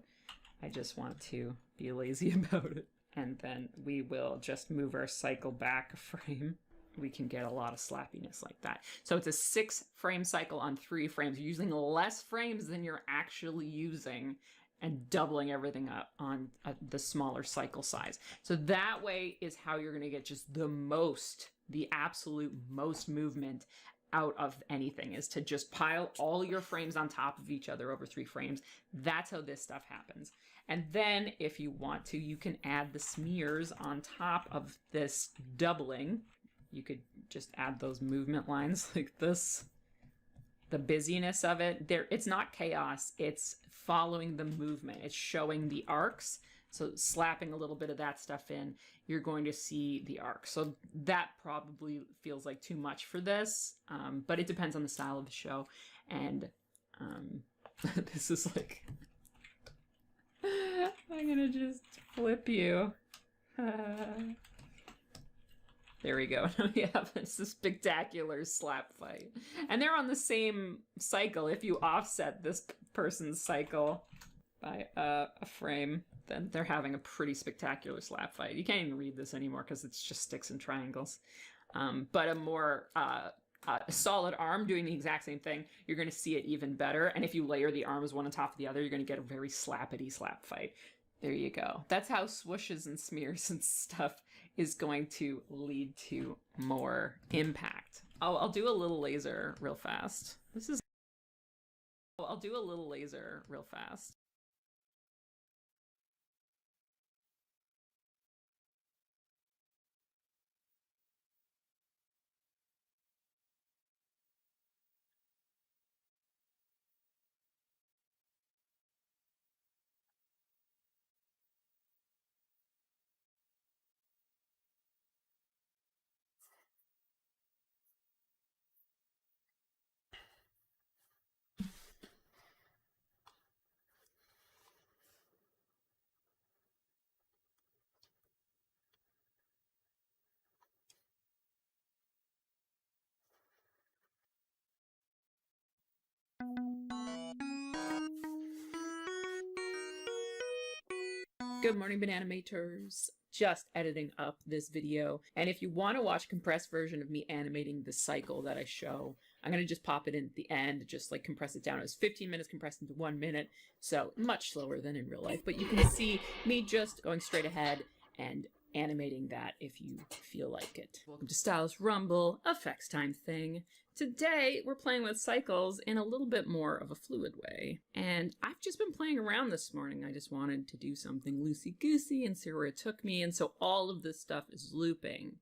I just want to be lazy about it. And then we will just move our cycle back a frame. We can get a lot of slappiness like that. So it's a 6 frame cycle on 3 frames. You're using less frames than you're actually using and doubling everything up on the smaller cycle size. So that way is how you're going to get just the absolute most movement out of anything, is to just pile all your frames on top of each other over 3 frames. That's how this stuff happens. And then if you want to, you can add the smears on top of this doubling. You could just add those movement lines like this. The busyness of it, it's not chaos, it's following the movement. It's showing the arcs. So slapping a little bit of that stuff in, you're going to see the arc. So that probably feels like too much for this, but it depends on the style of the show. And this is like, I'm gonna just flip you. There we go. We have this spectacular slap fight. And they're on the same cycle. If you offset this person's cycle by a frame, then they're having a pretty spectacular slap fight. You can't even read this anymore because it's just sticks and triangles. But a more solid arm doing the exact same thing, you're going to see it even better. And if you layer the arms one on top of the other, you're going to get a very slappity slap fight. There you go. That's how swooshes and smears and stuff is going to lead to more impact. Oh, I'll do a little laser real fast. I'll do a little laser real fast. Good morning, Bananimators. Just editing up this video. And if you want to watch a compressed version of me animating the cycle that I show, I'm going to just pop it in at the end, just like compress it down. It was 15 minutes compressed into 1 minute, so much slower than in real life. But you can see me just going straight ahead and animating that if you feel like it. Welcome to Stylus Rumble, effects time thing. Today, we're playing with cycles in a little bit more of a fluid way. And I've just been playing around this morning. I just wanted to do something loosey-goosey and see where it took me. And so all of this stuff is looping.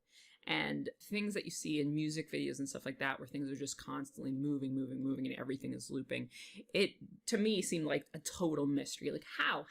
And things that you see in music videos and stuff like that, where things are just constantly moving, and everything is looping. It, to me, seemed like a total mystery. Like, how?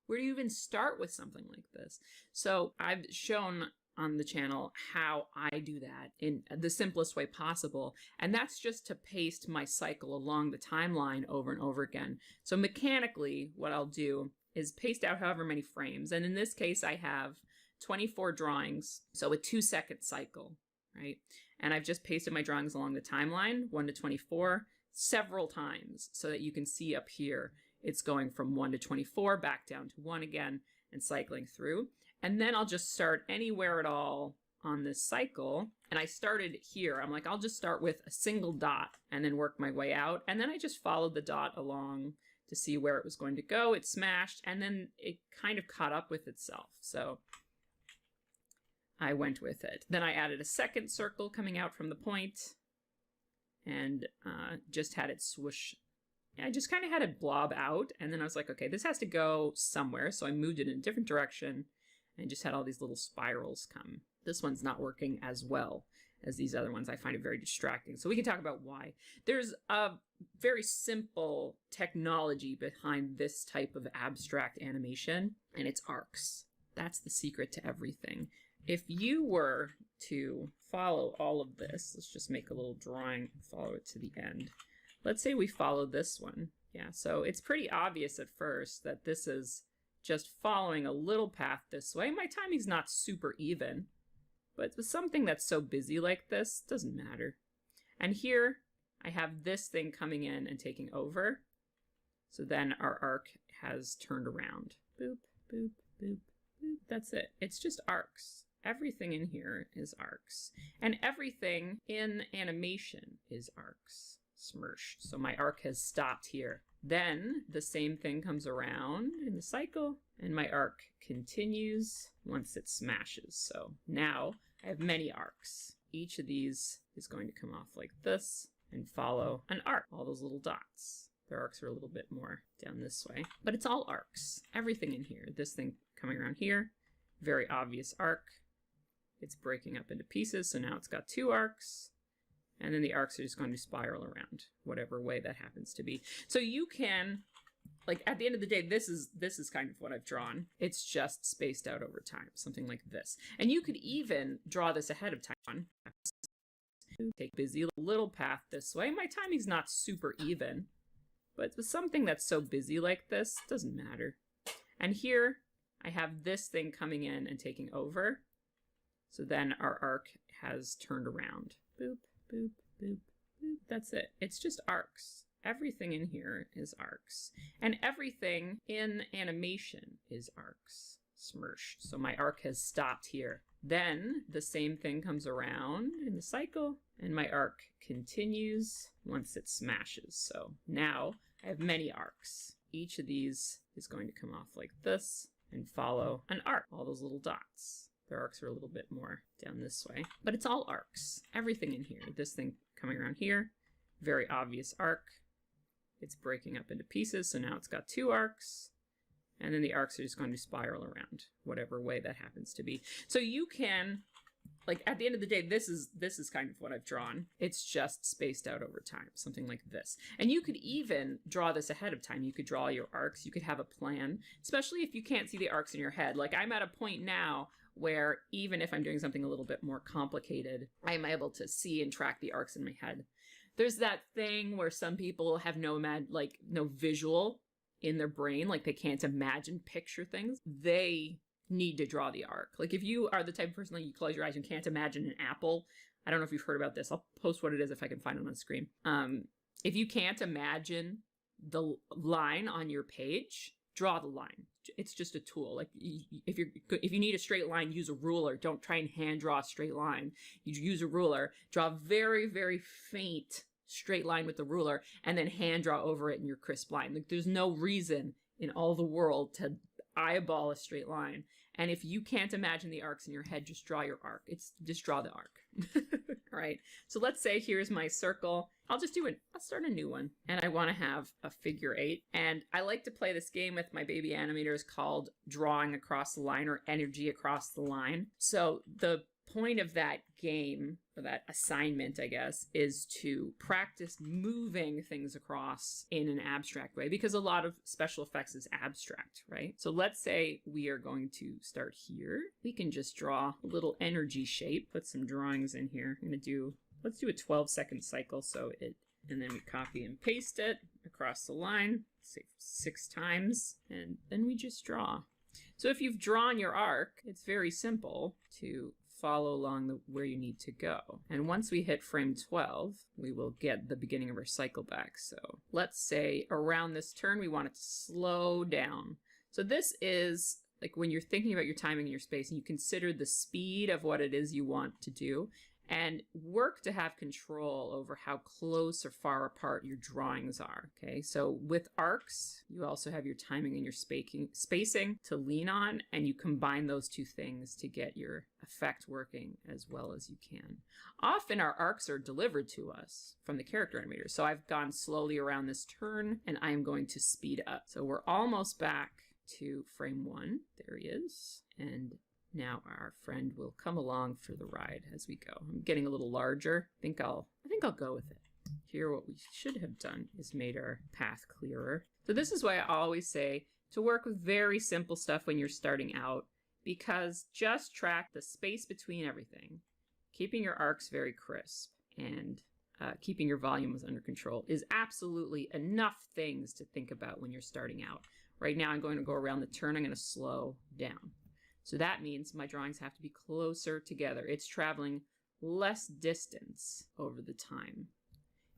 Where do you even start with something like this? So I've shown on the channel how I do that in the simplest way possible. And that's just to paste my cycle along the timeline over and over again. So mechanically, what I'll do is paste out however many frames. And in this case, I have 24 drawings, so a 2-second cycle, right? And I've just pasted my drawings along the timeline, 1 to 24, several times, so that you can see up here, it's going from 1 to 24, back down to 1 again, and cycling through. And then I'll just start anywhere at all on this cycle. And I started here. I'm like, I'll just start with a single dot and then work my way out. And then I just followed the dot along to see where it was going to go. It smashed, and then it kind of caught up with itself. So I went with it. Then I added a second circle coming out from the point and just had it swoosh. I just kind of had it blob out, and then I was like, okay, this has to go somewhere. So I moved it in a different direction and just had all these little spirals come. This one's not working as well as these other ones. I find it very distracting. So we can talk about why. There's a very simple technology behind this type of abstract animation, and it's arcs. That's the secret to everything. If you were to follow all of this, let's just make a little drawing and follow it to the end. Let's say we follow this one. Yeah, so it's pretty obvious at first that this is just following a little path this way. My timing's not super even, but with something that's so busy like this, doesn't matter. And here I have this thing coming in and taking over. So then our arc has turned around. Boop, boop, boop, boop. That's it. It's just arcs. Everything in here is arcs. And everything in animation is arcs. Smirsh. So my arc has stopped here. Then the same thing comes around in the cycle, and my arc continues once it smashes. So now I have many arcs. Each of these is going to come off like this and follow an arc. All those little dots. Their arcs are a little bit more down this way, but it's all arcs. Everything in here. This thing coming around here, very obvious arc. It's breaking up into pieces, so now it's got 2 arcs. And then the arcs are just going to spiral around, whatever way that happens to be. So you can, like, at the end of the day, this is kind of what I've drawn. It's just spaced out over time, something like this. And you could even draw this ahead of time. Take busy little path this way. My timing's not super even, but with something that's so busy like this, doesn't matter. And here I have this thing coming in and taking over. So then our arc has turned around. Boop. Boop, boop, boop. That's it. It's just arcs. Everything in here is arcs. And everything in animation is arcs. Smirsh. So my arc has stopped here. Then the same thing comes around in the cycle, and my arc continues once it smashes. So now I have many arcs. Each of these is going to come off like this and follow an arc. All those little dots. Their arcs are a little bit more down this way, but it's all arcs. Everything in here. This thing coming around here, very obvious arc. It's breaking up into pieces, so now it's got 2 arcs. And then the arcs are just going to spiral around, whatever way that happens to be. So you can, like, at the end of the day, this is kind of what I've drawn. It's just spaced out over time, something like this. And you could even draw this ahead of time. You could draw your arcs. You could have a plan, especially if you can't see the arcs in your head. Like, I'm at a point now where even if I'm doing something a little bit more complicated, I'm able to see and track the arcs in my head. There's that thing where some people have no visual in their brain, like they can't imagine, picture things. They need to draw the arc. Like if you are the type of person that you close your eyes and can't imagine an apple, I don't know if you've heard about this. I'll post what it is if I can find it on the screen. If you can't imagine the line on your page, draw the line. It's just a tool. Like if you need a straight line, use a ruler. Don't try and hand draw a straight line. You use a ruler. Draw a very, very faint straight line with the ruler, and then hand draw over it in your crisp line. Like there's no reason in all the world to eyeball a straight line. And if you can't imagine the arcs in your head, just draw your arc. Just draw the arc. Right? So let's say here's my circle. I'll start a new one. And I want to have a figure 8. And I like to play this game with my baby animators called drawing across the line, or energy across the line. So the point of that game, or that assignment, I guess, is to practice moving things across in an abstract way, because a lot of special effects is abstract, right? So let's say we are going to start here. We can just draw a little energy shape, put some drawings in here. Let's do a 12-second cycle, and then we copy and paste it across the line, say 6 times, and then we just draw. So if you've drawn your arc, it's very simple to follow along where you need to go. And once we hit frame 12, we will get the beginning of our cycle back. So let's say around this turn, we want it to slow down. So this is like when you're thinking about your timing and your space, and you consider the speed of what it is you want to do, and work to have control over how close or far apart your drawings are, okay? So with arcs, you also have your timing and your spacing to lean on, and you combine those two things to get your effect working as well as you can. Often our arcs are delivered to us from the character animator. So I've gone slowly around this turn, and I'm going to speed up. So we're almost back to frame 1. There he is. And now our friend will come along for the ride as we go. I'm getting a little larger. I think I'll go with it. Here, what we should have done is made our path clearer. So this is why I always say to work with very simple stuff when you're starting out, because just track the space between everything, keeping your arcs very crisp, and keeping your volumes under control is absolutely enough things to think about when you're starting out. Right now, I'm going to go around the turn. I'm going to slow down. So that means my drawings have to be closer together. It's traveling less distance over the time.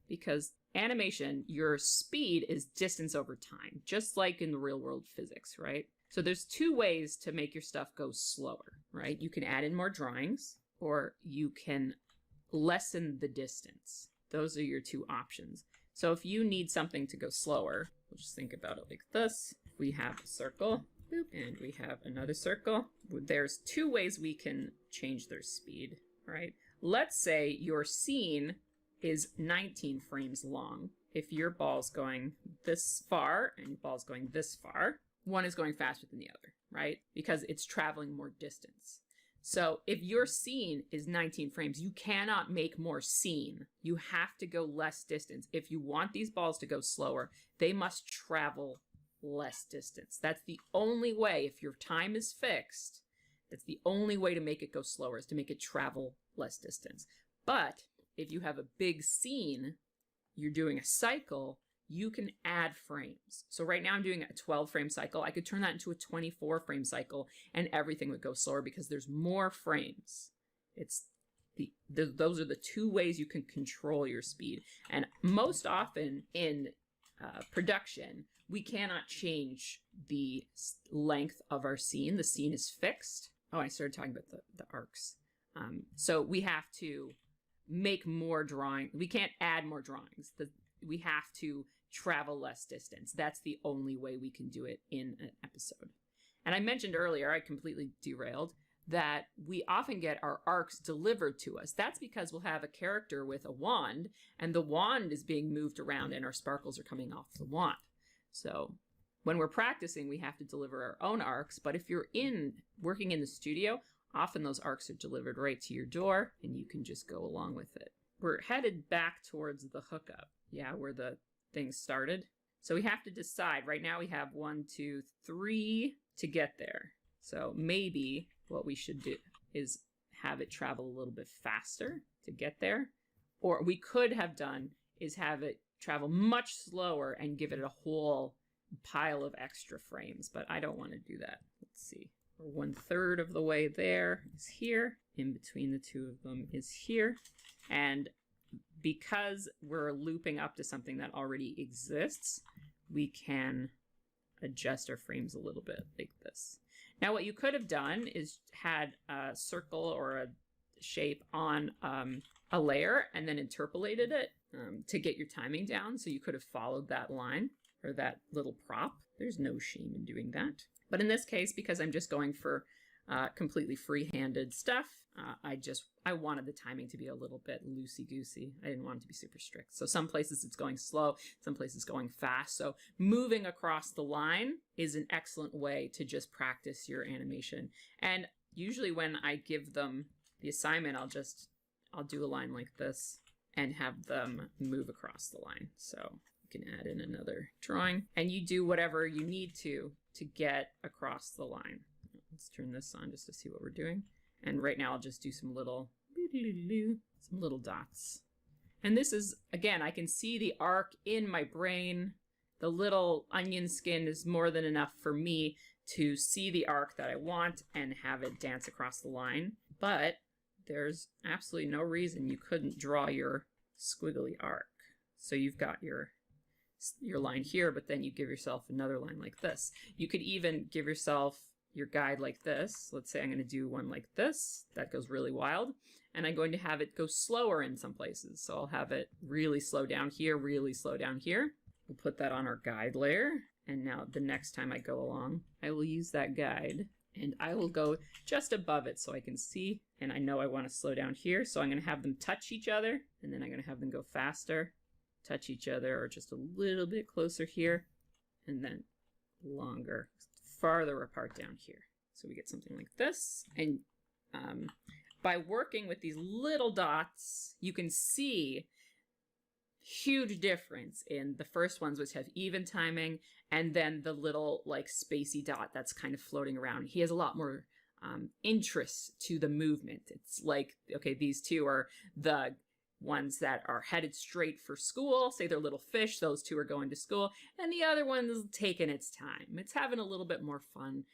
Because animation, your speed is distance over time, just like in the real world physics, right? So there's 2 ways to make your stuff go slower, right? You can add in more drawings, or you can lessen the distance. Those are your 2 options. So if you need something to go slower, we'll just think about it like this. We have a circle. And we have another circle. There's 2 ways we can change their speed, right? Let's say your scene is 19 frames long. If your ball's going this far and your ball's going this far, one is going faster than the other, right? Because it's traveling more distance. So if your scene is 19 frames, you cannot make more scene. You have to go less distance. If you want these balls to go slower, they must travel less distance. That's the only way. If your time is fixed, that's the only way to make it go slower, is to make it travel less distance. But if you have a big scene, you're doing a cycle, you can add frames. So right now I'm doing a 12 frame cycle. I could turn that into a 24 frame cycle and everything would go slower because there's more frames. Those are the 2 ways you can control your speed. And most often in production, we cannot change the length of our scene. The scene is fixed. Oh, I started talking about the arcs. So we have to make more drawing. We can't add more drawings. We have to travel less distance. That's the only way we can do it in an episode. And I mentioned earlier, I completely derailed, that we often get our arcs delivered to us. That's because we'll have a character with a wand, and the wand is being moved around and our sparkles are coming off the wand. So when we're practicing, we have to deliver our own arcs, but if you're working in the studio, often those arcs are delivered right to your door, and you can just go along with it. We're headed back towards the hookup, where the thing started. So we have to decide. Right now we have 1, 2, 3 to get there. So maybe what we should do is have it travel a little bit faster to get there. Or we could have done is have it travel much slower and give it a whole pile of extra frames, but I don't want to do that. Let's see. We're 1/3 of the way there is here. In between the 2 of them is here. And because we're looping up to something that already exists, we can adjust our frames a little bit like this. Now, what you could have done is had a circle or a shape on a layer and then interpolated it to get your timing down. So you could have followed that line or that little prop. There's no shame in doing that. But in this case, because I'm just going for completely free-handed stuff, I wanted the timing to be a little bit loosey-goosey. I didn't want it to be super strict. So some places it's going slow, some places going fast. So moving across the line is an excellent way to just practice your animation. And usually when I give them the assignment, I'll do a line like this and have them move across the line. So you can add in another drawing and you do whatever you need to get across the line. Let's turn this on just to see what we're doing. And right now I'll just do some little dots. And this is, again, I can see the arc in my brain. The little onion skin is more than enough for me to see the arc that I want and have it dance across the line. But there's absolutely no reason you couldn't draw your squiggly arc. So you've got your line here, but then you give yourself another line like this. You could even give yourself your guide like this. Let's say I'm going to do one like this. That goes really wild. And I'm going to have it go slower in some places. So I'll have it really slow down here, really slow down here. We'll put that on our guide layer. And now the next time I go along, I will use that guide and I will go just above it so I can see. And I know I want to slow down here. So I'm going to have them touch each other. And then I'm going to have them go faster, touch each other, or just a little bit closer here. And then longer, farther apart down here. So we get something like this. And by working with these little dots, you can see huge difference in the first ones, which have even timing, and then the little like spacey dot that's kind of floating around. He has a lot more interest to the movement. It's like, okay, these two are the ones that are headed straight for school. Say they're little fish, those two are going to school, and the other one's taking its time. It's having a little bit more fun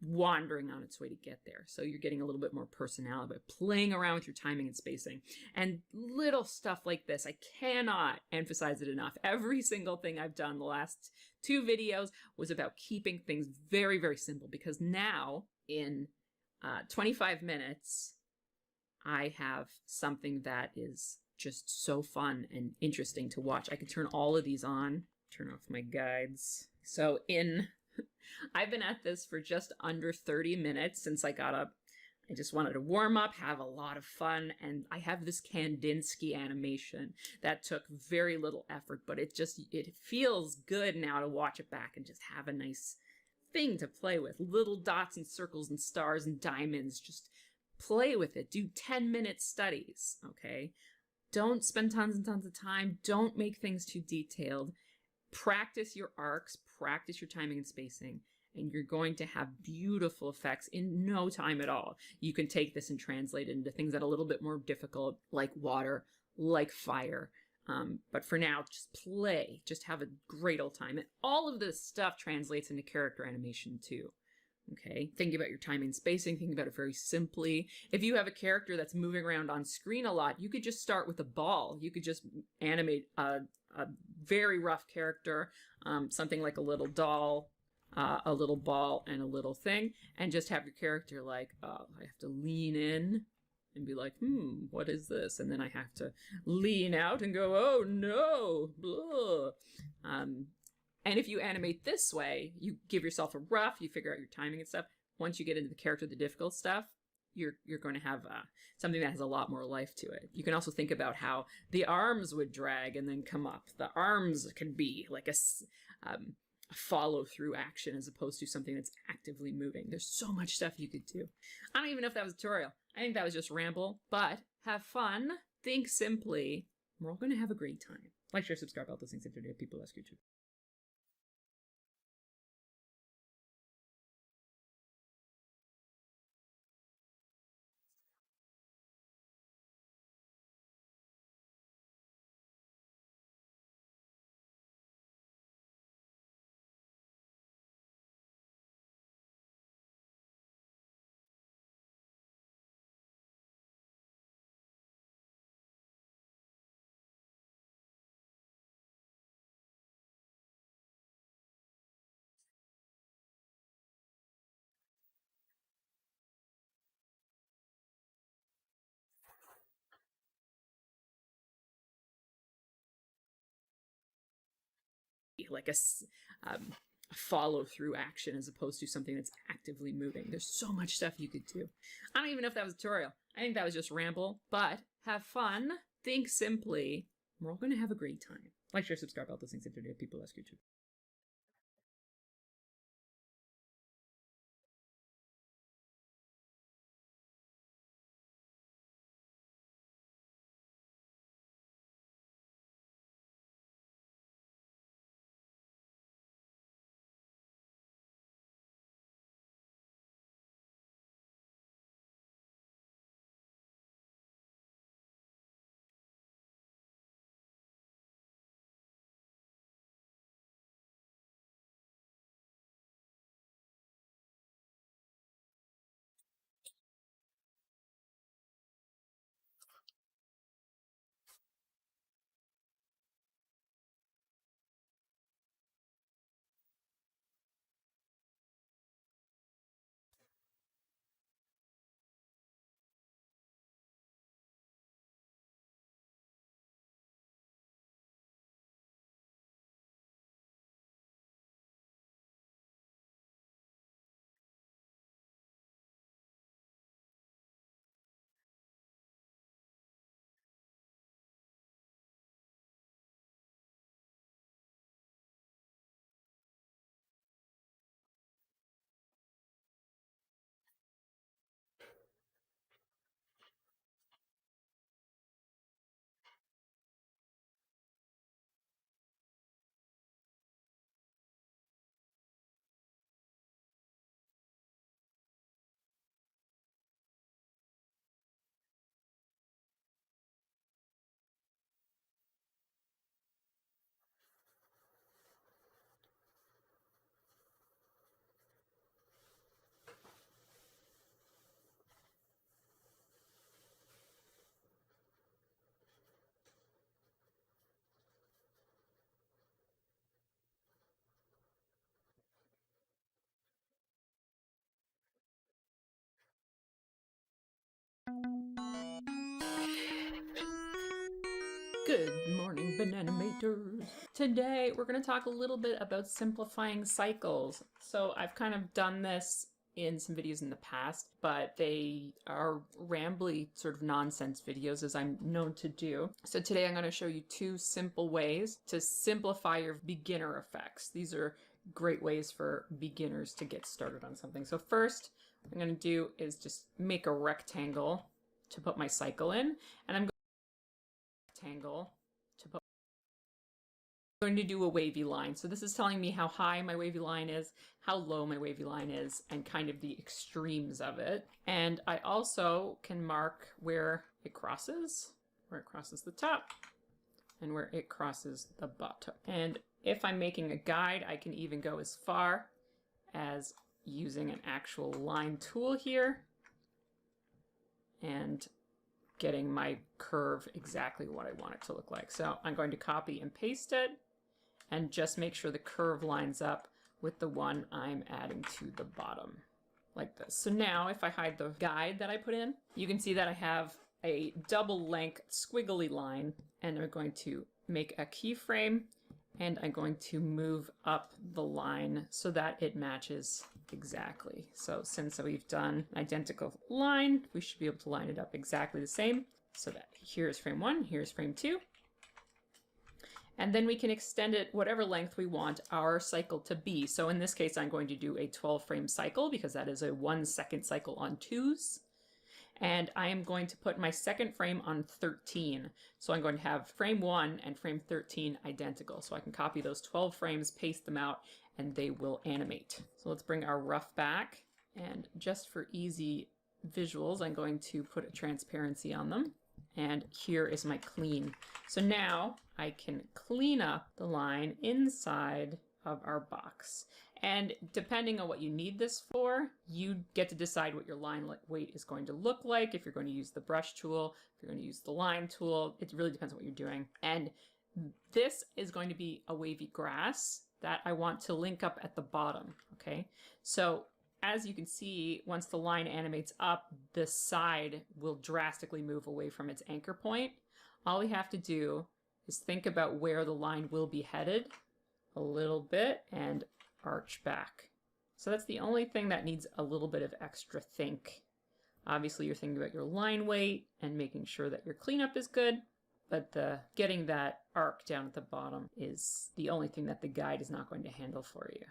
wandering on its way to get there. So you're getting a little bit more personality by playing around with your timing and spacing. And little stuff like this, I cannot emphasize it enough. Every single thing I've done the last 2 videos was about keeping things very, very simple, because now in 25 minutes, I have something that is just so fun and interesting to watch. I can turn all of these on, turn off my guides. So I've been at this for just under 30 minutes since I got up. I just wanted to warm up, have a lot of fun, and I have this Kandinsky animation that took very little effort, but it feels good now to watch it back and just have a nice thing to play with. Little dots and circles and stars and diamonds, just play with it. Do 10-minute studies, okay? Don't spend tons and tons of time. Don't make things too detailed. Practice your arcs, practice your timing and spacing, and you're going to have beautiful effects in no time at all. You can take this and translate it into things that are a little bit more difficult, like water, like fire. But for now, just play. Just have a great old time. And all of this stuff translates into character animation too. Okay, think about your timing and spacing, think about it very simply. If you have a character that's moving around on screen a lot, you could just start with a ball. You could just animate a very rough character, something like a little doll, a little ball, and a little thing, and just have your character like, oh, I have to lean in and be like, what is this? And then I have to lean out and go, oh no, blah. And if you animate this way, you give yourself a rough, you figure out your timing and stuff. Once you get into the character, the difficult stuff, you're going to have something that has a lot more life to it. You can also think about how the arms would drag and then come up. The arms can be like a follow-through action as opposed to something that's actively moving. There's so much stuff you could do. I don't even know if that was a tutorial. I think that was just ramble, but have fun, think simply, we're all going to have a great time. Like, share, subscribe, all those things if people ask you to. like a follow-through action as opposed to something that's actively moving. There's so much stuff you could do. I don't even know if that was a tutorial. I think that was just ramble, but have fun, think simply, we're all going to have a great time. Like, share, subscribe, all those things that do people ask you to. Good morning, Bananimators. Today we're going to talk a little bit about simplifying cycles. So I've kind of done this in some videos in the past, but they are rambly sort of nonsense videos, as I'm known to do. So today I'm going to show you 2 simple ways to simplify your beginner effects. These are great ways for beginners to get started on something. So first, what I'm going to do is just make a rectangle to put my cycle in, and I'm going to do a wavy line. So this is telling me how high my wavy line is, how low my wavy line is, and kind of the extremes of it. And I also can mark where it crosses the top, and where it crosses the bottom. And if I'm making a guide, I can even go as far as using an actual line tool here and getting my curve exactly what I want it to look like. So I'm going to copy and paste it and just make sure the curve lines up with the one I'm adding to the bottom, like this. So now if I hide the guide that I put in, you can see that I have a double length squiggly line, and I'm going to make a keyframe, and I'm going to move up the line so that it matches exactly. So since we've done an identical line, we should be able to line it up exactly the same. So that here's frame 1, here's frame 2. And then we can extend it whatever length we want our cycle to be. So in this case, I'm going to do a 12 frame cycle because that is a 1 second cycle on 2s. And I am going to put my second frame on 13. So I'm going to have frame 1 and frame 13 identical. So I can copy those 12 frames, paste them out, and they will animate. So let's bring our rough back. And just for easy visuals, I'm going to put a transparency on them. And here is my clean. So now I can clean up the line inside of our box. And depending on what you need this for, you get to decide what your line weight is going to look like. If you're going to use the brush tool, if you're going to use the line tool, it really depends on what you're doing. And this is going to be a wavy grass that I want to link up at the bottom, okay? So as you can see, once the line animates up, the side will drastically move away from its anchor point. All we have to do is think about where the line will be headed a little bit and arch back. So that's the only thing that needs a little bit of extra think. Obviously you're thinking about your line weight and making sure that your cleanup is good, but getting that arc down at the bottom is the only thing that the guide is not going to handle for you.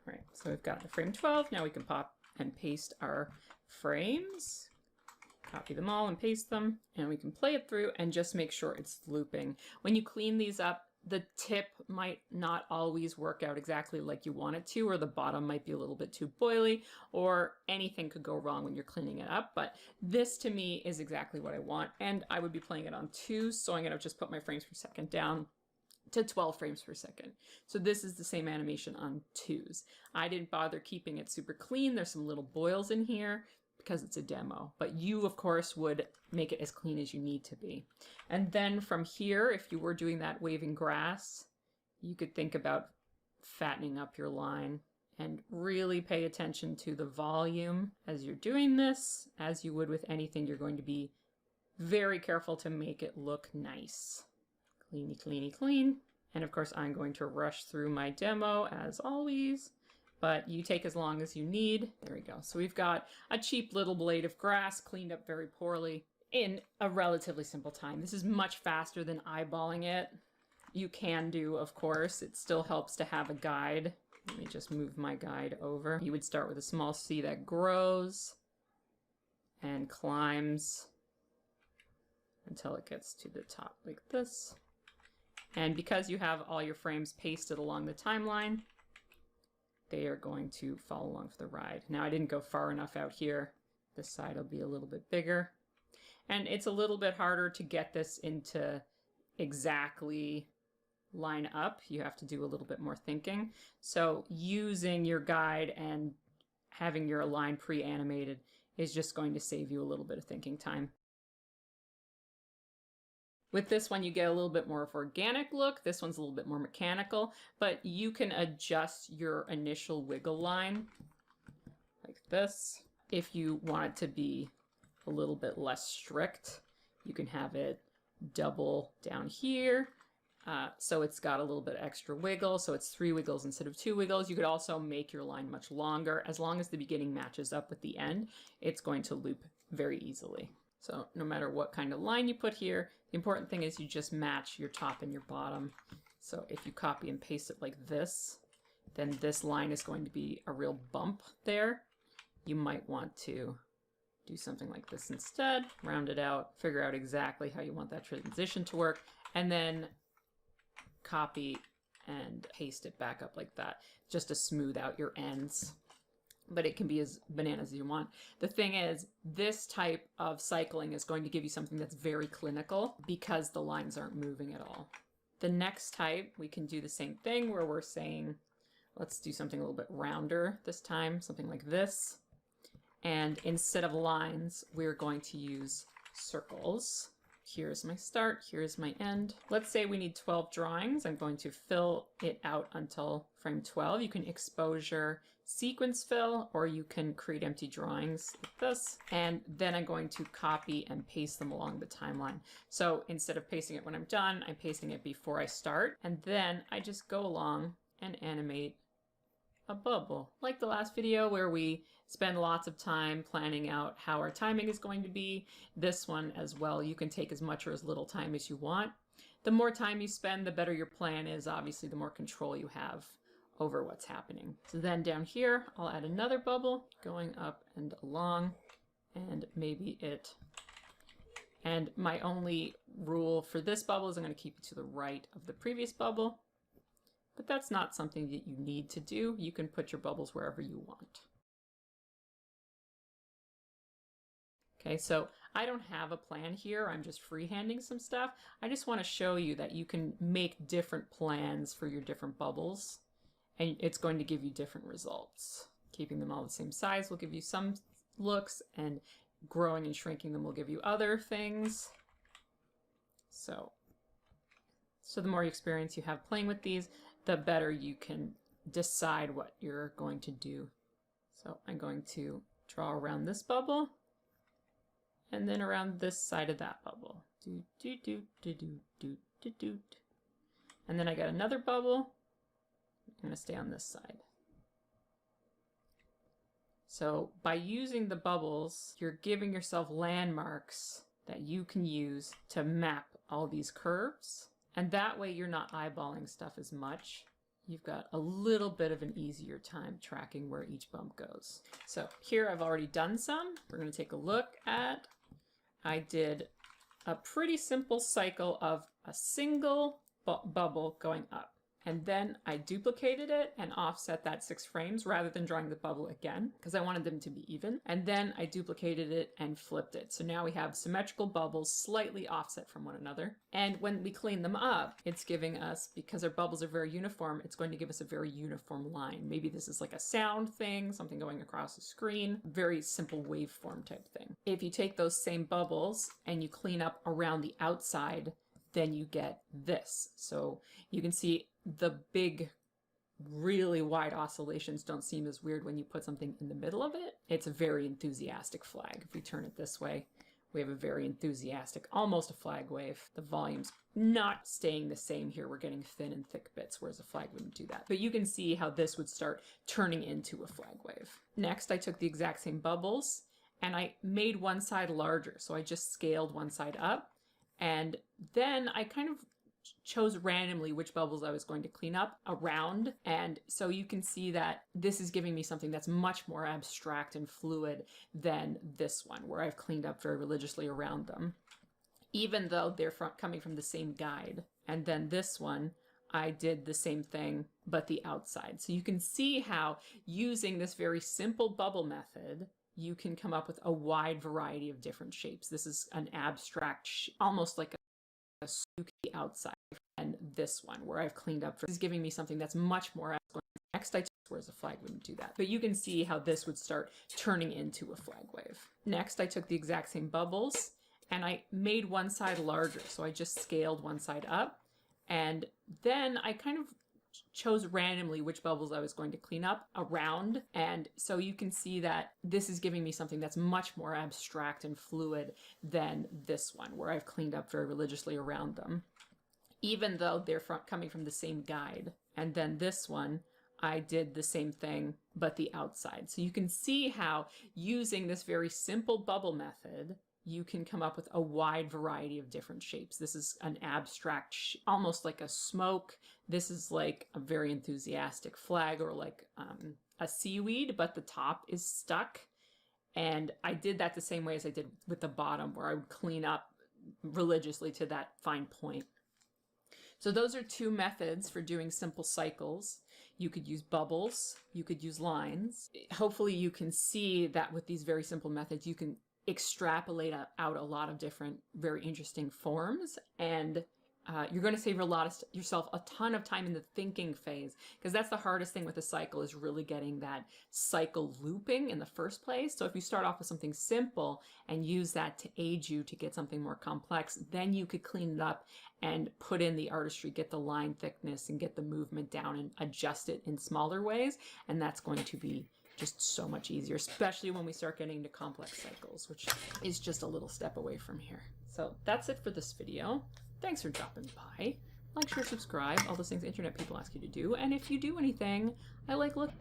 All right, so we've got the frame 12. Now we can pop and paste our frames. Copy them all and paste them, and we can play it through and just make sure it's looping. When you clean these up, the tip might not always work out exactly like you want it to, or the bottom might be a little bit too boily, or anything could go wrong when you're cleaning it up. But this to me is exactly what I want, and I would be playing it on 2, so I'm going to just put my frames per second down to 12 frames per second. So this is the same animation on 2s. I didn't bother keeping it super clean. There's some little boils in here because it's a demo, but you of course would make it as clean as you need to be. And then from here, if you were doing that waving grass, you could think about fattening up your line and really pay attention to the volume as you're doing this. As you would with anything, you're going to be very careful to make it look nice. Cleany, cleany, clean. And of course, I'm going to rush through my demo as always, but you take as long as you need. There we go. So we've got a cheap little blade of grass cleaned up very poorly in a relatively simple time. This is much faster than eyeballing it. You can do, of course. It still helps to have a guide. Let me just move my guide over. You would start with a small C that grows and climbs until it gets to the top like this. And because you have all your frames pasted along the timeline, they are going to follow along for the ride. Now I didn't go far enough out here. This side will be a little bit bigger. And it's a little bit harder to get this into exactly line up. You have to do a little bit more thinking. So using your guide and having your line pre-animated is just going to save you a little bit of thinking time. With this one, you get a little bit more of organic look. This one's a little bit more mechanical, but you can adjust your initial wiggle line like this. If you want it to be a little bit less strict, you can have it double down here. So it's got a little bit extra wiggle. So it's 3 wiggles instead of 2 wiggles. You could also make your line much longer. As long as the beginning matches up with the end, it's going to loop very easily. So no matter what kind of line you put here, the important thing is you just match your top and your bottom. So if you copy and paste it like this, then this line is going to be a real bump there. You might want to do something like this instead, round it out, figure out exactly how you want that transition to work, and then copy and paste it back up like that, just to smooth out your ends. But it can be as bananas as you want. The thing is, this type of cycling is going to give you something that's very clinical because the lines aren't moving at all. The next type, we can do the same thing where we're saying, let's do something a little bit rounder this time, something like this. And instead of lines, we're going to use circles. Here's my start, here's my end. Let's say we need 12 drawings. I'm going to fill it out until frame 12. You can exposure sequence fill, or you can create empty drawings like this. And then I'm going to copy and paste them along the timeline. So instead of pasting it when I'm done, I'm pasting it before I start. And then I just go along and animate a bubble. Like the last video where we spend lots of time planning out how our timing is going to be, this one as well, you can take as much or as little time as you want. The more time you spend, the better your plan is. Obviously, the more control you have over what's happening. So then down here, I'll add another bubble going up and along, and maybe it. And my only rule for this bubble is I'm going to keep it to the right of the previous bubble. But that's not something that you need to do. You can put your bubbles wherever you want. Okay, so I don't have a plan here. I'm just freehanding some stuff. I just want to show you that you can make different plans for your different bubbles, and it's going to give you different results. Keeping them all the same size will give you some looks, and growing and shrinking them will give you other things. So the more experience you have playing with these, the better you can decide what you're going to do. So I'm going to draw around this bubble and then around this side of that bubble. Doot, doot, doot, doot, doot, doot, doot, doot. And then I got another bubble. I'm going to stay on this side. So by using the bubbles, you're giving yourself landmarks that you can use to map all these curves. And that way you're not eyeballing stuff as much. You've got a little bit of an easier time tracking where each bump goes. So here I've already done some. We're going to take a look at, I did a pretty simple cycle of a single bubble going up. And then I duplicated it and offset that 6 frames rather than drawing the bubble again because I wanted them to be even. And then I duplicated it and flipped it. So now we have symmetrical bubbles slightly offset from one another. And when we clean them up, it's giving us, because our bubbles are very uniform, it's going to give us a very uniform line. Maybe this is like a sound thing, something going across the screen, very simple waveform type thing. If you take those same bubbles and you clean up around the outside, then you get this. So you can see the big, really wide oscillations don't seem as weird when you put something in the middle of it. It's a very enthusiastic flag. If we turn it this way, we have a very enthusiastic, almost a flag wave. The volume's not staying the same here. We're getting thin and thick bits, whereas a flag wouldn't do that. But you can see how this would start turning into a flag wave. Next, I took the exact same bubbles and I made one side larger. So I just scaled one side up. And then I kind of chose randomly which bubbles I was going to clean up around. And so you can see that this is giving me something that's much more abstract and fluid than this one, where I've cleaned up very religiously around them, even though they're coming from the same guide. And then this one, I did the same thing, but the outside. So you can see how using this very simple bubble method, you can come up with a wide variety of different shapes. This is an abstract, almost like a spooky outside. And this one, where I've cleaned up, this is giving me something that's much more. Next, I took, whereas a flag wouldn't do that. But you can see how this would start turning into a flag wave. Next, I took the exact same bubbles and I made one side larger. So I just scaled one side up. And then I kind of chose randomly which bubbles I was going to clean up around. And so you can see that this is giving me something that's much more abstract and fluid than this one, where I've cleaned up very religiously around them, even though they're coming from the same guide. And then this one, I did the same thing, but the outside. So you can see how using this very simple bubble method, you can come up with a wide variety of different shapes. This is an abstract, almost like a smoke. This is like a very enthusiastic flag, or like a seaweed, but the top is stuck. And I did that the same way as I did with the bottom, where I would clean up religiously to that fine point. So those are 2 methods for doing simple cycles. You could use bubbles, you could use lines. Hopefully you can see that with these very simple methods, you can extrapolate out a lot of different, very interesting forms. And you're going to save yourself a ton of time in the thinking phase, because that's the hardest thing with a cycle, is really getting that cycle looping in the first place. So if you start off with something simple and use that to aid you to get something more complex, then you could clean it up and put in the artistry, get the line thickness and get the movement down and adjust it in smaller ways. And that's going to be just so much easier, especially when we start getting into complex cycles, which is just a little step away from here. So that's it for this video. Thanks for dropping by. Like, share, subscribe, all those things internet people ask you to do. And if you do anything, I like look.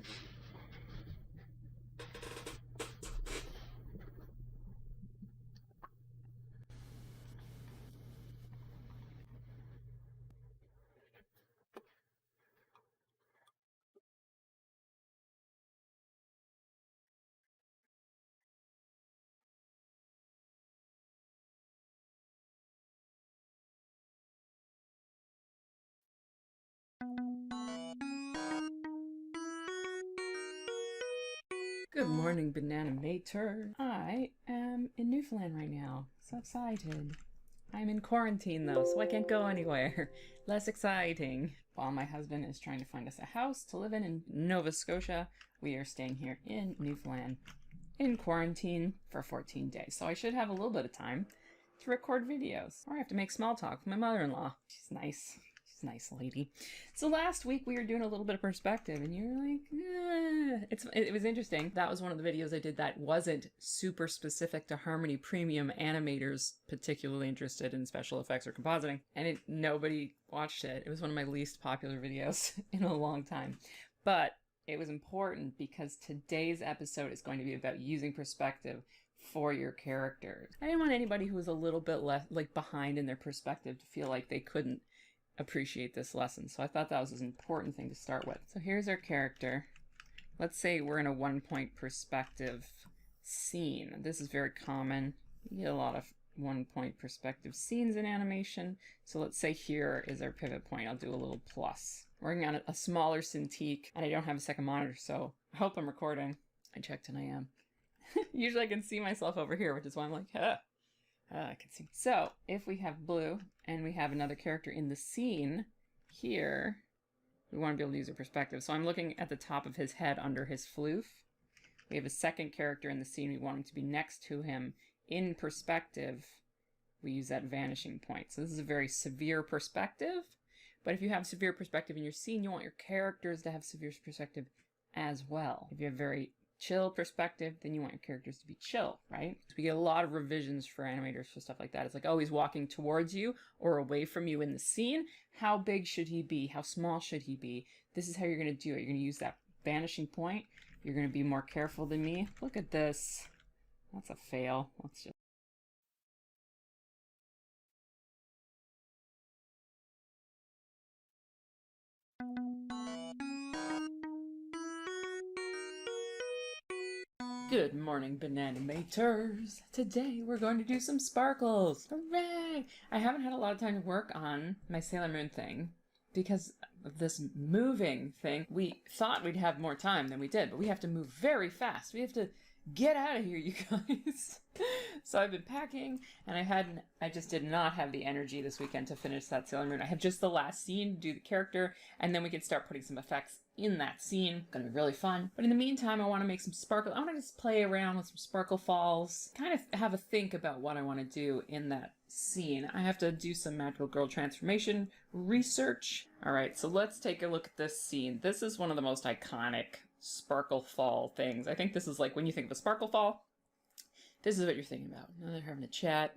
Good morning, Banana Mater. I am in Newfoundland right now. So excited. I'm in quarantine though, so I can't go anywhere. Less exciting. While my husband is trying to find us a house to live in Nova Scotia, we are staying here in Newfoundland in quarantine for 14 days. So I should have a little bit of time to record videos. Or I have to make small talk with my mother-in-law. She's nice. She's Nice lady. So last week we were doing a little bit of perspective, and you're like, it was interesting. That was one of the videos I did that wasn't super specific to Harmony Premium animators particularly interested in special effects or compositing, and nobody watched it. It was one of my least popular videos in a long time, but it was important because today's episode is going to be about using perspective for your characters. I didn't want anybody who was a little bit less behind in their perspective to feel like they couldn't appreciate this lesson. So I thought that was an important thing to start with. So here's our character. Let's say we're in a 1-point perspective scene. This is very common. You get a lot of 1-point perspective scenes in animation. So let's say here is our pivot point. I'll do a little plus. Working on a smaller Cintiq, and I don't have a second monitor, so I hope I'm recording. I checked and I am. Usually I can see myself over here, which is why I'm like, I can see. So if we have blue and we have another character in the scene here, we want to be able to use a perspective. So I'm looking at the top of his head under his floof. We have a second character in the scene. We want him to be next to him in perspective. We use that vanishing point. So this is a very severe perspective. But if you have severe perspective in your scene, you want your characters to have severe perspective as well. If you have very chill perspective, then you want your characters to be chill, right? So we get a lot of revisions for animators for stuff like that. It's like, oh, he's walking towards you or away from you in the scene. How big should he be? How small should he be? This is how you're going to do it. You're going to use that vanishing point. You're going to be more careful than me. Look at this. That's a fail. Let's just... Good morning, Bananimators! Today we're going to do some sparkles! Hooray! I haven't had a lot of time to work on my Sailor Moon thing because of this moving thing. We thought we'd have more time than we did, but we have to move very fast. We have to get out of here, you guys! So I've been packing, and I just did not have the energy this weekend to finish that Sailor Moon. I have just the last scene to do the character, and then we can start putting some effects in that scene. It's gonna be really fun. But in the meantime, I want to make some sparkle. I want to just play around with some sparkle falls, kind of have a think about what I want to do in that scene. I have to do some Magical Girl transformation research. All right, so let's take a look at this scene. This is one of the most iconic sparkle fall things. I think this is like when you think of a sparkle fall, this is what you're thinking about. Now they're having a chat.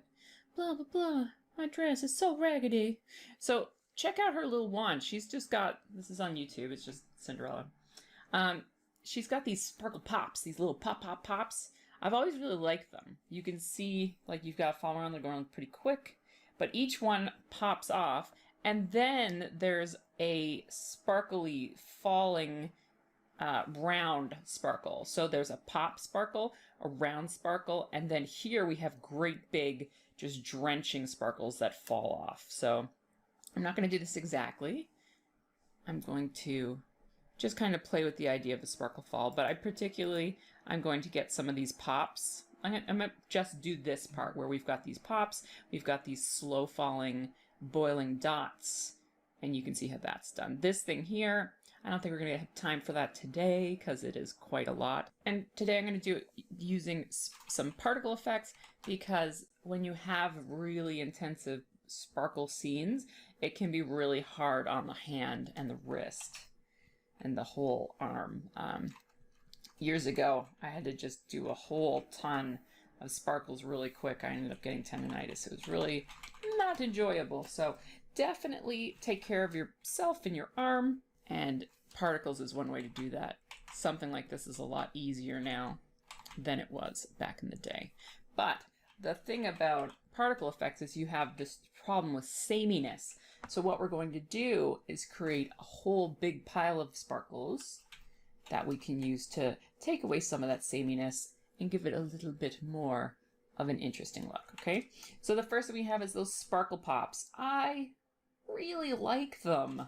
Blah, blah, blah. My dress is so raggedy. So check out her little wand. She's just got, this is on YouTube, it's just Cinderella. She's got these sparkle pops, these little pops. I've always really liked them. You can see, like, you've got to follow around, they're going pretty quick, but each one pops off, and then there's a sparkly falling round sparkle. So there's a pop sparkle, a round sparkle, and then here we have great big, just drenching sparkles that fall off. So I'm not going to do this exactly. I'm going to just kind of play with the idea of the sparkle fall, but I'm going to get some of these pops. I'm going to just do this part where we've got these pops, we've got these slow falling, boiling dots, and you can see how that's done. This thing here, I don't think we're going to have time for that today because it is quite a lot. And today I'm going to do it using some particle effects because when you have really intensive sparkle scenes, it can be really hard on the hand and the wrist and the whole arm. Years ago, I had to just do a whole ton of sparkles really quick. I ended up getting tendonitis. It was really not enjoyable. So definitely take care of yourself and your arm, and particles is one way to do that. Something like this is a lot easier now than it was back in the day. But the thing about particle effects is you have this problem with sameness. So what we're going to do is create a whole big pile of sparkles that we can use to take away some of that sameness and give it a little bit more of an interesting look, okay? So the first thing we have is those sparkle pops. I really like them.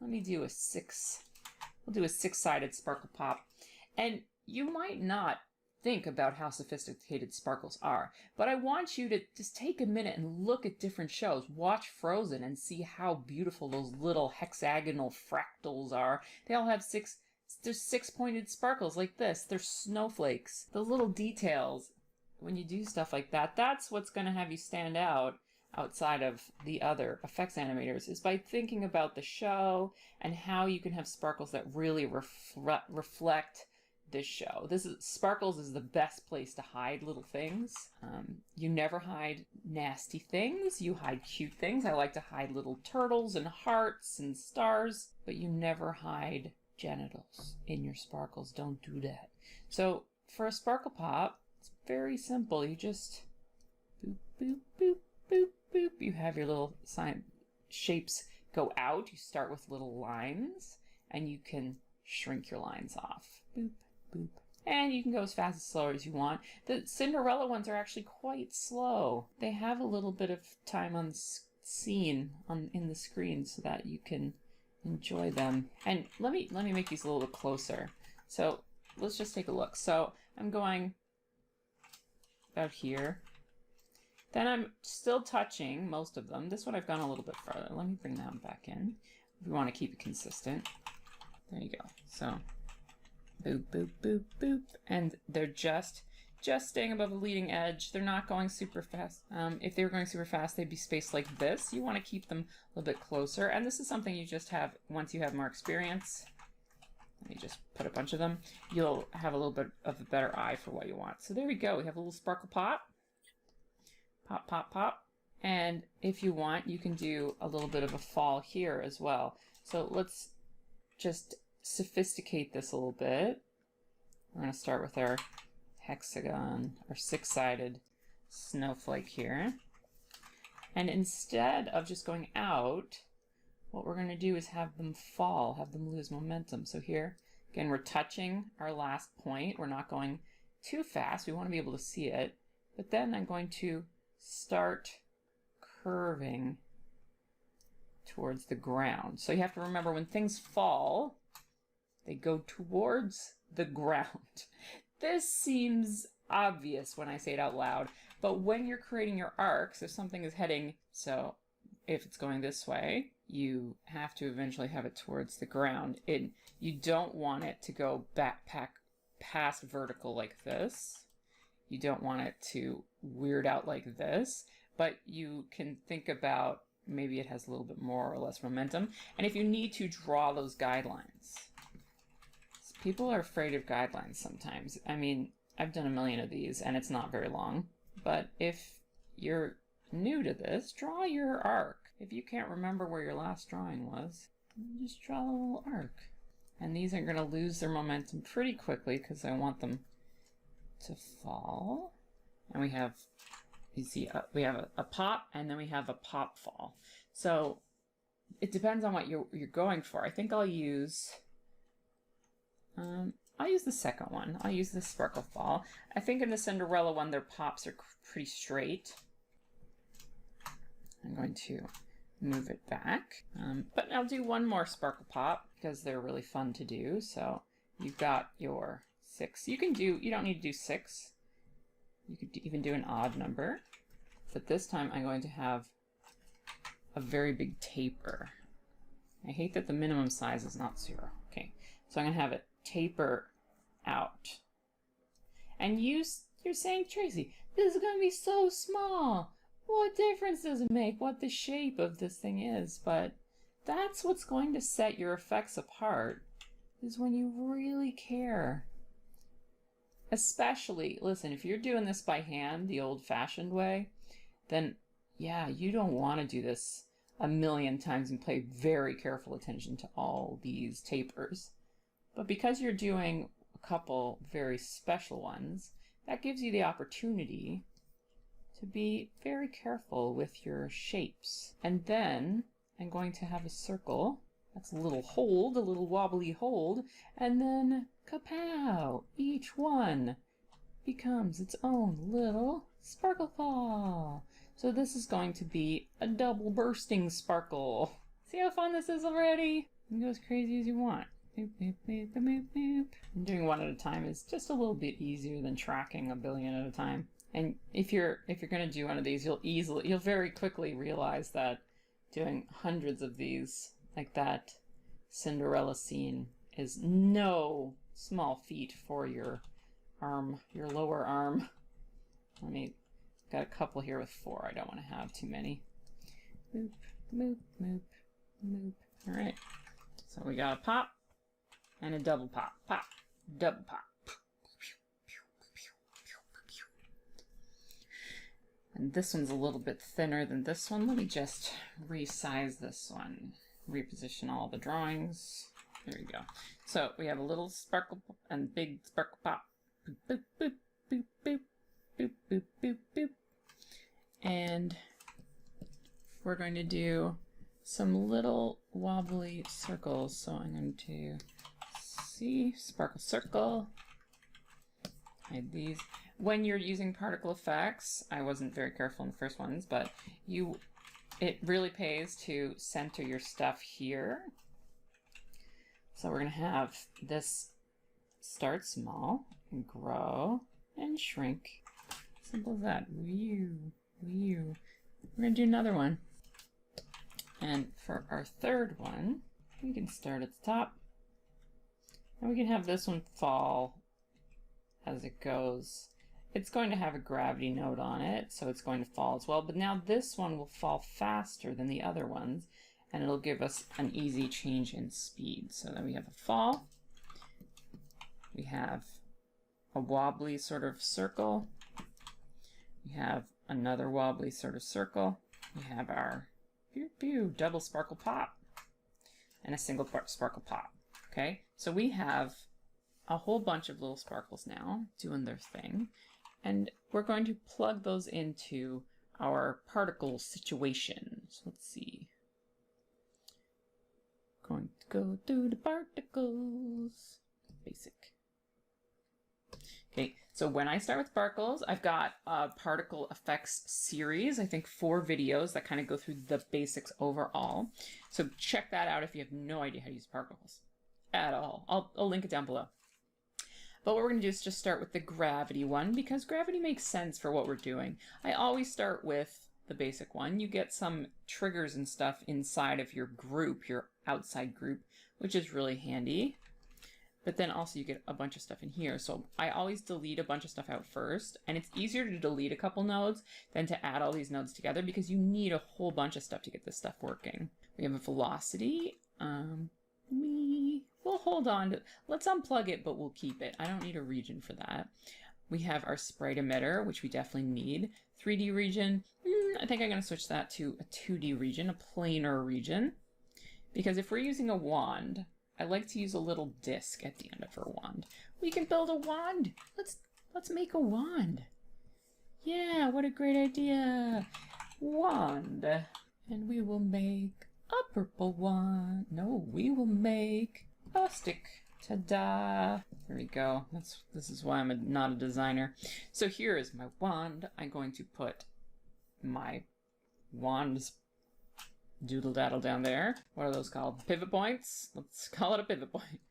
Let me do we'll do a 6-sided sparkle pop. And you might not think about how sophisticated sparkles are, but I want you to just take a minute and look at different shows. Watch Frozen and see how beautiful those little hexagonal fractals are. They all have there's 6-pointed sparkles like this. They're snowflakes. The little details, when you do stuff like that, that's what's going to have you stand out outside of the other effects animators is by thinking about the show and how you can have sparkles that really reflect this show. Sparkles is the best place to hide little things. You never hide nasty things. You hide cute things. I like to hide little turtles and hearts and stars, but you never hide genitals in your sparkles. Don't do that. So for a sparkle pop, it's very simple. You just boop, boop, boop, boop, boop. You have your little shapes go out. You start with little lines, and you can shrink your lines off. Boop, boop. And you can go as fast as slow as you want. The Cinderella ones are actually quite slow. They have a little bit of time on scene in the screen so that you can enjoy them. And let me make these a little bit closer. So let's just take a look. So I'm going about here. Then I'm still touching most of them. This one I've gone a little bit further. Let me bring that one back in. If we want to keep it consistent. There you go. So boop, boop, boop, boop. And they're just staying above the leading edge. They're not going super fast. If they were going super fast, they'd be spaced like this. You want to keep them a little bit closer. And this is something you just have once you have more experience. Let me just put a bunch of them. You'll have a little bit of a better eye for what you want. So there we go. We have a little sparkle pop. Pop, pop, pop. And if you want, you can do a little bit of a fall here as well. So let's just sophisticate this a little bit. We're going to start with our hexagon, our six-sided snowflake here. And instead of just going out, what we're going to do is have them fall, have them lose momentum. So here, again, we're touching our last point. We're not going too fast. We want to be able to see it. But then I'm going to start curving towards the ground. So you have to remember when things fall, they go towards the ground. This seems obvious when I say it out loud, but when you're creating your arcs, if something is heading, so if it's going this way, you have to eventually have it towards the ground. You don't want it to go past vertical like this. You don't want it to weird out like this, but you can think about maybe it has a little bit more or less momentum. And if you need to draw those guidelines, people are afraid of guidelines sometimes. I mean, I've done a million of these and it's not very long, but if you're new to this, draw your arc. If you can't remember where your last drawing was, just draw a little arc. And these are going to lose their momentum pretty quickly because I want them to fall. And we have, you see, we have a pop and then we have a pop fall. So it depends on what you're going for. I think I'll use the second one. I'll use the sparkle fall. I think in the Cinderella one, their pops are pretty straight. I'm going to move it back. But I'll do one more sparkle pop because they're really fun to do. So you've got your 6. You don't need to do 6. You could even do an odd number. But this time I'm going to have a very big taper. I hate that the minimum size is not 0. Okay, so I'm going to have it taper out. And you're saying, Tracy, this is going to be so small. What difference does it make what the shape of this thing is? But that's what's going to set your effects apart, is when you really care. Especially, listen, if you're doing this by hand, the old-fashioned way, then yeah, you don't want to do this a million times and pay very careful attention to all these tapers. But because you're doing a couple very special ones, that gives you the opportunity to be very careful with your shapes. And then I'm going to have a circle. That's a little hold, a little wobbly hold, and then kapow! Each one becomes its own little sparkle fall. So this is going to be a double bursting sparkle. See how fun this is already? You can go as crazy as you want. Boop, boop, boop, boop, boop, boop. And doing one at a time is just a little bit easier than tracking a billion at a time. And if you're going to do one of these, you'll very quickly realize that doing hundreds of these, like that Cinderella scene, is no small feat for your arm, your lower arm. Let me got a couple here with 4. I don't want to have too many. Moop, moop, moop, moop. All right. So we got a pop and a double pop. Pop, double pop. And this one's a little bit thinner than this one. Let me just resize this one. Reposition all the drawings. There we go. So we have a little sparkle and big sparkle pop. Boop, boop, boop, boop, boop, boop, boop, boop, boop. And we're going to do some little wobbly circles. So I'm going to see sparkle circle. Hide these. When you're using particle effects, I wasn't very careful in the first ones, but it really pays to center your stuff here. So we're going to have this start small and grow and shrink. Simple as that. We're going to do another one. And for our third one, we can start at the top. And we can have this one fall as it goes. It's going to have a gravity node on it, so it's going to fall as well. But now this one will fall faster than the other ones, and it'll give us an easy change in speed. So then we have a fall. We have a wobbly sort of circle. We have another wobbly sort of circle. We have our pew pew double sparkle pop and a single sparkle pop. Okay, so we have a whole bunch of little sparkles now doing their thing. And we're going to plug those into our particle situation. So let's see. Going to go through the particles. Basic. Okay, so when I start with sparkles, I've got a particle effects series. I think 4 videos that kind of go through the basics overall. So check that out if you have no idea how to use particles at all. I'll link it down below. But what we're going to do is just start with the gravity one, because gravity makes sense for what we're doing. I always start with the basic one. You get some triggers and stuff inside of your group, your outside group, which is really handy. But then also you get a bunch of stuff in here. So I always delete a bunch of stuff out first, and it's easier to delete a couple nodes than to add all these nodes together because you need a whole bunch of stuff to get this stuff working. We have a velocity. We'll hold on to, let's unplug it, but we'll keep it. I don't need a region for that. We have our sprite emitter, which we definitely need. 3D region, I think I'm going to switch that to a 2D region, a planar region. Because if we're using a wand, I like to use a little disc at the end of our wand. We can build a wand. Let's make a wand. Yeah, what a great idea. Wand. And we will make a purple wand. No, we will make a stick. Ta-da! There we go. This is why I'm not a designer. So here is my wand. I'm going to put my wand's doodle-daddle down there. What are those called? Pivot points? Let's call it a pivot point.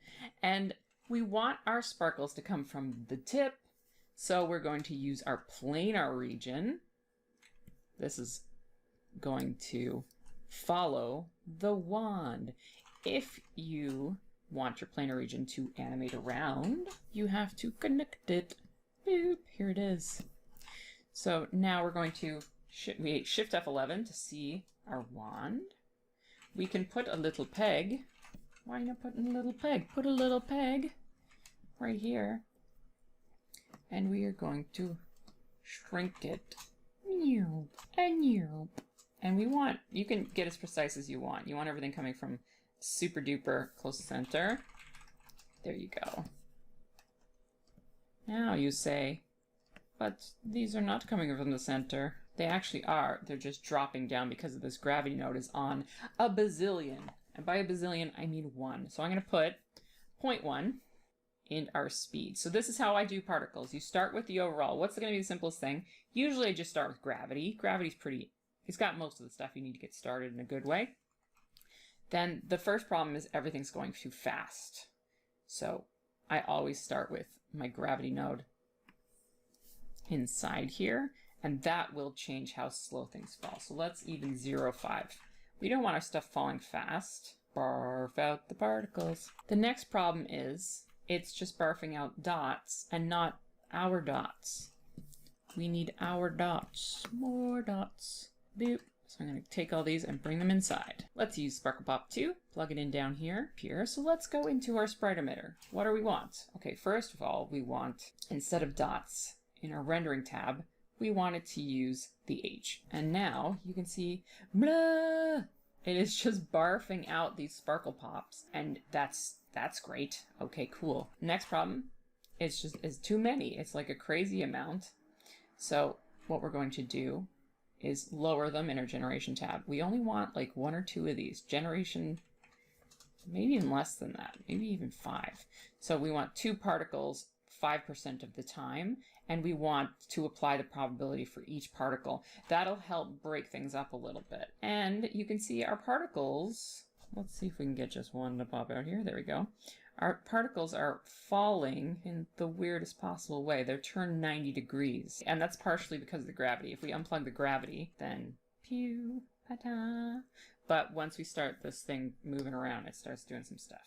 And we want our sparkles to come from the tip, so we're going to use our planar region. This is going to follow the wand. If you want your planar region to animate around, you have to connect it. Boop, here it is. So now we're going to shift F11 to see our wand. We can put a little peg. Why not put a little peg? Put a little peg right here. And we are going to shrink it. And we want, you can get as precise as you want. You want everything coming from super duper close to center. There you go. Now you say, but these are not coming from the center. They actually are. They're just dropping down because of this gravity node is on a bazillion. And by a bazillion, I mean 1. So I'm going to put 0.1 in our speed. So this is how I do particles. You start with the overall. What's going to be the simplest thing? Usually I just start with gravity. Gravity's pretty, it's got most of the stuff you need to get started in a good way. Then the first problem is everything's going too fast. So I always start with my gravity node inside here, and that will change how slow things fall. So let's even 0.5. We don't want our stuff falling fast. Barf out the particles. The next problem is it's just barfing out dots and not our dots. we need our dots. More dots. Boop. So I'm going to take all these and bring them inside. Let's use Sparkle Pop 2. Plug it in down here. So let's go into our sprite emitter. What do we want? Okay, first of all, we want, instead of dots in our rendering tab, we wanted to use the H. And now you can see, blah, it is just barfing out these sparkle pops. And that's great. Okay, cool. Next problem, it's too many. It's like a crazy amount. So what we're going to do is lower them in our generation tab. We only want like 1 or 2 of these. Generation, maybe even less than that, maybe even 5. So we want 2 particles 5% of the time, and we want to apply the probability for each particle. That'll help break things up a little bit. And you can see our particles, let's see if we can get just one to pop out here. There we go. Our particles are falling in the weirdest possible way. They're turned 90 degrees. And that's partially because of the gravity. If we unplug the gravity, then pew, pa-da. But once we start this thing moving around, it starts doing some stuff.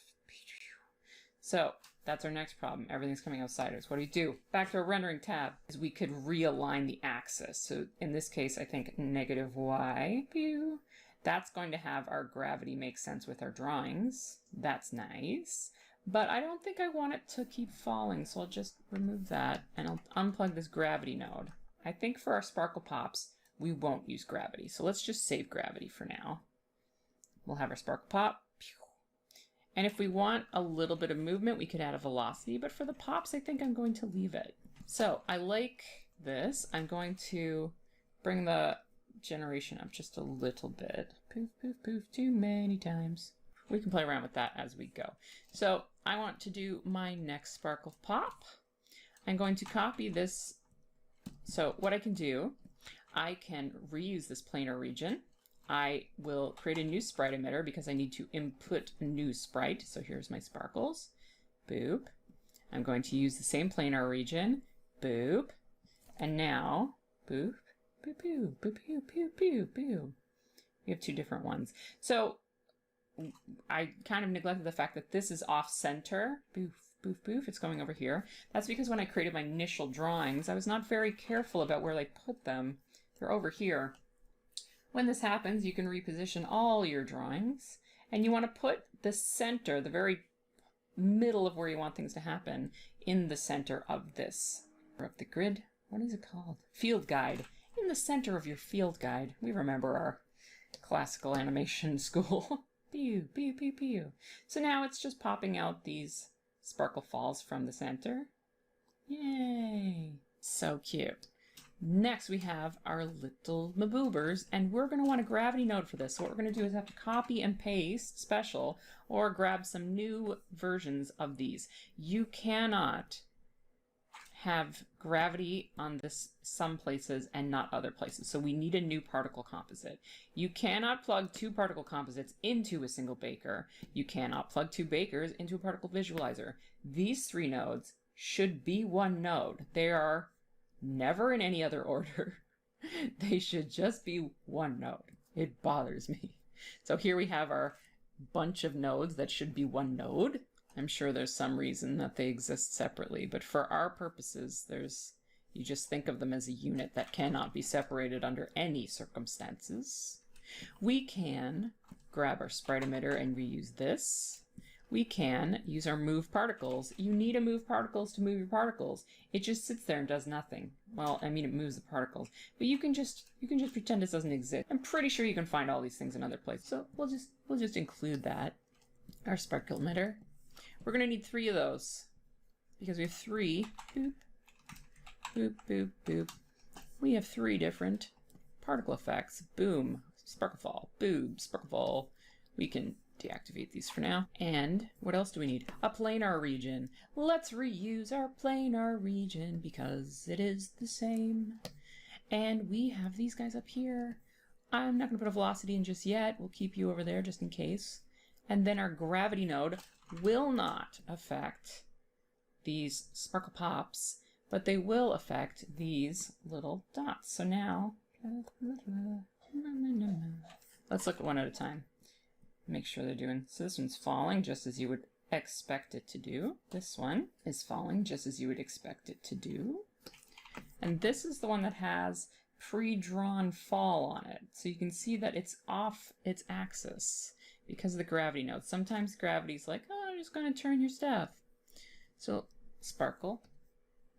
So that's our next problem. Everything's coming out sideways. What do? Back to our rendering tab, is we could realign the axis. So in this case, I think -y, pew. That's going to have our gravity make sense with our drawings. That's nice. But I don't think I want it to keep falling, so I'll just remove that and I'll unplug this gravity node. I think for our sparkle pops, we won't use gravity. So let's just save gravity for now. We'll have our sparkle pop. And if we want a little bit of movement, we could add a velocity, but for the pops, I think I'm going to leave it. So I like this. I'm going to bring the generation up just a little bit. Poof, poof, poof, too many times. We can play around with that as we go. So I want to do my next sparkle pop. I'm going to copy this. So what I can do, I can reuse this planar region. I will create a new sprite emitter because I need to input a new sprite. So here's my sparkles. Boop. I'm going to use the same planar region. Boop. And now, boop, boop, boop, boop, boop, boop, boop, boop. We have 2 different ones. So I kind of neglected the fact that this is off center. Boof, boof, boof. It's going over here. That's because when I created my initial drawings, I was not very careful about where I put them. They're over here. When this happens, you can reposition all your drawings, and you want to put the center, the very middle of where you want things to happen, in the center of this. Or of the grid. What is it called? Field guide. In the center of your field guide. We remember our classical animation school. Pew, pew, pew, pew. So now it's just popping out these sparkle falls from the center. Yay! So cute. Next we have our little maboobers, and we're going to want a gravity node for this. So what we're going to do is have to copy and paste special, or grab some new versions of these. You cannot have gravity on this some places and not other places. So we need a new particle composite. You cannot plug 2 particle composites into a single baker. You cannot plug 2 bakers into a particle visualizer. These 3 nodes should be 1 node. They are never in any other order. They should just be 1 node. It bothers me. So here we have our bunch of nodes that should be 1 node. I'm sure there's some reason that they exist separately, but for our purposes, you just think of them as a unit that cannot be separated under any circumstances. We can grab our sprite emitter and reuse this. We can use our move particles. You need a move particles to move your particles. It just sits there and does nothing. Well, I mean, it moves the particles, but you can just pretend it doesn't exist. I'm pretty sure you can find all these things in other places. So we'll just include that. Our sparkle emitter. We're going to need 3 of those because we have 3. Boop, boop, boop, boop. We have 3 different particle effects. Boom, sparkle fall. Boom, sparkle fall. We can deactivate these for now. And what else do we need? A planar region. Let's reuse our planar region because it is the same. And we have these guys up here. I'm not going to put a velocity in just yet. We'll keep you over there just in case. And then our gravity node will not affect these sparkle pops, but they will affect these little dots. So now, let's look at one at a time. Make sure they're doing. So this one's falling just as you would expect it to do. This one is falling just as you would expect it to do. And this is the one that has pre-drawn fall on it. So you can see that it's off its axis because of the gravity node. Sometimes gravity's like, oh, I'm just going to turn your stuff. So sparkle,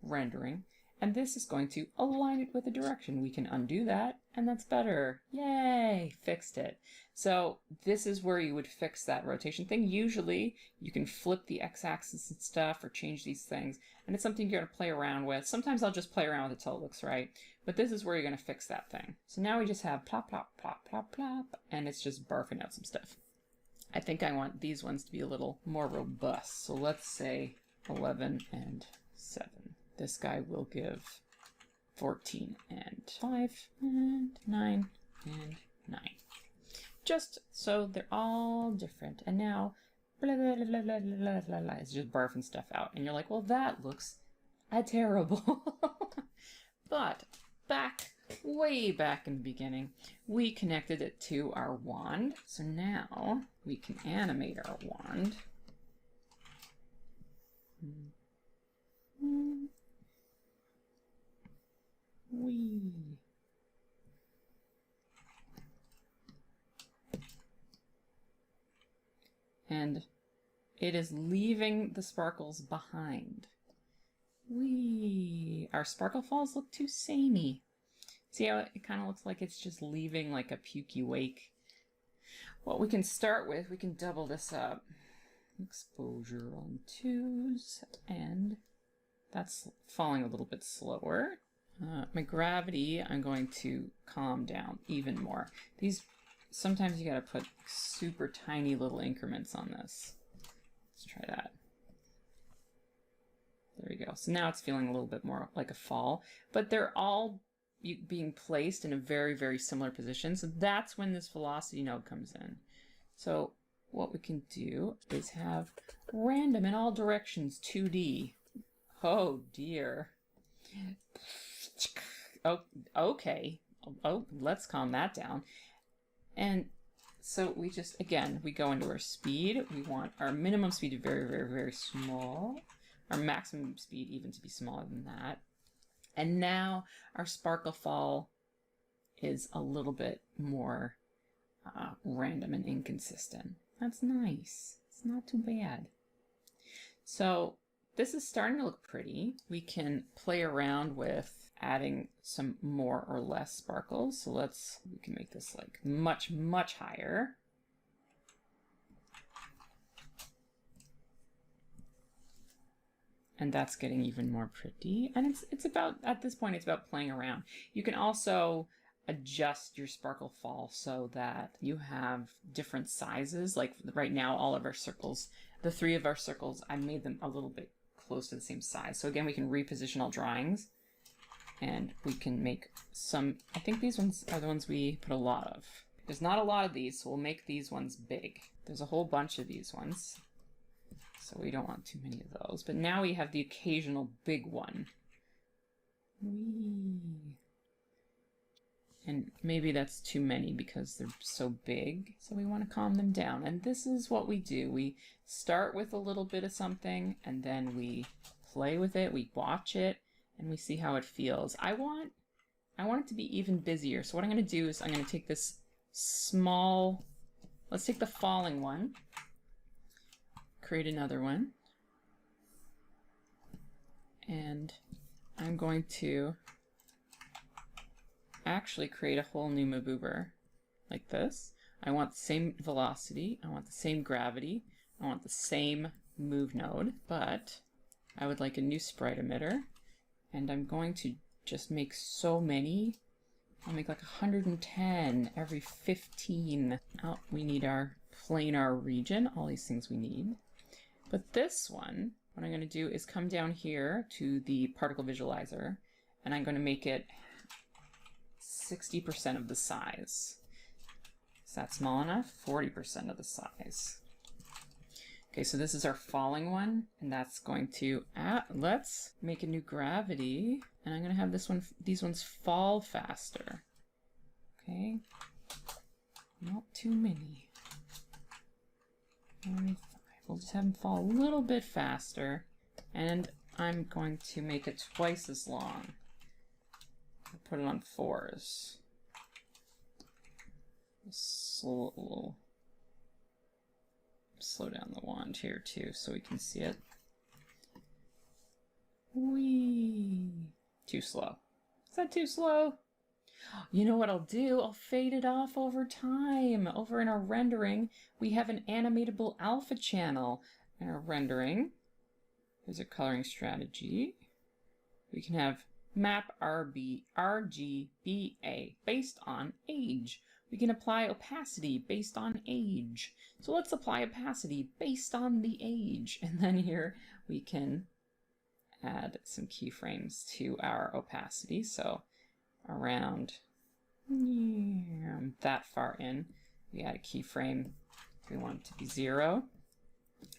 rendering, and this is going to align it with the direction. We can undo that, and that's better. Yay, fixed it. So this is where you would fix that rotation thing. Usually you can flip the x-axis and stuff or change these things, and it's something you're going to play around with. Sometimes I'll just play around with it till it looks right, but this is where you're going to fix that thing. So now we just have plop, plop, plop, plop, plop, and it's just barfing out some stuff. I think I want these ones to be a little more robust. So let's say 11 and 7. This guy will give 14 and 5 and 9 and 9. Just so they're all different. And now, blah, blah, blah, blah, blah, blah, blah, blah, it's just barfing stuff out. And you're like, well, that looks terrible. But way back in the beginning, we connected it to our wand. So now we can animate our wand. Whee. And it is leaving the sparkles behind. Whee! Our sparkle falls look too samey. See how it kind of looks like it's just leaving like a pukey wake? What we can start with, we can double this up. Exposure on 2s, and that's falling a little bit slower. My gravity, I'm going to calm down even more. These, sometimes you gotta put super tiny little increments on this. Let's try that. There we go. So now it's feeling a little bit more like a fall, but they're all being placed in a very, very similar position. So that's when this velocity node comes in. So what we can do is have random in all directions 2D. Oh dear. Oh, okay. Oh, let's calm that down. And so we just, again, we go into our speed. We want our minimum speed to be very, very, very small. Our maximum speed even to be smaller than that. And now our sparkle fall is a little bit more random and inconsistent. That's nice. It's not too bad. So this is starting to look pretty. We can play around with adding some more or less sparkles. So we can make this like much, much higher. And that's getting even more pretty. And it's about, at this point, it's about playing around. You can also adjust your sparkle fall so that you have different sizes. Like right now, all of our circles, the 3 of our circles, I made them a little bit close to the same size. So again, we can reposition all drawings and we can make some, I think these ones are the ones we put a lot of. There's not a lot of these, so we'll make these ones big. There's a whole bunch of these ones, so we don't want too many of those. But now we have the occasional big one. Whee! And maybe that's too many because they're so big, so we want to calm them down. And this is what we do. We start with a little bit of something, and then we play with it, we watch it, and we see how it feels. I want it to be even busier. So what I'm going to do is I'm going to take this small, let's take the falling one, create another one, and I'm going to actually create a whole new Maboober like this. I want the same velocity, I want the same gravity, I want the same move node, but I would like a new sprite emitter, and I'm going to just make so many. I'll make like 110 every 15. Oh, we need our planar region, all these things we need. But this one, what I'm going to do is come down here to the particle visualizer, and I'm going to make it 60% of the size. Is that small enough? 40% of the size. Okay, so this is our falling one, and that's going to, let's make a new gravity, and I'm going to have these ones fall faster. Okay, not too many. 25. We'll just have them fall a little bit faster, and I'm going to make it twice as long. Put it on 4s. Slow down the wand here too so we can see it. Whee! Too slow. Is that too slow? You know what I'll do? I'll fade it off over time. Over in our rendering, we have an animatable alpha channel. In our rendering, here's a coloring strategy. We can have map RGBA based on age. We can apply opacity based on age. So let's apply opacity based on the age. And then here we can add some keyframes to our opacity. So around that far in, we add a keyframe. We want it to be 0,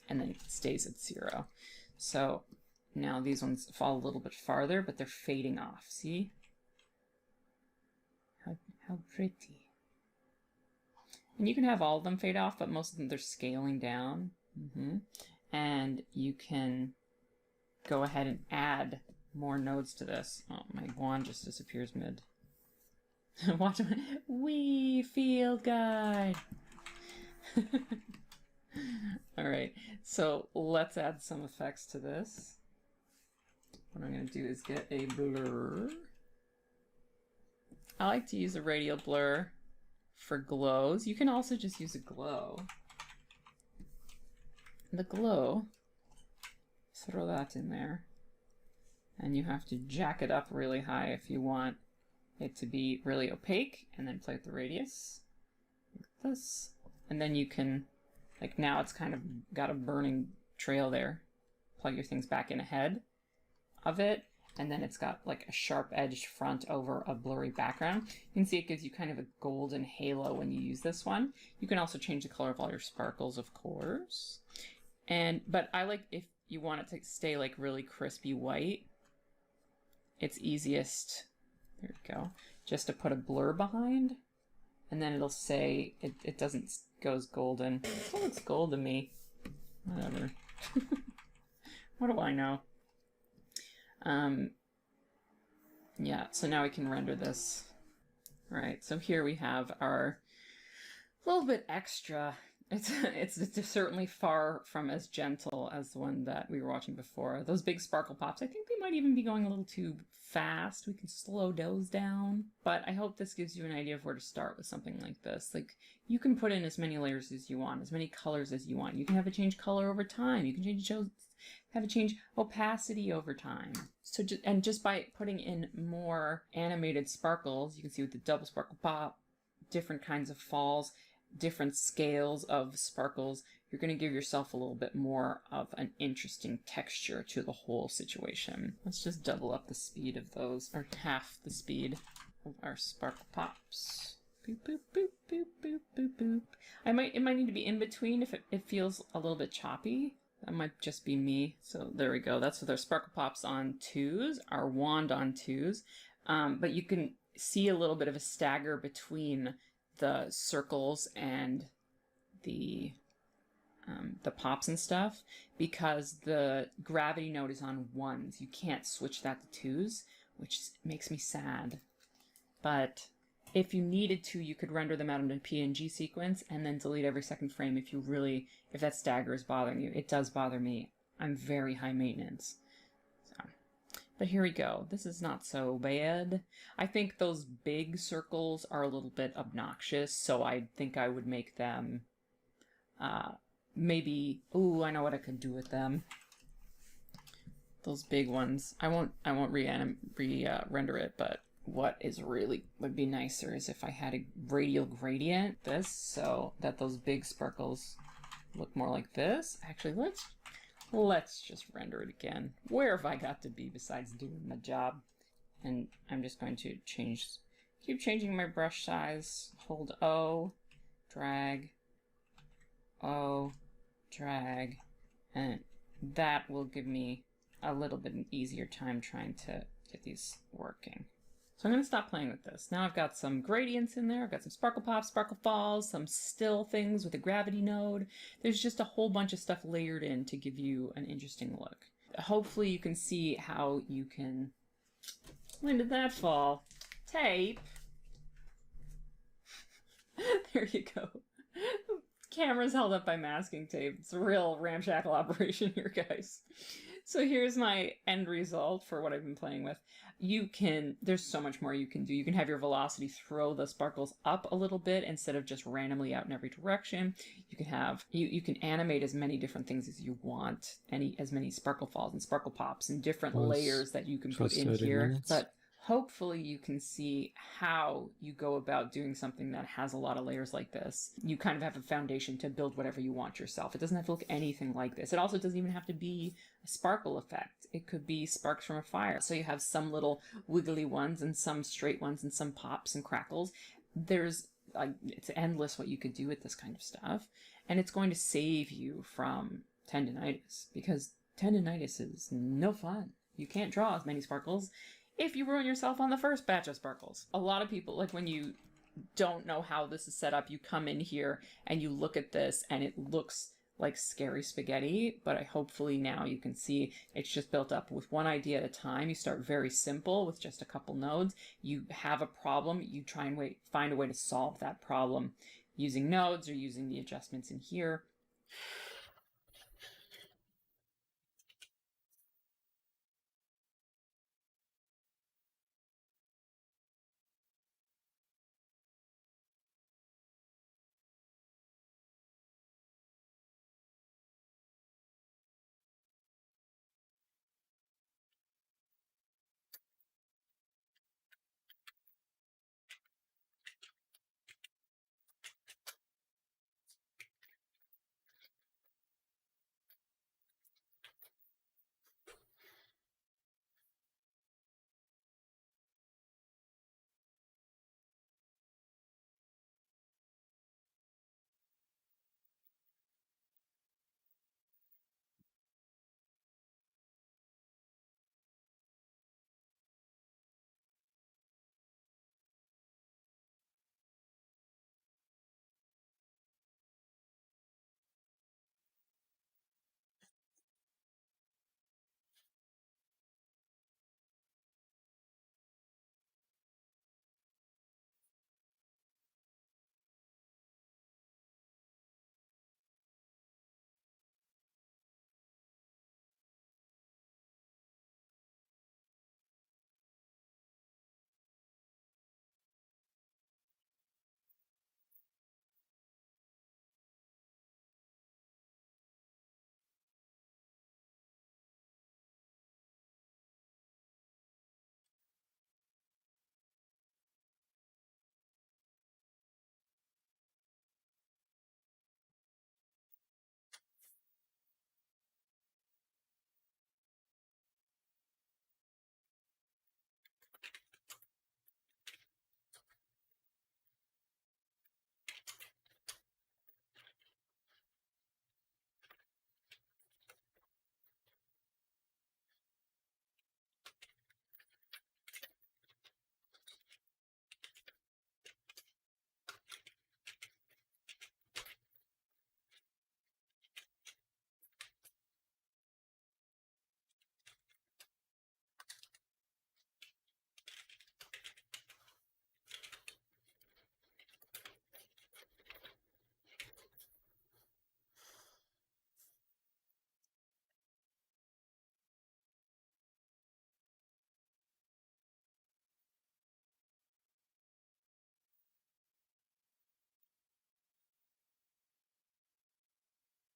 and then it stays at 0. So now these ones fall a little bit farther, but they're fading off. See? How pretty. And you can have all of them fade off, but most of them they're scaling down. And you can go ahead and add more nodes to this. Oh, my wand just disappears mid. Watch my wee field guide. All right, so let's add some effects to this. What I'm going to do is get a blur. I like to use a radial blur for glows. You can also just use a glow. The glow, throw that in there. And you have to jack it up really high if you want it to be really opaque, and then play with the radius like this. And then you can, like now it's kind of got a burning trail there. Plug your things back in ahead of it, and then it's got like a sharp edged front over a blurry background. You can see it gives you kind of a golden halo when you use this one. You can also change the color of all your sparkles, of course. But I like, if you want it to stay like really crispy white, it's easiest, there we go, just to put a blur behind, and then it'll say, it doesn't goes golden. It still looks gold to me. Whatever. What do I know? Yeah, so now we can render this. All right, so here we have our little bit extra. It's certainly far from as gentle as the one that we were watching before. Those big sparkle pops, I think they might even be going a little too fast. We can slow those down. But I hope this gives you an idea of where to start with something like this. Like, you can put in as many layers as you want, as many colors as you want. You can have it change color over time. You can have it change opacity over time. So just by putting in more animated sparkles, you can see with the double sparkle pop, different kinds of falls, different scales of sparkles, you're going to give yourself a little bit more of an interesting texture to the whole situation. Let's just double up the speed of those, or half the speed of our sparkle pops. Boop, boop, boop, boop, boop, boop, boop. It might need to be in between if it feels a little bit choppy. That might just be me. So there we go. That's with our sparkle pops on 2s, our wand on 2s. But you can see a little bit of a stagger between the circles and the pops and stuff, because the gravity node is on 1s. You can't switch that to 2s, which makes me sad. But if you needed to, you could render them out in a PNG sequence and then delete every second frame if that stagger is bothering you. It does bother me. I'm very high maintenance. But here we go. This is not so bad. I think those big circles are a little bit obnoxious, so I think I would make them maybe... Ooh, I know what I could do with them. Those big ones. I won't render it, but what would be nicer is if I had a radial gradient, so that those big sparkles look more like this. Actually, let's just render it again. Where have I got to be besides doing my job? And I'm just going to keep changing my brush size. Hold O, drag, O, drag, and that will give me a little bit an easier time trying to get these working. So I'm going to stop playing with this. Now I've got some gradients in there. I've got some sparkle pops, sparkle falls, some still things with a gravity node. There's just a whole bunch of stuff layered in to give you an interesting look. Hopefully you can see how you can... When did that fall? tape. There you go. Camera's held up by masking tape. It's a real ramshackle operation here, guys. So here's my end result for what I've been playing with. There's so much more you can do. You can have your velocity throw the sparkles up a little bit instead of just randomly out in every direction. You can have, you can animate as many different things as you want, as many sparkle falls and sparkle pops and different layers that you can put in here. Minutes. But hopefully you can see how you go about doing something that has a lot of layers like this. You kind of have a foundation to build whatever you want yourself. It doesn't have to look anything like this. It also doesn't even have to be a sparkle effect. It could be sparks from a fire. So you have some little wiggly ones and some straight ones and some pops and crackles. It's endless what you could do with this kind of stuff. And it's going to save you from tendinitis, because tendinitis is no fun. You can't draw as many sparkles if you ruin yourself on the first batch of sparkles. A lot of people, like when you don't know how this is set up, you come in here and you look at this and it looks like scary spaghetti, but hopefully now you can see it's just built up with one idea at a time. You start very simple with just a couple nodes. You have a problem, you try and find a way to solve that problem using nodes or using the adjustments in here.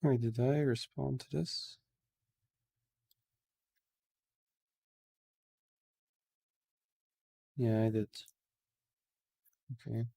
Wait, did I respond to this? Yeah, I did. Okay.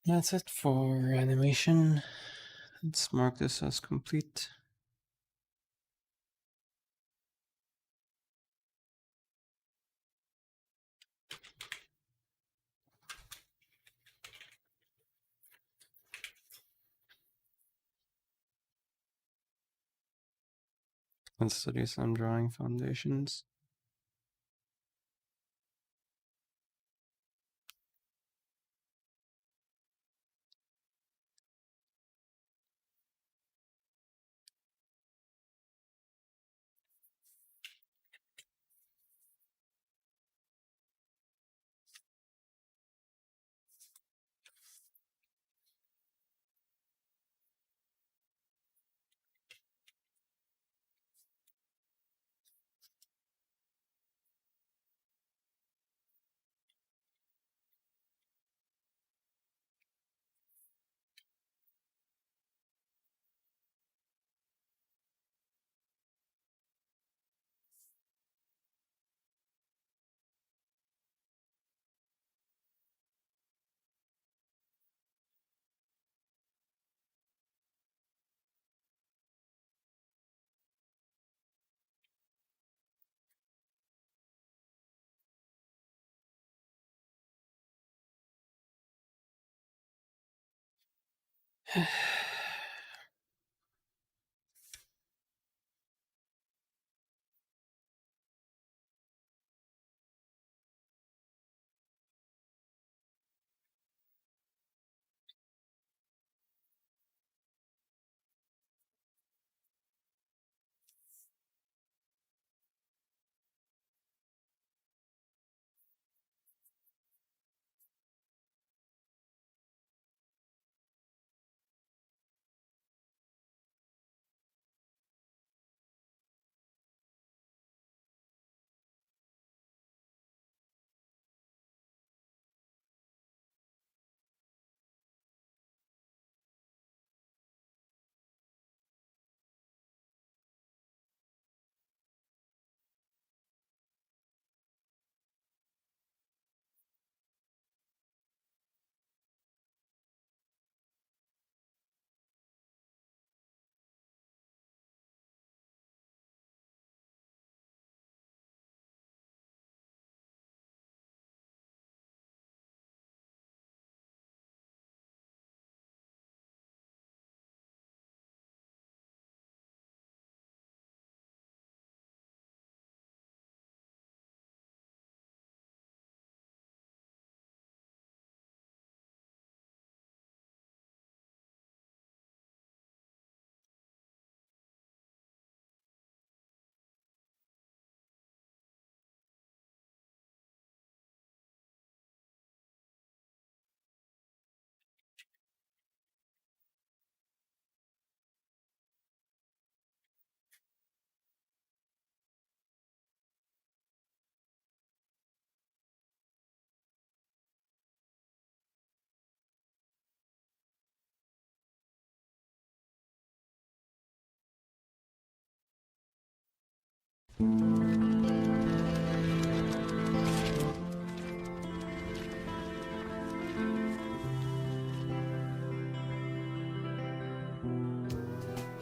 That's it for animation. Let's mark this as complete. Let's study some drawing foundations.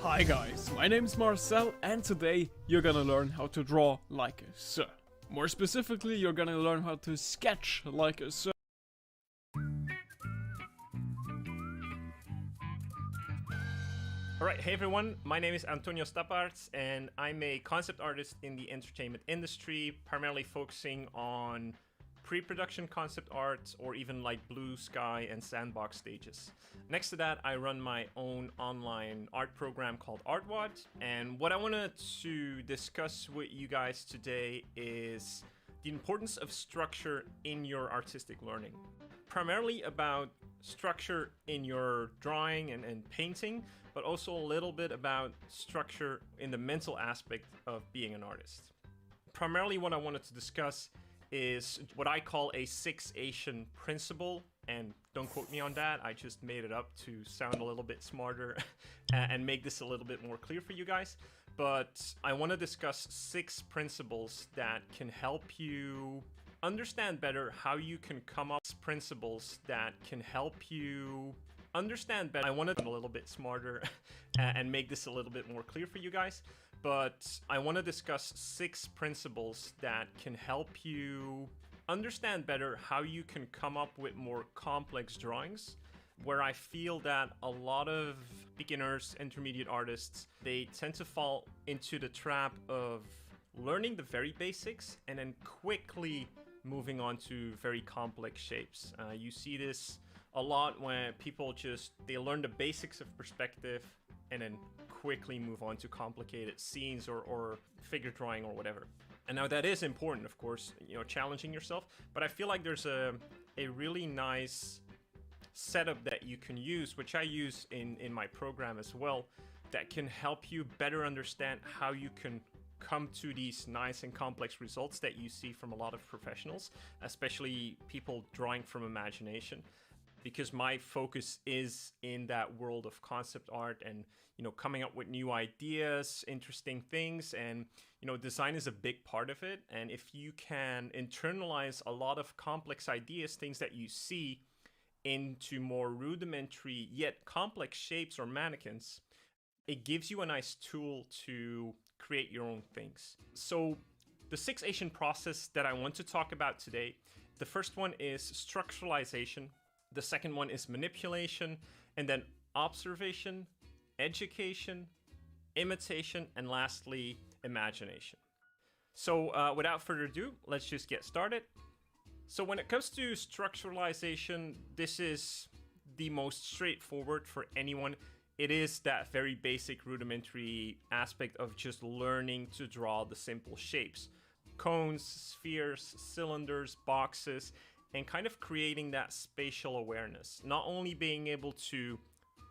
Hi guys, my name is Marcel and today you're gonna learn how to draw like a sir. More specifically, you're gonna learn how to sketch like a sir. Alright, hey everyone, my name is Antonio Staparts and I'm a concept artist in the entertainment industry, primarily focusing on pre-production concept art or even like blue sky and sandbox stages. Next to that, I run my own online art program called ArtWatt, and what I wanted to discuss with you guys today is the importance of structure in your artistic learning. Primarily about structure in your drawing and painting, but also a little bit about structure in the mental aspect of being an artist. Primarily what I wanted to discuss is what I call a 6 Asian principle, and don't quote me on that, I just made it up to sound a little bit smarter and make this a little bit more clear for you guys. But I want to discuss 6 principles that can help you understand better how you can come up with principles that can help you understand better. I want to be a little bit smarter and make this a little bit more clear for you guys, but I want to discuss 6 principles that can help you understand better how you can come up with more complex drawings, where I feel that a lot of beginners, intermediate artists, they tend to fall into the trap of learning the very basics and then quickly moving on to very complex shapes. You see this a lot when people they learn the basics of perspective and then quickly move on to complicated scenes or figure drawing or whatever. And now that is important, of course, challenging yourself, but I feel like there's a really nice setup that you can use, which I use in my program as well, that can help you better understand how you can come to these nice and complex results that you see from a lot of professionals, especially people drawing from imagination, because my focus is in that world of concept art and coming up with new ideas, interesting things, and design is a big part of it. And if you can internalize a lot of complex ideas, things that you see, into more rudimentary yet complex shapes or mannequins, it gives you a nice tool to create your own things. So the 6 process that I want to talk about today, the first one is structuralization, the second one is manipulation, and then observation, education, imitation, and lastly, imagination. So without further ado, let's just get started. So when it comes to structuralization, this is the most straightforward for anyone. It is that very basic rudimentary aspect of just learning to draw the simple shapes. Cones, spheres, cylinders, boxes, and kind of creating that spatial awareness. Not only being able to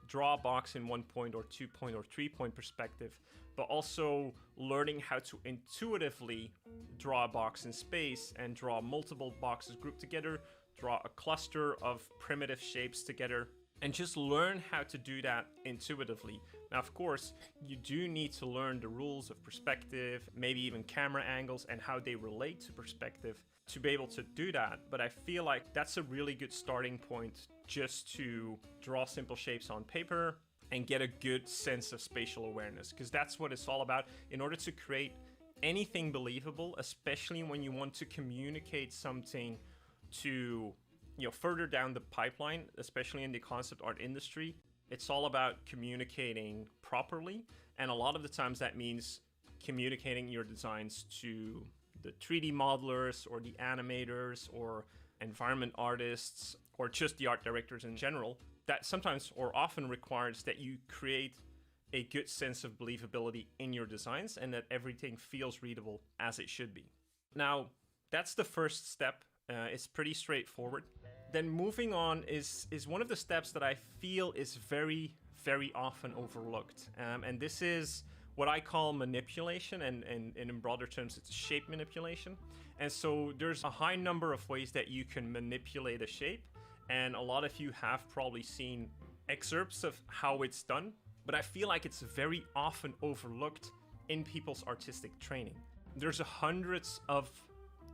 draw a box in 1-point or 2-point or 3-point perspective, but also learning how to intuitively draw a box in space and draw multiple boxes grouped together, draw a cluster of primitive shapes together, and just learn how to do that intuitively. Now, of course, you do need to learn the rules of perspective, maybe even camera angles and how they relate to perspective to be able to do that. But I feel like that's a really good starting point just to draw simple shapes on paper and get a good sense of spatial awareness, because that's what it's all about in order to create anything believable, especially when you want to communicate something to further down the pipeline, especially in the concept art industry. It's all about communicating properly, and a lot of the times that means communicating your designs to the 3D modelers or the animators or environment artists or just the art directors in general. That sometimes or often requires that you create a good sense of believability in your designs and that everything feels readable as it should be. Now, that's the first step. It's pretty straightforward. Then moving on is one of the steps that I feel is very, very often overlooked. And this is what I call manipulation, and in broader terms, it's shape manipulation. And so there's a high number of ways that you can manipulate a shape. And a lot of you have probably seen excerpts of how it's done, but I feel like it's very often overlooked in people's artistic training. There's hundreds of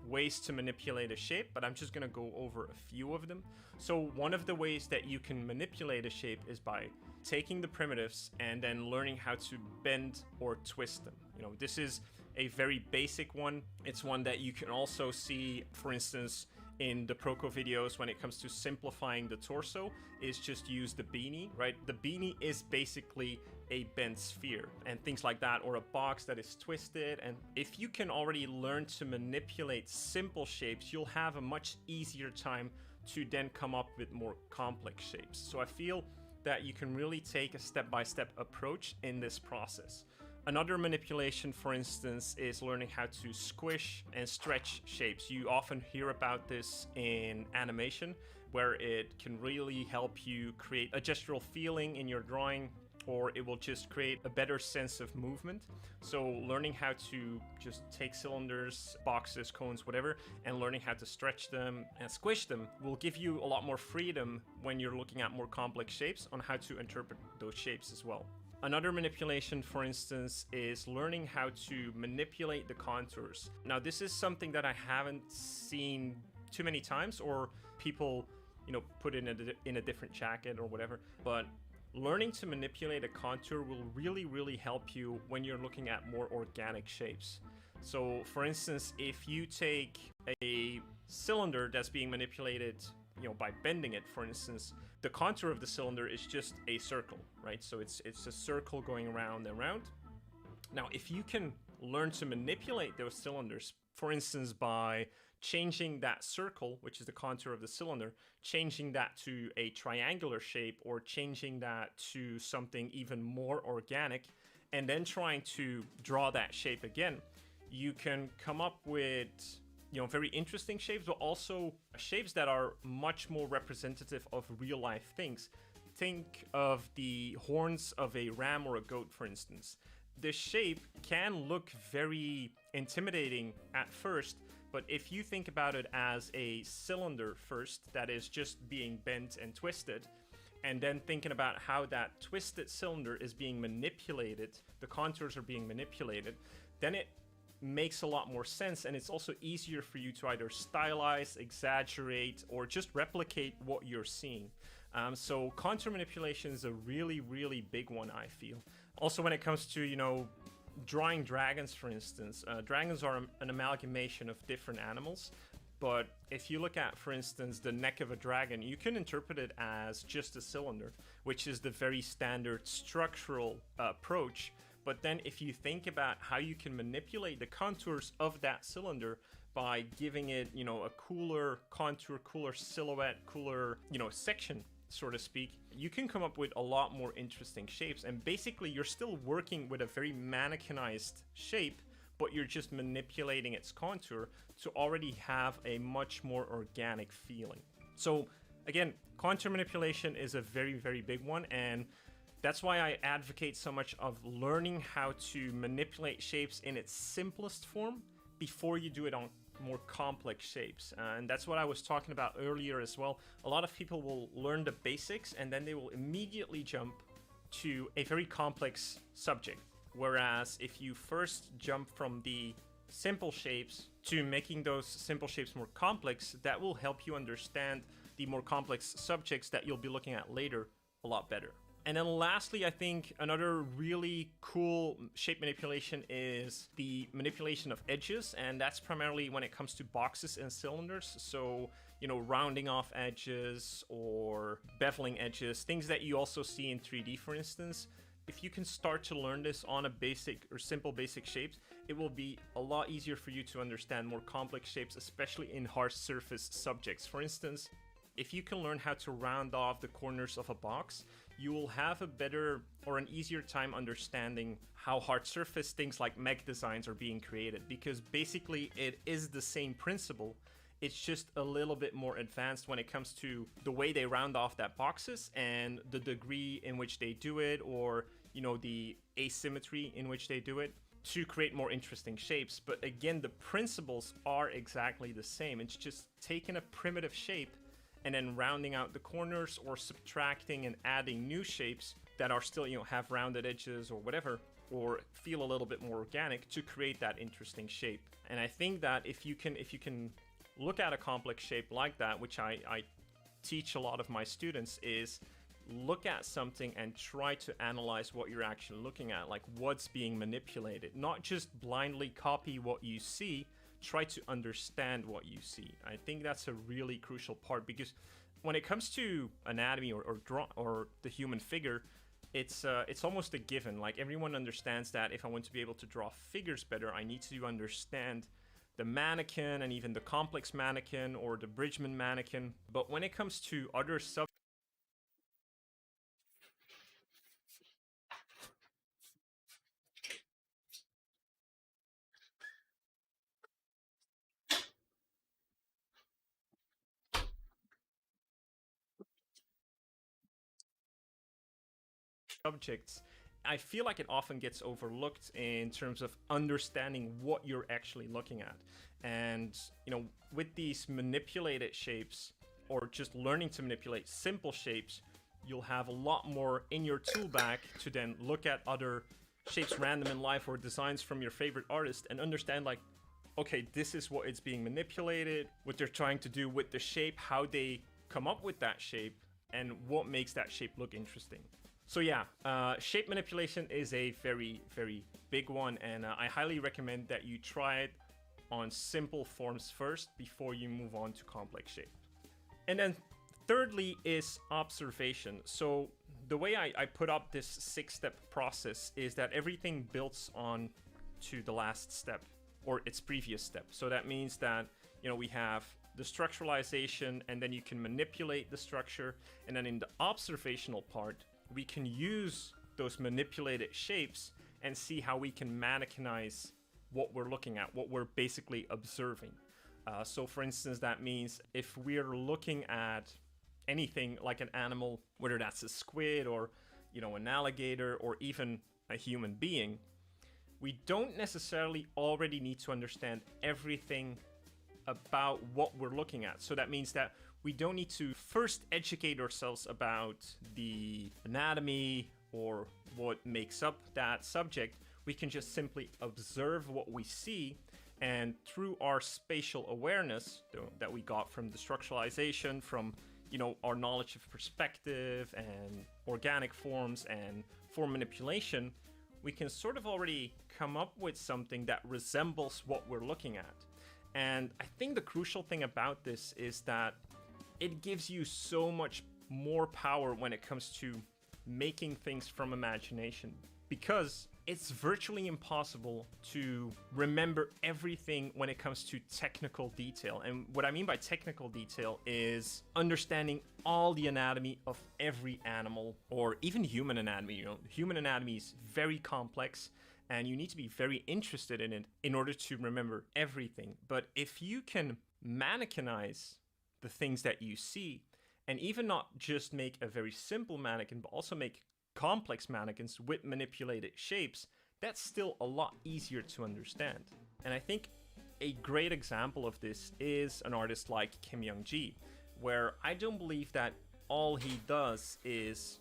ways to manipulate a shape, but I'm just going to go over a few of them. So one of the ways that you can manipulate a shape is by taking the primitives and then learning how to bend or twist them. This is a very basic one. It's one that you can also see, for instance, in the Proko videos when it comes to simplifying the torso, is just use the beanie, right? The beanie is basically a bent sphere and things like that, or a box that is twisted. And if you can already learn to manipulate simple shapes, you'll have a much easier time to then come up with more complex shapes. So I feel that you can really take a step-by-step approach in this process. Another manipulation, for instance, is learning how to squish and stretch shapes. You often hear about this in animation, where it can really help you create a gestural feeling in your drawing, or it will just create a better sense of movement. So learning how to just take cylinders, boxes, cones, whatever, and learning how to stretch them and squish them will give you a lot more freedom when you're looking at more complex shapes on how to interpret those shapes as well. Another manipulation, for instance, is learning how to manipulate the contours. Now, this is something that I haven't seen too many times, or people, put in a different jacket or whatever, but learning to manipulate a contour will really, really help you when you're looking at more organic shapes. So, for instance, if you take a cylinder that's being manipulated, by bending it, for instance, the contour of the cylinder is just a circle, right? So it's a circle going around and around. Now, if you can learn to manipulate those cylinders, for instance, by changing that circle, which is the contour of the cylinder, changing that to a triangular shape, or changing that to something even more organic, and then trying to draw that shape again, you can come up with very interesting shapes, but also shapes that are much more representative of real life things. Think of the horns of a ram or a goat, for instance. The shape can look very intimidating at first, but if you think about it as a cylinder first that is just being bent and twisted, and then thinking about how that twisted cylinder is being manipulated, the contours are being manipulated, then it makes a lot more sense, and it's also easier for you to either stylize, exaggerate, or just replicate what you're seeing. So contour manipulation is a really, really big one, I feel. Also, when it comes to, drawing dragons, for instance, dragons are an amalgamation of different animals. But if you look at, for instance, the neck of a dragon, you can interpret it as just a cylinder, which is the very standard structural approach. But then if you think about how you can manipulate the contours of that cylinder by giving it, a cooler contour, cooler silhouette, cooler, section, so to speak, you can come up with a lot more interesting shapes. And basically, you're still working with a very mannequinized shape, but you're just manipulating its contour to already have a much more organic feeling. So again, contour manipulation is a very, very big one, and that's why I advocate so much of learning how to manipulate shapes in its simplest form before you do it on more complex shapes. And that's what I was talking about earlier as well. A lot of people will learn the basics and then they will immediately jump to a very complex subject. Whereas if you first jump from the simple shapes to making those simple shapes more complex, that will help you understand the more complex subjects that you'll be looking at later a lot better. And then lastly, I think another really cool shape manipulation is the manipulation of edges, and that's primarily when it comes to boxes and cylinders. So, rounding off edges or beveling edges, things that you also see in 3D, for instance. If you can start to learn this on a basic or simple basic shapes, it will be a lot easier for you to understand more complex shapes, especially in hard surface subjects. For instance, if you can learn how to round off the corners of a box, you will have a better or an easier time understanding how hard surface things like mech designs are being created, because basically it is the same principle. It's just a little bit more advanced when it comes to the way they round off that boxes and the degree in which they do it, or the asymmetry in which they do it to create more interesting shapes. But again, the principles are exactly the same. It's just taking a primitive shape and then rounding out the corners, or subtracting and adding new shapes that are still, have rounded edges or whatever, or feel a little bit more organic to create that interesting shape. And I think that if you can look at a complex shape like that, which I teach a lot of my students, is look at something and try to analyze what you're actually looking at, like what's being manipulated, not just blindly copy what you see. Try to understand what you see. I think that's a really crucial part, because when it comes to anatomy or the human figure, it's almost a given. Like, everyone understands that if I want to be able to draw figures better, I need to understand the mannequin and even the complex mannequin or the Bridgman mannequin. But when it comes to other subjects, I feel like it often gets overlooked in terms of understanding what you're actually looking at. And, with these manipulated shapes, or just learning to manipulate simple shapes, you'll have a lot more in your tool bag to then look at other shapes random in life or designs from your favorite artist and understand like, okay, this is what it's being manipulated, what they're trying to do with the shape, how they come up with that shape, and what makes that shape look interesting. So yeah, shape manipulation is a very, very big one, and I highly recommend that you try it on simple forms first before you move on to complex shape. And then thirdly is observation. So the way I put up this 6-step process is that everything builds on to the last step or its previous step. So that means that, you know, we have the structuralization, and then you can manipulate the structure, and then in the observational part we can use those manipulated shapes and see how we can mannequinize what we're looking at, what we're basically observing. So for instance, that means if we're looking at anything like an animal, whether that's a squid or, you know, an alligator or even a human being, we don't necessarily already need to understand everything about what we're looking at. So that means that we don't need to first educate ourselves about the anatomy or what makes up that subject. We can just simply observe what we see, and through our spatial awareness that we got from the structuralization, from, you know, our knowledge of perspective and organic forms and form manipulation, we can sort of already come up with something that resembles what we're looking at. And I think the crucial thing about this is that it gives you so much more power when it comes to making things from imagination, because it's virtually impossible to remember everything when it comes to technical detail. And what I mean by technical detail is understanding all the anatomy of every animal, or even human anatomy. You know, human anatomy is very complex, and you need to be very interested in it in order to remember everything. But if you can mannequinize the things that you see, and even not just make a very simple mannequin, but also make complex mannequins with manipulated shapes, that's still a lot easier to understand. And I think a great example of this is an artist like Kim Young-ji, where I don't believe that all he does is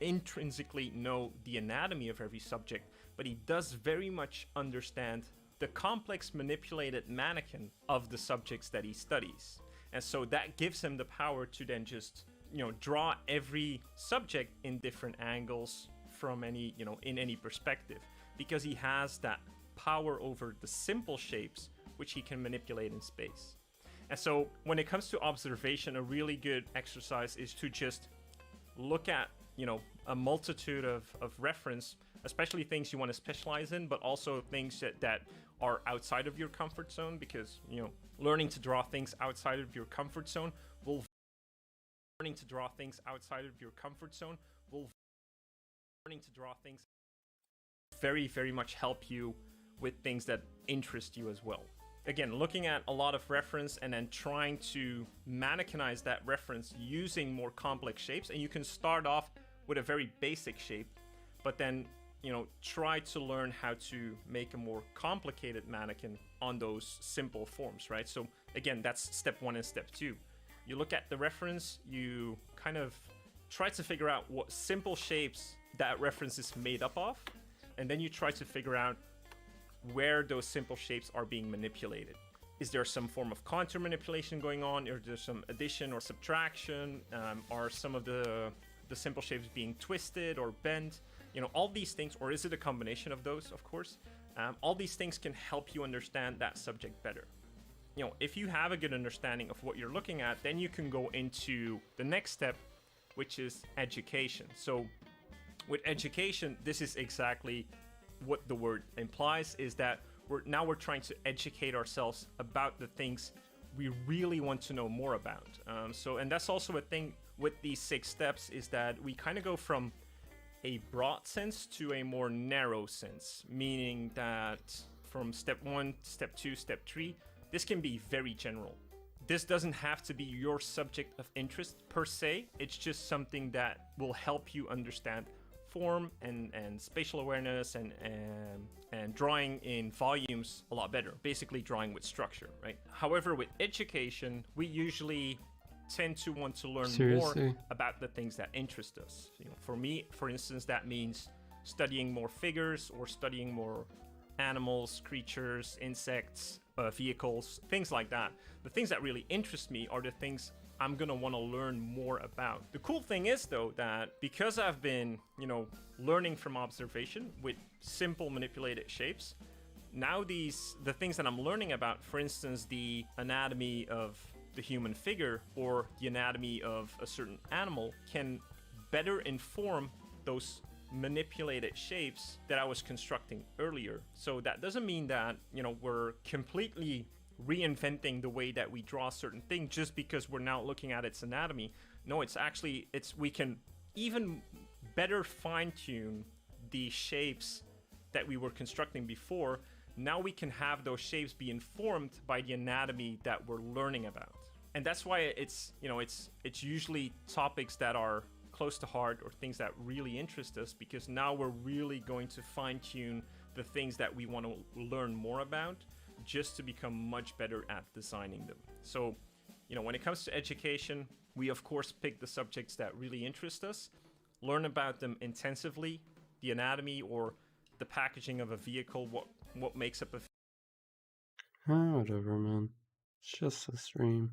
intrinsically know the anatomy of every subject, but he does very much understand the complex manipulated mannequin of the subjects that he studies. And so that gives him the power to then just, you know, draw every subject in different angles from any, you know, in any perspective, because he has that power over the simple shapes which he can manipulate in space. And so when it comes to observation, a really good exercise is to just look at, you know, a multitude of reference, especially things you want to specialize in, but also things that are outside of your comfort zone, because, you know, learning to draw things outside of your comfort zone will very, very much help you with things that interest you as well. Again, looking at a lot of reference and then trying to mannequinize that reference using more complex shapes. And you can start off with a very basic shape, but then, you know, try to learn how to make a more complicated mannequin on those simple forms, right? So again, that's step 1 and step 2. You look at the reference, you kind of try to figure out what simple shapes that reference is made up of, and then you try to figure out where those simple shapes are being manipulated. Is there some form of contour manipulation going on? Or is there some addition or subtraction? Are some of the simple shapes being twisted or bent? You know, all these things, or is it a combination of those, of course? All these things can help you understand that subject better. You know, if you have a good understanding of what you're looking at, then you can go into the next step, which is education. So with education, this is exactly what the word implies, is that we're trying to educate ourselves about the things we really want to know more about. And that's also a thing with these 6 steps, is that we kind of go from a broad sense to a more narrow sense, meaning that from step 1, step 2, step 3, this can be very general. This doesn't have to be your subject of interest per se. It's just something that will help you understand form and spatial awareness and drawing in volumes a lot better. Basically drawing with structure, right? However, with education, we usually tend to want to learn Seriously? more about the things that interest us. For me, for instance, that means studying more figures or studying more animals, creatures, insects, vehicles, things like that. The things that really interest me are the things I'm gonna want to learn more about. The cool thing is though that because I've been, learning from observation with simple manipulated shapes, now the things that I'm learning about, for instance, the anatomy of the human figure or the anatomy of a certain animal, can better inform those manipulated shapes that I was constructing earlier. So that doesn't mean that, we're completely reinventing the way that we draw a certain thing just because we're now looking at its anatomy. No, we can even better fine-tune the shapes that we were constructing before. Now we can have those shapes be informed by the anatomy that we're learning about. And that's why it's usually topics that are close to heart or things that really interest us, because now we're really going to fine-tune the things that we want to learn more about just to become much better at designing them. So, when it comes to education, we of course pick the subjects that really interest us, learn about them intensively, the anatomy or the packaging of a vehicle, what makes up a Whatever, man. It's just a stream.